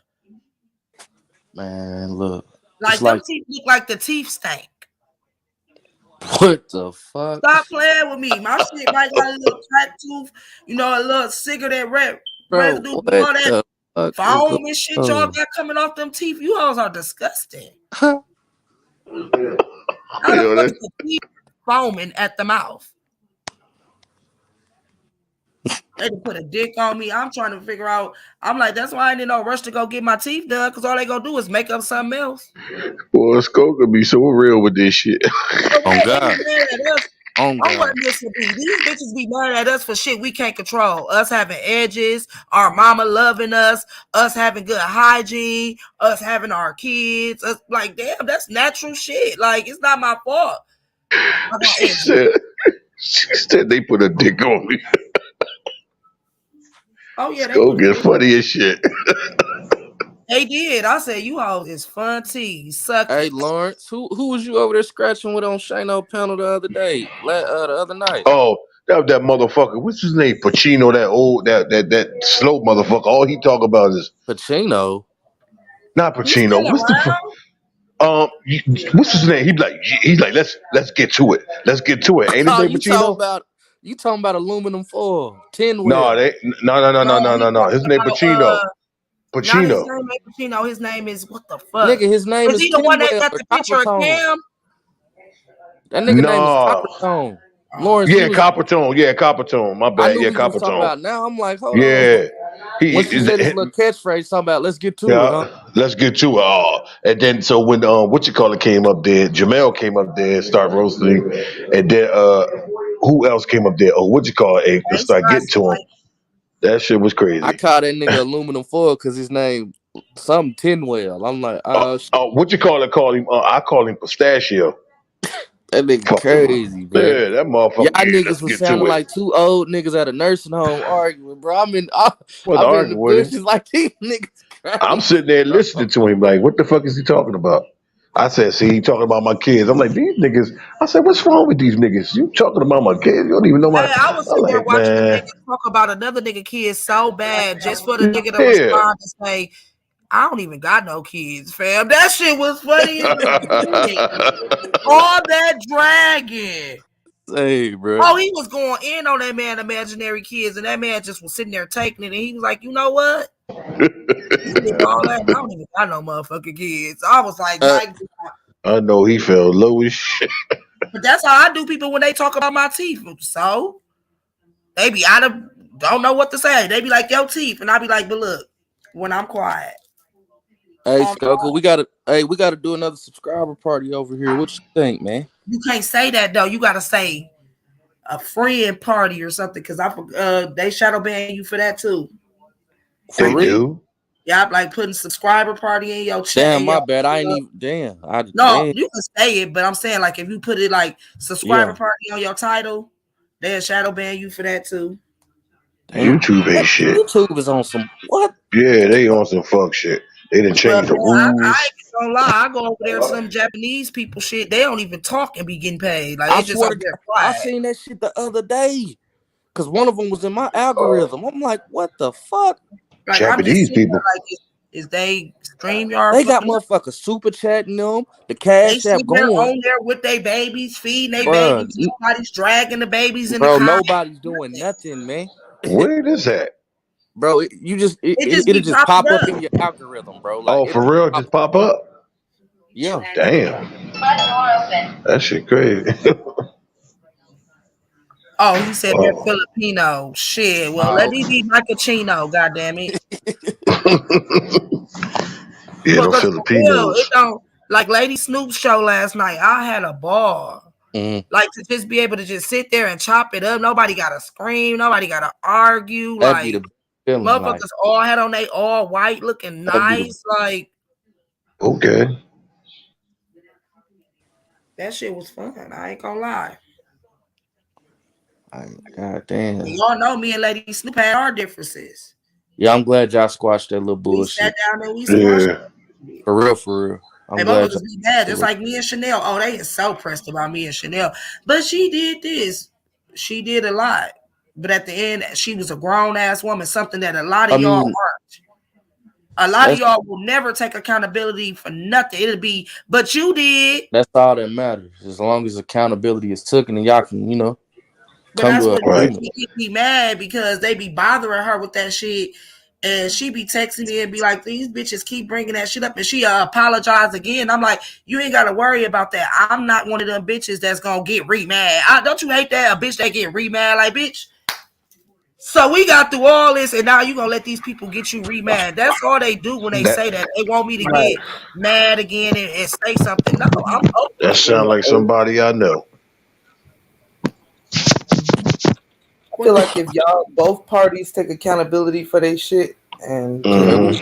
Man, look. It's Like, them like, teeth look like the teeth stank. what the fuck? Stop playing with me. My shit might got a little crack tooth, a little cigarette Bro, residue, but what all that the fuck is going foam and shit y'all on? got coming off them teeth, you hoes are disgusting. Huh? How the Yo, fuck that, is the teeth foaming at the mouth? They done put a dick on me. I'm trying to figure out. I'm like, that's why I didn't no rush to go get my teeth done, because all they gonna do is make up something else. Boy, Sko gonna be so real with this shit. But On yeah, they be God. mad at us. On I'm what God. this would be. These bitches be mad at us for shit we can't control. Us having edges, our mama loving us having good hygiene, us having our kids. Us, like, damn, that's natural shit. Like, it's not my fault. I got She edges. said they put a dick on me. Oh yeah, they Sko put a get dick. funny as shit. They did. I said, you all is fun tea. Suck Hey it. Lawrence, who was you over there scratching with on Shano panel the other day? The other night. Oh, that motherfucker. What's his name? Pacino, that old that slow motherfucker. All he talk about is Pacino. not He's still Pacino. What's the fuck? around. What's his name? He's like let's get to it. Let's get to it. Ain't his Oh, name Pacino? you talking about aluminum foil, tin No, wheel. No, he no. His talking name about Pacino. not his Pacino. name ain't Pacino. His name is what the fuck? Nigga, his name Is is he the one tin that wheel got or the copper picture of tone. Cam? That nigga name is Copper No. Tone. Oh. Lawrence, Yeah, Copper Tone. Yeah, Copper Tone. My I bad. knew Yeah, who you was Copper talking Tone. about. Now I'm like, hold on. Yeah. Once you said his little catchphrase, talking about let's get to it, huh? Yeah, let's get to it. Oh, and then so when what you call it came up there, Jamel came up there and started roasting, and then who else came up there? Oh, what you call it? And start getting to him. That shit was I crazy. call that nigga aluminum foil because his name something Tinwell. I'm like, What you call it? Call him? I call him Pistachio. that nigga Fuck him. crazy, bro. Yeah, that motherfucker. Y'all Yeah, let's niggas was get to sounding it. like two old niggas at a nursing home arguing, bro. Wasn't I'm in the arguing with him. bushes like these niggas I'm crazy, sitting there bro. listening to him like, what the fuck is he talking about? I said, see, he talking about my kids. I'm like, these niggas. I said, what's wrong with these niggas? You talking about my kids? You don't even know my. Hey, I was I'm sitting there like, watching the man, nigga talk about another nigga kid so bad just for the nigga to yeah. respond and say, I don't even got no kids, fam. That shit was funny as shit. All that dragging. Hey, bro. Oh, he was going in on that man imaginary kids, and that man just was sitting there taking it, and he was like, you know what? You did all that, and I don't even got no motherfucking kids. I was like, my God. I know he felt low as shit. But that's how I do people when they talk about my teeth. So they be out of don't know what to say. They be like, your teeth, and I be like, but look, when I'm quiet. Hey, Skoka, we gotta do another subscriber party over here. What you think, man? You can't say that though. You gotta say a friend party or something, because they shadow ban you for that too. For They real? do. Yeah, I'm like putting subscriber party in your chat. Damn, my bad. I ain't even. Damn, No, damn. you can say it, but I'm saying like if you put it like subscriber Yeah. party on your title, they'll shadow ban you for that too. Damn. YouTube ain't shit. YouTube is on some what? Yeah, they on some fuck shit. They done But changed the man, I rules. ain't gonna lie, I go over there to some Japanese people shit. They don't even talk and be getting paid. Like I they just swear over to there God, I quiet. seen that shit the other day. Cause one of them was in my algorithm. I'm like, what the fuck? Like I'm just Japanese sitting people. there like is they StreamYard They got fucking up? motherfuckers super chatting them, the They cash app sitting there going. on there with their babies, feeding their Bruh, babies. Nobody's dragging the babies in the bro, comments. nobody's doing nothing, man. Where is that? Bro, It just it'll be just popping pop up up. in your algorithm, bro. Like Oh, it'll for real? pop Just pop up. up? Yeah. Damn. That shit crazy. Oh, he said they're Oh. Filipino. Shit. Well, let me be Michael Chino, goddamn it. Yeah, them Because for real, it Filipinos. don't like Lady Snoop's show last night. I had a ball. Like to just be able to just sit there and chop it up. Nobody gotta scream, nobody gotta argue. That'd be Like the feeling. Like motherfuckers all had on they all white looking that'd be the nice. Like Okay. that shit was fun. I ain't gonna lie. God damn. And y'all know me and Lady Snoop had our differences. Yeah, I'm glad y'all squashed that little We sat bullshit. down and we squashed it. For real, for real. I'm Hey, glad motherfuckers y'all be mad, just like me and Chanel. Oh, they is so pressed about me and Chanel. But she did this. She did a lot. But at the end, she was a grown ass woman, something that a lot of I y'all mean, aren't. A lot of y'all will never take accountability for nothing. It'll be, but you did. that's all that matters. As long as accountability is taken and y'all can, But come that's to an what agreement. get me mad because they be bothering her with that shit. And she be texting me and be like, these bitches keep bringing that shit up. And she apologized again. I'm like, you ain't got to worry about that. I'm not one of them bitches that's going to get re-mad. Don't you hate that? A bitch that get re-mad? Like, bitch, So we got through all this, and now you gonna let these people get you re-mad. That's all they do when they say that. They want me to Right. get mad again and say something. No, I'm That over it. sound like somebody I know. I feel like if y'all both parties take accountability for their shit and just Hmm.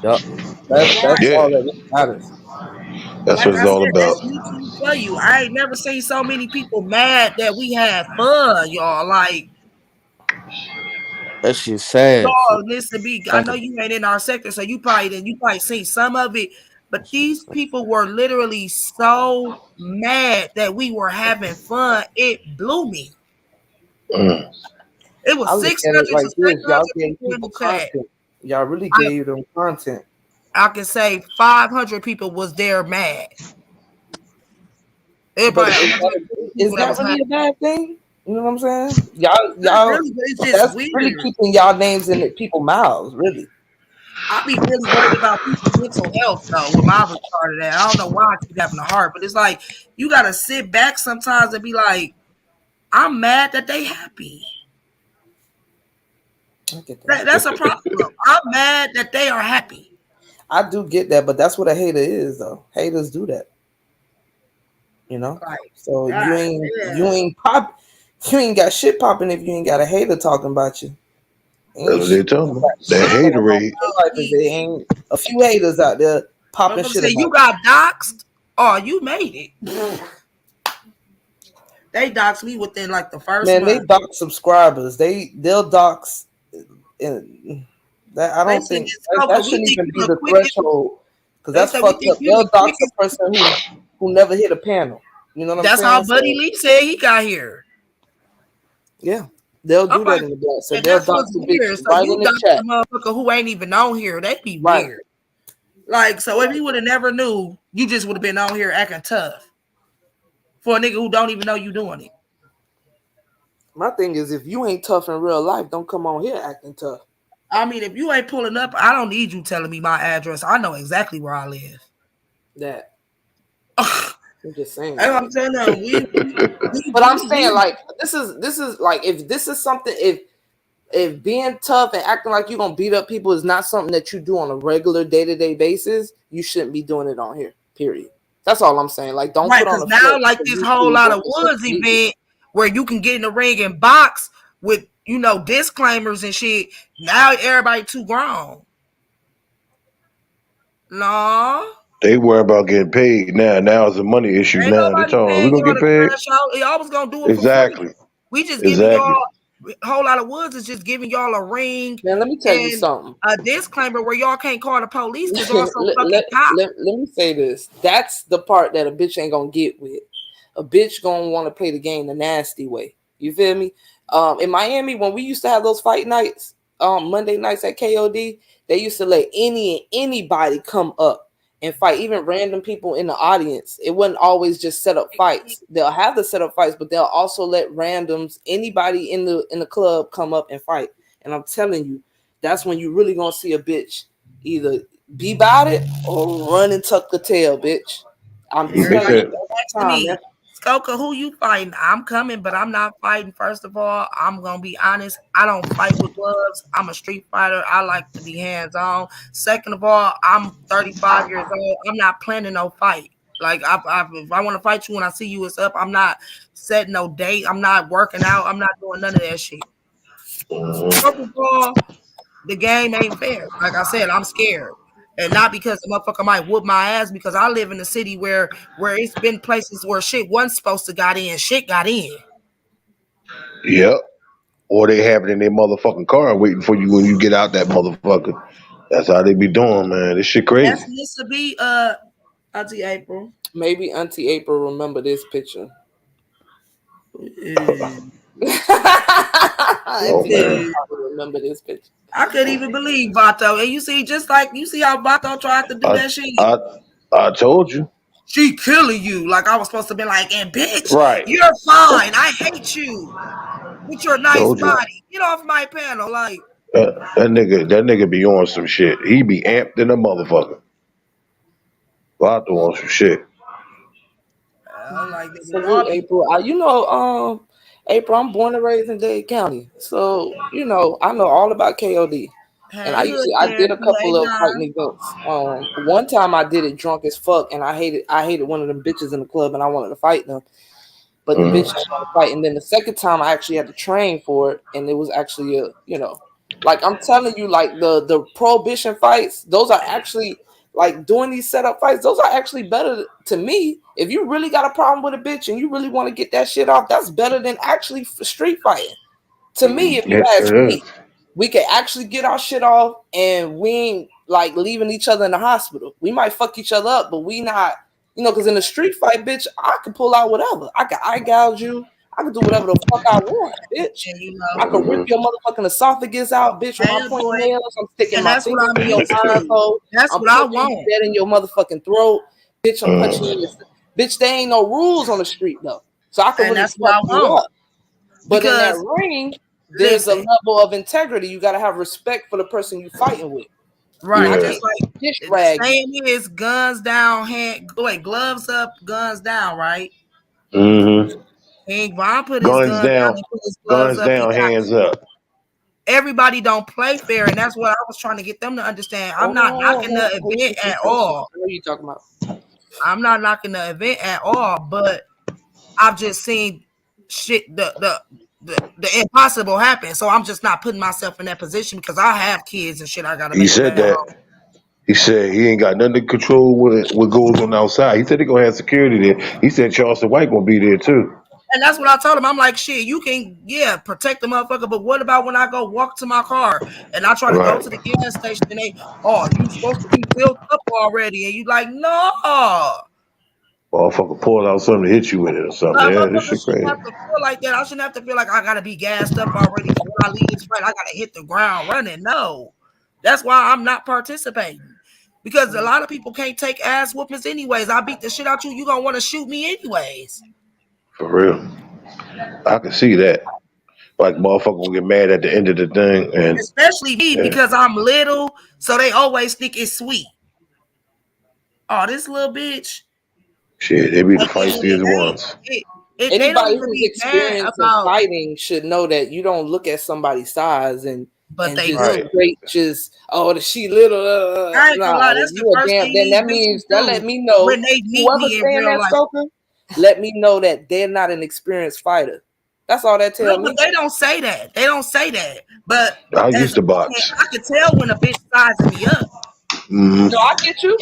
Yup. that's Yeah, all that really matters. that's Like what it's I all said, about. that's YouTube for you. I ain't never seen so many people mad that we had fun, y'all. Like, That shit sad. y'all, Fool. listen to me. I Think know of you ain't in our sector, so you probably seen some of it. But these people were literally so mad that we were having fun. It blew me. Mm. It I was look at it like this: y'all 600 gave people in people the chat. content. Y'all really I, gave them content. I can say 500 people was there mad. It But probably 150 is people that that was really a happy. bad thing? You know what I'm saying? Y'all, Not y'all. really, but it's just That's really weird. keeping y'all names in the people's mouths. Really. I be really worried about people's mental health though with my retarded ass. I don't know why I keep having a heart, but it's like you gotta sit back sometimes and be like, I'm mad that they happy. I get that. That's a problem. I'm mad that they are happy. I do get that, but that's what a hater is, though. Haters do that. You know. Like, So God, you ain't pop, you ain't got shit popping if you ain't got a hater talking about you. That's Ain't what they shit talking about. That going on haterade. in your life if there ain't a few haters out there popping motherfucker shit say about you got doxxed. Oh, you made it. They doxed me within like the you. first Man, they month. dox subscribers. They'll dox. And that I They don't said, think "Miss Coco, that we shouldn't think even you be the the quickest." threshold because They that's said, "We fucked think up. you They'll the dox a quickest." person who never hit a panel. You know what I'm That's how saying? Buddy So Lee said he got here. yeah, they'll I'm do like, that in the black. So and they'll that's dox what's the weird. bitch So right you in the dox chat. the motherfucker who ain't even on here. They be Right. weird. Like, so if you would have never knew, you just would have been on here acting tough for a nigga who don't even know you doing it. My thing is, if you ain't tough in real life, don't come on here acting tough. I mean, if you ain't pulling up, I don't need you telling me my address. I know exactly where I live. That I'm just saying. That's what Like, I'm saying. but I'm saying like this is like if this is something if being tough and acting like you're gonna beat up people is not something that you do on a regular day-to-day basis, you shouldn't be doing it on here. Period. That's all I'm saying. Like, don't right, put on because a now, flex like because this you whole see lot that of the shit woods illegal. event where you can get in the ring and box with disclaimers and shit. Now everybody too grown. No. They worry about getting paid now. Now it's a money issue. Ain't Now they nobody talking, we paying gonna y'all get to paid. crash out. Y'all was gonna do it for free. Exactly. We just giving Exactly. y'all whole lot of woods is just giving y'all a ring Man, let me tell you and something. a disclaimer where y'all can't call the police because y'all so let, fucking let, pop. let me say this. That's the part that a bitch ain't gonna get with. A bitch gonna want to play the game the nasty way. You feel me? In Miami, when we used to have those fight nights, Monday nights at KOD, they used to let anybody come up and fight, even random people in the audience. It wasn't always just set up fights. They'll have the set up fights, but they'll also let randoms, anybody in the club, come up and fight. And I'm telling you, that's when you really gonna see a bitch either be about it or run and tuck the tail, bitch. I'm They telling Everybody you said every asking time, me, man. Skoka, who you fighting? I'm coming, but I'm not fighting. First of all, I'm gonna be honest. I don't fight with gloves. I'm a street fighter. I like to be hands on. Second of all, I'm 35 years old. I'm not planning no fight. Like if I want to fight you when I see you, it's up. I'm not setting no date. I'm not working out. I'm not doing none of that shit. First of all, the game ain't fair. Like I said, I'm scared. And not because the motherfucker might whoop my ass, because I live in a city where it's been places where shit wasn't supposed to got in, shit got in. yep. Or they have it in their motherfucking car waiting for you when you get out that motherfucker. That's how they be doing, man. This shit That's crazy. needs to be Auntie April. Maybe Auntie April remember this picture. Oh Auntie April man. probably remember this picture. I couldn't even believe Vato. And you see, just like you see how Vato tried to do I that shit. I I told you. She killing you. Like I was supposed to be like, and bitch, Right. you're fine. I hate you with your nice Told you. body. Get off my panel. Like, That nigga be on some shit. He be amped in a motherfucker. Vato on some shit. I'm like, nigga, y'all Salute need April. You know, April, I'm born and raised in Dade County, so you know I know all about KOD. And Hey, hood I did a therapy. Hey, couple of John. fighting events. One time I did it drunk as fuck, and I hated one of them bitches in the club, and I wanted to fight them. But the bitch didn't want to fight. And then the second time I actually had to train for it, and it was actually like I'm telling you, like the prohibition fights, those are actually like doing these setup fights, those are actually better to me. If you really got a problem with a bitch and you really want to get that shit off, that's better than actually street fighting. To me, if you Yes, ask it is. me, we can actually get our shit off and we ain't like leaving each other in the hospital. We might fuck each other up, but we not, because in a street fight, bitch, I can pull out whatever. I can eye gouge you. I can do whatever the fuck I want, bitch. And I can rip your motherfucking esophagus out, bitch, with hey, my pointy boy. nails. I'm sticking And my that's what fingers I'm in your used eyes to. hole. That's I'm what I punching you want. dead in your motherfucking throat. Bitch, I'm punching you in the bitch, there ain't no rules on the street though. So I can And really that's what fuck I you want. up. But in that Because ring, there's a listen, level of integrity. You got to have respect for the person you fighting with. right, I just can't like dish the rag you. saying is guns down, gloves up, guns down, right? Mm-hmm. And Ron put his guns down and put his gloves Guns up, he down, got hands killed. up. Everybody don't play fair, and that's what I was trying to get them to understand. I'm not knocking the Who event shoot you at first? all. I know you talking about. I'm not knocking the event at all, but I've just seen shit the impossible happen. So I'm just not putting myself in that position because I have kids and shit I gotta He make them said at home. that. He said he ain't got nothing to control what goes on outside. He said they gonna have security there. He said Charleston White gonna be there too. And that's what I told him. I'm like, shit, you can, protect the motherfucker, but what about when I go walk to my car and I try to go Right. to the gas station and you supposed to be filled up already, and you like, no. Motherfucker pull out something to hit you with it or something. Yeah, this Motherfuckers shit shouldn't crazy. have to feel like that. I shouldn't have to feel like I gotta be gassed up already because when I leave this fight, I gotta hit the ground running. No, that's why I'm not participating because a lot of people can't take ass whoopings anyways. I beat the shit out you, you gonna want to shoot me anyways. For real. I can see that. Like motherfucker will get mad at the end of the thing and Especially me yeah. because I'm little, so they always think it's sweet. Oh, this little bitch. Shit, they be the And then when it feistiest ain't, ones. they don't Anybody even who's be mad experienced in about, fighting should know that you don't look at somebody's size and but they just do. Right. straight just she little I ain't gonna nah, lie, if that's the you a first damn thing then these that bitches means that let do me know when they meet whoever's me in saying real that life. Stoker, let me know that they're not an experienced fighter. That's all that No, tell but me. they don't say that. They don't say that. But I as used a to woman, box. I can tell when a bitch sizing me up. No, Mm-hmm. I get you.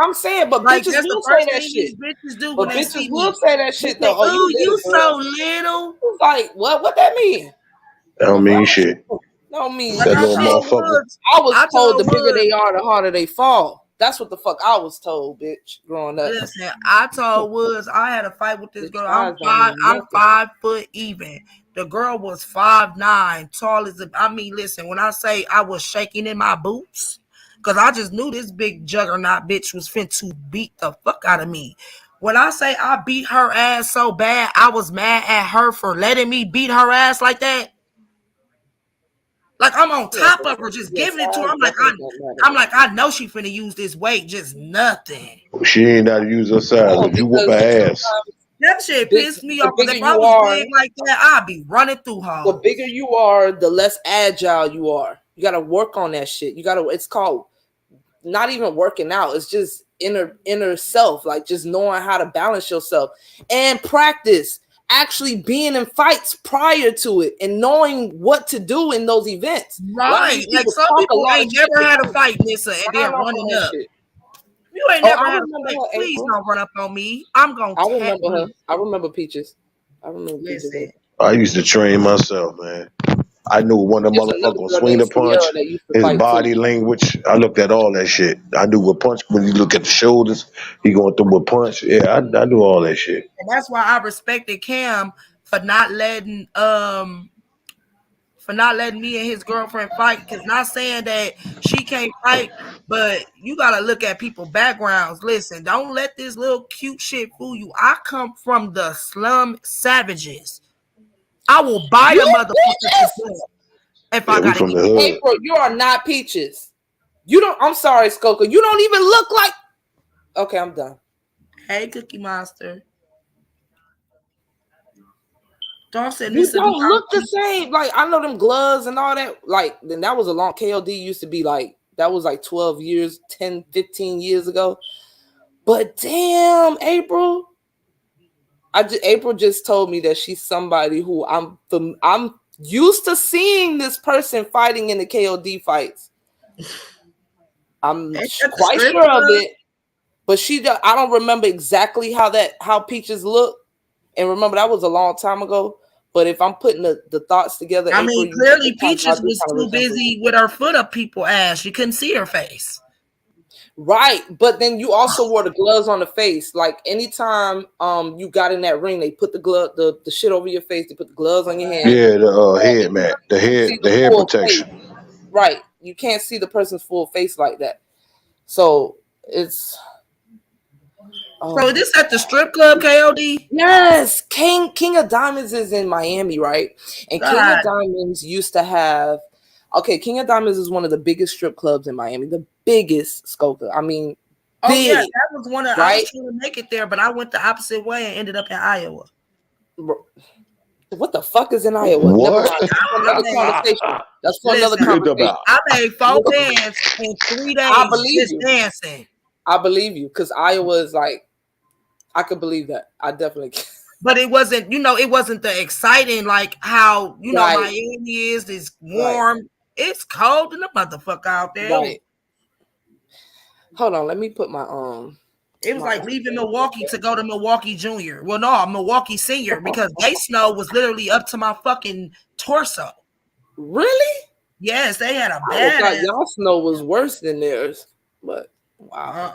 I'm saying, but Like bitches that's the will say first that thing shit. these bitches do when But they bitches see will me. say that They shit say, though. Oh, you "Ooh, little you so girl." little." It's like, what that mean? I don't The mean fuck? shit. Don't mean Like That I little shit. told motherfucker. Woods, I was I told told the bigger Woods, they are, the harder they fall. That's what the fuck I was told, bitch, growing up. listen, I told Woods I had a fight with this Bitch girl. size don't mean I'm nothing. 5 foot even. The girl was 5'9", tall as listen, when I say I was shaking in my boots, because I just knew this big juggernaut bitch was fin to beat the fuck out of me. When I say I beat her ass so bad, I was mad at her for letting me beat her ass like that. Like I'm on Yeah, top but of her, just yeah, giving it to her. size definitely don't matter. I'm like, I know she finna use this weight, just nothing. She ain't got to use her size, No, but you whoop her because ass. sometimes That shit big, pissed me the off because bigger if I you was are, big like that, I'd be running through the hoes. bigger you are, the less agile you are. You gotta work on that shit. It's called not even working out. It's just inner self, like just knowing how to balance yourself and practice actually being in fights prior to it and knowing what to do in those events. A lot of Right. these Like people some talk a people lot of ain't shit, never but had they a don't fight, Nissa, and sign then off on running that up. shit. You ain't Oh, never I had a remember fight. her, Please April. don't run up on me. I'm gonna I tap remember her. you. I remember Peaches. I remember Peaches. Listen, I used to train myself, man. I knew when the There's another motherfucker was girl swinging named the punch, Sierra that used to his fight too. body language. I looked at all that shit. I knew what punch when you look at the shoulders, he going through a punch. Yeah, I knew all that shit. and that's why I respected Cam for not letting me and his girlfriend fight. Cause not saying that she can't fight, but you gotta look at people's backgrounds. Listen, don't let this little cute shit fool you. I come from the slum savages. I will bite You a motherfucker to Peaches? death if I Yeah, we gotta from get the hood. April, you are not Peaches. You don't. I'm sorry, Skoka. You don't even look like. Okay, I'm done. Hey, Cookie Monster. Dog said You this would be don't look the same. Like I know them gloves and all that. Like then that was a long KOD used to be like that was like 12 years, 10, 15 years ago. But damn, April. April just told me that she's somebody who I'm used to seeing this person fighting in the KOD fights. I'm quite sure of it, but I don't remember exactly how Peaches look. And remember that was a long time ago. But if I'm putting the thoughts together, I April, mean, clearly Peaches was too busy with her foot up people's ass. You couldn't see her face. Right, but then you also wore the gloves on the face. Like anytime you got in that ring, they put the shit over your face. They put the gloves on your hand. Yeah, the head mat, the head Full protection. face. Right, you can't see the person's full face like that. So it's. So is this at the strip club, KOD? Yes, King of Diamonds is in Miami, right? And King of Diamonds used to have. Okay, King of Diamonds is one of the biggest strip clubs in Miami. The biggest, Skoka. I mean, oh big, yeah, that was one of. right? I was trying to make it there, but I went the opposite way and ended up in Iowa. What the fuck is in Iowa? What? Never mind. That's for another conversation. That's for another conversation. I made 4 bands in 3 days. I believe just you. Dancing. I believe you because Iowa is like, I could believe that. I definitely can. But it wasn't, it wasn't the exciting like how Right. Miami is. It's warm. Right. It's cold in the motherfucker out there. Right. Hold on, let me put my It was like leaving Milwaukee to go to Milwaukee Junior. Well, no, Milwaukee Senior because they snow was literally up to my fucking torso. Really? Yes, they had a bad. I bad. thought y'all snow was worse than theirs, but wow.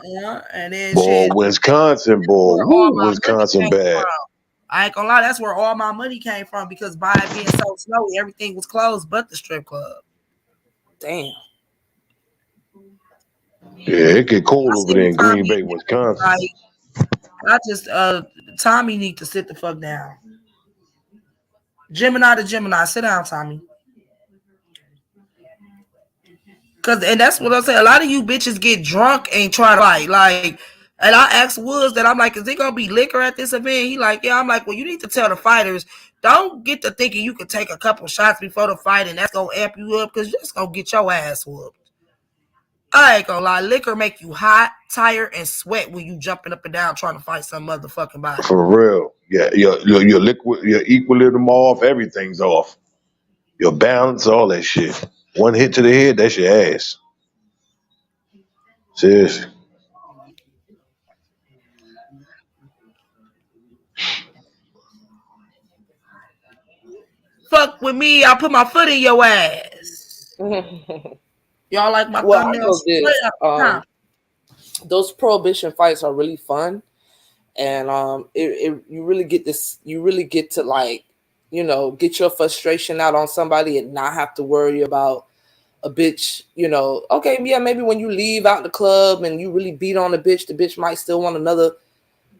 And then boy, Wisconsin, boy, Wisconsin bad. I ain't gonna lie, that's where all my money came from because by it being so snowy, everything was closed but the strip club. Damn. Yeah, it get cold over there in Green Bay, Wisconsin. I just Tommy need to sit the fuck down. Gemini to Gemini, sit down, Tommy. And that's what I say. A lot of you bitches get drunk and try to fight. Like, and I asked Woods that I'm like, is it gonna be liquor at this event? He like, yeah. I'm like, well, you need to tell the fighters, don't get to thinking you can take a couple shots before the fight and that's gonna amp you up because you're just gonna get your ass whooped. I ain't gonna lie, liquor make you hot, tired, and sweat when you jumping up and down trying to fight some motherfucking body. For real. Yeah, your liquid, your equilibrium off, everything's off. Your balance, all that shit. One hit to the head, that's your ass. Seriously. Fuck with me, I'll put my foot in your ass. Y'all like my thumbnails? Those prohibition fights are really fun, and you really get this. You really get to like, get your frustration out on somebody and not have to worry about a bitch. Okay, yeah, maybe when you leave out the club and you really beat on the bitch might still want another.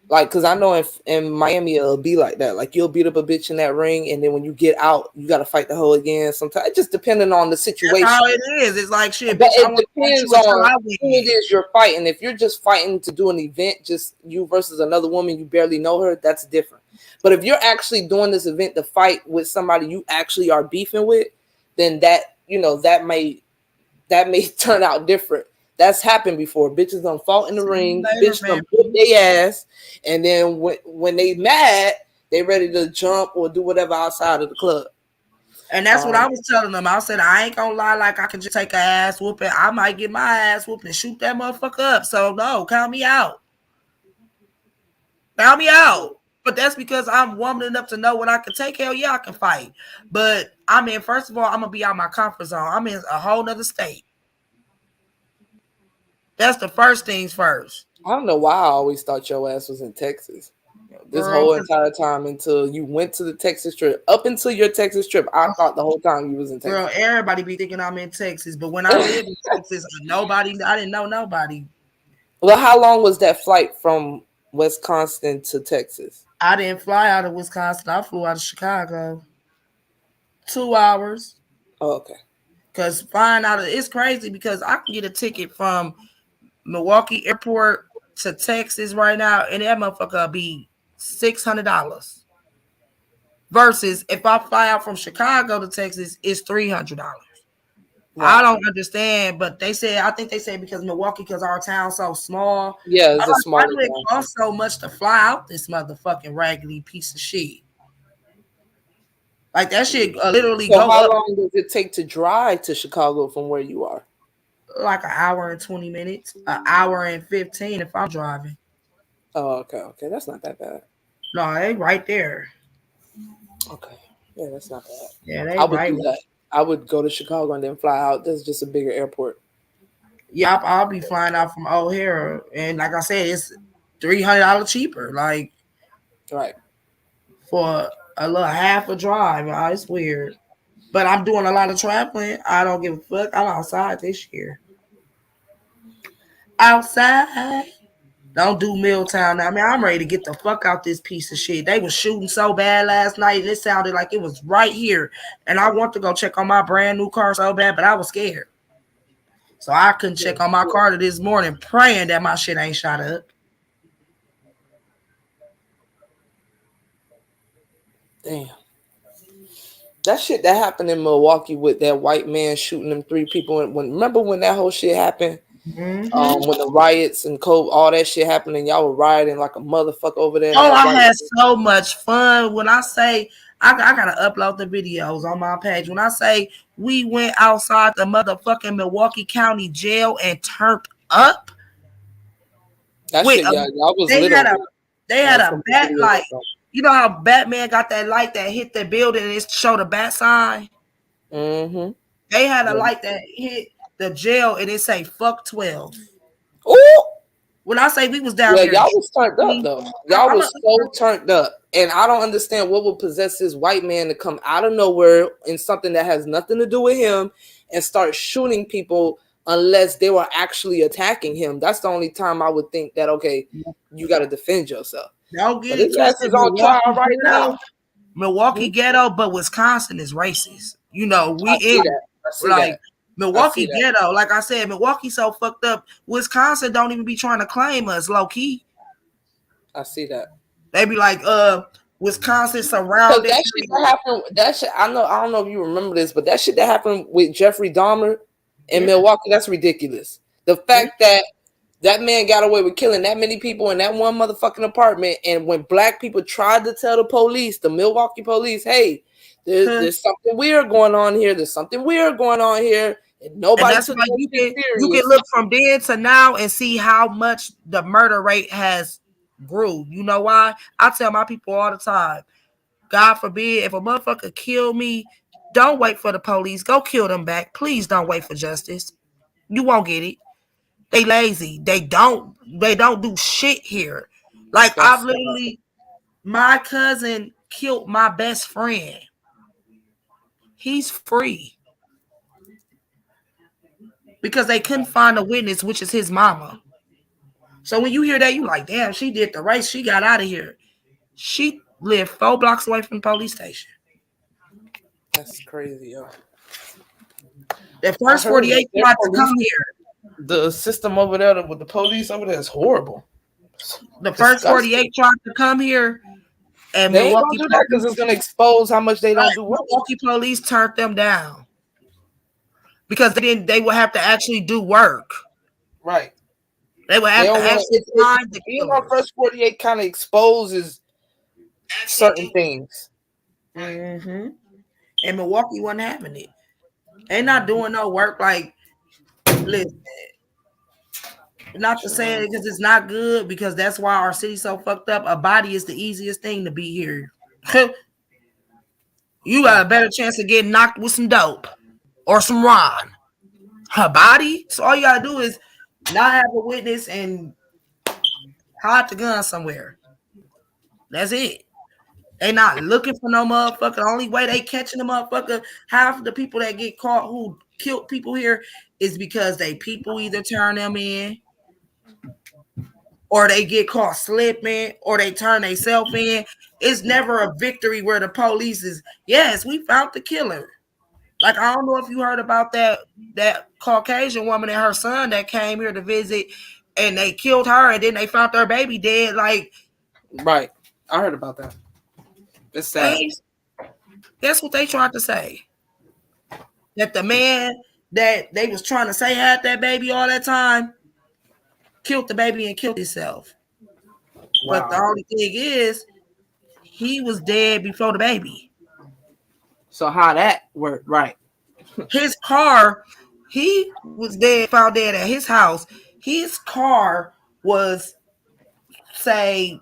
Like, because I know in Miami it'll be like that. Like, you'll beat up a bitch in that ring, and then when you get out, you got to fight the hoe again. Sometimes, just depending on the situation. That's how it is. It's like shit. But it depends on who it is you're fighting. If you're just fighting to do an event, just you versus another woman, you barely know her, that's different. But if you're actually doing this event to fight with somebody you actually are beefing with, then that may turn out different. That's happened before. Bitches done fought in the ring. Bitches done whip their ass. And then when they mad, they ready to jump or do whatever outside of the club. And that's what I was telling them. I said, I ain't gonna lie, like I can just take an ass whooping. I might get my ass whooped and shoot that motherfucker up. So no, count me out. Count me out. But that's because I'm woman enough to know what I can take. Hell yeah, I can fight. But I mean, first of all, I'm gonna be out my comfort zone. I'm in a whole nother state. That's the first things first. I don't know why I always thought your ass was in Texas. This whole entire time until you went to the Texas trip. Up until your Texas trip, I thought the whole time you was in Texas. Girl, everybody be thinking I'm in Texas. But when I lived in Texas, I didn't know nobody. Well, how long was that flight from Wisconsin to Texas? I didn't fly out of Wisconsin. I flew out of Chicago. 2 hours. Oh, okay. Because flying out of it's crazy because I can get a ticket from Milwaukee Airport to Texas right now, and that motherfucker be $600. versus if I fly out from Chicago to Texas, it's $300. Right. I don't understand, but they said, I think they said because Milwaukee, because our town's so small. Yeah, it's I'm a like, why smaller do it town. cost so much to fly out this motherfucking raggedy piece of shit? Like that shit literally So go how up long does it take to drive to Chicago from where you are? like an hour and 20 minutes, an hour and 15 if I'm driving. Oh, okay. That's not that bad. No, they right there. Okay. Yeah, that's not bad. Yeah, they I would right. do that. I would go to Chicago and then fly out. That's just a bigger airport. Yeah, I'll be flying out from O'Hare, and like I said, it's $300 cheaper. Like Right. for a little half a drive. It's weird. But I'm doing a lot of traveling. I don't give a fuck. I'm outside this year. Outside. Don't do Milltown now. Man, I'm ready to get the fuck out this piece of shit. They was shooting so bad last night, and it sounded like it was right here. And I want to go check on my brand new car so bad, but I was scared. So I couldn't check on my car this morning, praying that my shit ain't shot up. Damn. That shit that happened in Milwaukee with that white man shooting them 3 people. Remember when that whole shit happened? Mm-hmm. When the riots and all that shit happened, and y'all were rioting like a motherfucker over there. Oh, I had so much fun. When I say I gotta upload the videos on my page. When I say we went outside the motherfucking Milwaukee County Jail and turned up. That Wait, shit, y'all was they lit had over a they there. had Some a bat videos light. of You know how Batman got that light that hit the building and it showed a bat sign? Mm-hmm. They had a light that hit the jail and it say fuck 12. Ooh! When I say we was down Yeah, there, y'all was turned up though. Y'all was so turned up, and I don't understand what would possess this white man to come out of nowhere in something that has nothing to do with him and start shooting people unless they were actually attacking him. That's the only time I would think that okay, you got to defend yourself. Don't get But it his ass twisted. is on trial right now. Milwaukee ghetto, but Wisconsin is racist. You know, we I see in that. I see like that. Milwaukee ghetto. Like I said, Milwaukee so fucked up. Wisconsin don't even be trying to claim us low key. I see that. They be like, Wisconsin Because surrounded. that shit that happened, that shit, I don't know if you remember this, but that shit that happened with Jeffrey Dahmer in Milwaukee, that's ridiculous. The fact that that man got away with killing that many people in that one motherfucking apartment, and when black people tried to tell the police, the Milwaukee police, hey, there's something weird going on here. There's something weird going on here, and nobody And that's took why that shit you can serious. look from then to now and see how much the murder rate has grew. You know why? I tell my people all the time, God forbid, if a motherfucker kill me, don't wait for the police. Go kill them back. Please don't wait for justice. You won't get it. They lazy. They don't do shit here. Like I've literally, my cousin killed my best friend. He's free. Because they couldn't find a witness, which is his mama. So when you hear that, you like, damn, she did the race. She got out of here. She lived 4 blocks away from the police station. That's crazy, yo. The first 48 tried to come here. The system over there with the police over there is horrible. The first 48 tried to come here, and they ain't Milwaukee gonna do that because it's gonna expose how much they don't do work. Milwaukee police turned them down because they would have to actually do work. Right. They would have to actually find the killers. Our first 48 kind of exposes certain things. Mm-hmm. And Milwaukee wasn't having it. They not doing no work. Like, listen, not to say it because it's not good, because that's why our city's so fucked up. A body is the easiest thing to be here. You got a better chance of getting knocked with some dope or some Ron. Her body. So all you gotta do is not have a witness and hide the gun somewhere. That's it. They not looking for no motherfucker. The only way they catching the motherfucker, half of the people that get caught who killed people here is because they people either turn them in, or they get caught slipping, or they turn themselves in. It's never a victory where the police is, yes, we found the killer. Like, I don't know if you heard about that Caucasian woman and her son that came here to visit, and they killed her, and then they found their baby dead. Like, right, I heard about that. It's sad. Guess what they tried to say? That the man that they was trying to say had that baby all that time killed the baby and killed himself. Wow. But the only thing is, he was dead before the baby. So how that worked, right? His car, he was dead, found dead at his house. His car was, say,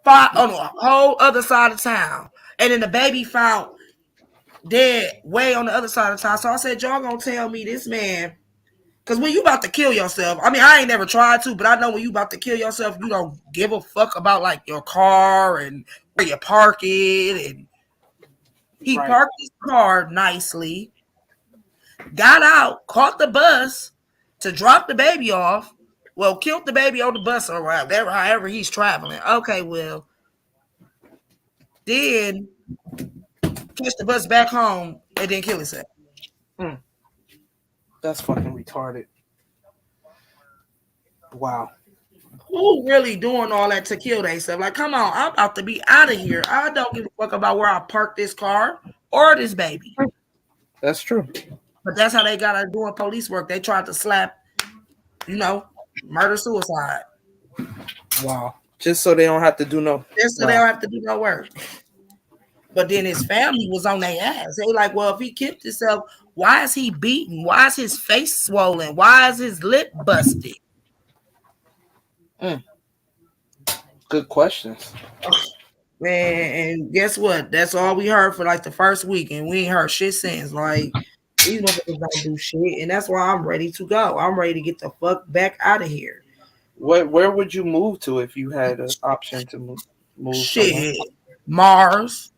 on a whole other side of town. And then the baby found dead way on the other side of town. So I said, y'all gonna tell me this man, because when you about to kill yourself, I mean, I ain't never tried to, but I know when you about to kill yourself, you don't give a fuck about like your car and where you park it. And he parked his car nicely, got out, caught the bus to drop the baby off. Well, killed the baby on the bus or whatever, however he's traveling. Okay, well, then catch the bus back home and then kill himself. That's fucking retarded. Wow. Who really doing all that to kill themselves? Like, come on, I'm about to be out of here. I don't give a fuck about where I park this car or this baby. That's true. But that's how they got to doing police work. They tried to slap, murder suicide. Wow. Just so they don't have to do no. Just so they don't have to do no work. But then his family was on their ass. They like, well, if he killed himself, why is he beaten? Why is his face swollen? Why is his lip busted? Good questions. Man, and guess what? That's all we heard for like the first week, and we ain't heard shit since. Like, these motherfuckers don't do shit, and that's why I'm ready to go. I'm ready to get the fuck back out of here. Where would you move to if you had an option to move? Shit, Mars.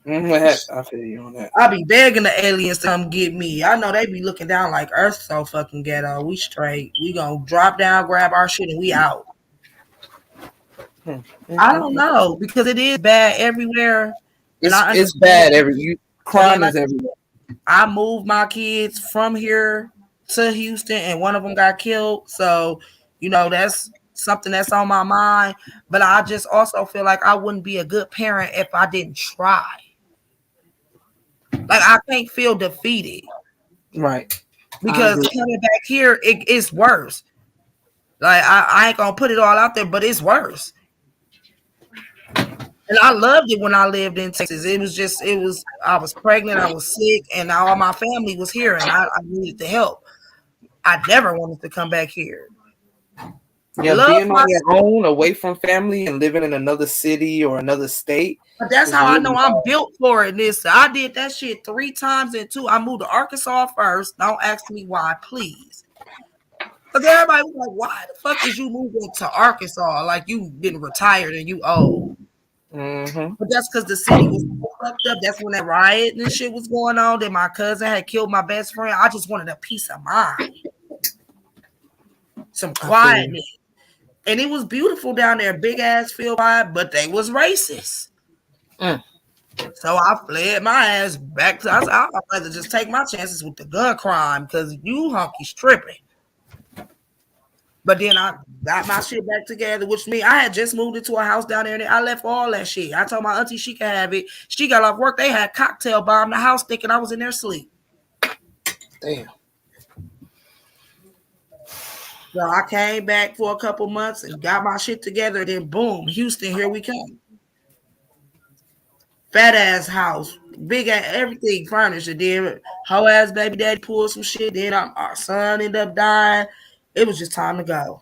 I feel you on that. I be begging the aliens to come get me. I know they be looking down like Earth so fucking ghetto. We straight. We gonna drop down, grab our shit, and we out. I don't know, because it is bad everywhere. It's bad crime is everywhere. I moved my kids from here to Houston, and one of them got killed. So, that's something that's on my mind. But I just also feel like I wouldn't be a good parent if I didn't try. Like, I can't feel defeated. Right. Because coming back here, it's worse. Like, I ain't gonna put it all out there, but it's worse. And I loved it when I lived in Texas. I was pregnant, I was sick, and all my family was here, and I needed the help. I never wanted to come back here. Yeah, being on your own, away from family, and living in another city or another state. But that's how I know I'm built for it. I did that shit 3 times in 2. I moved to Arkansas first. Don't ask me why, please. Because everybody was like, why the fuck is you moving to Arkansas? Like, you been retired and you old. But that's because the city was fucked up. That's when that riot and shit was going on. That my cousin had killed my best friend. I just wanted a peace of mind, some quietness, and it was beautiful down there. Big ass field vibe, but they was racist. So I fled my ass back to. I'd rather just take my chances with the gun crime because you honkies tripping. But then I got my shit back together, which means I had just moved into a house down there, and I left all that shit. I told my auntie she could have it. She got off work. They had cocktail bombed the house thinking I was in there sleep. Damn. So I came back for a couple months and got my shit together. Then boom, Houston, here we come. Fat ass house, big ass, everything furnished. And then whole ass baby daddy pulled some shit. Then our son ended up dying. It was just time to go.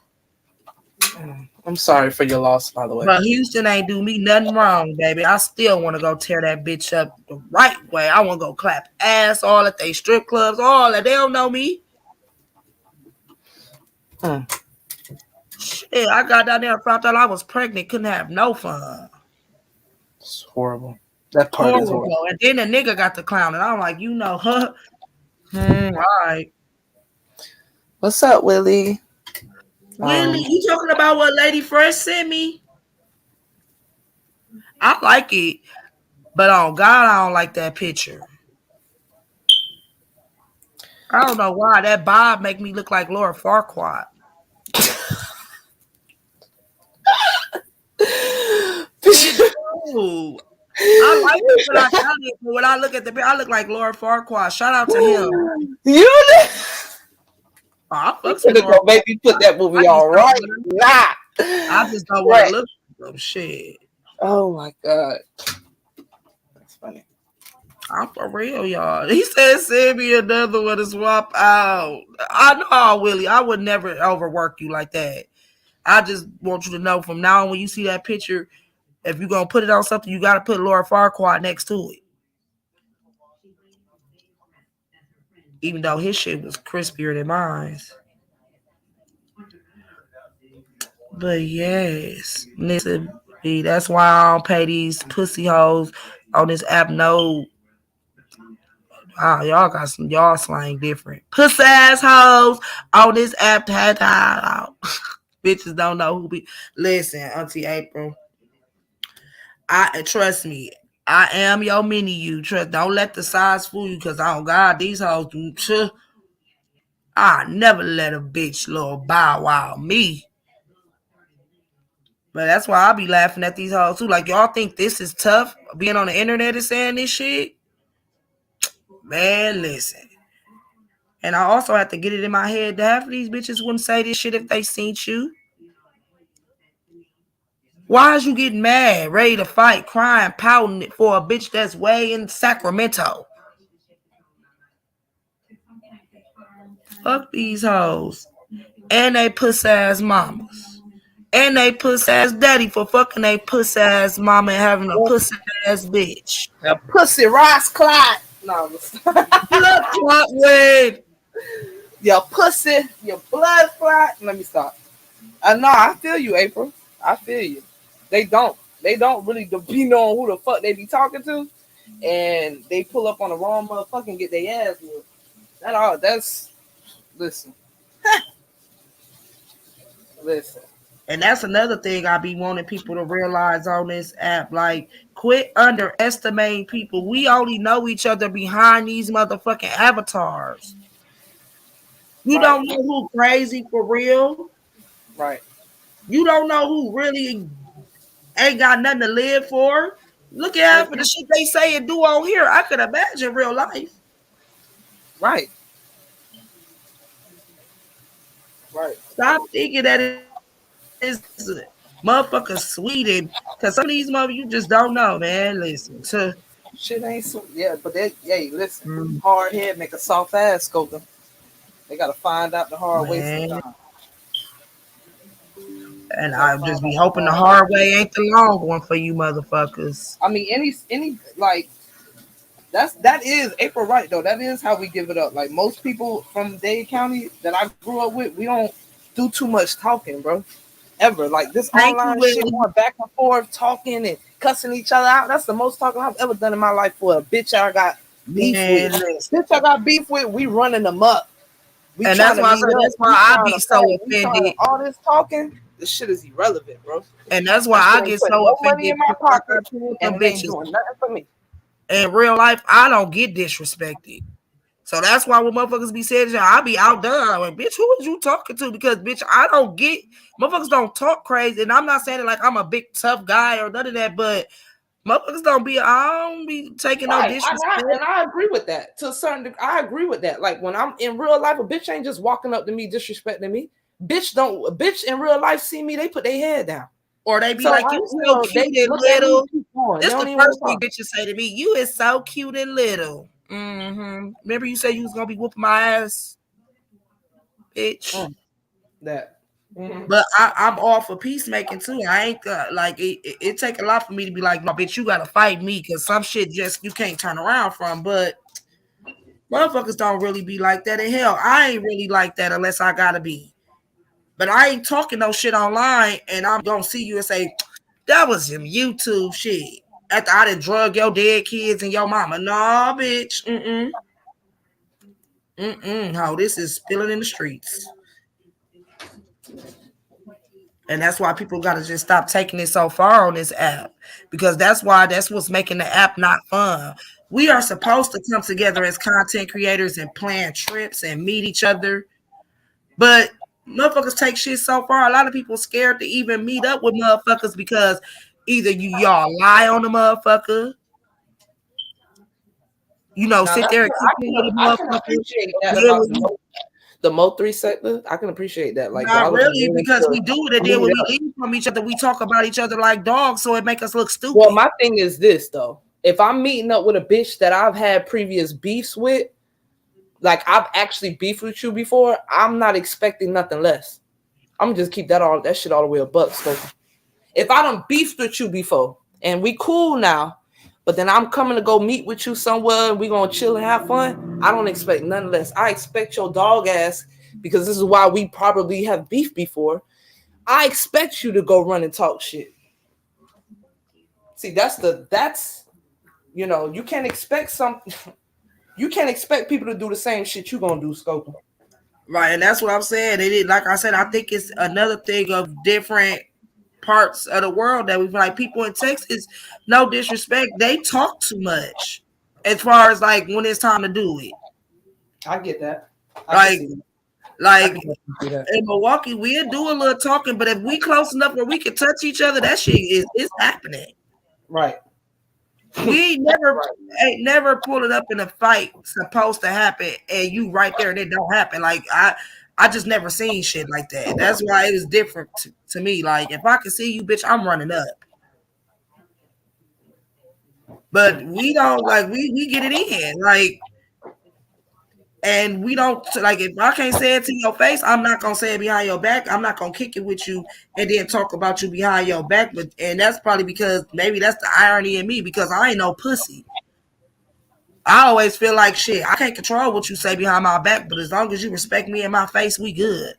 I'm sorry for your loss, by the way. But Houston ain't do me nothing wrong, baby. I still want to go tear that bitch up the right way. I want to go clap ass all at they strip clubs, all that. They don't know me. Shit, I got down there and found out I was pregnant, couldn't have no fun. It's horrible. That part is horrible. And then the nigga got the clown, and I'm like, huh? All right. What's up, Willie? Willie, you talking about what Lady Fresh sent me? I like it, but on God, I don't like that picture. I don't know why that Bob make me look like Laura Farquaad. I like it when I got it, but when I look at the I look like Lord Farquaad. Shout out to him. You Oh, I You fucks with finna Lord go make me put that movie I just on don't right wanna, now. I just don't want to Right. look at them shit. Oh my god. That's funny. I'm for real, y'all. He said, send me another one to swap out. I know, Willie. I would never overwork you like that. I just want you to know from now on, when you see that picture, if you're going to put it on something, you got to put Laura Farquaad next to it. Even though his shit was crispier than mine. But yes, listen, that's why I don't pay these pussy hoes on this app no. Y'all got some y'all slang different. Puss assholes on this app. Bitches don't know who be. Listen, Auntie April. I trust me. I am your mini you. Trust. Don't let the size fool you, cause oh God, these hoes do. I never let a bitch little bow wow me. But that's why I be laughing at these hoes too. Like y'all think this is tough being on the internet and saying this shit? Man, listen. And I also have to get it in my head that half of these bitches wouldn't say this shit if they seen you. Why is you getting mad, ready to fight, crying, pouting it for a bitch that's way in Sacramento? Fuck these hoes. And they puss ass mamas. And they puss ass daddy for fucking they puss ass mama and having a puss ass bitch. A pussy Ross Clyde. No, blood clot Wade. Your pussy, your blood clot. Let me stop. No, I feel you, April. I feel you. They don't really be knowing who the fuck they be talking to, and they pull up on the wrong motherfucker and get their ass whooped. That's listen. Listen. And that's another thing I be wanting people to realize on this app. Like, quit underestimating people. We only know each other behind these motherfucking avatars. You Right. don't know who crazy for real. Right. You don't know who really ain't got nothing to live for. Look at half of the shit they say and do on here. I could imagine real life. Right. Right. Stop thinking that it's motherfucker Sweden. Cause some of these motherfuckers you just don't know, man. Listen to shit ain't so but hey, listen, hard head make a soft ass scope. They gotta find out the hard way sometimes. And I just be hoping the hard way ain't the long one for you motherfuckers. I mean, any like that is April right though. That is how we give it up. Like most people from Dade County that I grew up with, we don't do too much talking, bro. Ever. Like this online shit going back and forth, talking and cussing each other out. That's the most talking I've ever done in my life for a bitch I got beef with. Bitch I got beef with, we running them up. We and trying that's why I to said meet up. that's why I be so offended. All this talking, this shit is irrelevant, bro. And that's why I get so no offended. money in my pocket and it ain't doing nothing for me. In real life, I don't get disrespected. So that's why when motherfuckers be saying, I be outdone. Like, bitch, who is you talking to? Because, bitch, I don't get, motherfuckers don't talk crazy. And I'm not saying it like I'm a big, tough guy or none of that, but motherfuckers I don't be taking no disrespect. And I agree with that. To a certain degree, I agree with that. Like, when I'm in real life, a bitch ain't just walking up to me disrespecting me. A bitch in real life see me, they put their head down. Or they be so like, you so cute and little. This the first thing bitches say to me. You is so cute and little. Mm-hmm. Remember you said you was going to be whooping my ass? Bitch. That. Mm-hmm. But I'm all for peacemaking too. I ain't like it take a lot for me to be like, no, bitch, you got to fight me because some shit just you can't turn around from. But motherfuckers don't really be like that. And hell, I ain't really like that unless I got to be. But I ain't talking no shit online and I'm going to see you and say, that was some YouTube shit. After I done drug your dead kids and your mama. Nah, bitch. How this is spilling in the streets. And that's why people got to just stop taking it so far on this app. Because that's what's making the app not fun. We are supposed to come together as content creators and plan trips and meet each other. But motherfuckers take shit so far. A lot of people scared to even meet up with motherfuckers because Either y'all lie on the motherfucker, sit there and keep the I can motherfucker. appreciate that about the Mo3 sector. I can appreciate that. Like, Not y'all are really, willing because to we do it, and then meet when we up. leave from each other, we talk about each other like dogs, so it make us look stupid. Well, my thing is this though: if I'm meeting up with a bitch that I've had previous beefs with, like I've actually beefed with you before, I'm not expecting nothing less. I'm gonna just keep that shit all the way a buck. So if I done beefed with you before and we cool now, but then I'm coming to go meet with you somewhere and we gonna chill and have fun, I don't expect none less. I expect your dog ass, because this is why we probably have beef before. I expect you to go run and talk shit. See, that's you can't expect you can't expect people to do the same shit you gonna do, Scoper. Right, and that's what I'm saying. Like I said, I think it's another thing of different parts of the world that we like. People in Texas, no disrespect, they talk too much as far as like when it's time to do it. I get that. Like in Milwaukee, we'll do a little talking, but if we close enough where we can touch each other, that shit is happening. Right. We ain't never pulled it up in a fight supposed to happen, and you right there and it don't happen. Like I just never seen shit like that. That's why it was different to me. Like if I can see you, bitch, I'm running up. But we don't we get it in like, and we don't like if I can't say it to your face, I'm not gonna say it behind your back. I'm not gonna kick it with you and then talk about you behind your back. And that's probably because maybe that's the irony in me, because I ain't no pussy. I always feel like shit. I can't control what you say behind my back, but as long as you respect me in my face, we good.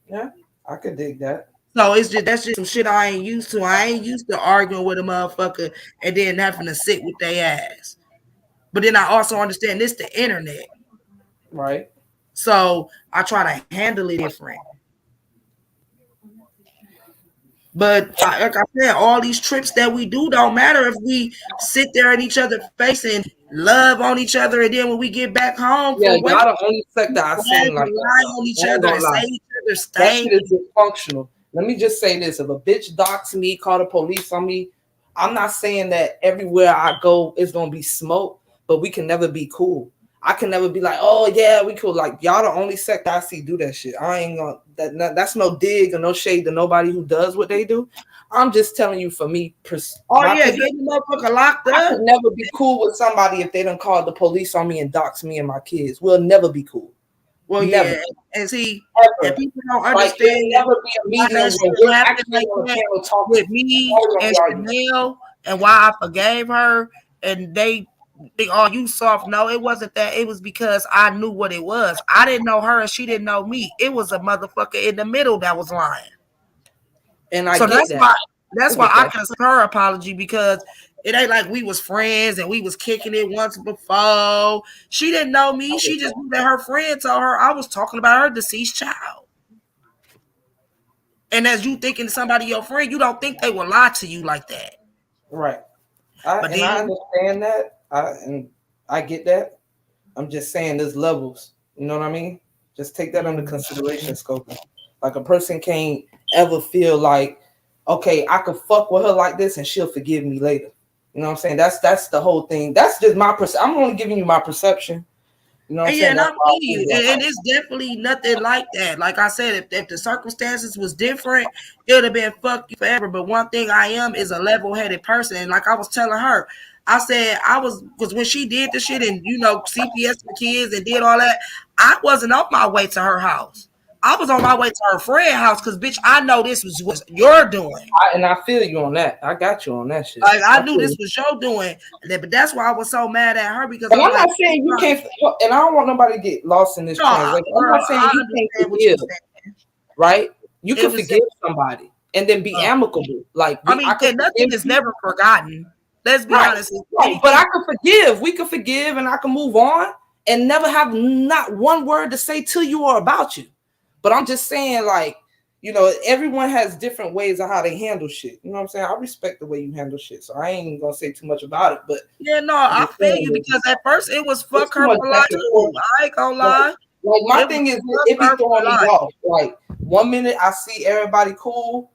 Yeah, I could dig that. So that's just some shit I ain't used to. I ain't used to arguing with a motherfucker and then having to sit with their ass. But then I also understand this the internet. Right. So I try to handle it different. But like I said, all these trips that we do don't matter if we sit there in each other's face and love on each other, and then when we get back home, Yeah, for y'all the only sector I seen like lie on each other and say each other's that things. shit is dysfunctional. Let me just say this: if a bitch docks me, call the police on me, I'm not saying that everywhere I go is gonna be smoke, but we can never be cool. I can never be like, oh yeah, we cool. Like y'all the only sector I see do that shit. I ain't gonna that's no dig or no shade to nobody who does what they do. I'm just telling you, for me, oh yeah, get the motherfucker locked up. I could never be cool with somebody if they done called the police on me and dox me and my kids. We'll never be cool. Well, never. Yeah, and see, ever. And people don't understand like, never be a why medium that where shit we're happened actually like on the that panel talking with me and Chanel, and why I forgave her, and they think, oh, you soft. No, it wasn't that. It was because I knew what it was. I didn't know her, and she didn't know me. It was a motherfucker in the middle that was lying. And I so get that's that. why I that. can accept her apology, because it ain't like we was friends and we was kicking it once before. She didn't know me. She just knew that her friend told her I was talking about her deceased child. And as you thinking somebody your friend, you don't think they will lie to you like that. Right. I understand that. I get that. I'm just saying there's levels. You know what I mean? Just take that under consideration, Scoping. Like a person can't ever feel like, okay, I could fuck with her like this and she'll forgive me later. You know what I'm saying? That's the whole thing. That's just my perception. I'm only giving you my perception. You know what I'm saying? And I feel you. And it's definitely nothing like that. Like I said, if the circumstances was different, it would have been fuck you forever. But one thing I am is a level-headed person. And like I was telling her, I said because when she did the shit and CPS for kids and did all that, I wasn't on my way to her house. I was on my way to her friend's house, because bitch, I know this was what you're doing. And I feel you on that. I got you on that shit. Like I knew this was your doing, but that's why I was so mad at her, because I'm not saying you can't, and I don't want nobody to get lost in this translation. I'm not saying you can't forgive, right? You can forgive somebody and then be amicable. Like nothing is never forgotten. Let's be honest. Right. But I can forgive. We can forgive, and I can move on and never have not one word to say to you or about you. But I'm just saying, like, everyone has different ways of how they handle shit. You know what I'm saying? I respect the way you handle shit, so I ain't gonna say too much about it. But yeah, no, I feel you, because at first it was fuck her for life. I ain't gonna lie. Like my thing is, it be throwing me off. Like 1 minute I see everybody cool,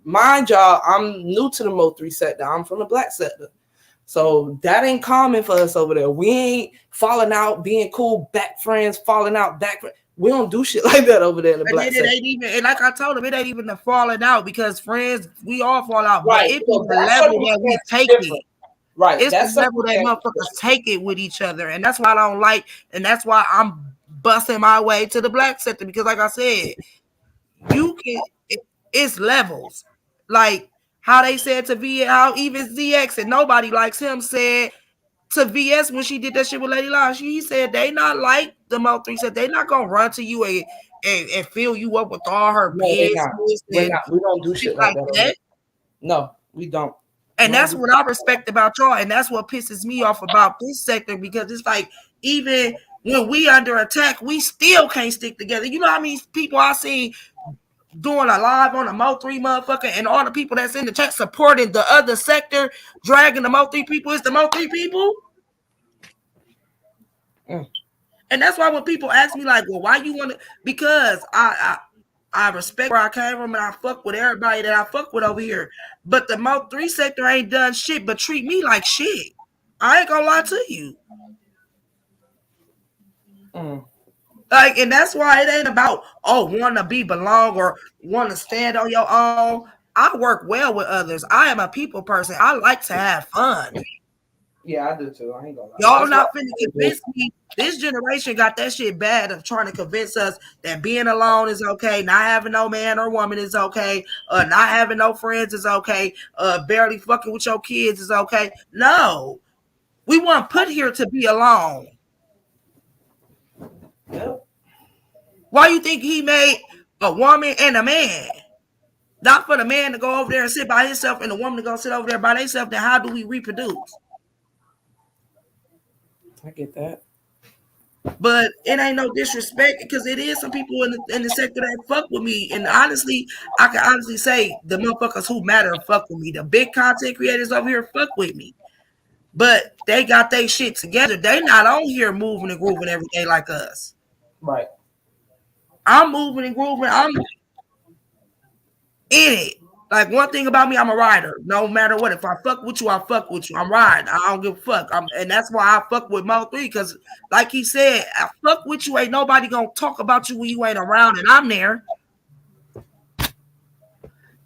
mind y'all, I'm new to the Mo 3 sector. I'm from the black sector. So that ain't common for us over there. We ain't falling out, being cool, back friends, falling out, back friends. We don't do shit like that over there in the black sector. It ain't even, and like I told him, it ain't even the falling out because friends, we all fall out. Right. But it be the level that we take it. Right. It's the level that motherfuckers take it with each other. And that's why I don't like, and that's why I'm busting my way to the black sector. Because like I said, it's levels. Like how they said to how even ZX and nobody likes him said to VS when she did that shit with Lady Law. He said they not like the Mo 3 said they not gonna run to you and fill you up with all her business. We don't do shit like that. No, we don't. And that's what I respect about y'all, and that's what pisses me off about this sector because it's like even when we under attack, we still can't stick together. You know how many people I see doing a live on the Mo 3 motherfucker, and all the people that's in the chat supporting the other sector, dragging the Mo 3 people. It's the Mo 3 people. And that's why when people ask me like, well, why you want to, because I respect where I came from and I fuck with everybody that I fuck with over here. But the Mo 3 sector ain't done shit but treat me like shit. I ain't gonna lie to you. Like, and that's why it ain't about, want to be belong or want to stand on your own. I work well with others. I am a people person. I like to have fun. Yeah, I do too. I ain't gonna lie. Y'all not finna convince me. This generation got that shit bad of trying to convince us that being alone is okay, not having no man or woman is okay, not having no friends is okay, barely fucking with your kids is okay. No, we weren't put here to be alone. Yep. Why you think he made a woman and a man? Not for the man to go over there and sit by himself and the woman to go sit over there by themselves. Then how do we reproduce? I get that. But it ain't no disrespect because it is some people in the sector that fuck with me. And honestly, I can honestly say the motherfuckers who matter fuck with me. The big content creators over here fuck with me. But they got their shit together. They not on here moving and grooving every day like us. Right. I'm moving and grooving. I'm in it. Like one thing about me, I'm a rider. No matter what, if I fuck with you, I fuck with you. I'm riding. I don't give a fuck. And that's why I fuck with Mo 3 because, like he said, I fuck with you. Ain't nobody gonna talk about you when you ain't around, and I'm there.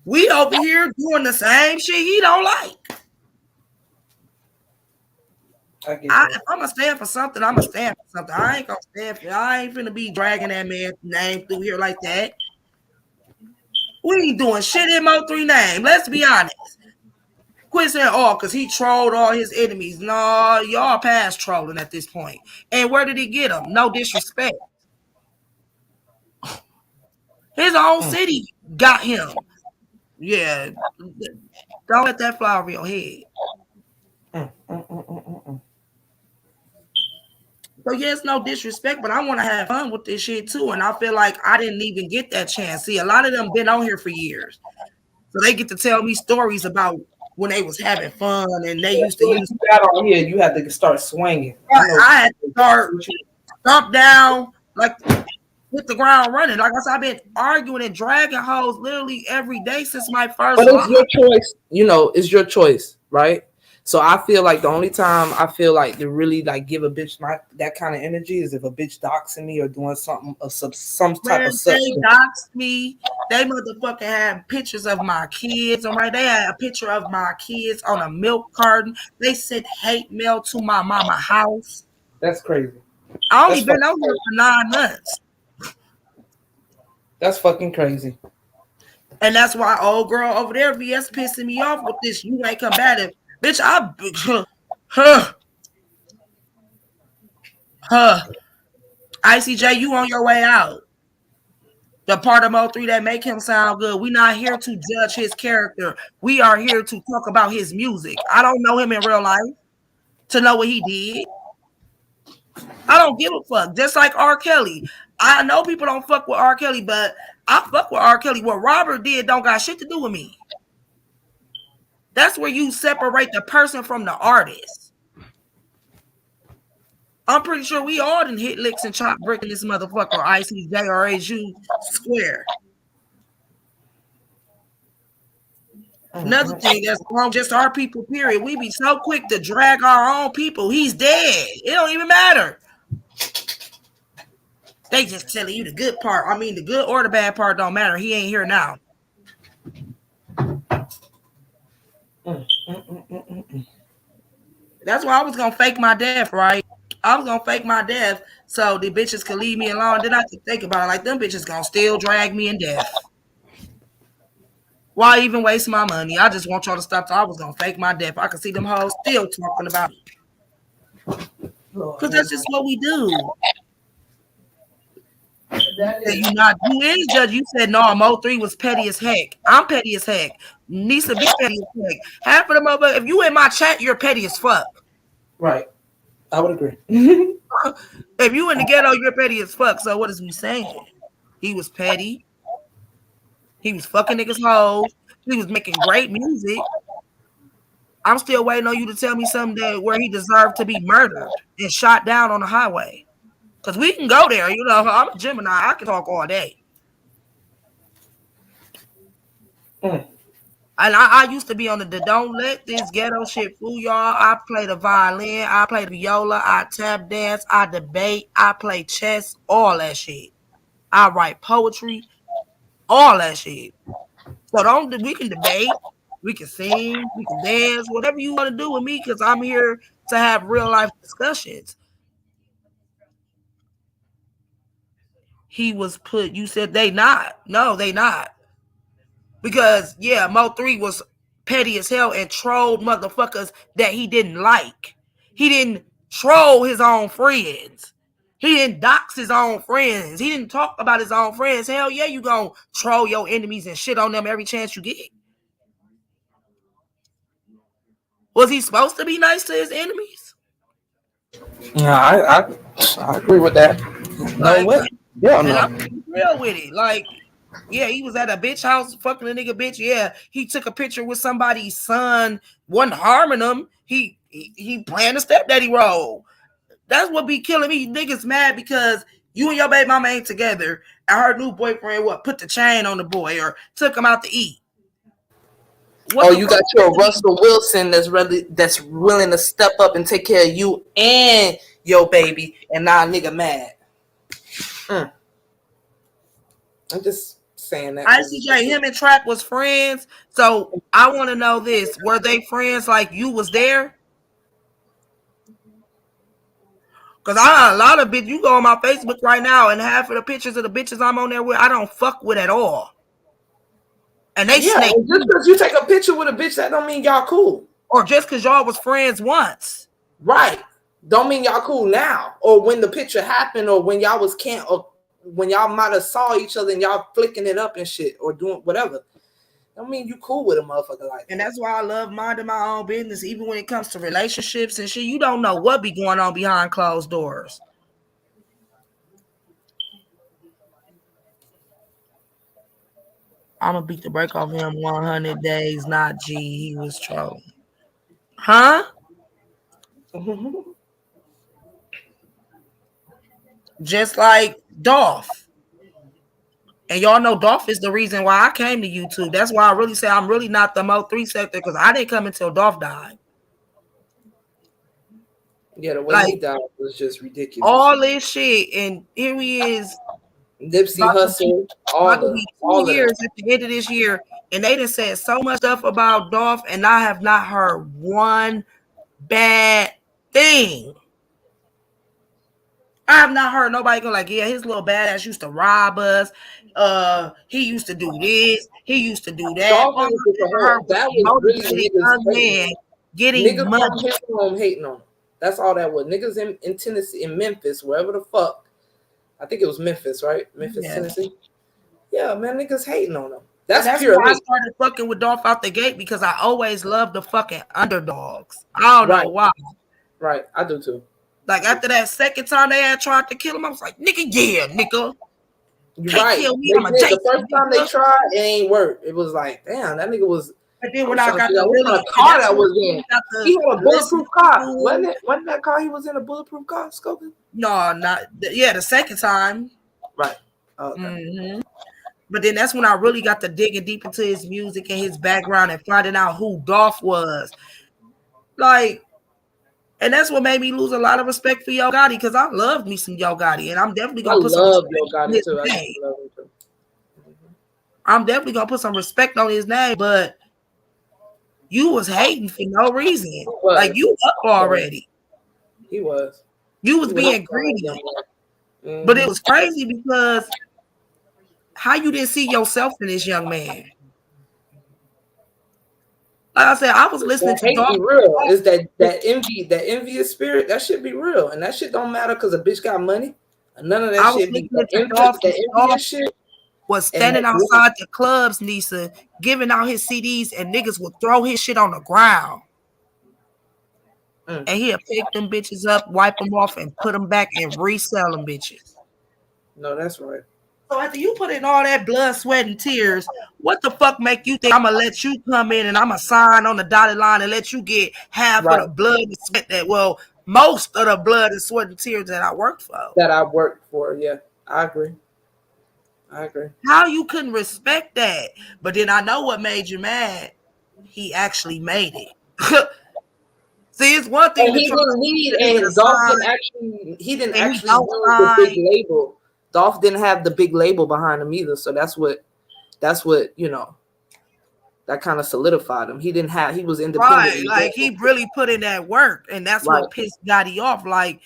We over here doing the same shit he don't like. If I'm gonna stand for something, I'm gonna stand for something. I ain't gonna stand for. I ain't finna be dragging that man's name through here like that. We ain't doing shit in Mo 3 name. Let's be honest. Quit saying, because he trolled all his enemies. No, y'all past trolling at this point. And where did he get them? No disrespect. His own city got him. Yeah. Don't let that fly over your head. So, yes, no disrespect, but I want to have fun with this shit, too. And I feel like I didn't even get that chance. See, a lot of them been on here for years. So they get to tell me stories about when they was having fun and they used to use. You got on here, you had to start swinging. I had to start thump down, like hit the ground running. Like I said, I've been arguing and dragging hoes literally every day since my first. But it's your choice. You know, it's your choice, right? So I feel like the only time I feel like to really like give a bitch that kind of energy is if a bitch doxing me or doing something of some type of substance. They doxed me. They motherfucking had pictures of my kids. And right, they had a picture of my kids on a milk carton. They sent hate mail to my mama house. That's crazy. I only been out here for 9 months. That's fucking crazy. And that's why old girl over there, VS, pissing me off with this. You ain't combative. Bitch, ICJ, you on your way out. The part of Mo 3 that make him sound good. We not here to judge his character. We are here to talk about his music. I don't know him in real life to know what he did. I don't give a fuck. Just like R. Kelly. I know people don't fuck with R. Kelly, but I fuck with R. Kelly. What Robert did don't got shit to do with me. That's where you separate the person from the artist. I'm pretty sure we all done hit licks and chop bricking this motherfucker ICJ or ASU square. Another thing that's wrong, just our people, period. We be so quick to drag our own people. He's dead. It don't even matter. They just telling you the good part. I mean, the good or the bad part don't matter. He ain't here now. That's why I was gonna fake my death, right? I was gonna fake my death so the bitches could leave me alone. Then I could think about it, like them bitches gonna still drag me in death. Why even waste my money? I just want y'all to stop. I was gonna fake my death. I could see them hoes still talking about it. Because that's just what we do. You is judge. You said no, Mo3 was petty as heck. I'm petty as heck. Nisa be petty as heck. Half of them over. If you in my chat, you're petty as fuck. Right. I would agree. If you in the ghetto, you're petty as fuck. So what is we saying? He was petty. He was fucking niggas hoes. He was making great music. I'm still waiting on you to tell me something that where he deserved to be murdered and shot down on the highway. Because we can go there. You know, I'm a Gemini. I can talk all day. And I used to be on the don't let this ghetto shit fool y'all. I play the violin. I play the viola. I tap dance. I debate. I play chess. All that shit. I write poetry. All that shit. So we can debate. We can sing. We can dance. Whatever you want to do with me because I'm here to have real life discussions. He was put, you said they not. No, they not. Because, yeah, Mo3 was petty as hell and trolled motherfuckers that he didn't like. He didn't troll his own friends. He didn't dox his own friends. He didn't talk about his own friends. Hell yeah, you gonna troll your enemies and shit on them every chance you get. Was he supposed to be nice to his enemies? Yeah, I agree with that. No way. Yeah, no. I'm real with it. Like, yeah, he was at a bitch house fucking a nigga bitch. Yeah, he took a picture with somebody's son, wasn't harming them. He playing the stepdaddy role. That's what be killing me. Niggas mad because you and your baby mama ain't together. And her new boyfriend put the chain on the boy or took him out to eat. You got your Russell Wilson that's willing to step up and take care of you and your baby, and now nigga mad. I'm just saying that. ICJ, him and Trap was friends. So I want to know this: were they friends? Like you was there? Because a lot of bitches, you go on my Facebook right now, and half of the pictures of the bitches I'm on there with, I don't fuck with at all. And they snake. Just because you take a picture with a bitch, that don't mean y'all cool. Or just because y'all was friends once. Right. Don't mean y'all cool now. Or when the picture happened, or when y'all was or when y'all might have saw each other and y'all flicking it up and shit, or doing whatever. Don't mean you cool with a motherfucker like that. And that's why I love minding my own business, even when it comes to relationships and shit. You don't know what be going on behind closed doors. I'm gonna beat the break off him 100 days, not G. He was trolling. Huh? Just like Dolph. And y'all know Dolph is the reason why I came to YouTube. That's why I really say I'm really not the Mo3 sector, because I didn't come until Dolph died. Yeah, the way he died was just ridiculous. All this shit, and here he is. Nipsey Hussle, all 2 years at the end of this year, and they done said so much stuff about Dolph, and I have not heard one bad thing. I have not heard nobody go like, yeah, his little badass used to rob us. He used to do this. He used to do that. That was really niggas man getting money. Hating on him. That's all that was. Niggas in Tennessee, in Memphis, wherever the fuck. I think it was Memphis, right? Memphis, Tennessee. Yeah, man, niggas hating on him. That's pure. Why I started fucking with Dolph out the gate, because I always loved the fucking underdogs. I don't know why. Right, I do too. Like after that second time they had tried to kill him, I was like, nigga, yeah, nigga. You're right. The first time they tried, it ain't work. It was like, damn, that nigga was. But then when I got the really car that was in, he had a bulletproof car. Wasn't that car he was in a bulletproof car, Scoping? No, not the second time. Right. Okay. But then that's when I really got to digging deep into his music and his background and finding out who Dolph was. Like, and that's what made me lose a lot of respect for Yo Gotti, because I loved me some Yo Gotti, and I'm definitely gonna put some love respect Yo on Gotti his too. I name. used to love him too. I'm definitely gonna put some respect on his name, but you was hating for no reason. Like, you up already. He was. You was being greedy. But it was crazy because how you didn't see yourself in this young man. Like I said, I was listening to hate Dolph. be real. Is that envious spirit? That should be real, and that shit don't matter because a bitch got money. None of that I was shit be listening to Dolph. the envious shit. Was standing outside the clubs, Nisa, giving out his CDs, and niggas would throw his shit on the ground. And he'll pick them bitches up, wipe them off, and put them back and resell them bitches. No, that's right. So after you put in all that blood, sweat, and tears, what the fuck make you think I'm gonna let you come in and I'm gonna sign on the dotted line and let you get half of the blood and sweat most of the blood and sweat and tears that I worked for? Yeah, I agree. How you couldn't respect that? But then I know what made you mad. He actually made it. See, it's one thing and he didn't need, and Dolph didn't actually do the big label. Dolph didn't have the big label behind him either, so that's what you know. That kind of solidified him. He was independent. Right, like he really put in that work, and that's what pissed Gotti off. Like,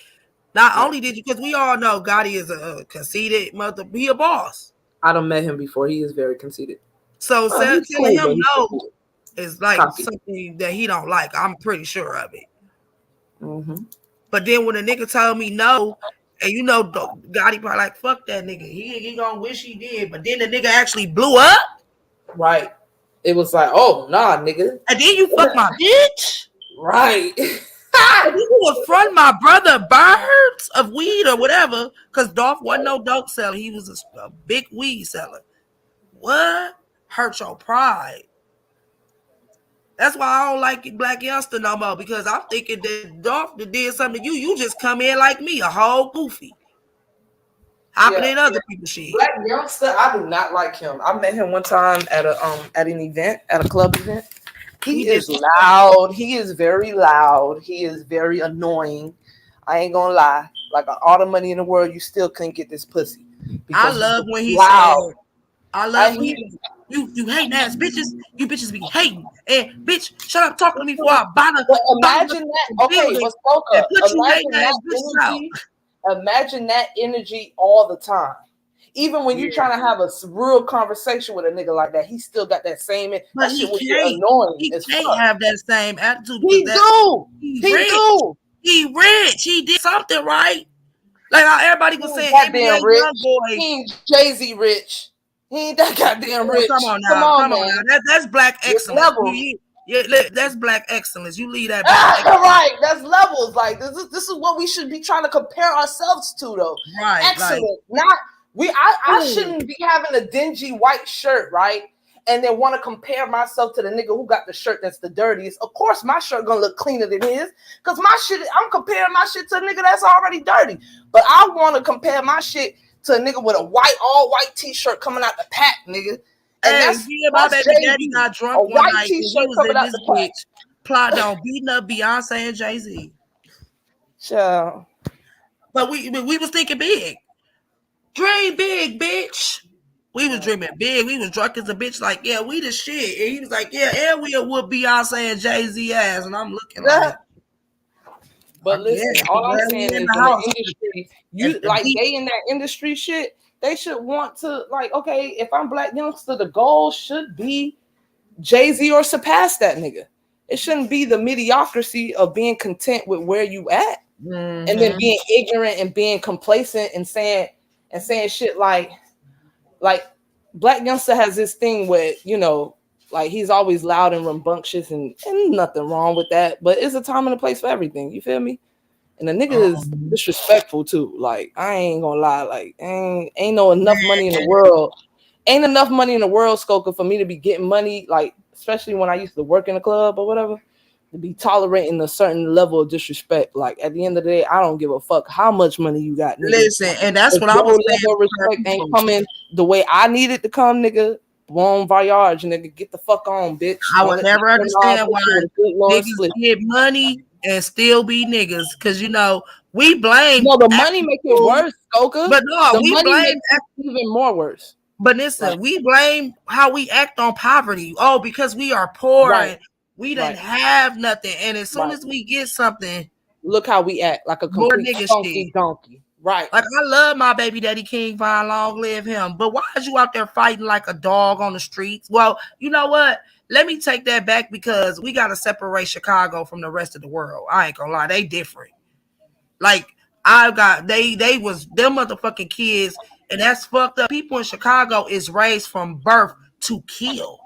not only did you, because we all know Gotti is a conceited mother, he a boss. I done met him before. He is very conceited. So telling him no is like Cocky. something that he don't like. I'm pretty sure of it. Mm-hmm. But then when a nigga told me no, and you know, Gotti probably like, fuck that nigga. He gonna wish he did. But then the nigga actually blew up. Right. It was like, oh, nah, nigga. And then you fuck my bitch. Right. And you was front my brother birds of weed or whatever, because Dolph wasn't no dope seller. He was a big weed seller. What? Hurt your pride. That's why I don't like Black Youngster no more, because I'm thinking that Dolph did something to you. You just come in like me, a whole goofy. Hopping in other people's shit. Black Youngster, I do not like him. I met him one time at an event, at a club event. He is loud. He is very loud. He is very annoying. I ain't gonna lie. Like, all the money in the world, you still couldn't get this pussy. I love when he said, I love when you hating ass bitches. You bitches be hating. And bitch, shut up talking to me before I buy the. Imagine that. Okay, but imagine that energy all the time. Even when you're trying to have a real conversation with a nigga like that, he still got that same. That shit was annoying. He can't have that same attitude. He do. He rich. He did something right. Like how everybody was saying, goddamn rich. He ain't Jay-Z rich. He ain't that goddamn rich. Come on now. That's black excellence. That's black excellence. You leave that. Right. That's levels. Like this is what we should be trying to compare ourselves to, though. Right. Excellent. Not we. I shouldn't be having a dingy white shirt, right? And then want to compare myself to the nigga who got the shirt that's the dirtiest. Of course, my shirt gonna look cleaner than his, because my shit. I'm comparing my shit to a nigga that's already dirty. But I want to compare my shit to a nigga with a all white t-shirt coming out the pack, nigga. And my baby daddy got drunk one night. He was in this bitch plotting on beating up Beyonce and Jay-Z. Sure. But we was thinking big. Dream big, bitch. We was dreaming big. We was drunk as a bitch, like, yeah, we the shit. And he was like, yeah, and we'll whoop Beyonce and Jay-Z ass. And I'm looking like, but listen, all I'm saying is in the industry, they in that industry shit, they should want to, like, okay, if I'm Black Youngster, the goal should be Jay-Z or surpass that nigga. It shouldn't be the mediocrity of being content with where you at, and then being ignorant and being complacent and saying shit like Black Youngster has this thing where, you know, like, he's always loud and rambunctious, and nothing wrong with that, but it's a time and a place for everything. You feel me? And the nigga is disrespectful too. Like, I ain't gonna lie. Like, ain't no enough money in the world. Ain't enough money in the world, Skoka, for me to be getting money. Like, especially when I used to work in a club or whatever, to be tolerating a certain level of disrespect. Like, at the end of the day, I don't give a fuck how much money you got. Nigga. Listen, and that's what I was saying. Respect ain't coming the way I needed to come, nigga. Bon voyage, nigga. Get the fuck on, bitch. I Don't would let never me understand why with a good Lord niggas slip. get money and still be niggas. Cause we blame No, the money make it worse, Skoka. But no, the we money blame makes it even more worse. But listen, Right. we blame how we act on poverty. Oh, because we are poor Right. and we didn't Right. have nothing. And as soon Right. as we get something, look how we act like a more complete nigga funky shit. donkey. Right. Like I love my baby daddy King Von, long live him. But why is you out there fighting like a dog on the streets? Well, you know what? Let me take that back because we gotta separate Chicago from the rest of the world. I ain't gonna lie, they different. Like they was them motherfucking kids, and that's fucked up. People in Chicago is raised from birth to kill.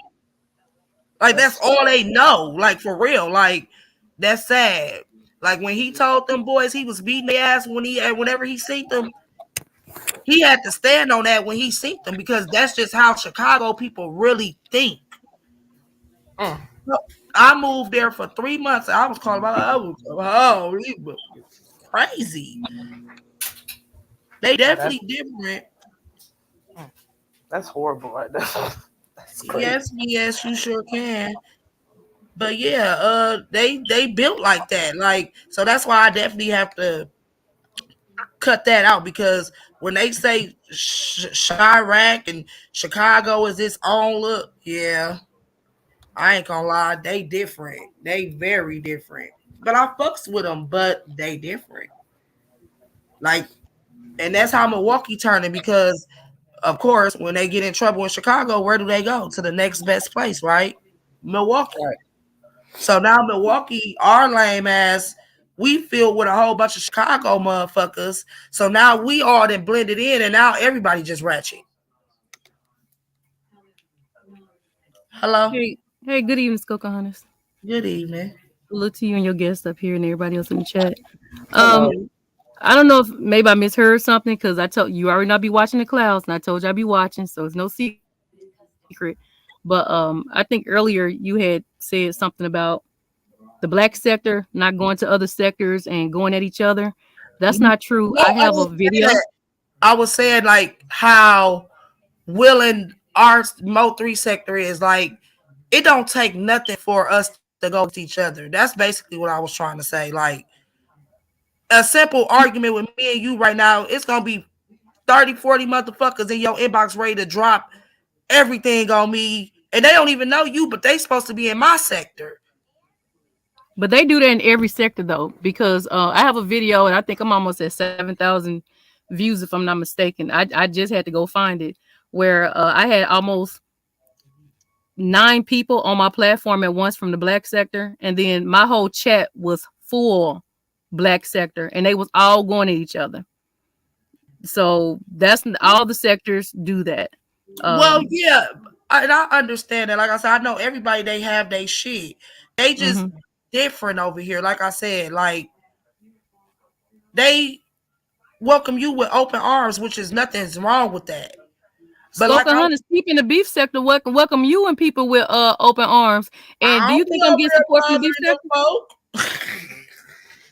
Like that's all they know. Like for real. Like that's sad. Like when he told them boys he was beating their ass whenever he seen them, he had to stand on that when he seen them because that's just how Chicago people really think. I moved there for 3 months. I was calling about crazy. They definitely different. That's horrible. Right? That's crazy. Yes, you sure can. But yeah, they built like that. Like so that's why I definitely have to cut that out because when they say Chirac and Chicago is its own look, yeah, I ain't gonna lie, they different. They very different. But I fucks with them, but they different. Like, and that's how Milwaukee turning because, of course, when they get in trouble in Chicago, where do they go? To the next best place, right? Milwaukee. Right. So now Milwaukee, our lame ass, we filled with a whole bunch of Chicago motherfuckers. So now we all then blended in, and now everybody just ratchet. Hello. Hey, good evening, Skokahanas. Good evening. Look to you and your guests up here and everybody else in the chat. Hello. I don't know if maybe I misheard something because I told you already not be watching the clouds, and I told you I'd be watching, so it's no secret. But I think earlier you had said something about the black sector not going to other sectors and going at each other. That's not true. No, I have a video. I was saying like how willing our Mo 3 sector is. Like it don't take nothing for us to go with each other. That's basically what I was trying to say. Like a simple argument with me and you right now, it's gonna be 30, 40 motherfuckers in your inbox ready to drop everything on me, and they don't even know you, but they supposed to be in my sector. But they do that in every sector though, because I have a video and I think I'm almost at 7,000 views if I'm not mistaken. I just had to go find it where I had almost 9 people on my platform at once from the black sector, and then my whole chat was full black sector, and they was all going at each other. So that's all the sectors do that. Well, yeah, and I understand that. Like I said, I know everybody they have their shit. They just different over here. Like I said, like they welcome you with open arms, which is nothing's wrong with that. But like Hunters, keeping the beef sector welcome you and people with open arms. And do you think I'm getting support from the beef sector?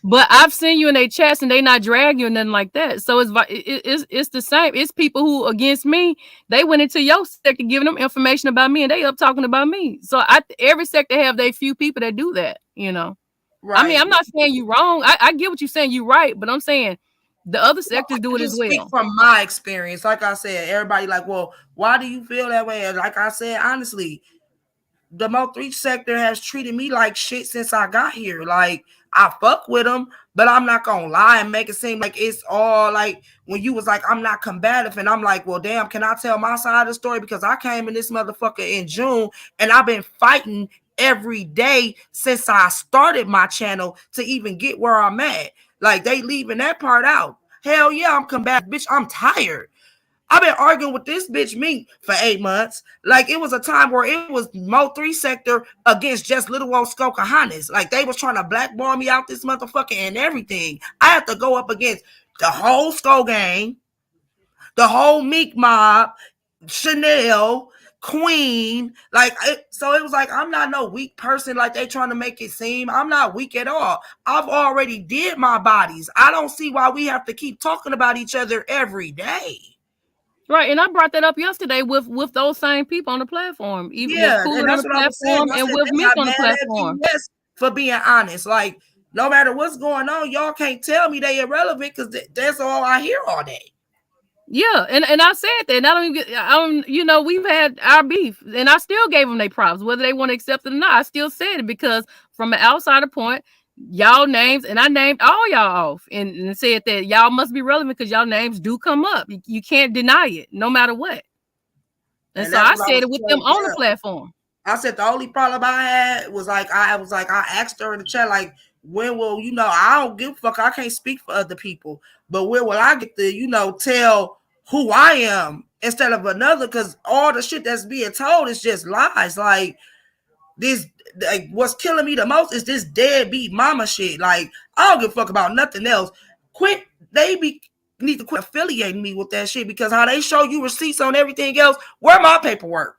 But I've seen you in their chats and they not drag you or nothing like that. So it's the same. It's people who against me. They went into your sector giving them information about me and they up talking about me. So every sector have their few people that do that, you know. Right. I mean, I'm not saying you wrong. I get what you're saying. You right, but I'm saying the other sectors do it as well. Speak from my experience. Like I said, everybody like, well, why do you feel that way? And like I said, honestly, the Mo 3 sector has treated me like shit since I got here. Like I fuck with them, but I'm not gonna lie and make it seem like it's all like when you was like, I'm not combative, and I'm like, well, damn, can I tell my side of the story? Because I came in this motherfucker in June and I've been fighting every day since I started my channel to even get where I'm at. Like they leaving that part out. Hell yeah, I'm combative, bitch. I'm tired. I've been arguing with this bitch Mink for 8 months. Like it was a time where it was Mo 3 sector against just little old Skokahanas. Like they was trying to blackball me out this motherfucker and everything. I had to go up against the whole Sko gang, the whole Meek mob, Chanel, Queen. So it was like I'm not no weak person like they trying to make it seem. I'm not weak at all. I've already did my bodies. I don't see why we have to keep talking about each other every day. Right, and I brought that up yesterday with those same people on the platform, even with Yeah, Cooler and on that's the what I was saying. platform I and said with they Meek got on the mad at platform. VS for being honest. Like, no matter what's going on, y'all can't tell me they irrelevant because that's all I hear all day. Yeah, and I said that. And I don't, you know, we've had our beef, and I still gave them their props, whether they want to accept it or not. I still said it because from an outsider point, y'all names, and I named all y'all off, and said that y'all must be relevant because y'all names do come up. You can't deny it, no matter what. And so that's I what I said was it with them telling on the them. platform. I said the only problem I had was like I asked her in the chat, like, when will, you know, I don't give a fuck, I can't speak for other people, but when will I get to, you know, tell who I am instead of another? Because all the shit that's being told is just lies. Like, this, like, what's killing me the most is this deadbeat mama shit. Like, I don't give a fuck about nothing else. Need to quit affiliating me with that shit, because how they show you receipts on everything else, where my paperwork?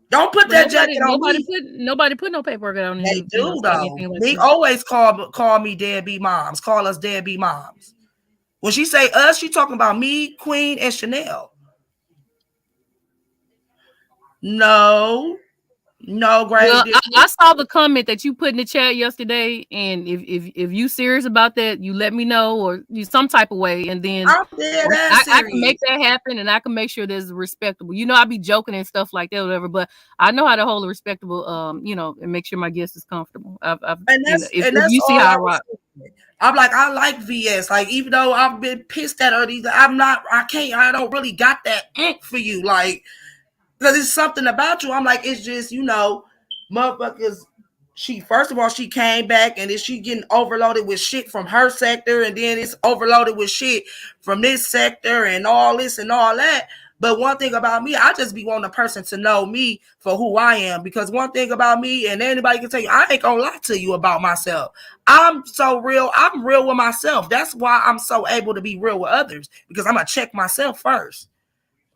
Don't put But that jacket on me. nobody put no paperwork out on They you, do saying though. anything like They that. always call me deadbeat moms. Call us deadbeat moms. When she say us, she talking about me, Queen, and Chanel. No, Well, grave. I saw the comment that you put in the chat yesterday, and if you serious about that, you let me know, or you some type of way, and then I'm dead I ass can make serious. that happen, and I can make sure there's respectable. You know, I be joking and stuff like that, whatever, but I know how to hold a respectable, you know, and make sure my guest is comfortable. And you know, if that's you see all how I I was rock. saying. I'm like, I like VS. Like, even though I've been pissed at her, I don't really got that for you. Like, because it's something about you. I'm like, it's just, you know, motherfuckers. First of all, she came back, and then she getting overloaded with shit from her sector, and then it's overloaded with shit from this sector, and all this and all that. But one thing about me, I just be wanting a person to know me for who I am. Because one thing about me, and anybody can tell you, I ain't gonna lie to you about myself. I'm so real. I'm real with myself. That's why I'm so able to be real with others, because I'm gonna check myself first.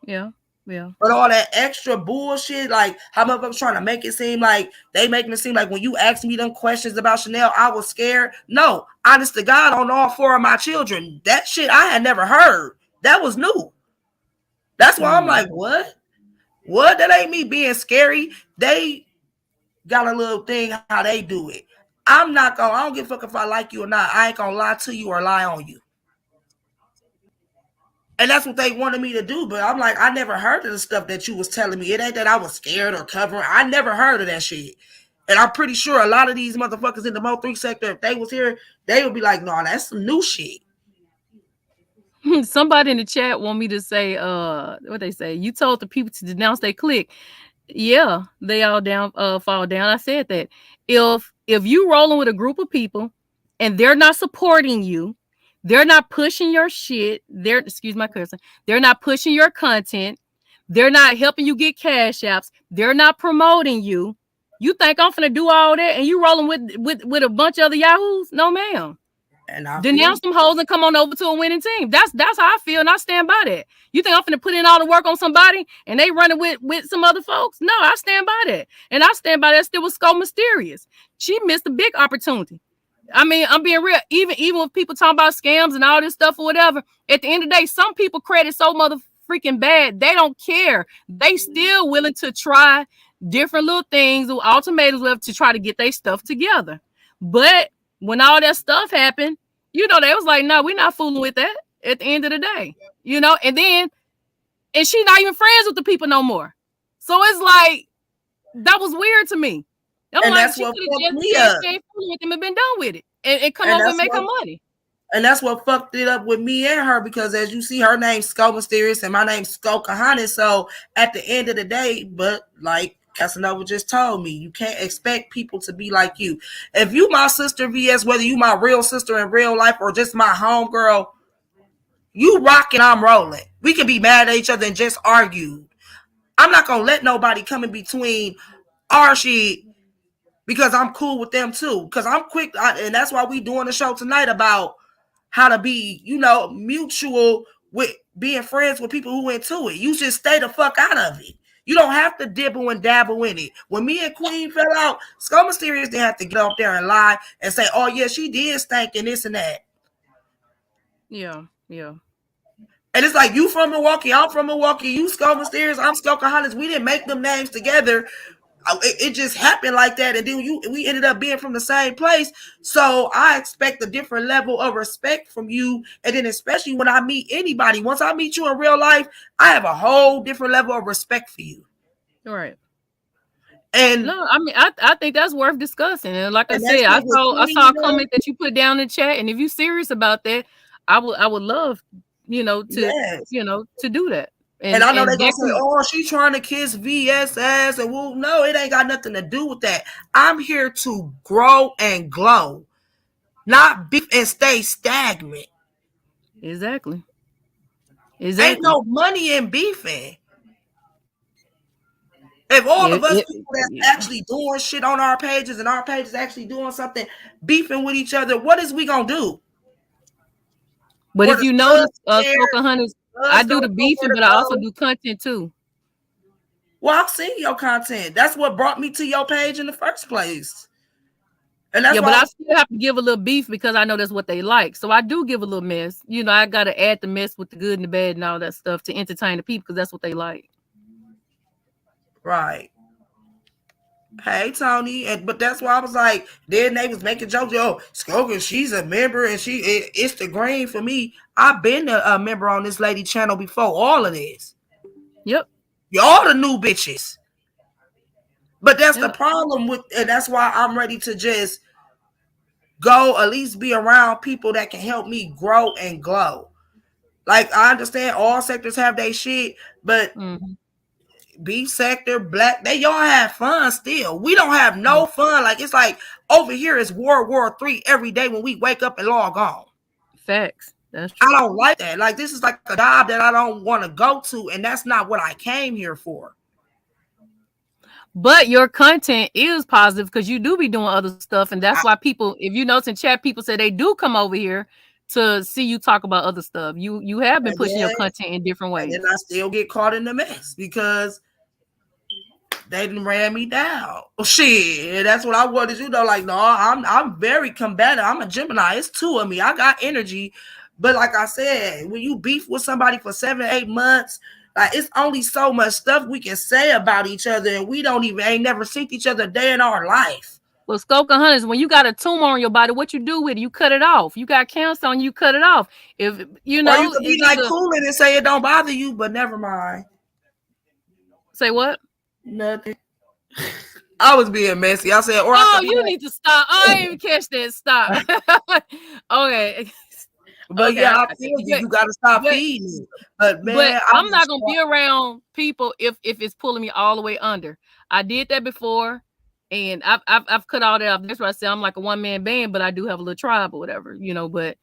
Yeah. But all that extra bullshit, like how motherfuckers trying to make it seem like they making it seem like when you asked me them questions about Chanel, I was scared. No, honest to God, on all four of my children, that shit I had never heard. That was new. That's why I'm like, what? What? That ain't me being scary. They got a little thing how they do it. I don't give a fuck if I like you or not. I ain't gonna lie to you or lie on you. And that's what they wanted me to do. But I'm like, I never heard of the stuff that you was telling me. It ain't that I was scared or covering. I never heard of that shit. And I'm pretty sure a lot of these motherfuckers in the Mo3 sector, if they was here, they would be like, no, that's some new shit. Somebody in the chat want me to say, what they say? You told the people to denounce their clique. Yeah, they all fall down. I said that. If you rolling with a group of people and they're not supporting you, they're not pushing your shit, excuse my cursing, they're not pushing your content, they're not helping you get cash apps, they're not promoting you. You think I'm finna do all that and you rolling with a bunch of other yahoos? No, ma'am. And I Denounce them hoes and come on over to a winning team. That's how I feel, and I stand by that. You think I'm finna put in all the work on somebody and they running with some other folks? No, I stand by that. And I stand by that still with Skull Mysterious. She missed a big opportunity. I mean, I'm being real. Even with people talking about scams and all this stuff or whatever, at the end of the day, some people credit so mother freaking bad. They don't care. They still willing to try different little things or ultimatums to try to get their stuff together. But when all that stuff happened, you know, they was like, no, we're not fooling with that at the end of the day. You know, and she's not even friends with the people no more. So it's like, that was weird to me. I'm And like, that's she what could have fucked just me said up. she ain't fooling with them and been done with it. And come And over and make her money. And that's what fucked it up with me and her, because as you see, her name's Skull Mysterious and my name's Skull Kahane. So at the end of the day, but like Casanova just told me, you can't expect people to be like you. If you my sister VS, whether you my real sister in real life or just my homegirl, you rocking, I'm rolling. We can be mad at each other and just argue. I'm not gonna let nobody come in between our shit, because I'm cool with them too. Because I'm quick, and that's why we doing the show tonight about how to be, you know, mutual with being friends with people who into it. You just stay the fuck out of it. You don't have to dibble and dabble in it. When me and Queen fell out, Skull Mysterious didn't have to get up there and lie and say, oh yeah, she did stank and this and that. Yeah. And it's like, you from Milwaukee, I'm from Milwaukee, you Skull Mysterious, I'm Skokahontas. We didn't make them names together. It just happened like that, and then we ended up being from the same place. So I expect a different level of respect from you, and then especially when I meet anybody, once I meet you in real life, I have a whole different level of respect for you. All right. And no, I mean, I think that's worth discussing. And like I and that said, shit was I clean, saw a you know? comment that you put down in the chat, and if you're serious about that, I would love, Yes. to do that. And I know And they're gonna that say, can, "Oh, she trying to kiss VS ass," and well, no, it ain't got nothing to do with that. I'm here to grow and glow, not beef and stay stagnant. exactly. Ain't Exactly. no money in beefing. If all of It, us it, people that's yeah. actually doing shit on our pages and our pages actually doing something, beefing with each other, what is we gonna do? But Where if the you blood notice, scared, Pocahontas, I blood's do gonna the go where beefing, to but I also go. do content too. Well, I've seen your content. That's what brought me to your page in the first place. And that's Yeah, but why I still have to give a little beef because I know that's what they like. So I do give a little mess. I got to add the mess with the good and the bad and all that stuff to entertain the people because that's what they like. right. Hey Tony, but that's why I was like, then they was making jokes. Yo, Skogan, she's a member, and it's the green for me. I've been a member on this lady channel before all of this. Yep. Y'all the new bitches. But that's the Yep. problem with, and that's why I'm ready to just go at least be around people that can help me grow and glow. Like I understand all sectors have their shit, but beef sector, black, they y'all have fun still. We don't have no fun. Like it's like over here is World War III every day when we wake up and log on. Facts. That's I true. don't like that. Like this is like a job that I don't want to go to, and that's not what I came here for. But your content is positive because you do be doing other stuff, and that's why people, if you notice in chat, people say they do come over here to see you talk about other stuff. You have been pushing your content in different And then ways. I still get caught in the mess because they didn't ran me down. Oh, shit, that's what I wanted you to know. Like, no, I'm very combative. I'm a Gemini. It's two of me. I got energy, but like I said, when you beef with somebody for 7-8 months, like it's only so much stuff we can say about each other, and we ain't never seen each other a day in our life. Well, Skokahontas, when you got a tumor on your body, what you do with it? You cut it off. You got cancer on you, cut it off. If Or you could be it's like either cooling and say it don't bother you, but never mind. say what? Nothing. I was being messy. I said, or I could be You like, need to stop. I didn't even catch that. Stop. Okay. but Okay. yeah, I feel you. You gotta stop But feeding. But but man, I I'm not just gonna be around people if it's pulling me all the way under. I did that before, and I've cut all that off. That's why I say I'm like a one man band, but I do have a little tribe or whatever, But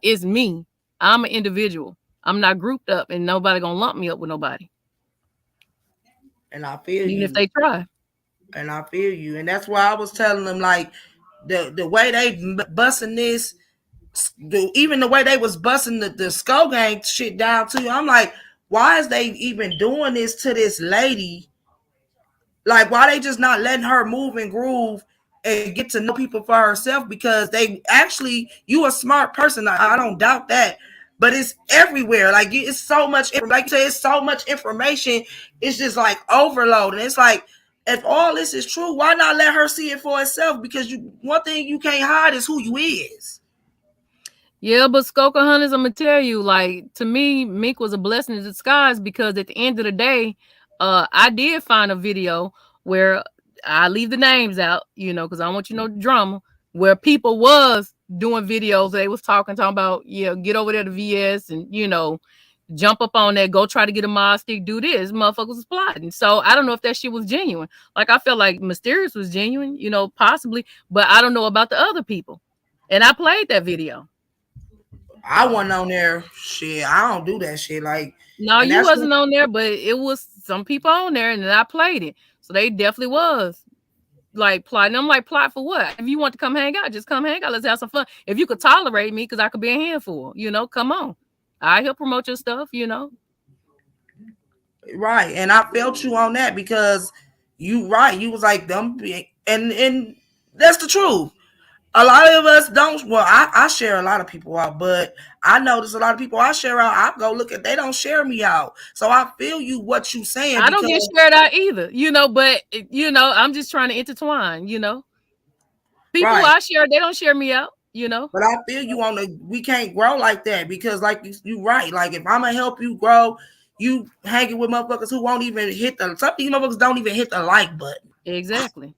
it's me. I'm an individual. I'm not grouped up, and nobody gonna lump me up with nobody. And I feel Even you. if they try. And I feel you. And that's why I was telling them, like, the way they busting this, even the way they was busting the Skull Gang shit down too. I'm like, why is they even doing this to this lady? Like, why they just not letting her move and groove and get to know people for herself? Because they actually, you a smart person. I don't doubt that. But it's everywhere. Like it's so much, like you say, it's so much information. It's just like overload. And it's like, if all this is true, why not let her see it for herself? Because one thing you can't hide is who you is. Yeah, but Skokahontas, I'm gonna tell you, like to me, Meek was a blessing in disguise because at the end of the day, I did find a video where I leave the names out, because I don't want drama, where people was doing videos. They was talking about, get over there to VS and jump up on that, go try to get a mod stick, do this. Motherfuckers was plotting. So I don't know if that shit was genuine. Like I felt like Mysterious was genuine, possibly, but I don't know about the other people. And I played that video. I wasn't on there. Shit, I don't do that shit. Like, no, and you that's wasn't on there, but it was some people on there, and then I played it. So they definitely was like plotting. I'm like, plot for what? If you want to come hang out, just come hang out. Let's have some fun. If you could tolerate me, because I could be a handful, come on. I help promote your stuff, Right. And I felt you on that because you right. You was like them, and that's the truth. A lot of us don't. Well, I share a lot of people out, but I notice a lot of people I share out, I go look at, they don't share me out. So I feel you what you saying I don't get because shared out either, but I'm just trying to intertwine, People right. I share, they don't share me out. But I feel you on the, we can't grow like that because like you right. Like if I'm gonna help you grow, you hanging with motherfuckers who won't even hit the, some of you motherfuckers don't even hit the like button. Exactly.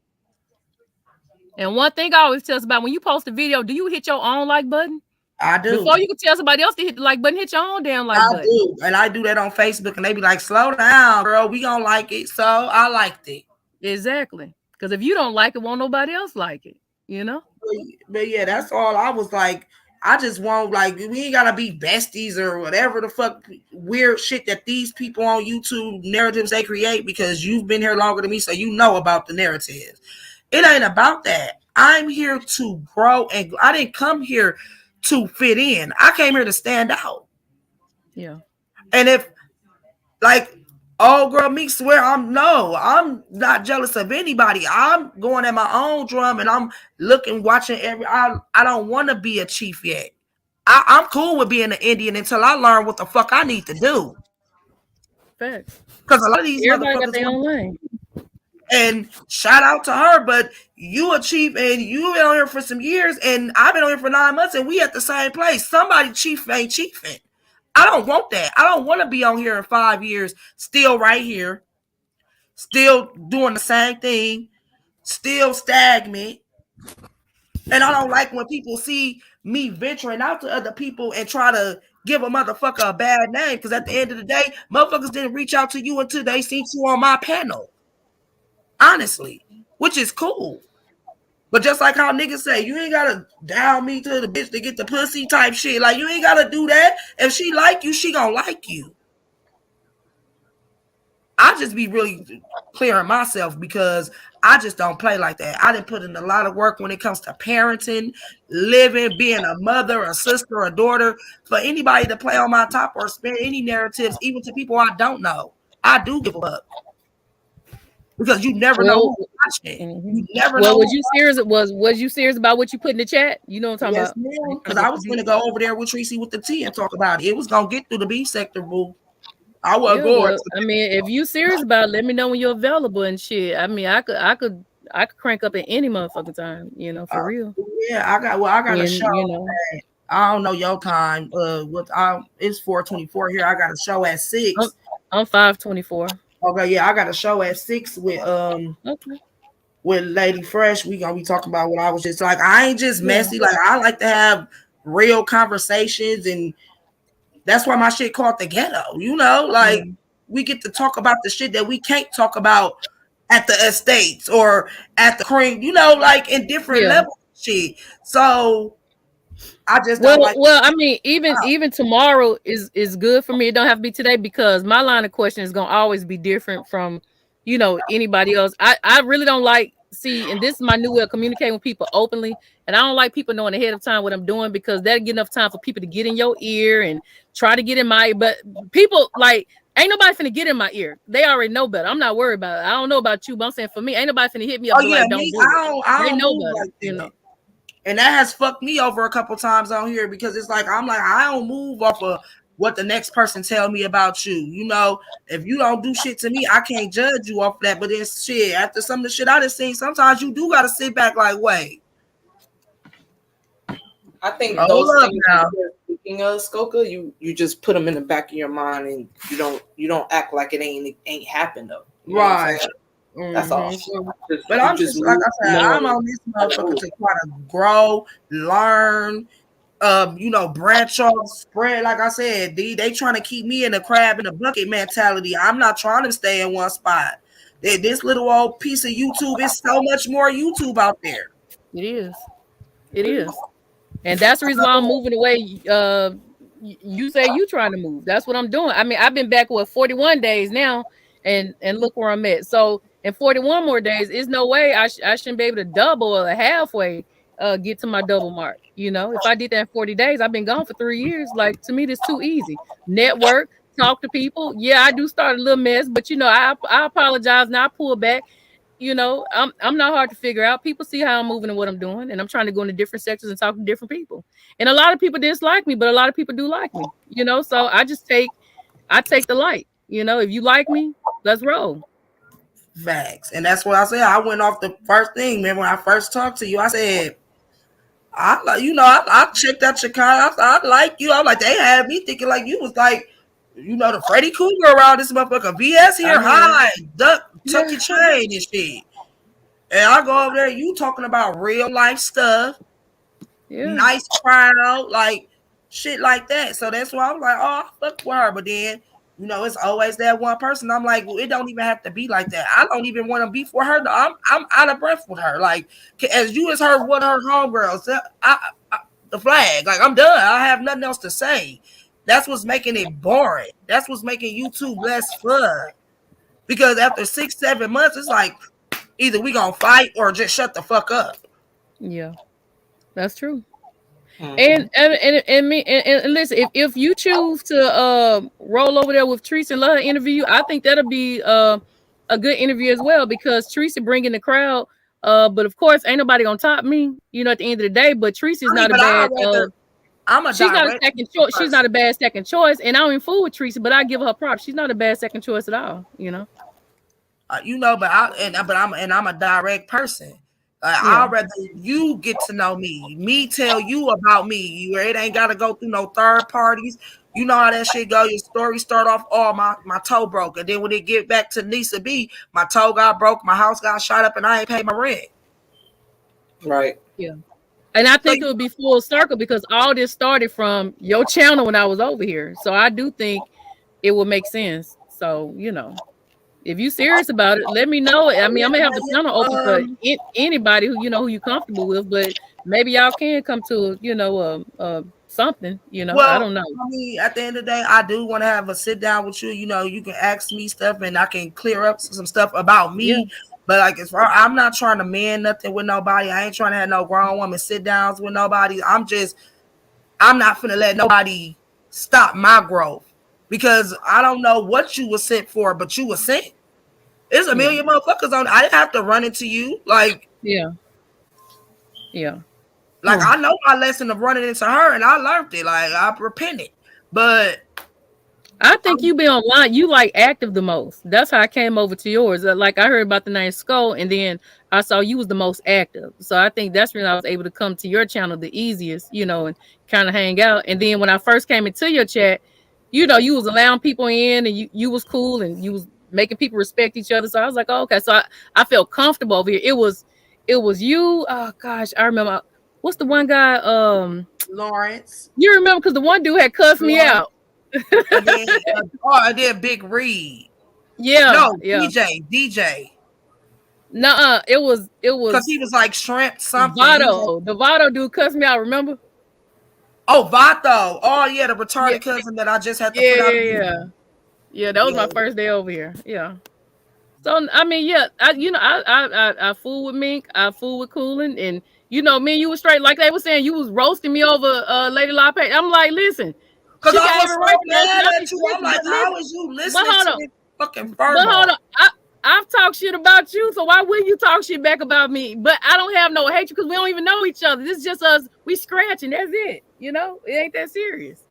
And one thing I always tell us about, when you post a video, do you hit your own like button? I do. Before you can tell somebody else to hit the like button, hit your own damn like I button. do. And I do that on Facebook and they be like, slow down, girl, we gonna like it. So I liked it. Exactly. Because if you don't like it, won't nobody else like it. But yeah, that's all. I was like, I just want, like, we ain't gotta be besties or whatever the fuck weird shit that these people on YouTube narratives they create, because you've been here longer than me, so you know about the narratives. It ain't about that. I'm here to grow, and I didn't come here to fit in. I came here to stand out. Yeah. And if, like, oh girl, me swear I'm not jealous of anybody. I'm going at my own drum and I'm looking, watching I don't want to be a chief yet. I'm cool with being an Indian until I learn what the fuck I need to do. Facts. Because a lot of these Everybody got motherfuckers their own lane. And shout out to her, but you a chief and you been on here for some years and I've been on here for 9 months and we at the same place. Somebody chief ain't chiefing. I don't want that. I don't want to be on here in 5 years, still right here, still doing the same thing, still stagnant. And I don't like when people see me venturing out to other people and try to give a motherfucker a bad name. Because at the end of the day, motherfuckers didn't reach out to you until they seen you on my panel. Honestly, which is cool. But just like how niggas say, you ain't gotta down me to the bitch to get the pussy type shit. Like, you ain't gotta do that. If she like you, she gonna like you. I just be really clearing myself because I just don't play like that. I didn't put in a lot of work when it comes to parenting, living, being a mother, a sister, a daughter. For anybody to play on my top or spin any narratives, even to people I don't know, I do give a fuck. Because you never know who's watching. Mm-hmm. You never well, know. Was you serious about what you put in the chat? You know what I'm talking Yes, about? ma'am. Because I was going to go over there with Tracy with the tea and talk about it. It was going to get through the B sector, boo. I wasn't going. Well, I mean, if you serious about it, let me know when you're available and shit. I mean, I could crank up at any motherfucking time, for real. Yeah, I got a show. And, I don't know your time. It's 4:24 here. I got a show at 6. I'm 5:24. Okay, yeah, I got a show at 6 with with Lady Fresh. We gonna be talking about what I was just like. I ain't just messy. Yeah. Like, I like to have real conversations, and that's why my shit called the ghetto. Like, we get to talk about the shit that we can't talk about at the estates or at the cream. Like in different levels of shit. So I just don't like. Well, I mean, even tomorrow is good for me. It don't have to be today because my line of question is gonna always be different from anybody else. I really don't like and this is my new way of communicating with people openly, and I don't like people knowing ahead of time what I'm doing because that'll get enough time for people to get in your ear and try to get in my. But people like. Ain't nobody finna get in my ear. They already know better. I'm not worried about it. I don't know about you, but I'm saying for me, ain't nobody finna hit me up. Yeah, like, don't do it. I don't know better. Like and that has fucked me over a couple times on here because it's like I don't move off of what the next person tell me about you. If you don't do shit to me, I can't judge you off that. But it's shit. After some of the shit I done seen, sometimes you do gotta sit back like, wait. I think those things speaking of Skoka, you just put them in the back of your mind and you don't act like it ain't happened though. Right. That's all. But I'm just like I said, I'm on this motherfucker to try to grow, learn, branch off, spread. Like I said, they trying to keep me in the crab in the bucket mentality. I'm not trying to stay in one spot. This little old piece of YouTube is so much more YouTube out there. It is. And that's the reason why I'm moving away. You say you trying to move. That's what I'm doing. I mean, I've been back with 41 days now, and look where I'm at. So in 41 more days, there's no way I shouldn't be able to double or halfway get to my double mark. If I did that in 40 days, I've been gone for 3 years. Like, to me, that's too easy. Network, talk to people. Yeah, I do start a little mess, but I apologize and I pull back. You know, I'm not hard to figure out. People see how I'm moving and what I'm doing, and I'm trying to go into different sectors and talk to different people. And a lot of people dislike me, but a lot of people do like me. You know, so I take the light. You know, if you like me, let's roll. Facts. And that's what I said. I went off the first thing. Remember when I first talked to you, I said, I like, you know, I checked out your car. I like you. I'm like, they had me thinking like you was like, you know, the Freddy Cougar around this motherfucker. VS here, hi, duck, tuck your chain and shit. And I go over there, you talking about real life stuff, nice crowd, like shit like that. So that's why I was like, oh, I fuck with her. But then, you know, it's always that one person. I'm like, well, it don't even have to be like that. I don't even want to be for her. I'm out of breath with her. Like, as you as her one of her homegirls, the flag. Like, I'm done. I have nothing else to say. That's what's making it boring. That's what's making YouTube less fun. Because after 6-7 months, it's like either we gonna fight or just shut the fuck up. Yeah, that's true. And listen, if you choose to roll over there with Teresa and let her interview you, I think that'll be a good interview as well because Teresa bringing the crowd. But of course, ain't nobody gonna top me. You know, at the end of the day, but Teresa's not a bad. She's not a second choice. She's not a bad second choice, and I don't even fool with Teresa, but I give her props. She's not a bad second choice at all. You know. You know, but I'm a direct person. I'd rather you get to know me tell you about me. It ain't got to go through no third parties. You know how that shit go. Your story start off, oh, my toe broke. And then when it get back to Lisa B, my toe got broke, my house got shot up, and I ain't paid my rent. Right. Yeah. And I think it would be full circle because all this started from your channel when I was over here. So I do think it will make sense. So, you know, if you serious about it, let me know. I mean, I'm gonna have the channel open for anybody who you know who you comfortable with, but maybe y'all can come to something. You know, I don't know. I mean, at the end of the day, I do want to have a sit down with you. You know, you can ask me stuff, and I can clear up some stuff about me. Yeah. But like, as far I'm not trying to man nothing with nobody. I ain't trying to have no grown woman sit downs with nobody. I'm not finna let nobody stop my growth because I don't know what you were sent for, but you were sent. There's a million motherfuckers on. I didn't have to run into you. Like, yeah. Like, I know my lesson of running into her, and I learned it. Like, I repented. But I think you be online. You like active the most. That's how I came over to yours. Like I heard about the name Skull, and then I saw you was the most active. So I think that's when I was able to come to your channel the easiest, you know, and kind of hang out. And then when I first came into your chat, you know, you was allowing people in, and you was cool, and you was making people respect each other. So I was like, oh, okay. So I felt comfortable over here. It was you. Oh gosh, I remember. What's the one guy? Lawrence. You remember because the one dude had cussed me out. And then Big Reed. Yeah. No, yeah. DJ. Nuh-uh. It was because he was like shrimp something. Vato. The Vato dude cussed me out, remember? Oh, Vato. Oh yeah, the retarded cousin that I just had to put out. Yeah, that was my first day over here. Yeah. So I mean, I fool with Mink, I fool with Coolin, and you know, me and you was straight like they were saying you was roasting me over Lady La Page. I'm like, listen, because I was so mad at you. I'm like, how is you listening to this fucking But hold on, I've talked shit about you, so why wouldn't you talk shit back about me? But I don't have no hatred because we don't even know each other. This is just us. We scratching. That's it. You know, it ain't that serious.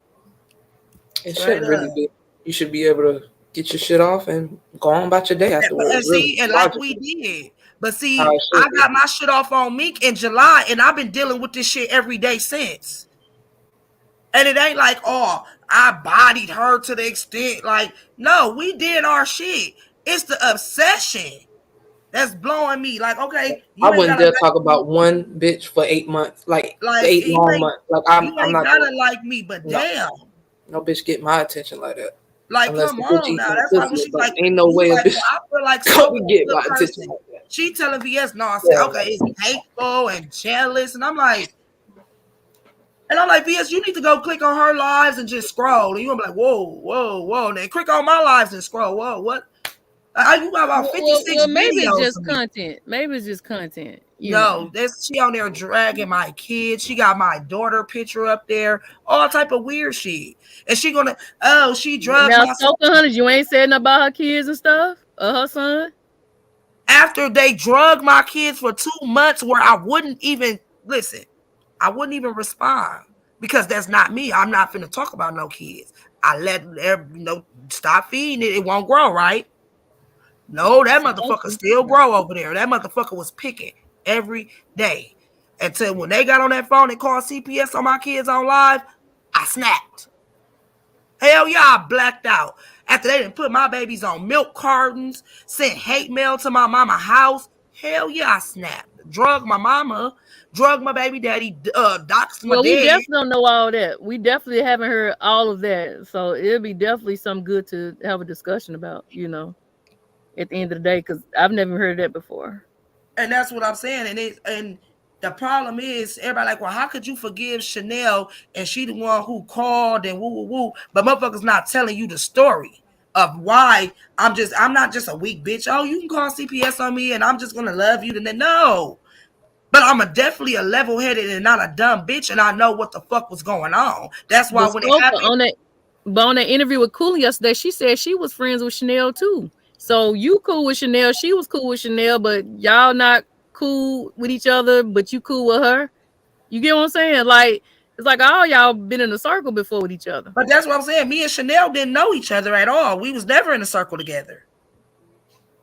It shouldn't really be. You should be able to get your shit off and go on about your day afterwards. And like we did. But see, I got my shit off on Meek in July, and I've been dealing with this shit every day since. And it ain't like, oh, I bodied her to the extent, like, no, we did our shit. It's the obsession that's blowing me. Like, okay, I wouldn't dare talk about one bitch for 8 months, like 8 long months. Like, I'm not gotta like me, but damn, no bitch get my attention like that. Like, unless come on now. That's why she's like, ain't no way a bitch I feel like so get my attention like that. She telling VS, no, I said, okay, it's hateful and jealous, and I'm like, VS, you need to go click on her lives and just scroll, and you're gonna be like, whoa, then click on my lives and scroll. Whoa, what? You got about 56 videos. Maybe it's just content. Maybe it's just content. No, she on there dragging my kids. She got my daughter picture up there, all type of weird shit. And she gonna, she drugged now, my Soca Hunters, you ain't said nothing about her kids and stuff, or her son. after they drugged my kids for 2 months, where I wouldn't even listen. I wouldn't even respond because that's not me. I'm not finna talk about no kids. I let stop feeding it. It won't grow, right? No, that motherfucker still grow over there. That motherfucker was picking every day until when they got on that phone and called CPS on my kids on live, I snapped. Hell yeah, I blacked out. After they didn't put my babies on milk cartons, sent hate mail to my mama house. Hell yeah, I snapped. Drug my mama, drug my baby daddy, doxed my Well, we dad. definitely don't know all that. We definitely haven't heard all of that. So it'll be definitely something good to have a discussion about, at the end of the day, because I've never heard that before. And that's what I'm saying. And the problem is everybody like, well, how could you forgive Chanel and she the one who called and woo woo woo? But motherfuckers not telling you the story of why I'm not just a weak bitch. Oh, you can call CPS on me and I'm just gonna love you. Then no. But I'm definitely a level-headed and not a dumb bitch, and I know what the fuck was going on. That's why when it happened on that interview with Cooley yesterday, she said she was friends with Chanel too. So you cool with Chanel, she was cool with Chanel, but y'all not cool with each other, but you cool with her. You get what I'm saying? Like, it's like all y'all been in a circle before with each other. But that's what I'm saying. Me and Chanel didn't know each other at all. We was never in a circle together.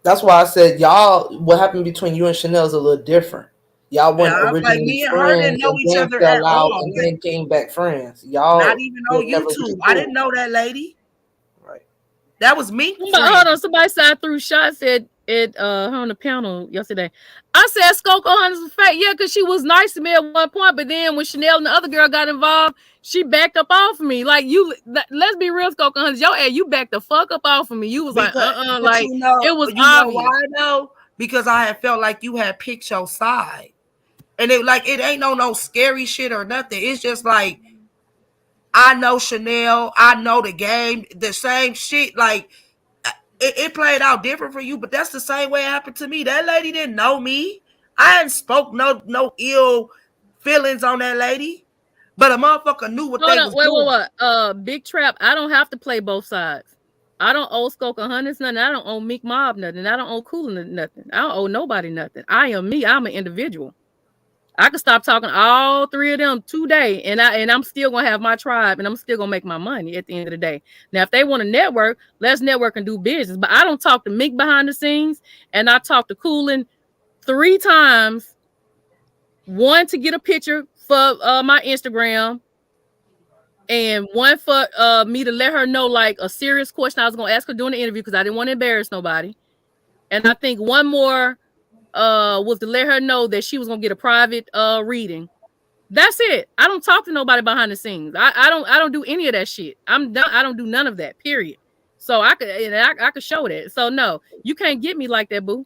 That's why I said y'all. What happened between you and Chanel is a little different. Y'all weren't originally like me and her friends, didn't know and each then other at fell out, all. and then came back friends. Not Y'all even on never YouTube. I didn't know that lady. Right. That was me. Hold on, somebody said threw shots at her on the panel yesterday. I said Skoko Hunters was fake. Yeah, because she was nice to me at one point, but then when Chanel and the other girl got involved, she backed up off of me. Like let's be real, Skoko Hunters. You backed the fuck up off of me. You was Because, like, like it was you obvious. know why though? Because I had felt like you had picked your side. And it ain't no scary shit or nothing. It's just like, I know Chanel, I know the game, the same shit. Like it played out different for you, but that's the same way it happened to me. That lady didn't know me. I hadn't spoke no ill feelings on that lady, but a motherfucker knew what they was doing. Wait. Big Trap. I don't have to play both sides. I don't owe Skoko Hunters nothing. I don't owe Meek Mob nothing. I don't owe Coolin nothing. I don't owe nobody nothing. I am me. I'm an individual. I could stop talking all three of them today, and I'm still gonna have my tribe, and I'm still gonna make my money at the end of the day. Now, if they want to network, let's network and do business. But I don't talk to Meek behind the scenes, and I talked to Coolin 3 times. One to get a picture for my Instagram, and one for me to let her know like a serious question I was gonna ask her during the interview because I didn't want to embarrass nobody. And I think one more was to let her know that she was gonna get a private reading. That's it. I don't talk to nobody behind the scenes. I don't do any of that shit. I'm done. I don't do none of that. Period. So I could show that. So no, you can't get me like that, boo.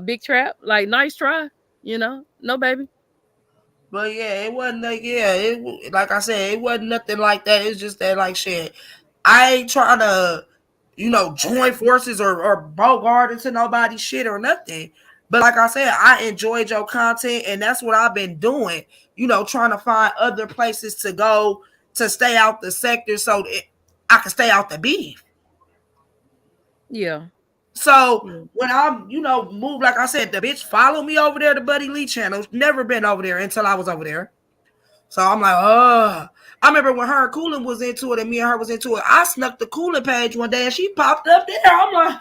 Big Trap. Like nice try. No baby. But yeah, it wasn't like I said, it wasn't nothing like that. It's just that like shit. I ain't trying to, join forces or bogart into nobody's shit or nothing. But like I said, I enjoyed your content, and that's what I've been doing. Trying to find other places to go to stay out the sector so that I can stay out the beef. Yeah. So when I'm, move, like I said, the bitch follow me over there to Buddy Lee channel. Never been over there until I was over there. So I'm like, I remember when her and Coolin was into it and me and her was into it. I snuck the Coolin page one day and she popped up there. I'm like,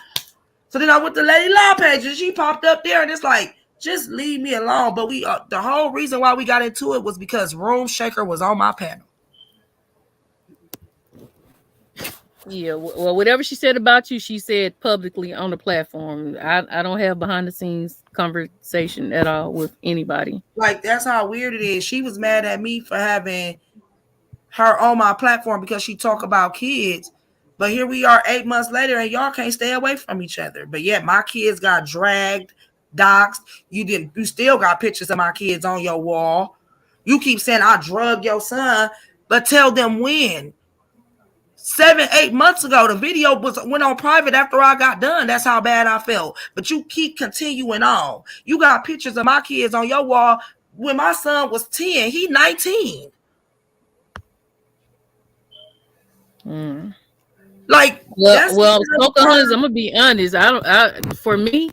so then I went to Lady Law page and she popped up there and it's like, just leave me alone. But the whole reason why we got into it was because Room Shaker was on my panel. Yeah, well, whatever she said about you, she said publicly on the platform. I don't have behind the scenes conversation at all with anybody. Like, that's how weird it is. She was mad at me for having her on my platform because she talk about kids. But here we are 8 months later and y'all can't stay away from each other. But yet my kids got dragged, doxxed. You still got pictures of my kids on your wall. You keep saying I drugged your son, but tell them when. 7-8 months ago, the video went on private after I got done. That's how bad I felt. But you keep continuing on. You got pictures of my kids on your wall when my son was 10. He 19. Like, well, Skoko Hunters, I'm gonna be honest. For me,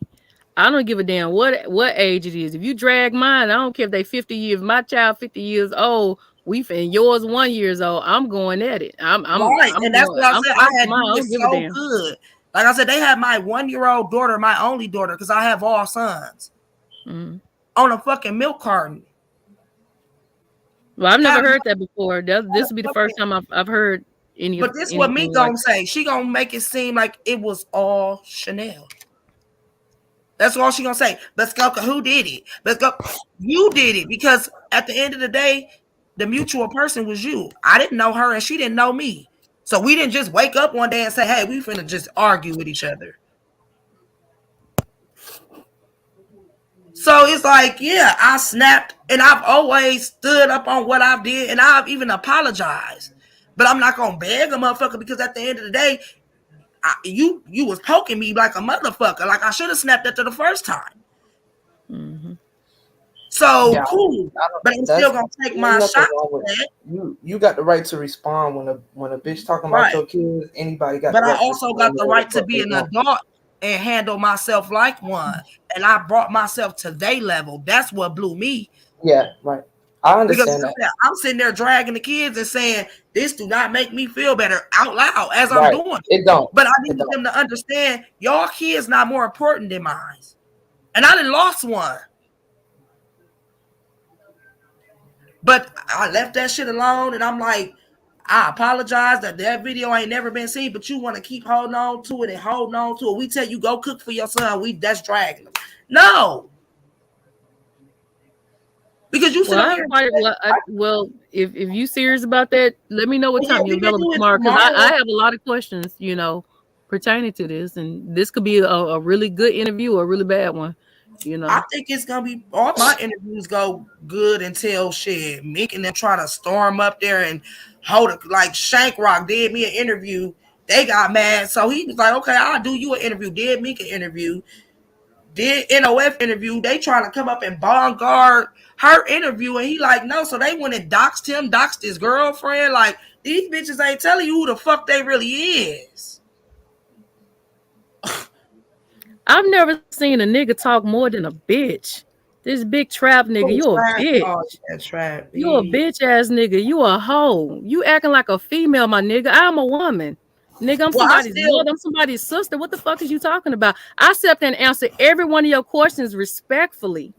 I don't give a damn what age it is. If you drag mine, I don't care if they 50 years. My child 50 years old. And yours 1 years old. I'm going at it. I'm right, and that's going. what I I'm said. I fighting for had mine. you I don't was give a so damn. good. Like I said, they had my 1-year-old daughter, my only daughter, because I have all sons, on a fucking milk carton. Well, I've never heard that before. This will be the first time I've heard any. But this what me gonna say. She gonna make it seem like it was all Chanel. That's all she gonna say. But Skulka, who did it? But you did it, because at the end of the day, the mutual person was you. I didn't know her and she didn't know me. So we didn't just wake up one day and say, hey, we finna just argue with each other. So it's like, yeah, I snapped, and I've always stood up on what I did, and I've even apologized. But I'm not gonna beg a motherfucker, because at the end of the day, you was poking me like a motherfucker. Like I should have snapped after the first time. So yeah, cool, but I'm still gonna take my shot. You got the right to respond when a bitch talking about your kids. Anybody got? But I also got the right to be an adult and handle myself like one. And I brought myself to their level. That's what blew me. Yeah, right. I understand because I'm sitting there dragging the kids and saying, this do not make me feel better out loud as I'm doing it. Don't. But I need them to understand y'all kids not more important than mine. And I done lost one. But I left that shit alone, and I'm like, I apologize that video ain't never been seen, but you want to keep holding on to it and holding on to it. We tell you go cook for your son, that's dragging them. No. Because you well, if you serious about that, let me know what time you're available tomorrow, because I have a lot of questions, pertaining to this, and this could be a really good interview or a really bad one. I think it's gonna be all my interviews go good until shit. Mick and them try to storm up there and hold it. Like Shank Rock did me an interview. They got mad, so he was like, "Okay, I'll do you an interview." Did Mick an interview? Did NOF interview? They trying to come up and bombard her interview, and he like, no. So they went and doxed him, doxed his girlfriend. Like, these bitches ain't telling you who the fuck they really is. I've never seen a nigga talk more than a bitch. This big trap nigga, you a bitch. Oh, yeah, trap. You a bitch ass nigga. You a hoe. You acting like a female, my nigga. I'm a woman. Nigga, I'm somebody's mother. I'm somebody's sister. What the fuck is you talking about? I stepped in and answered every one of your questions respectfully.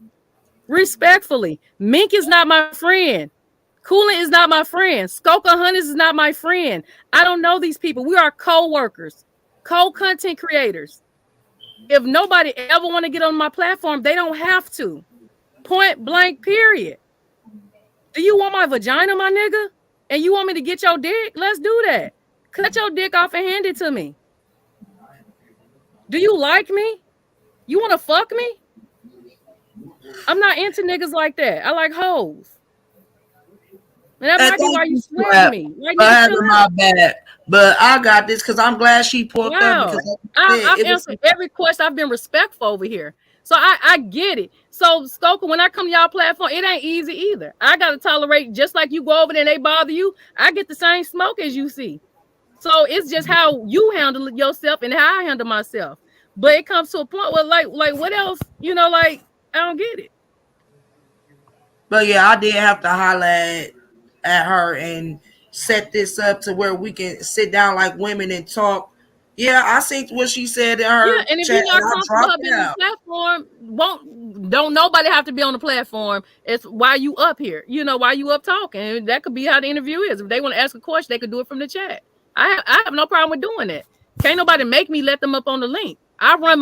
Respectfully. Mink is not my friend. Coolant is not my friend. Skoka Hunters is not my friend. I don't know these people. We are co-workers, co-content creators. If nobody ever want to get on my platform, they don't have to. Point blank, period. Do you want my vagina, my nigga? And you want me to get your dick? Let's do that. Cut your dick off and hand it to me. Do you like me? You want to fuck me? I'm not into niggas like that. I like hoes. And that might be why you swear me. My bad. But I got this because I'm glad she pulled up. Because I've answered every question. I've been respectful over here. So I get it. So Skoka, when I come to y'all platform, it ain't easy either. I gotta tolerate, just like you go over there and they bother you, I get the same smoke as you see. So it's just how you handle yourself and how I handle myself. But it comes to a point where like what else? I don't get it. But yeah, I did have to holler at her and set this up to where we can sit down like women and talk. Yeah, I seen what she said in her. Yeah, and if you're not comfortable being on the platform, don't nobody have to be on the platform. It's why you up here. Why you up talking. That could be how the interview is. If they want to ask a question, they could do it from the chat. I have no problem with doing that. Can't nobody make me let them up on the link. I run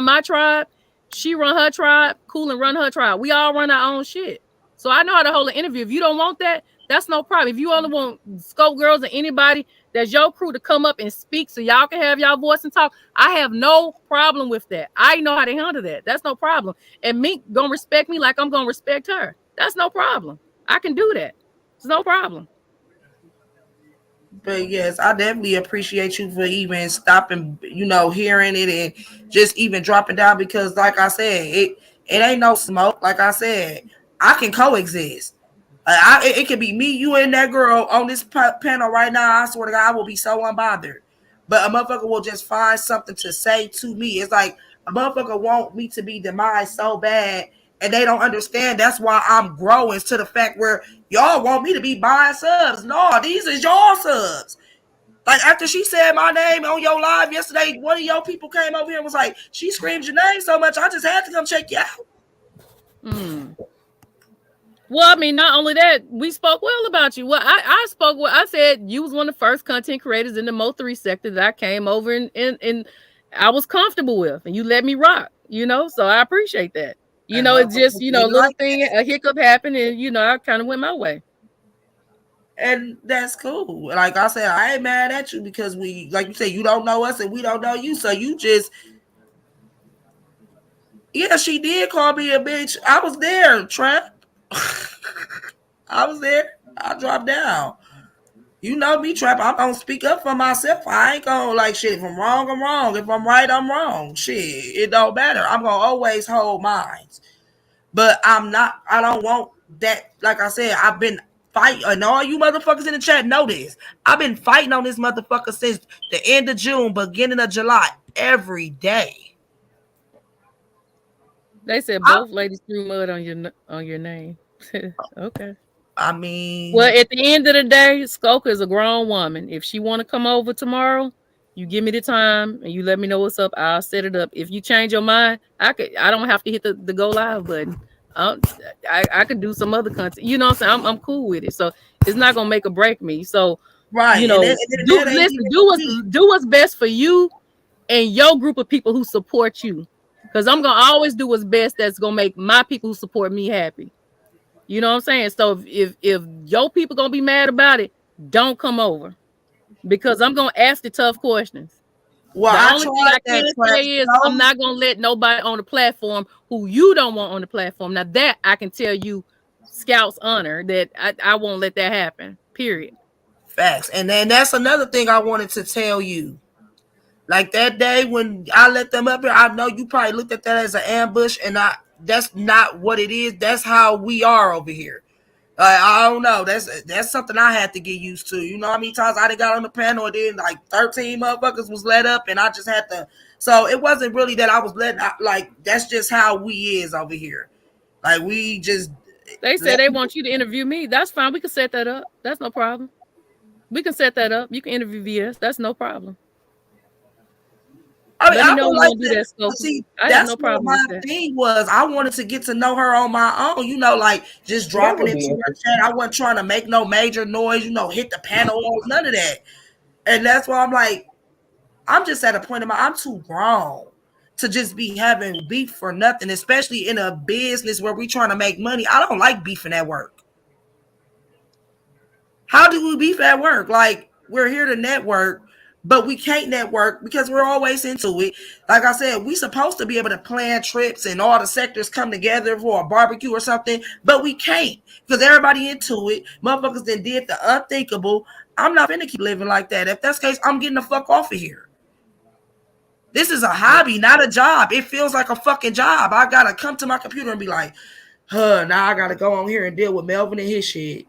my tribe. She run her tribe. Cool and run her tribe. We all run our own shit. So I know how to hold an interview. If you don't want that, that's no problem. If you only want Scope Girls or anybody that's your crew to come up and speak so y'all can have y'all voice and talk, I have no problem with that. I know how to handle that. That's no problem. And Mink gonna respect me like I'm gonna respect her. That's no problem. I can do that. It's no problem. But yes, I definitely appreciate you for even stopping, hearing it and just even dropping down, because like I said, it ain't no smoke. Like I said, I can coexist. It could be me, you, and that girl on this panel right now. I swear to God, I will be so unbothered. But a motherfucker will just find something to say to me. It's like A motherfucker want me to be demised so bad, and they don't understand. That's why I'm growing to the fact where y'all want me to be buying subs. No, these is your subs. Like after she said my name on your live yesterday, one of your people came over here and was like, she screamed your name so much, I just had to come check you out. Well, I mean, not only that, we spoke well about you. Well, I spoke well. I said you was one of the first content creators in the Mo3 sector that I came over and I was comfortable with, and you let me rock, so I appreciate that. It's just, a little thing, a hiccup happened, and I kind of went my way. And that's cool. Like I said, I ain't mad at you because we, like you said, you don't know us and we don't know you. So you just, yeah, she did call me a bitch. I was there, Trap. I was there. I dropped down. You know me, Trap. I'm gonna speak up for myself. I ain't gonna like shit. If I'm wrong, I'm wrong. If I'm right, I'm wrong. Shit, it don't matter. I'm gonna always hold mines. But I don't want that. Like I said, I've been fighting, and all you motherfuckers in the chat know this. I've been fighting on this motherfucker since the end of June, beginning of July, every day. They said both ladies threw mud on your name. Okay. I mean, well, at the end of the day, Skoka is a grown woman. If she want to come over tomorrow, you give me the time and you let me know what's up. I'll set it up. If you change your mind, I don't have to hit the go live button. I could do some other content. You know what I'm saying? I'm cool with it. So it's not gonna make or break me. So right, do what's best for you and your group of people who support you. Because I'm gonna always do what's best that's gonna make my people who support me happy. You know what I'm saying? So if your people gonna be mad about it, don't come over. Because I'm gonna ask the tough questions. Well, the I only thing I can say is I'm not gonna let nobody on the platform who you don't want on the platform. Now that I can tell you, Scout's honor, that I won't let that happen. Period. Facts. And then that's another thing I wanted to tell you. Like that day when I let them up here, I know you probably looked at that as an ambush, and that's not what it is. That's how we are over here. I don't know. That's something I had to get used to. You know how many times I got on the panel and then like 13 motherfuckers was let up and I just had to. So it wasn't really that I was letting, like, that's just how we is over here. Like we just. They said they want you to interview me. That's fine. We can set that up. That's no problem. We can set that up. You can interview VS. That's no problem. I mean, Let me know when you like want to do that, Skoka. See, I have no problem what with my that. thing was. I wanted to get to know her on my own. You know, like just dropping into her chat. I wasn't trying to make no major noise. Hit the panel, none of that. And that's why I'm like, I'm just at a point in I'm too grown to just be having beef for nothing, especially in a business where we trying to make money. I don't like beefing at work. How do we beef at work? Like, we're here to network, but we can't network because we're always into it. Like I said, we supposed to be able to plan trips and all the sectors come together for a barbecue or something, but we can't because everybody into it. Motherfuckers then did the unthinkable. I'm not finna keep living like that. If that's the case, I'm getting the fuck off of here. This is a hobby, not a job. It feels like a fucking job. I gotta come to my computer and be like, now I gotta go on here and deal with Melvin and his shit.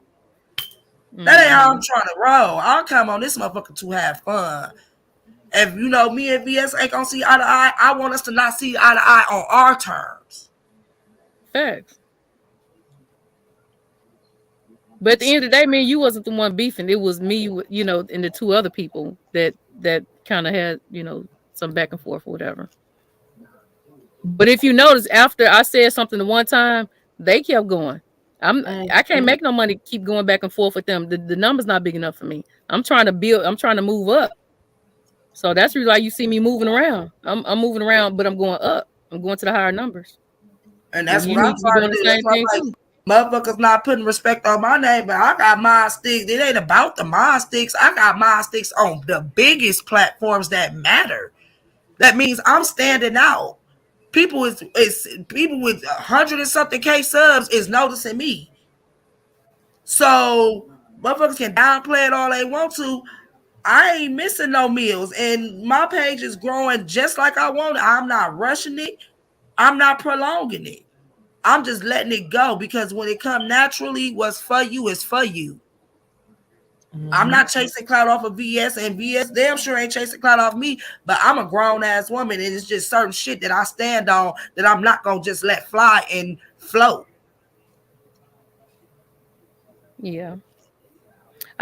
That ain't how I'm trying to roll. I'll come on this motherfucker to have fun. If me and VS ain't gonna see eye to eye, I want us to not see eye to eye on our terms. Facts. But at the end of the day, man, you wasn't the one beefing. It was me, and the two other people that kind of had, some back and forth or whatever. But if you notice, after I said something the one time, they kept going. I can't make no money keep going back and forth with them. The number's not big enough for me. I'm trying to build. I'm trying to move up. So that's the reason why you see me moving around. I'm moving around, but I'm going up. I'm going to the higher numbers. And that's what I'm trying to do. That's why I'm like, motherfuckers not putting respect on my name, but I got my sticks. It ain't about the my sticks. I got my sticks on the biggest platforms that matter. That means I'm standing out. People with 100 and something K subs is noticing me. So motherfuckers can downplay it all they want to. I ain't missing no meals, and my page is growing just like I want it. I'm not rushing it. I'm not prolonging it. I'm just letting it go because when it comes naturally, what's for you is for you. I'm not chasing clout off of VS, and VS damn sure ain't chasing clout off me, but I'm a grown ass woman, and it's just certain shit that I stand on that I'm not gonna just let fly and float. Yeah.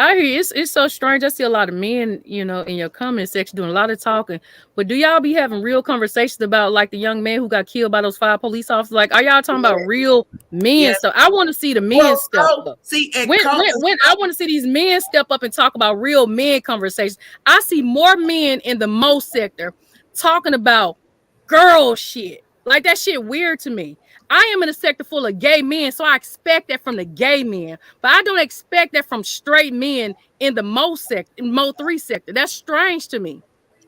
I hear you. It's so strange. I see a lot of men, in your comment section doing a lot of talking. But do y'all be having real conversations about like the young man who got killed by those 5 police officers? Like, are y'all talking about real men Yeah. stuff? I want to see the men Well, step no, up. see, and When I want to see these men step up and talk about real men conversations. I see more men in the Mo sector talking about girl shit. Like that shit weird to me. I am in a sector full of gay men, so I expect that from the gay men, but I don't expect that from straight men in the Mo 3 sector. That's strange to me.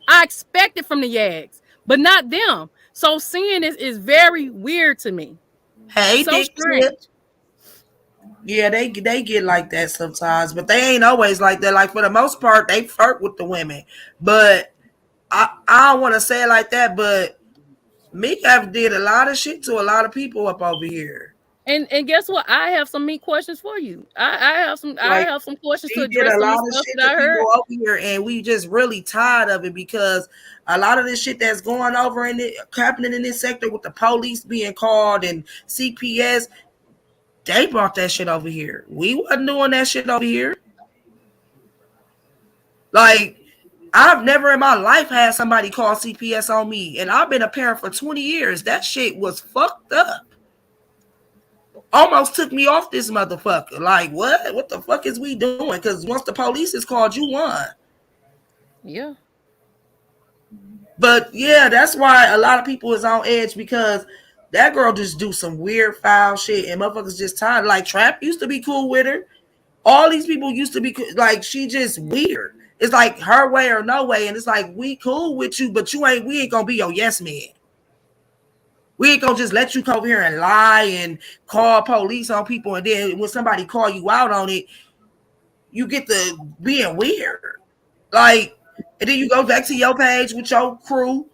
I expect it from the Yags, but not them. So seeing this is very weird to me. Hey, So Dick strange. Tip. Yeah, they get like that sometimes, but they ain't always like that. Like for the most part, they flirt with the women. But I don't want to say it like that, but Meek have did a lot of shit to a lot of people up over here. And guess what? I have some meat questions for you. I Like have some questions to he did address a some of lot the of stuff shit that to I people heard. over here, and we just really tired of it because a lot of this shit that's going over in it happening in this sector with the police being called and CPS, they brought that shit over here. We wasn't doing that shit over here. Like I've never in my life had somebody call CPS on me, and I've been a parent for 20 years. That shit was fucked up. Almost took me off this motherfucker. Like, what? What the fuck is we doing? Because once the police is called, you won. Yeah. But yeah, that's why a lot of people is on edge because that girl just do some weird foul shit and motherfuckers just tired. Like Trap used to be cool with her. All these people used to be like she just weird. It's like her way or no way, and it's like we cool with you, but we ain't gonna be your yes man. We ain't gonna just let you come over here and lie and call police on people, and then when somebody call you out on it, you get to being weird. Like, and then you go back to your page with your crew,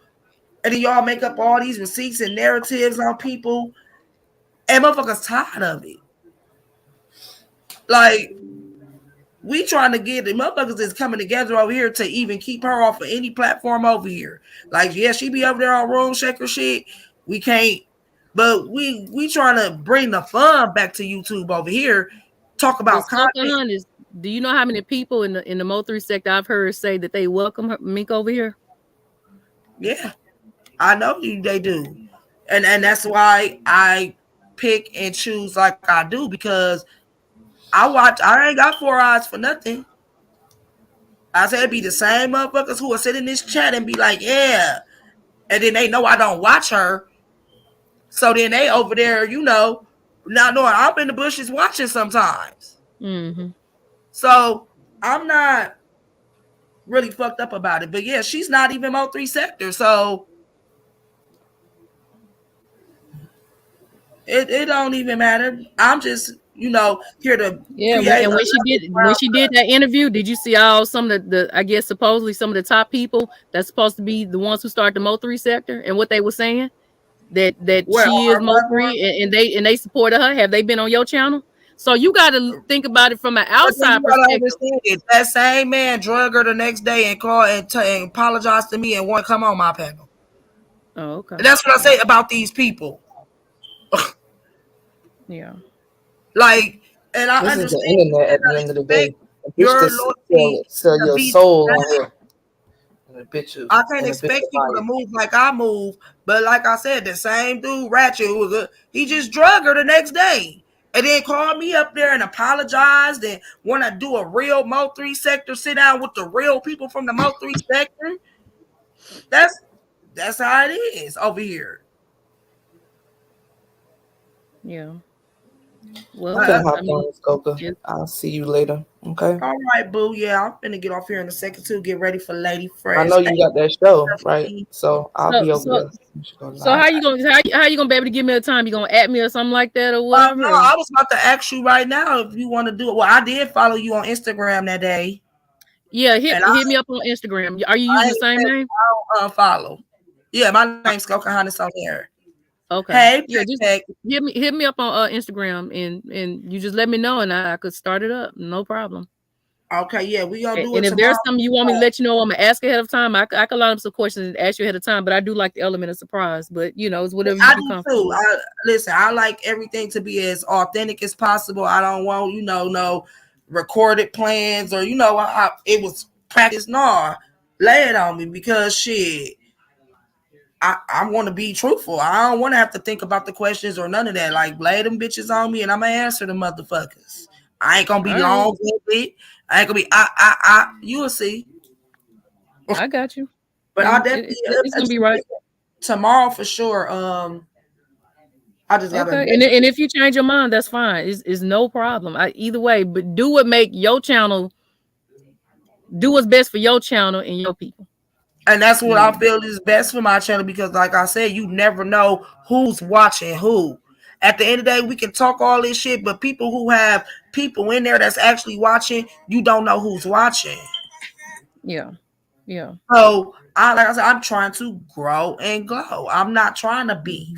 and then y'all make up all these receipts and narratives on people, and motherfuckers tired of it. Like, we trying to get the motherfuckers is coming together over here to even keep her off of any platform over here. Like, yeah, she be over there on Room Shaker shit. We can't, but we trying to bring the fun back to YouTube over here. Talk But about content. Pocahontas, do you know how many people in the Mo 3 sector I've heard say that they welcome Meek over here? Yeah, I know they do, and that's why I pick and choose like I do because I ain't got 4 eyes for nothing. I said it'd be the same motherfuckers who will sit in this chat and be like, yeah. And then they know I don't watch her. So then they over there, not knowing I'm in the bushes watching sometimes. Mm-hmm. So I'm not really fucked up about it. But yeah, she's not even Mo 3 sector. So it don't even matter. I'm just, here to Yeah, create and when she did that interview, did you see all some of the I guess supposedly some of the top people that's supposed to be the ones who start the Mo 3 sector and what they were saying that where she on is her Mo platform. 3 and they supported her. Have they been on your channel? So you got to think about it from an But then you outside gotta perspective. understand it. That same man drug her the next day and called and apologized to me and want to come on my panel. Oh, okay. And that's what I say about these people. Yeah. Like, and I This is the understand you internet at the cannot end of the expect day. A bitch your that loyalty sell to your be soul on here. And a bitch of I can't and a bitch expect of people to fire. move like I move, but like I said, the same dude, Ratchet, he just drug her the next day. And then called me up there and apologized and want to do a real Mo 3 sector, sit down with the real people from the Mo 3 sector. That's how it is over here. Yeah. I'm Well, finna I hop I on mean, this Coca. it, I'll see you later. Okay. All right, boo. Yeah, I'm finna get off here in a second too. Get ready for Lady I Fresh. know you got that show, right? So I'll so be over so there. You should go so live. how you gonna be able to give me a time? You gonna at me or something like that or whatever? No, I was about to ask you right now if you want to do it. Well, I did follow you on Instagram that day. Yeah, And hit me up on Instagram. Are you I using the ain't same said name? I don't unfollow. Yeah, my name's Skokahanis on here. Okay. Hey, Yeah, Peck just Peck. hit me up on Instagram and you just let me know and I could start it up. No problem. Okay, yeah, we gonna do And it if there's tomorrow. something you want me to let you know, I'm gonna ask ahead of time. I can line up some questions and ask you ahead of time, but I do like the element of surprise. But it's whatever you I feel do comfortable too. with. Listen, I like everything to be as authentic as possible. I don't want, no recorded plans or it was practice. No, lay it on me because shit. I want to be truthful. I don't want to have to think about the questions or none of that. Like, lay them bitches on me and I'm gonna answer the motherfuckers. I ain't gonna be All right. long with it. I ain't gonna be you will see. I got you. But I'll definitely It's gonna be right. tomorrow for sure. I just gotta Okay, and if you change your mind, that's fine. It's no problem. Either way, but do what make your channel do what's best for your channel and your people. And that's what I feel is best for my channel because, like I said, you never know who's watching who. At the end of the day, we can talk all this shit, but people who have people in there that's actually watching, you don't know who's watching. Yeah. Yeah. So, like I said, I'm trying to grow and glow. I'm not trying to beef.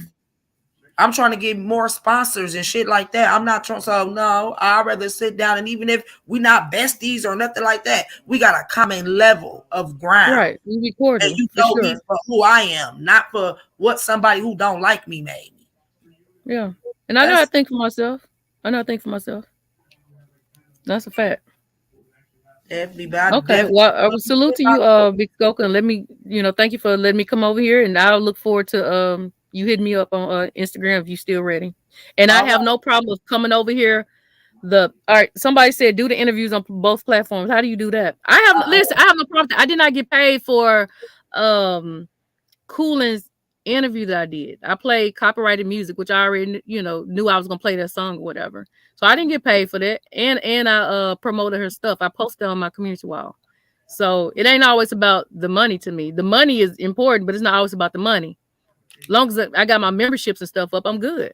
I'm trying to get more sponsors and shit like that. I'm not trying. So no, I'd rather sit down and even if we not besties or nothing like that, we got a common level of ground. Right. We be cordial, and you for know me sure. for who I am, not for what somebody who don't like me made me. Yeah. And I know how to think for myself. That's a fact. Definitely, Okay. Well, I will salute to you, Big Skoka, and let me, thank you for letting me come over here, and I'll look forward to you hitting me up on Instagram if you still ready. And I have no problem with coming over here. All right, somebody said do the interviews on both platforms. How do you do that? I have no problem. I did not get paid for Coolin's interview that I did. I played copyrighted music, which I already knew I was gonna play that song or whatever. So I didn't get paid for that. And I promoted her stuff. I posted on my community wall. So it ain't always about the money to me. The money is important, but it's not always about the money. As long as I got my memberships and stuff up, I'm good.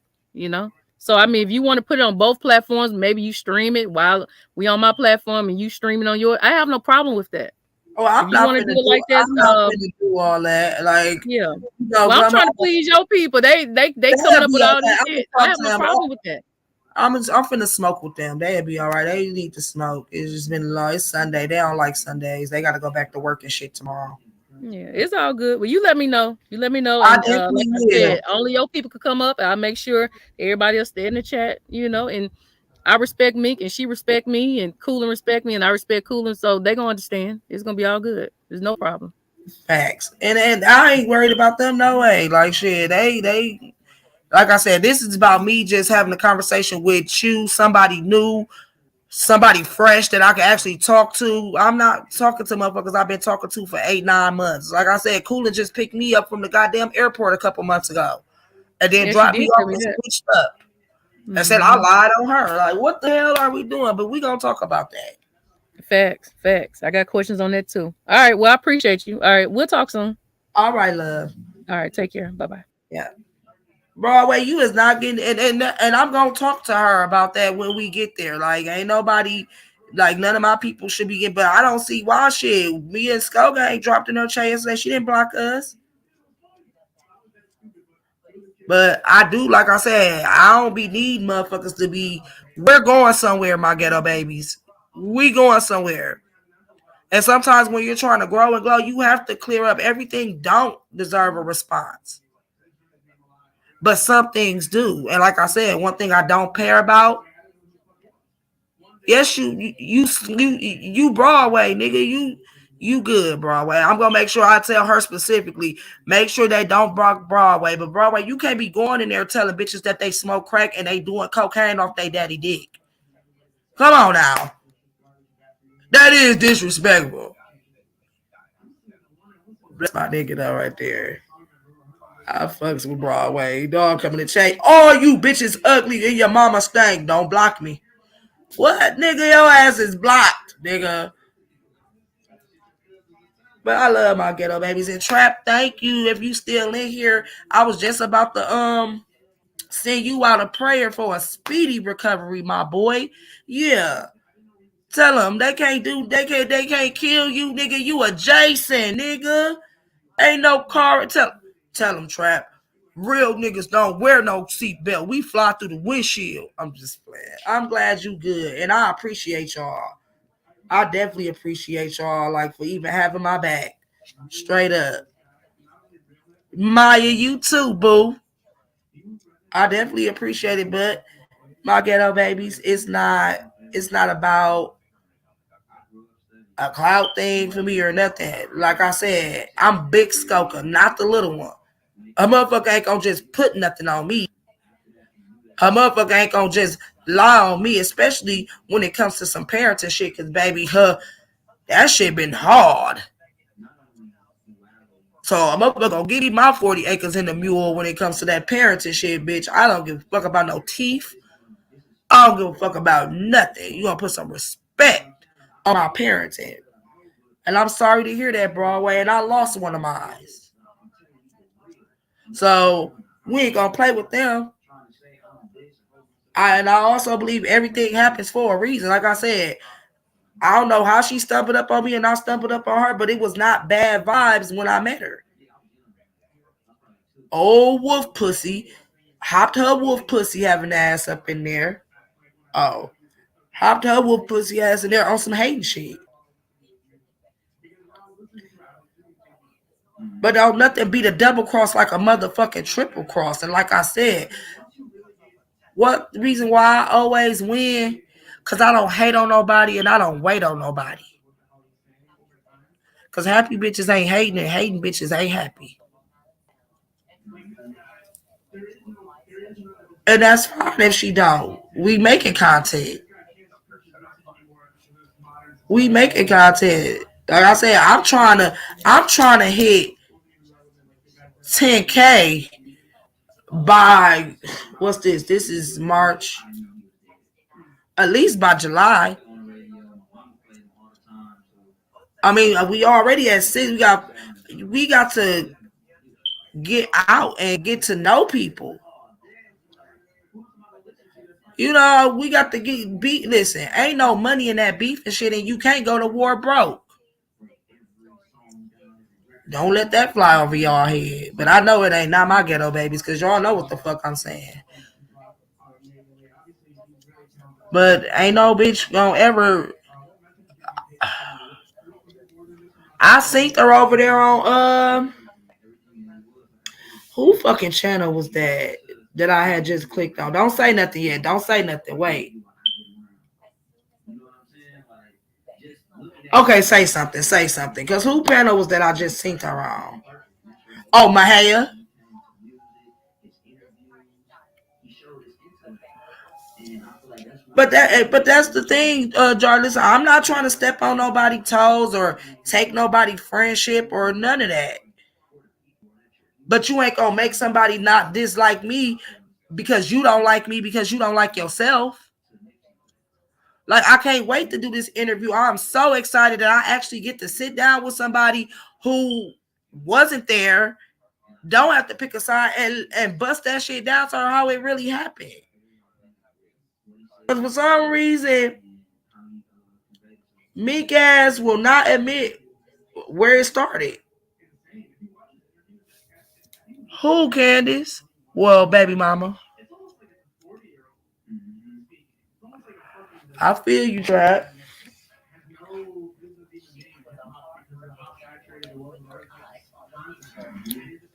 So I mean, if you want to put it on both platforms, maybe you stream it while we on my platform and you stream it on yours. I have no problem with that. Oh, I'm if you not want to gonna do it like that, I'm not gonna do all that. Like, yeah. Well, I'm trying to please your people. They coming up with all this shit. I have no problem with that. I'm finna smoke with them. They'll be all right. They need to smoke. It's just been long. It's Sunday. They don't like Sundays. They got to go back to work and shit tomorrow. Yeah, it's all good. Well, you let me know. And like I said, only your people could come up. I'll make sure everybody else stay in the chat. And I respect Mink and she respect me and Coolin respect me and I respect Coolin. So they gonna understand. It's gonna be all good. There's no problem. Facts. And I ain't worried about them no way. Like shit, they like I said, this is about me just having a conversation with you, somebody new, somebody fresh that I can actually talk to. I'm not talking to motherfuckers I've been talking to for 8-9 months. Like I said, Coolin just picked me up from the goddamn airport a couple months ago and then dropped me off and switched up. And said I lied on her. Like, what the hell are we doing? But we gonna talk about that. Facts. I got questions on that too. All right. Well, I appreciate you. All right. We'll talk soon. All right, love. All right. Take care. Bye-bye. Yeah. Broadway, you is not getting and I'm gonna talk to her about that when we get there. Like, ain't nobody, like none of my people should be getting, but I don't see why shit. Me and Skoga ain't dropped in her chair and said she didn't block us. But I do, like I said, I don't be needing motherfuckers to be. We're going somewhere, my ghetto babies. We going somewhere. And sometimes when you're trying to grow and glow, you have to clear up everything. Don't deserve a response, but some things do. And like I said, one thing I don't care about. Yes, you Broadway, nigga. You good, Broadway. I'm gonna make sure I tell her specifically, make sure they don't block Broadway. But Broadway, you can't be going in there telling bitches that they smoke crack and they doing cocaine off their daddy dick. Come on now. That is disrespectful. That's my nigga though right there. I fucks with Broadway. Dog coming to change. All you bitches ugly and your mama stank. Don't block me. What, nigga? Your ass is blocked, nigga. But I love my ghetto babies. And Trap, thank you. If you still in here, I was just about to send you out a prayer for a speedy recovery, my boy. Yeah. Tell them they can't kill you, nigga. You a Jason, nigga. Ain't no car. Tell them, Trap. Real niggas don't wear no seatbelt. We fly through the windshield. I'm just playing. I'm glad you good. And I appreciate y'all. I definitely appreciate y'all like for even having my back. Straight up. Maya, you too, boo. I definitely appreciate it, but my ghetto babies, it's not about a clout thing for me or nothing. Like I said, I'm Big Skoka, not the little one. A motherfucker ain't gonna just put nothing on me. A motherfucker ain't gonna just lie on me, especially when it comes to some parenting shit, cause baby, that shit been hard. So a motherfucker gonna give me my 40 acres in the mule when it comes to that parenting shit, bitch. I don't give a fuck about no teeth. I don't give a fuck about nothing. You gonna put some respect on my parenting. And I'm sorry to hear that, Broadway, and I lost one of my eyes. So we ain't gonna play with them. And I also believe everything happens for a reason. Like I said, I don't know how she stumbled up on me and I stumbled up on her, but it was not bad vibes when I met her. Old wolf pussy hopped her wolf pussy having ass up in there. Oh, hopped her wolf pussy ass in there on some hating shit. But don't nothing beat a double cross like a motherfucking triple cross. And like I said, what the reason why I always win? Because I don't hate on nobody and I don't wait on nobody. Because happy bitches ain't hating and hating bitches ain't happy. And that's fine if she don't. We making content. We making content. Like I said, I'm trying to hit 10K by what's this? This is March. At least by July. I mean, we already at 6. We got to get out and get to know people. You know, we got to get beat. Listen, ain't no money in that beef and shit, and you can't go to war broke. Don't let that fly over y'all head. But I know it ain't not my ghetto babies, because y'all know what the fuck I'm saying. But ain't no bitch gonna ever. I seen her over there on who fucking channel was that I had just clicked on? Don't say nothing yet. Don't say nothing. Wait. Okay, say something. Say something. Cause who panel was that I just seen her on? Oh, Mahaya. But that's the thing, Jarvis. I'm not trying to step on nobody's toes or take nobody's friendship or none of that. But you ain't gonna make somebody not dislike me because you don't like me because you don't like yourself. Like, I can't wait to do this interview. I'm so excited that I actually get to sit down with somebody who wasn't there, don't have to pick a side, and bust that shit down to her how it really happened. Because for some reason, Meek ass will not admit where it started. Who, Candace? Well, baby mama. I feel you, Trap.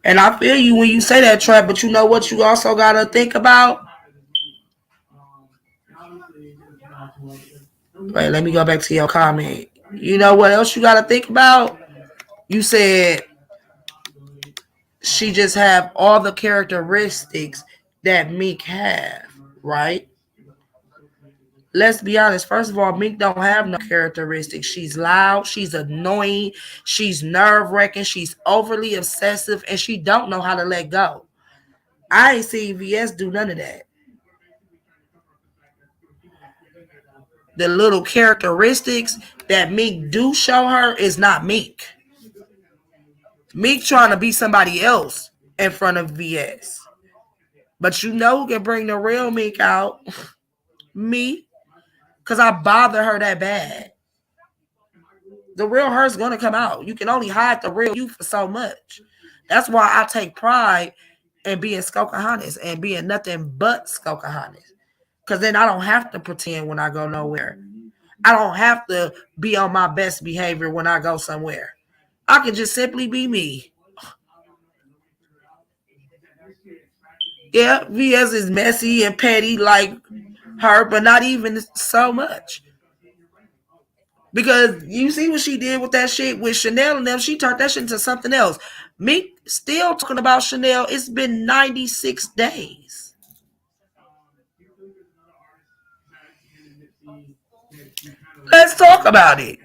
And I feel you when you say that, Trap, but you know what you also got to think about? Wait, let me go back to your comment. You know what else you got to think about? You said she just have all the characteristics that Meek have, right? Let's be honest. First of all, Meek don't have no characteristics. She's loud. She's annoying. She's nerve-wracking. She's overly obsessive, and she don't know how to let go. I ain't seen VS do none of that. The little characteristics that Meek do show her is not Meek. Meek trying to be somebody else in front of VS. But you know who can bring the real Meek out? Me. Because I bother her that bad. The real her's going to come out. You can only hide the real you for so much. That's why I take pride in being Skokahanis and being nothing but Skokahanis. Because then I don't have to pretend when I go nowhere. I don't have to be on my best behavior when I go somewhere. I can just simply be me. Yeah, VS is messy and petty like her, but not even so much. Because you see what she did with that shit with Chanel and them. She turned that shit into something else. Me still talking about Chanel. It's been 96 days. Let's talk about it.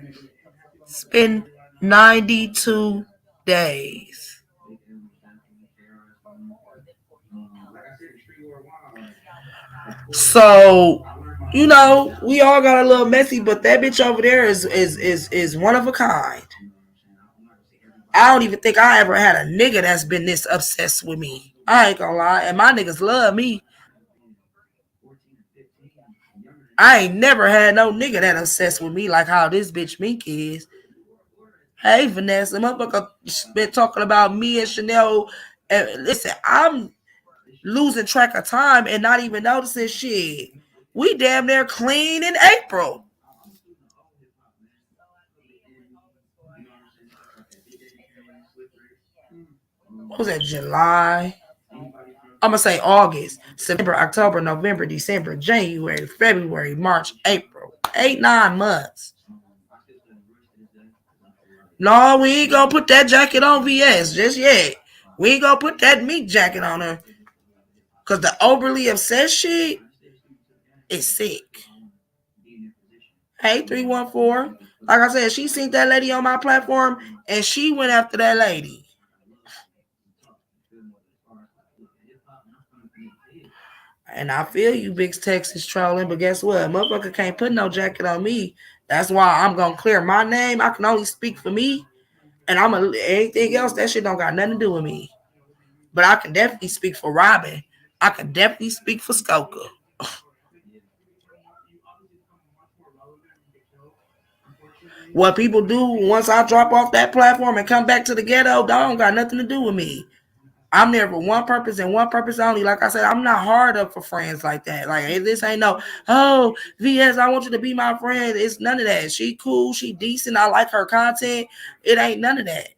It's been 92 days. So, you know, we all got a little messy, but that bitch over there is one of a kind. I don't even think I ever had a nigga that's been this obsessed with me. I ain't gonna lie. And my niggas love me. I ain't never had no nigga that obsessed with me like how this bitch Mink is. Hey, Vanessa, motherfucker been talking about me and Chanel. And listen, I'm losing track of time and not even noticing shit. We damn near clean in April. What was that, July? I'm gonna say August, September, October, November, December, January, February, March, April. 8-9 months. No, we ain't gonna put that jacket on VS just yet. We ain't gonna put that meat jacket on her. Cause the overly obsessed shit is sick. Hey, 314. Like I said, she seen that lady on my platform and she went after that lady. And I feel you, Big Texas trolling, but guess what? Motherfucker can't put no jacket on me. That's why I'm gonna clear my name. I can only speak for me. And anything else, that shit don't got nothing to do with me. But I can definitely speak for Robin. I can definitely speak for Skoka. What people do once I drop off that platform and come back to the ghetto, that don't got nothing to do with me. I'm there for one purpose and one purpose only. Like I said, I'm not hard up for friends like that. Like, hey, this ain't no, oh, VS, I want you to be my friend. It's none of that. She cool, she decent. I like her content. It ain't none of that.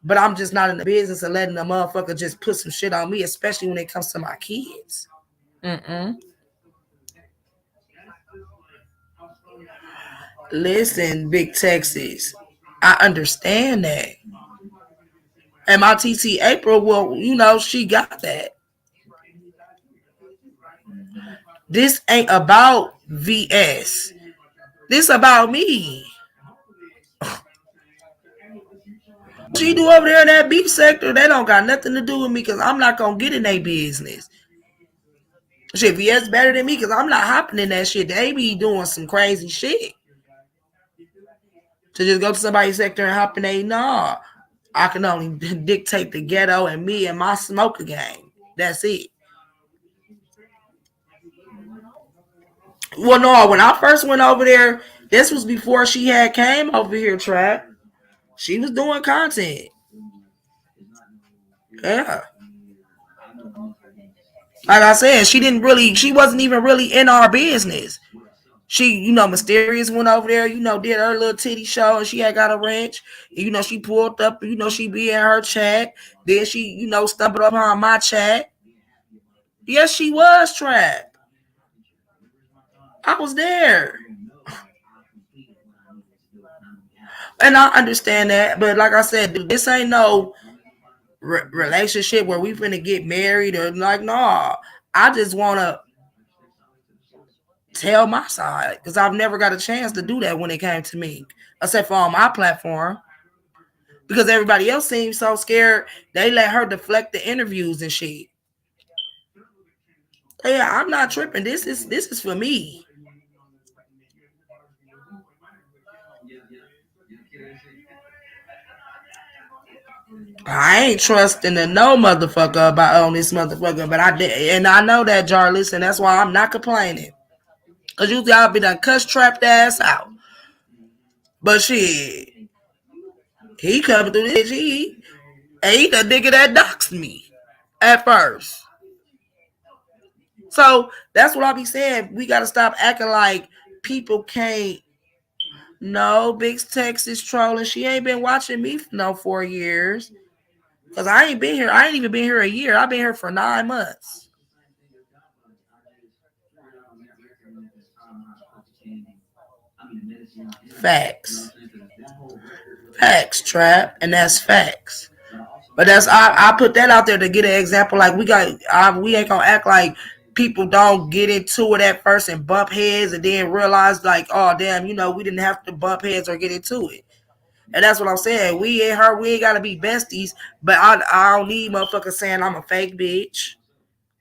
But I'm just not in the business of letting a motherfucker just put some shit on me, especially when it comes to my kids. Listen, Big Texas, I understand that. And my TT April, well, you know, she got that. This ain't about VS. This about me. She do over there in that beef sector, they don't got nothing to do with me because I'm not going to get in their business. Shit, VS better than me because I'm not hopping in that shit. They be doing some crazy shit. To just go to somebody's sector and hop in they, nah. I can only dictate the ghetto and me and my smoker game. That's it. Well, no, when I first went over there, this was before she had came over here, Trap. She was doing content. Yeah. Like I said, she wasn't even really in our business. She, you know, Mysterious went over there, you know, did her little titty show and she had got a wrench. You know, she pulled up, you know, she be in her chat. Then she, you know, stumbled upon my chat. Yes, she was, Trap. I was there. And I understand that. But like I said, this ain't no relationship where we finna get married or like, nah. I just want to tell my side because I've never got a chance to do that when it came to me, except for on my platform. Because everybody else seems so scared, they let her deflect the interviews and shit. Yeah, I'm not tripping. This is for me. I ain't trusting to no motherfucker about on this motherfucker, but I did, and I know that, Jarlis, and that's why I'm not complaining. Cause usually I'll be done cuss trapped ass out. But shit, he coming through this. He the nigga that doxed me at first. So that's what I be saying. We gotta stop acting like people can't No, Big Tex is trolling. She ain't been watching me for no 4 years. Cause I ain't been here. I ain't even been here a year. I've been here for 9 months. Facts. Facts, Trap. And that's facts. But that's I put that out there to get an example. Like we ain't gonna act like people don't get into it at first and bump heads and then realize like, oh damn, we didn't have to bump heads or get into it. And that's what I'm saying. We ain't gotta be besties, but I don't need motherfuckers saying I'm a fake bitch.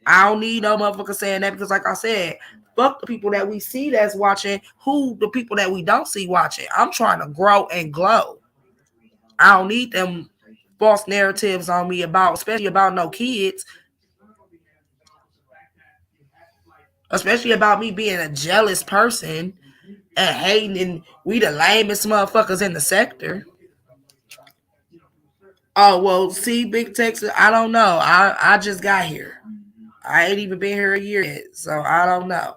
I don't need no motherfucker saying that because like I said, fuck the people that we see that's watching, who the people that we don't see watching. I'm trying to grow and glow. I don't need them false narratives on me about, especially about no kids, especially about me being a jealous person and hating, and we the lamest motherfuckers in the sector. Oh well, see, Big Texas, I don't know. I just got here. I ain't even been here a year yet, so I don't know.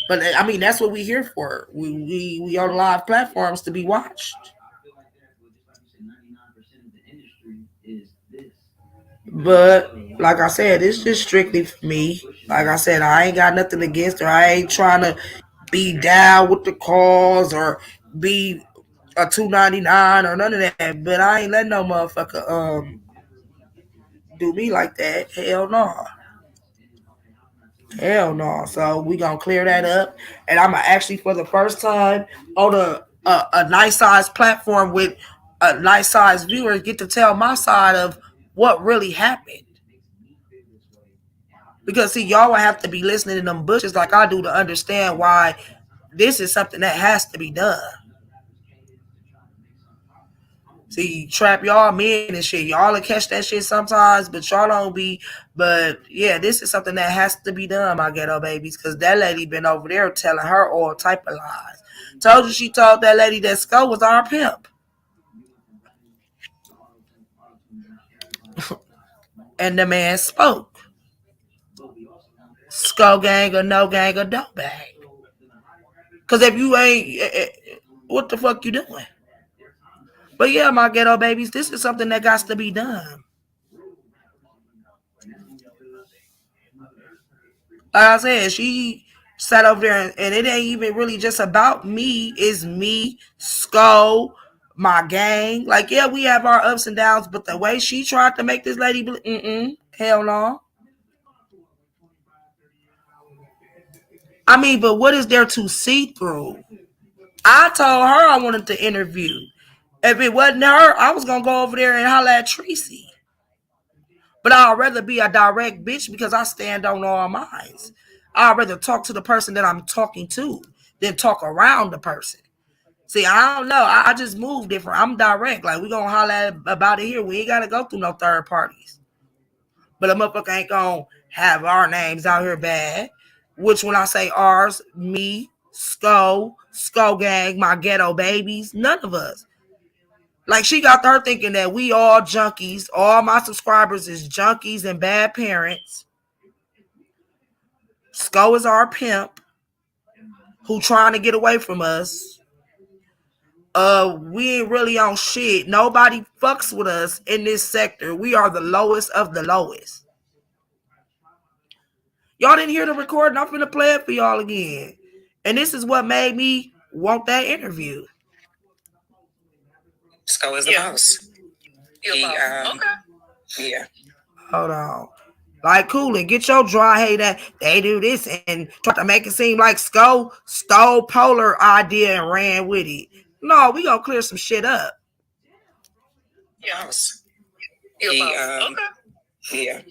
But I mean, that's what we here for. We on live platforms to be watched. But like I said, it's just strictly for me. Like I said, I ain't got nothing against her. I ain't trying to be down with the cause or be a 299 or none of that. But I ain't letting no motherfucker do me like that. Hell no. Hell no. So we gonna clear that up. And I'm actually for the first time on a nice size platform with a nice size viewer get to tell my side of what really happened. Because see, y'all will have to be listening to them bushes like I do to understand why this is something that has to be done. See, Trap, y'all men and shit. Y'all will catch that shit sometimes, but y'all don't be. But yeah, this is something that has to be done, my ghetto babies, because that lady been over there telling her all type of lies. Told you she told that lady that Skull was our pimp. And the man spoke. Skull gang or no gang or don't bang. Because if you ain't, what the fuck you doing? But yeah, my ghetto babies, this is something that got to be done. Like I said, she sat over there and it ain't even really just about me. It's me, Skull, my gang. Like, yeah, we have our ups and downs, but the way she tried to make this lady, hell no. I mean, but what is there to see through? I told her I wanted to interview. If it wasn't her, I was gonna go over there and holler at Tracy. But I'd rather be a direct bitch because I stand on all minds. I'd rather talk to the person that I'm talking to than talk around the person. See, I don't know. I just move different. I'm direct. Like, we gonna holler about it here. We ain't gotta go through no third parties. But a motherfucker ain't gonna have our names out here bad. Which when I say ours, me, Skull Gang, my ghetto babies, none of us. Like, she got her thinking that we all junkies. All my subscribers is junkies and bad parents. Skull is our pimp who trying to get away from us. We ain't really on shit. Nobody fucks with us in this sector. We are the lowest of the lowest. Y'all didn't hear the recording. I'm finna play it for y'all again. And this is what made me want that interview. Skull is the boss. Yeah. Hold on. Like, cool and get your dry hate that they do this and try to make it seem like Skull stole Polar idea and ran with it. No, we gonna clear some shit up. Boss. Yeah.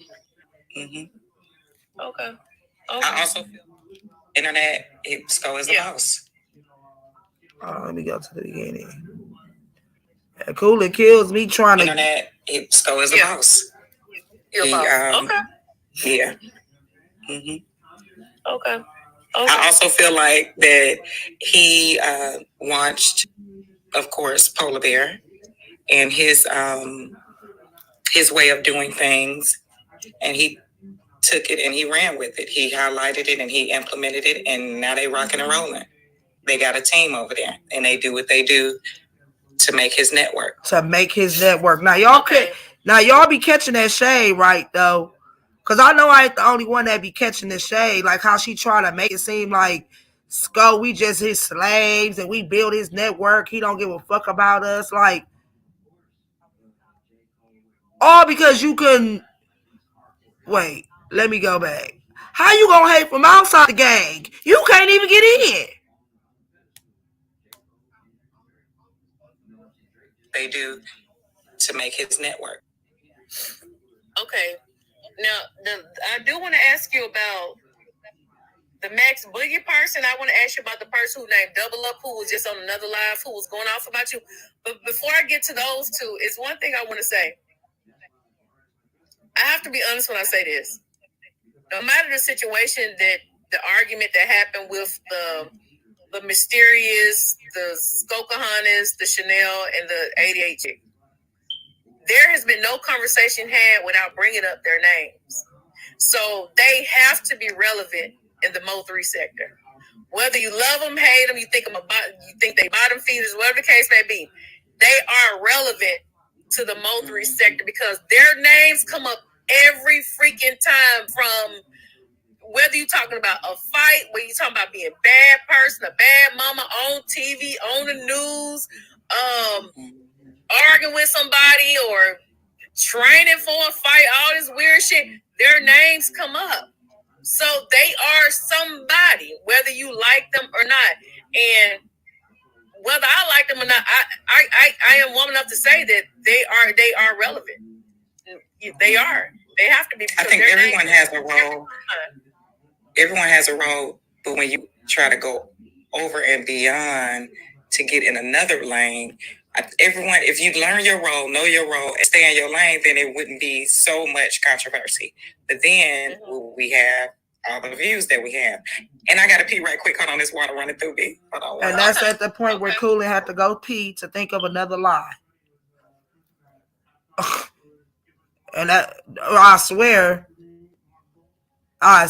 Okay. I also feel internet. Skull is the boss. Let me go to the beginning. Cool and kills me trying to. Internet. Skull is the boss. Yeah. Okay. I also feel like that he watched, of course, Polar Bear and his way of doing things, and he took it and he ran with it. He highlighted it and he implemented it, and now they rocking and rolling. they got a team over there, and they do what they do to make his network. Now y'all be catching that shade, right? Though, because I know I ain't the only one that be catching the shade. Like how she try to make it seem like Sko, we just his slaves and we build his network. He don't give a fuck about us. Like, all because you couldn't. Wait, let me go back. How you gonna hate from outside the gang? You can't even get in. They do to make his network. Okay. Now, I do want to ask you about the Max Boogie person. I want to ask you about the person who named Double Up, who was just on another live, who was going off about you. But before I get to those two, it's one thing I want to say. I have to be honest when I say this. No matter the situation, that the argument that happened with the Mysterious, the Skokahanas, the Chanel, and the 88 chick, there has been no conversation had without bringing up their names. So they have to be relevant in the Mo3 sector. Whether you love them, hate them, you think they bottom feeders, whatever the case may be, they are relevant to the Mo3 sector because their names come up every freaking time, from whether you're talking about a fight, whether you're talking about being a bad person, a bad mama on TV, on the news, arguing with somebody or training for a fight, all this weird shit, their names come up. So they are somebody, whether you like them or not. And whether I like them or not, I am woman enough to say that they are relevant. They are. They have to be. I think everyone has a role. Everyone has a role, but when you try to go over and beyond to get in another lane, everyone, if you learn your role, know your role, and stay in your lane, then it wouldn't be so much controversy. But then we have all the views that we have. And I got to pee right quick. Hold on, this water running through me. Hold on. And that's at the point where Cooley had to go pee to think of another lie. And I swear, I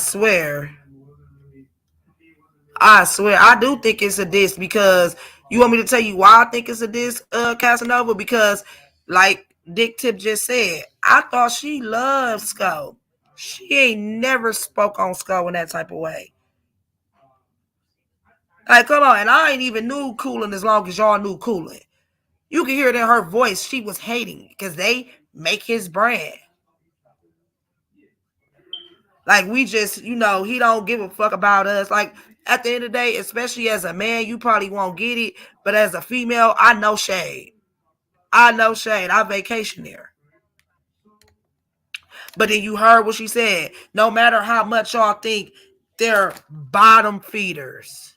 do think it's a diss, because you want me to tell you why I think it's a diss, Casanova? Because, like Dick Tip just said, I thought she loved Sko. She ain't never spoke on Sko in that type of way. Like, come on, and I ain't even knew Coolin as long as y'all knew Coolin. You can hear it in her voice. She was hating because they make his brand. Like, we just, he don't give a fuck about us. Like, at the end of the day, especially as a man, you probably won't get it. But as a female, I know shade. I vacation there. But then you heard what she said. No matter how much y'all think they're bottom feeders.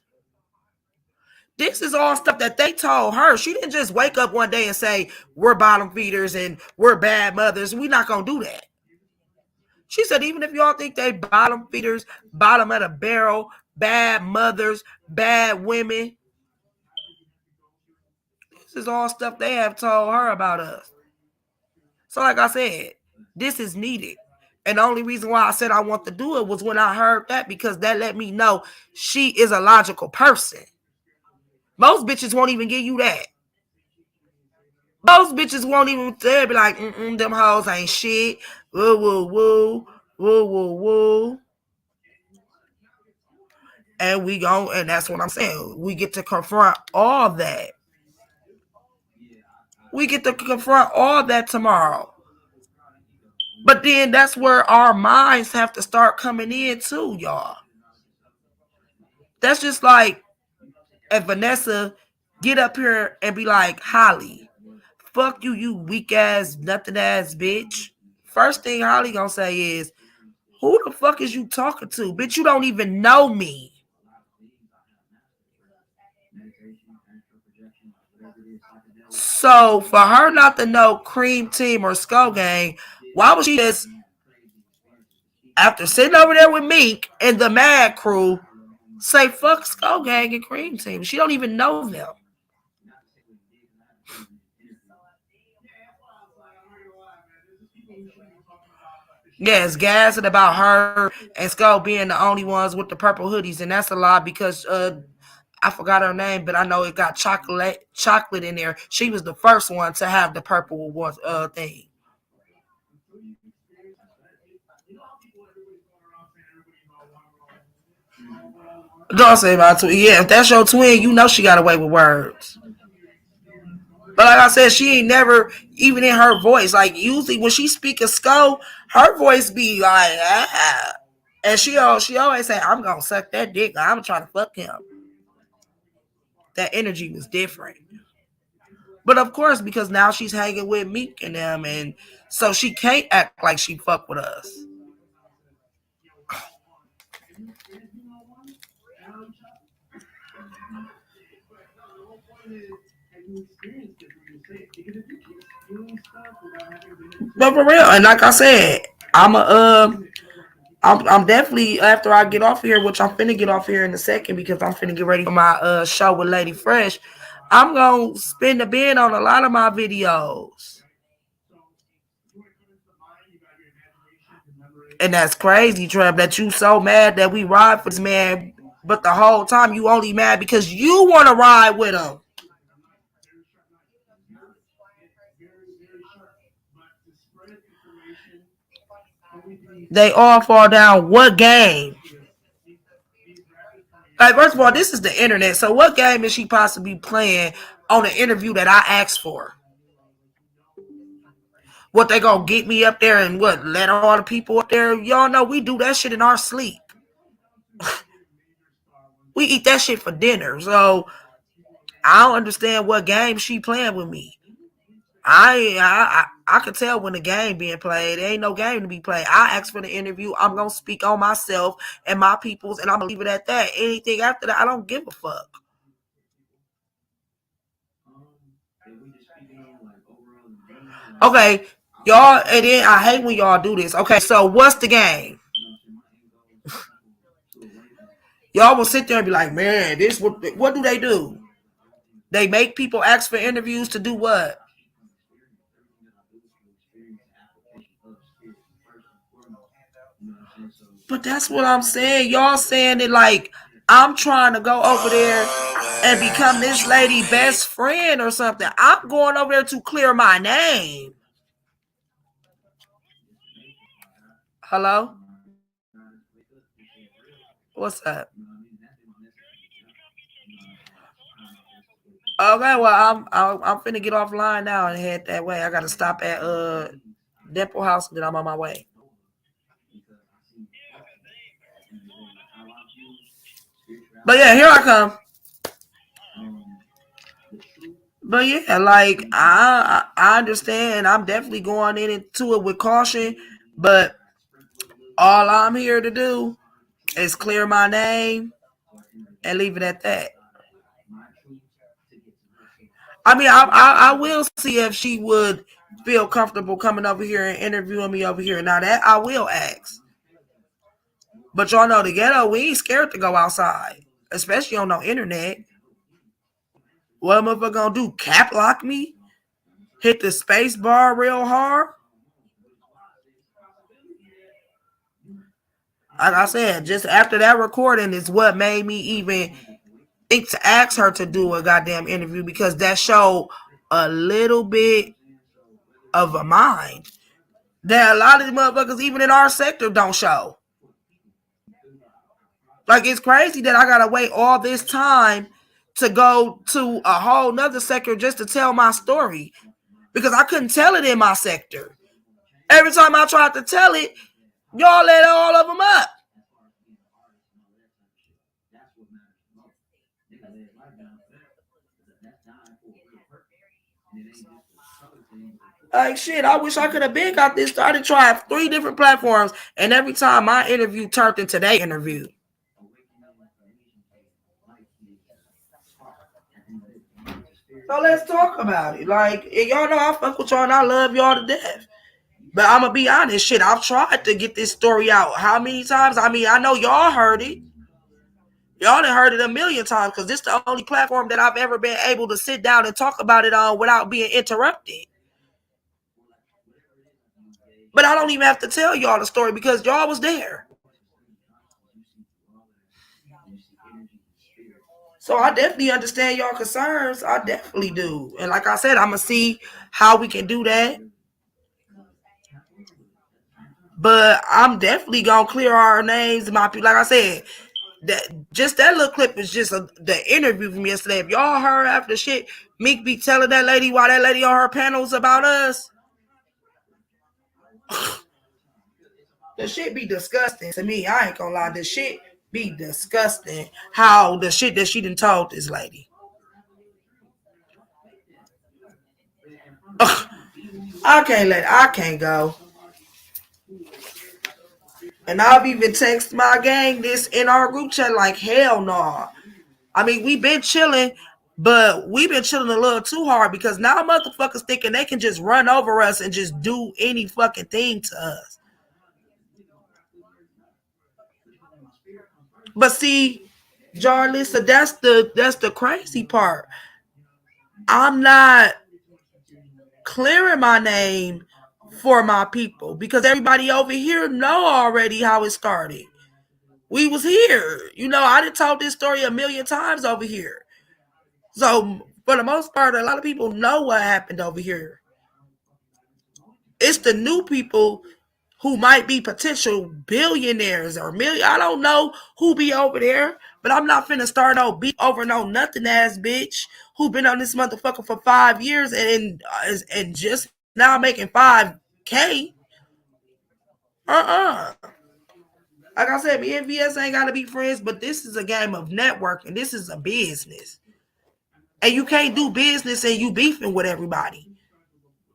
This is all stuff that they told her. She didn't just wake up one day and say, we're bottom feeders and we're bad mothers. We're not going to do that. She said, even if y'all think they bottom feeders, bottom of the barrel, bad mothers, bad women, this is all stuff they have told her about us. So like I said, this is needed. And the only reason why I said I want to do it was when I heard that, because that let me know she is a logical person. Most bitches won't even give you that. Most bitches won't even, they'll be like, them hoes ain't shit. Woo, woo, woo. Woo, woo, woo. And and that's what I'm saying. We get to confront all that. We get to confront all that tomorrow. But then that's where our minds have to start coming in too, y'all. That's just like if Vanessa get up here and be like, Holly, fuck you, you weak ass, nothing ass bitch. First thing Holly gonna say is, who the fuck is you talking to? Bitch, you don't even know me. So for her not to know Cream Team or Skull Gang, why would she just, after sitting over there with Meek and the Mad Crew, say fuck Skull Gang and Cream Team? She don't even know them. Yes, gassing about her and Skull being the only ones with the purple hoodies, and that's a lie because I forgot her name, but I know it got chocolate in there. She was the first one to have the purple thing. Don't say my twin. Yeah, if that's your twin, you know she got away with words. But like I said, she ain't never, even in her voice, like usually when she speak a skull, her voice be like, ah. And she always say, I'm going to suck that dick. I'm trying to fuck him. That energy was different. But of course, because now she's hanging with Meek and them, and so she can't act like she fuck with us. But for real, and like I said, I'm definitely, after I get off here, which I'm finna get off here in a second because I'm finna get ready for my show with Lady Fresh. I'm gonna spin the bin on a lot of my videos. And that's crazy, Trev, that you so mad that we ride for this man, but the whole time you only mad because you want to ride with him. They all fall down. What game? Like, first of all, this is the internet. So what game is she possibly playing on an interview that I asked for? What, they gonna get me up there and what, let all the people up there? Y'all know we do that shit in our sleep. We eat that shit for dinner. So I don't understand what game she playing with me. I could tell when the game being played. There ain't no game to be played. I asked for the interview. I'm gonna speak on myself and my peoples, and I'm gonna leave it at that. Anything after that, I don't give a fuck. Okay, y'all, and then I hate when y'all do this. Okay, so what's the game? Y'all will sit there and be like, man, this what do they do? They make people ask for interviews to do what? But that's what I'm saying. Y'all saying it like I'm trying to go over there and become this lady best friend or something. I'm going over there to clear my name. Hello? What's up? Okay, well, I'm finna get offline now and head that way. I gotta stop at Depot House, and then I'm on my way. But yeah, here I come. But yeah, like I understand. I'm definitely going into it with caution. But all I'm here to do is clear my name and leave it at that. I mean, I will see if she would feel comfortable coming over here and interviewing me over here. Now that I will ask. But y'all know the ghetto, we ain't scared to go outside, especially on no internet. What am I gonna do? Cap lock me? Hit the space bar real hard? Like I said, just after that recording is what made me even think to ask her to do a goddamn interview, because that showed a little bit of a mind that a lot of the motherfuckers, even in our sector, don't show. Like, it's crazy that I gotta wait all this time to go to a whole nother sector just to tell my story, because I couldn't tell it in my sector. Every time I tried to tell it, y'all let all of them up. Like, shit, I wish I could have been got this started. Tried 3 different platforms, and every time my interview turned into their interview. So let's talk about it. Like, y'all know I fuck with y'all and I love y'all to death. But I'm going to be honest, shit, I've tried to get this story out. How many times? I mean, I know y'all heard it. Y'all done heard it a million times, because this is the only platform that I've ever been able to sit down and talk about it on without being interrupted. But I don't even have to tell y'all the story because y'all was there. So I definitely understand your concerns. I definitely do. And like I said, I'm gonna see how we can do that. But I'm definitely gonna clear our names. My people, like I said, that little clip is just the interview from yesterday. If y'all heard after the shit, Meek be telling that lady why that lady on her panels about us. The shit be disgusting to me. I ain't gonna lie. The shit be disgusting. How the shit that she done told this lady. Ugh, I can't go. And I've even texted my gang this in our group chat like, hell no. I mean, we been chilling, but we been chilling a little too hard because now motherfuckers thinking they can just run over us and just do any fucking thing to us. But see, Jarlissa, that's the crazy part. I'm not clearing my name for my people because everybody over here know already how it started. We was here. You know, I done told this story a million times over here. So for the most part, a lot of people know what happened over here. It's the new people who might be potential billionaires or million. I don't know who be over there, but I'm not finna start no beat over no nothing ass bitch who been on this motherfucker for 5 years and just now making 5K. Like I said, me and VS ain't gotta be friends, but this is a game of networking. This is a business. And you can't do business and you beefing with everybody.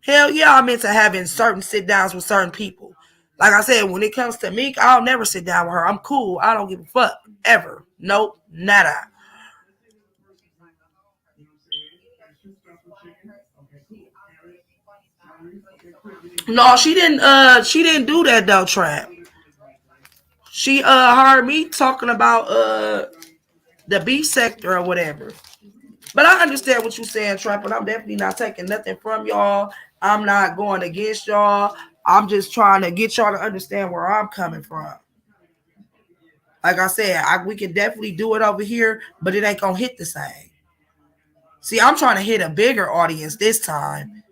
Hell yeah, I'm into having certain sit downs with certain people. Like I said, when it comes to Meek, I'll never sit down with her. I'm cool. I don't give a fuck. Ever. Nope. Nada. No, she didn't do that though, Trap. She heard me talking about the B sector or whatever. But I understand what you're saying, Trap, and I'm definitely not taking nothing from y'all. I'm not going against y'all. I'm just trying to get y'all to understand where I'm coming from. Like I said, we can definitely do it over here, but it ain't gonna hit the same. See, I'm trying to hit a bigger audience this time.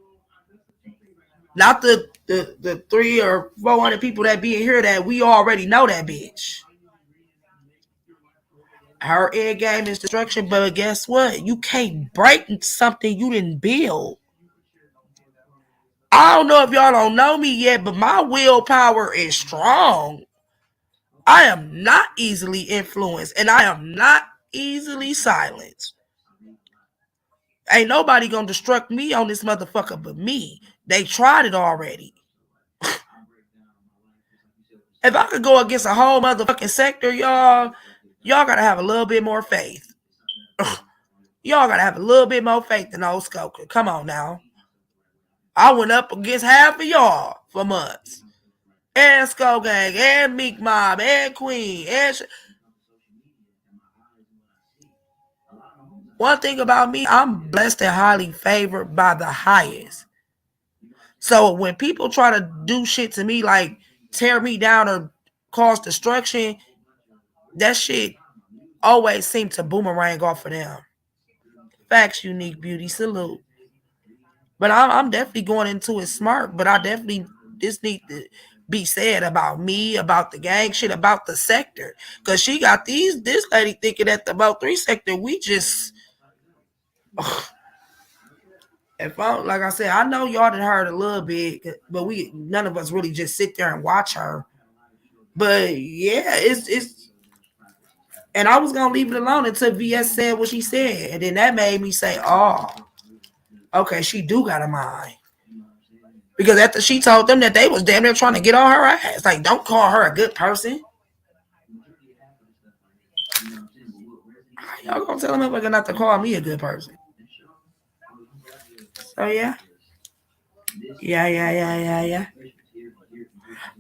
Not the 300 or 400 people that be in here that we already know that bitch. Her end game is destruction, but guess what? You can't break something you didn't build. I don't know if y'all don't know me yet, but my willpower is strong. I am not easily influenced, and I am not easily silenced. Ain't nobody gonna destruct me on this motherfucker but me. They tried it already. If I could go against a whole motherfucking sector, y'all gotta have a little bit more faith. Y'all gotta have a little bit more faith than old Skoker. Come on now. I went up against half of y'all for months. And Skull Gang, and Meek Mob, and Queen, and one thing about me, I'm blessed and highly favored by the highest. So when people try to do shit to me, like tear me down or cause destruction, that shit always seems to boomerang off of them. Facts, Unique Beauty, salute. But I'm definitely going into it smart. But I definitely just need to be said about me, about the gang shit, about the sector. Cause she got this lady thinking that the about 3 sector, we just if I like I said, I know y'all done heard a little bit, but we none of us really just sit there and watch her. But yeah, it's and I was gonna leave it alone until VS said what she said, and then that made me say, "Oh, okay, she do got a mind." Because after she told them that they was damn near trying to get on her ass, like, don't call her a good person. Y'all gonna tell them not to call me a good person? So yeah.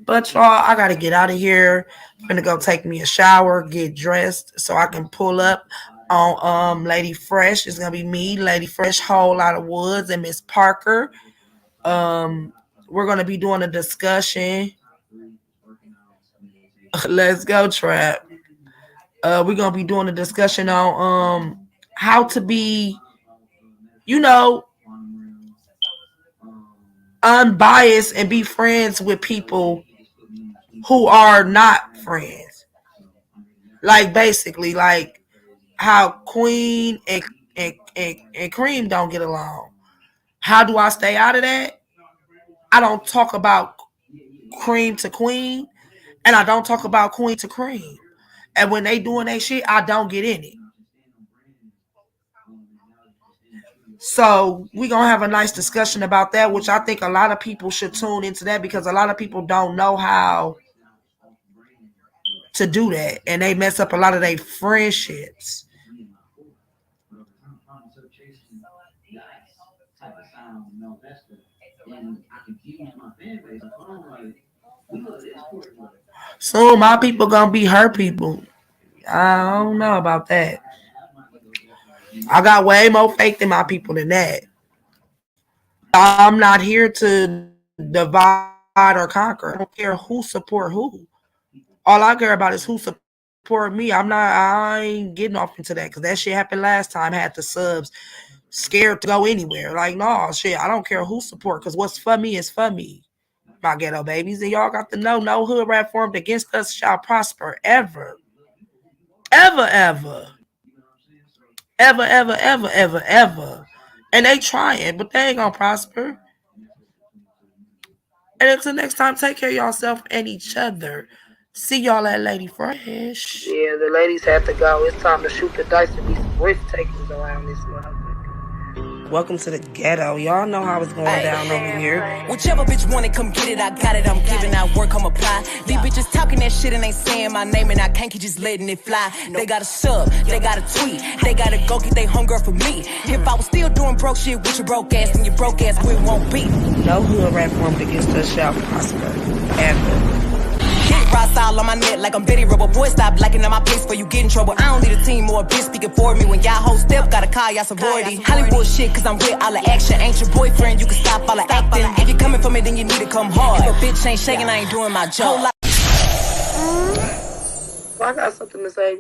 But y'all, I gotta get out of here. I'm gonna go take me a shower, get dressed, so I can pull up on Lady Fresh. It's gonna be me, Lady Fresh, Whole Lot of Woods, and Miss Parker. We're gonna be doing a discussion. Let's go, Trap. We're gonna be doing a discussion on how to be, you know, unbiased and be friends with people who are not friends. Like basically, like how Queen and Cream don't get along. How do I stay out of that? I don't talk about Cream to Queen, and I don't talk about Queen to Cream. And when they doing that shit, I don't get in it. So we gonna have a nice discussion about that, which I think a lot of people should tune into that because a lot of people don't know how to do that, and they mess up a lot of their friendships. Soon my people gonna be her people. I don't know about that. I got way more faith in my people than that. I'm not here to divide or conquer. I don't care who support who. All I care about is who support me. I ain't getting off into that because that shit happened last time. I had the subs scared to go anywhere. Like, no, shit, I don't care who support because what's for me is for me. My ghetto babies. And y'all got to know no hood rat formed against us shall prosper ever. Ever, ever. Ever, ever, ever, ever, ever. And they trying, but they ain't gonna prosper. And until next time, take care of yourself and each other. See y'all at Lady Fresh. Yeah, the ladies have to go. It's time to shoot the dice and be some risk takers around this motherfucker. Welcome to the ghetto. Y'all know how it's going down over here. Whichever bitch want it, come get it. I got it, I'm giving out work, I'm apply. These bitches talking that shit and ain't saying my name, and I can't keep just letting it fly. They got a sub, they got a tweet, they gotta go get they homegirl for me. If I was still doing broke shit with your broke ass, then your broke ass quit won't be. No hood rat formed against us shall prosper. Ever. Rock all on my neck like I'm Betty Rubber. Boy, stop liking on my face for you get in trouble. I don't need a team or a bitch speaking for me. When y'all whole step, gotta call y'all sorority. Hollywood shit, cause I'm with all the action. Ain't your boyfriend, you can stop all the acting. If you coming for me, then you need to come hard. If a bitch ain't shaking, I ain't doing my job. I got something to say.